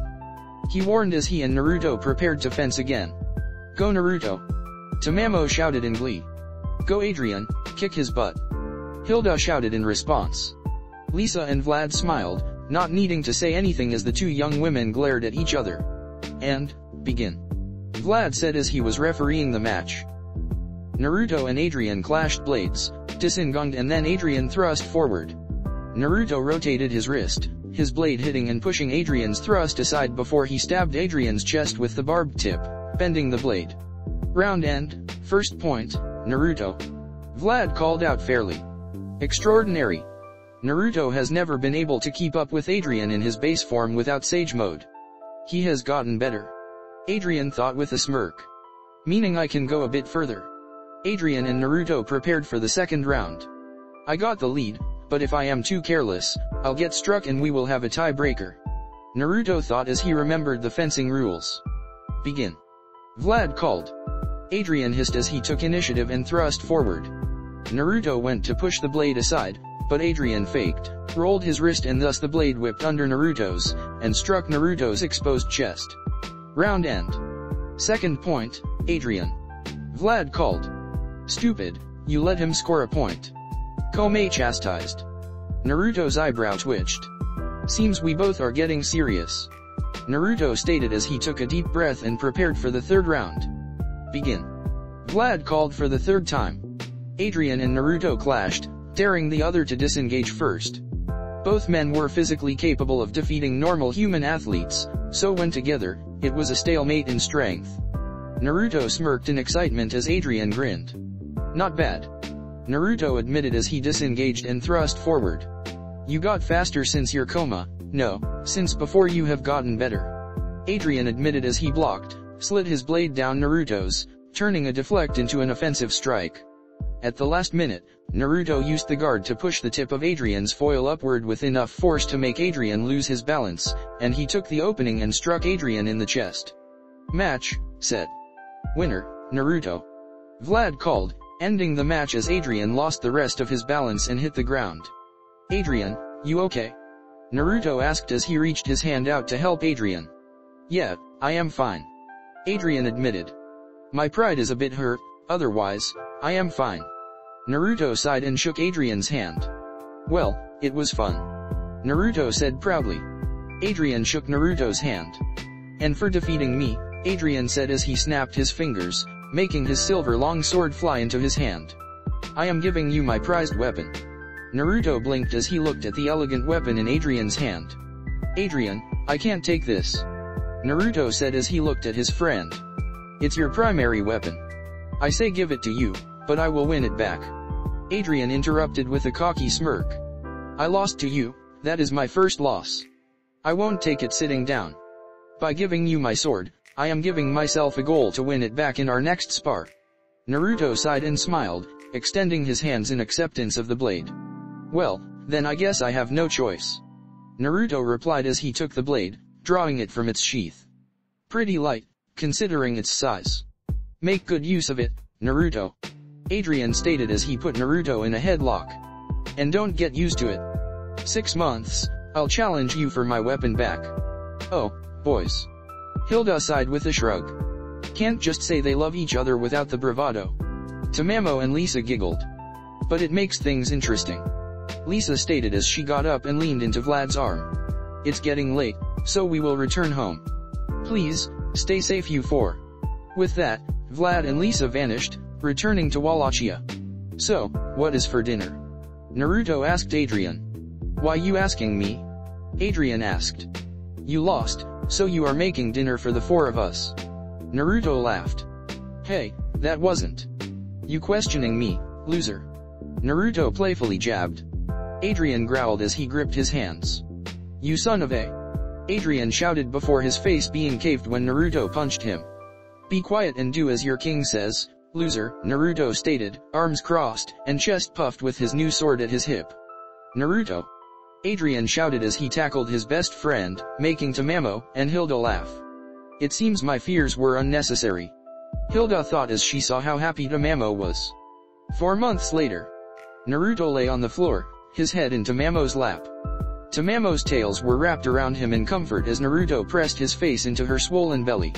He warned as he and Naruto prepared to fence again. Go Naruto! Tamamo shouted in glee. Go Adrian, kick his butt. Hilda shouted in response. Lisa and Vlad smiled, not needing to say anything as the two young women glared at each other. And, begin. Vlad said as he was refereeing the match. Naruto and Adrian clashed blades, disengaged and then Adrian thrust forward. Naruto rotated his wrist, his blade hitting and pushing Adrian's thrust aside before he stabbed Adrian's chest with the barbed tip, bending the blade. Round end, first point, Naruto. Vlad called out fairly. Extraordinary. Naruto has never been able to keep up with Adrian in his base form without Sage Mode. He has gotten better. Adrian thought with a smirk. Meaning I can go a bit further. Adrian and Naruto prepared for the second round. I got the lead, but if I am too careless, I'll get struck and we will have a tiebreaker. Naruto thought as he remembered the fencing rules. Begin. Vlad called. Adrian hissed as he took initiative and thrust forward. Naruto went to push the blade aside, but Adrian faked, rolled his wrist and thus the blade whipped under Naruto's, and struck Naruto's exposed chest. Round end. Second point, Adrian. Vlad called. Stupid, you let him score a point. Komei chastised. Naruto's eyebrow twitched. Seems we both are getting serious. Naruto stated as he took a deep breath and prepared for the third round. Begin. Vlad called for the third time. Adrian and Naruto clashed, daring the other to disengage first. Both men were physically capable of defeating normal human athletes, so when together, it was a stalemate in strength. Naruto smirked in excitement as Adrian grinned. Not bad. Naruto admitted as he disengaged and thrust forward. You got faster since your coma, no, since before you have gotten better. Adrian admitted as he blocked, slid his blade down Naruto's, turning a deflect into an offensive strike. At the last minute, Naruto used the guard to push the tip of Adrian's foil upward with enough force to make Adrian lose his balance, and he took the opening and struck Adrian in the chest. Match, set. Winner, Naruto. Vlad called, ending the match as Adrian lost the rest of his balance and hit the ground. Adrian, you okay? Naruto asked as he reached his hand out to help Adrian. Yeah, I am fine. Adrian admitted. My pride is a bit hurt, otherwise, I am fine. Naruto sighed and shook Adrian's hand. Well, it was fun. Naruto said proudly. Adrian shook Naruto's hand. And for defeating me, Adrian said as he snapped his fingers, making his silver long sword fly into his hand. I am giving you my prized weapon. Naruto blinked as he looked at the elegant weapon in Adrian's hand. Adrian, I can't take this. Naruto said as he looked at his friend. It's your primary weapon. I say give it to you, but I will win it back. Adrian interrupted with a cocky smirk. I lost to you, that is my first loss. I won't take it sitting down. By giving you my sword, I am giving myself a goal to win it back in our next spar. Naruto sighed and smiled, extending his hands in acceptance of the blade. Well, then I guess I have no choice. Naruto replied as he took the blade, drawing it from its sheath. Pretty light, considering its size. Make good use of it, Naruto. Adrian stated as he put Naruto in a headlock. And don't get used to it. 6 months, I'll challenge you for my weapon back. Oh, boys. Hilda sighed with a shrug. Can't just say they love each other without the bravado. Tamamo and Lisa giggled. But it makes things interesting. Lisa stated as she got up and leaned into Vlad's arm. It's getting late, so we will return home. Please, stay safe you four. With that, Vlad and Lisa vanished, returning to Wallachia. So, what is for dinner? Naruto asked Adrian. Why you asking me? Adrian asked. You lost, so you are making dinner for the four of us. Naruto laughed. Hey, that wasn't. You questioning me, loser. Naruto playfully jabbed. Adrian growled as he gripped his hands. You son of a. Adrian shouted before his face being caved when Naruto punched him. "Be quiet and do as your king says, loser," Naruto stated, arms crossed, and chest puffed with his new sword at his hip. "Naruto!" Adrian shouted as he tackled his best friend, making Tamamo and Hilda laugh. "It seems my fears were unnecessary," Hilda thought as she saw how happy Tamamo was. 4 months later, Naruto lay on the floor, his head in Tamamo's lap. Tamamo's tails were wrapped around him in comfort as Naruto pressed his face into her swollen belly.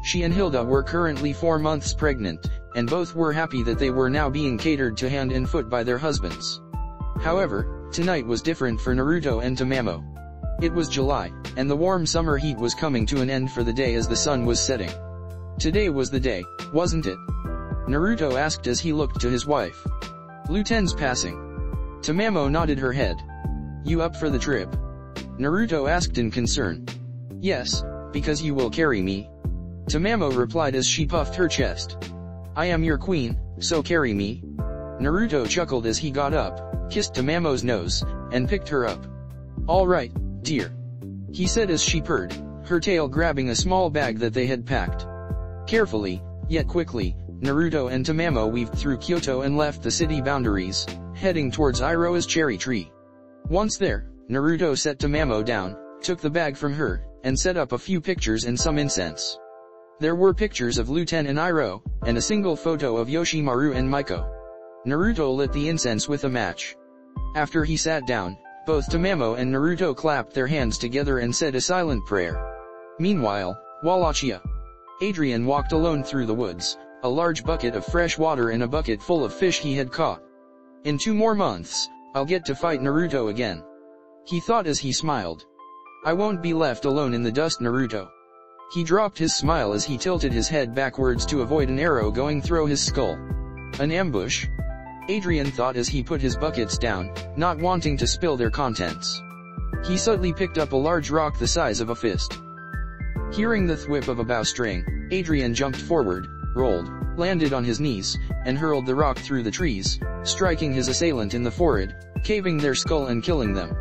She and Hilda were currently 4 months pregnant, and both were happy that they were now being catered to hand and foot by their husbands. However, tonight was different for Naruto and Tamamo. It was July, and the warm summer heat was coming to an end for the day as the sun was setting. Today was the day, wasn't it? Naruto asked as he looked to his wife. "Luten's passing." Tamamo nodded her head. "You up for the trip?" Naruto asked in concern. "Yes, because you will carry me." Tamamo replied as she puffed her chest. "I am your queen, so carry me." Naruto chuckled as he got up, kissed Tamamo's nose, and picked her up. "All right, dear," he said as she purred, her tail grabbing a small bag that they had packed. Carefully, yet quickly, Naruto and Tamamo weaved through Kyoto and left the city boundaries, heading towards Iroha's cherry tree. Once there, Naruto set Tamamo down, took the bag from her, and set up a few pictures and some incense. There were pictures of Luten and Iroha, and a single photo of Yoshimaru and Maiko. Naruto lit the incense with a match. After he sat down, both Tamamo and Naruto clapped their hands together and said a silent prayer. Meanwhile, Wallachia. Adrian walked alone through the woods, a large bucket of fresh water and a bucket full of fish he had caught. "In 2 more months, I'll get to fight Naruto again," he thought as he smiled. "I won't be left alone in the dust, Naruto." He dropped his smile as he tilted his head backwards to avoid an arrow going through his skull. An ambush? Adrian thought as he put his buckets down, not wanting to spill their contents. He suddenly picked up a large rock the size of a fist. Hearing the thwip of a bowstring, Adrian jumped forward, rolled, landed on his knees, and hurled the rock through the trees, striking his assailant in the forehead, caving their skull and killing them.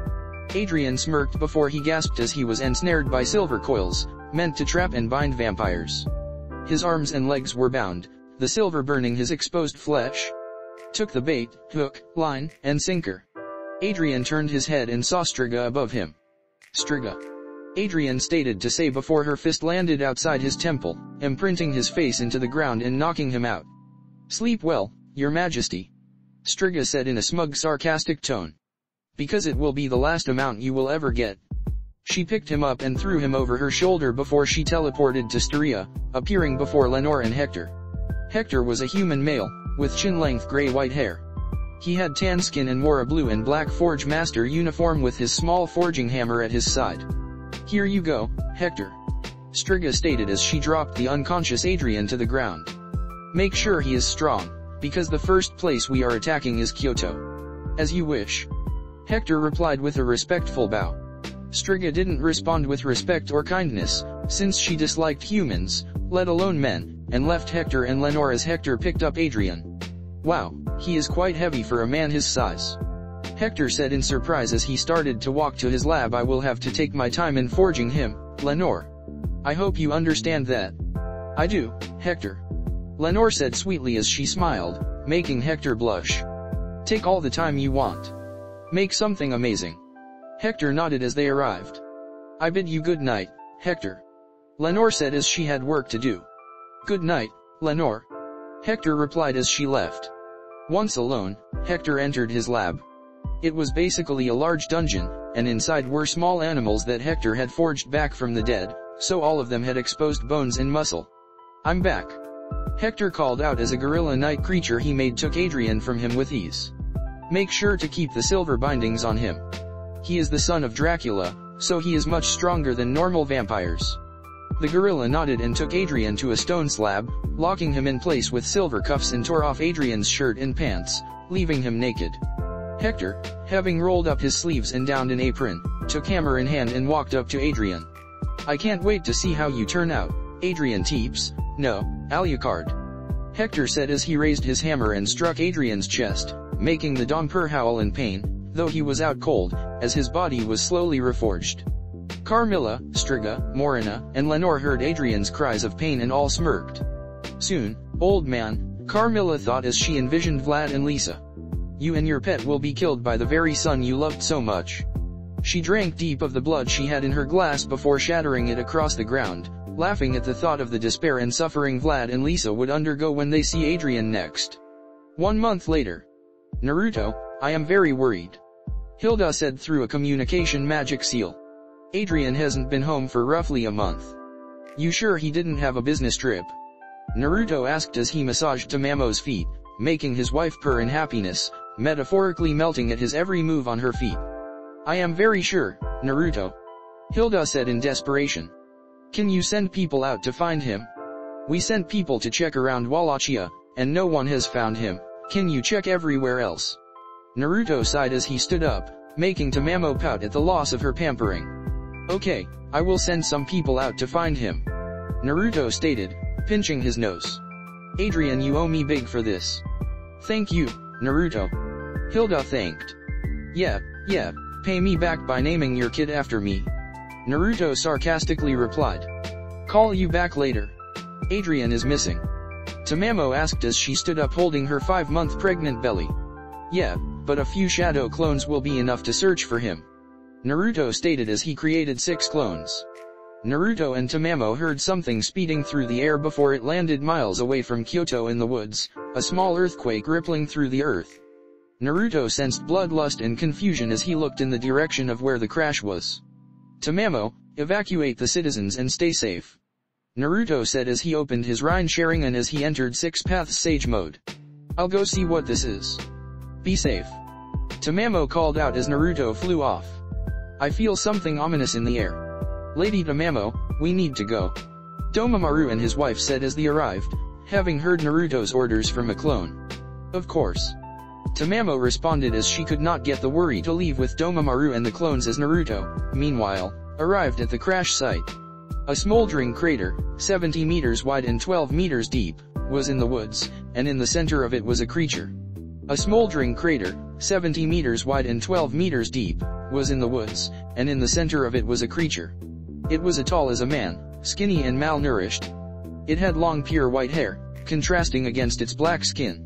Adrian smirked before he gasped as he was ensnared by silver coils, meant to trap and bind vampires. His arms and legs were bound, the silver burning his exposed flesh. Took the bait, hook, line, and sinker. Adrian turned his head and saw Striga above him. "Striga," Adrian stated to say before her fist landed outside his temple, imprinting his face into the ground and knocking him out. "Sleep well, your majesty," Striga said in a smug sarcastic tone. "Because it will be the last amount you will ever get." She picked him up and threw him over her shoulder before she teleported to Styria, appearing before Lenore and Hector. Hector was a human male, with chin-length gray-white hair. He had tan skin and wore a blue and black Forge Master uniform with his small forging hammer at his side. "Here you go, Hector," Striga stated as she dropped the unconscious Adrian to the ground. "Make sure he is strong, because the first place we are attacking is Kyoto." "As you wish," Hector replied with a respectful bow. Striga didn't respond with respect or kindness, since she disliked humans, let alone men, and left Hector and Lenore as Hector picked up Adrian. "Wow, he is quite heavy for a man his size," Hector said in surprise as he started to walk to his lab. "I will have to take my time in forging him, Lenore. I hope you understand that." "I do, Hector," Lenore said sweetly as she smiled, making Hector blush. "Take all the time you want. Make something amazing." Hector nodded as they arrived. "I bid you good night, Hector," Lenore said as she had work to do. "Good night, Lenore," Hector replied as she left. Once alone, Hector entered his lab. It was basically a large dungeon, and inside were small animals that Hector had forged back from the dead, so all of them had exposed bones and muscle. "I'm back," Hector called out as a gorilla night creature he made took Adrian from him with ease. "Make sure to keep the silver bindings on him. He is the son of Dracula, so he is much stronger than normal vampires." The gorilla nodded and took Adrian to a stone slab, locking him in place with silver cuffs, and tore off Adrian's shirt and pants, leaving him naked. Hector, having rolled up his sleeves and donned an apron, took hammer in hand and walked up to Adrian. "I can't wait to see how you turn out, Adrian Teeps." "No, Alucard," Hector said as he raised his hammer and struck Adrian's chest, making the Domper howl in pain, though he was out cold, as his body was slowly reforged. Carmilla, Striga, Morina, and Lenore heard Adrian's cries of pain and all smirked. Soon, old man, Carmilla thought as she envisioned Vlad and Lisa. You and your pet will be killed by the very son you loved so much. She drank deep of the blood she had in her glass before shattering it across the ground, laughing at the thought of the despair and suffering Vlad and Lisa would undergo when they see Adrian next. 1 month later. Naruto, I am very worried. Hilda said through a communication magic seal. Adrian hasn't been home for roughly a month. You sure he didn't have a business trip? Naruto asked as he massaged Tamamo's feet, making his wife purr in happiness, metaphorically melting at his every move on her feet. I am very sure, Naruto. Hilda said in desperation. Can you send people out to find him? We sent people to check around Wallachia, and no one has found him. Can you check everywhere else? Naruto sighed as he stood up, making Tamamo pout at the loss of her pampering. Okay, I will send some people out to find him. Naruto stated, pinching his nose. Adrian, you owe me big for this. Thank you, Naruto. Hilda thanked. Yeah, pay me back by naming your kid after me. Naruto sarcastically replied. Call you back later. Adrian is missing. Tamamo asked as she stood up holding her 5-month pregnant belly. Yeah, but a few shadow clones will be enough to search for him. Naruto stated as he created 6 clones. Naruto and Tamamo heard something speeding through the air before it landed miles away from Kyoto in the woods, a small earthquake rippling through the earth. Naruto sensed bloodlust and confusion as he looked in the direction of where the crash was. Tamamo, evacuate the citizens and stay safe. Naruto said as he opened his Rain Sharingan as he entered 6 Paths Sage mode. I'll go see what this is. Be safe. Tamamo called out as Naruto flew off. I feel something ominous in the air. Lady Tamamo, we need to go. Domomaru and his wife said as they arrived, having heard Naruto's orders from a clone. Of course. Tamamo responded as she could not get the worry to leave with Domomaru and the clones as Naruto, meanwhile, arrived at the crash site. A smoldering crater, 70 meters wide and 12 meters deep, was in the woods, and in the center of it was a creature. A smoldering crater, 70 meters wide and 12 meters deep, was in the woods, and in the center of it was a creature. It was as tall as a man, skinny and malnourished. It had long pure white hair, contrasting against its black skin.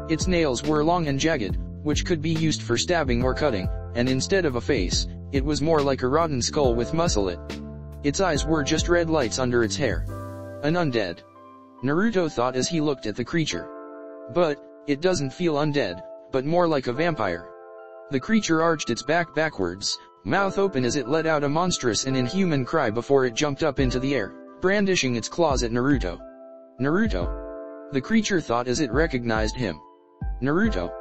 Its nails were long and jagged, which could be used for stabbing or cutting, and instead of a face, it was more like a rotten skull with muscle. Its eyes were just red lights under its hair. An undead. Naruto thought as he looked at the creature. But, it doesn't feel undead, but more like a vampire. The creature arched its back backwards, mouth open as it let out a monstrous and inhuman cry before it jumped up into the air, brandishing its claws at Naruto. Naruto? The creature thought as it recognized him. Naruto.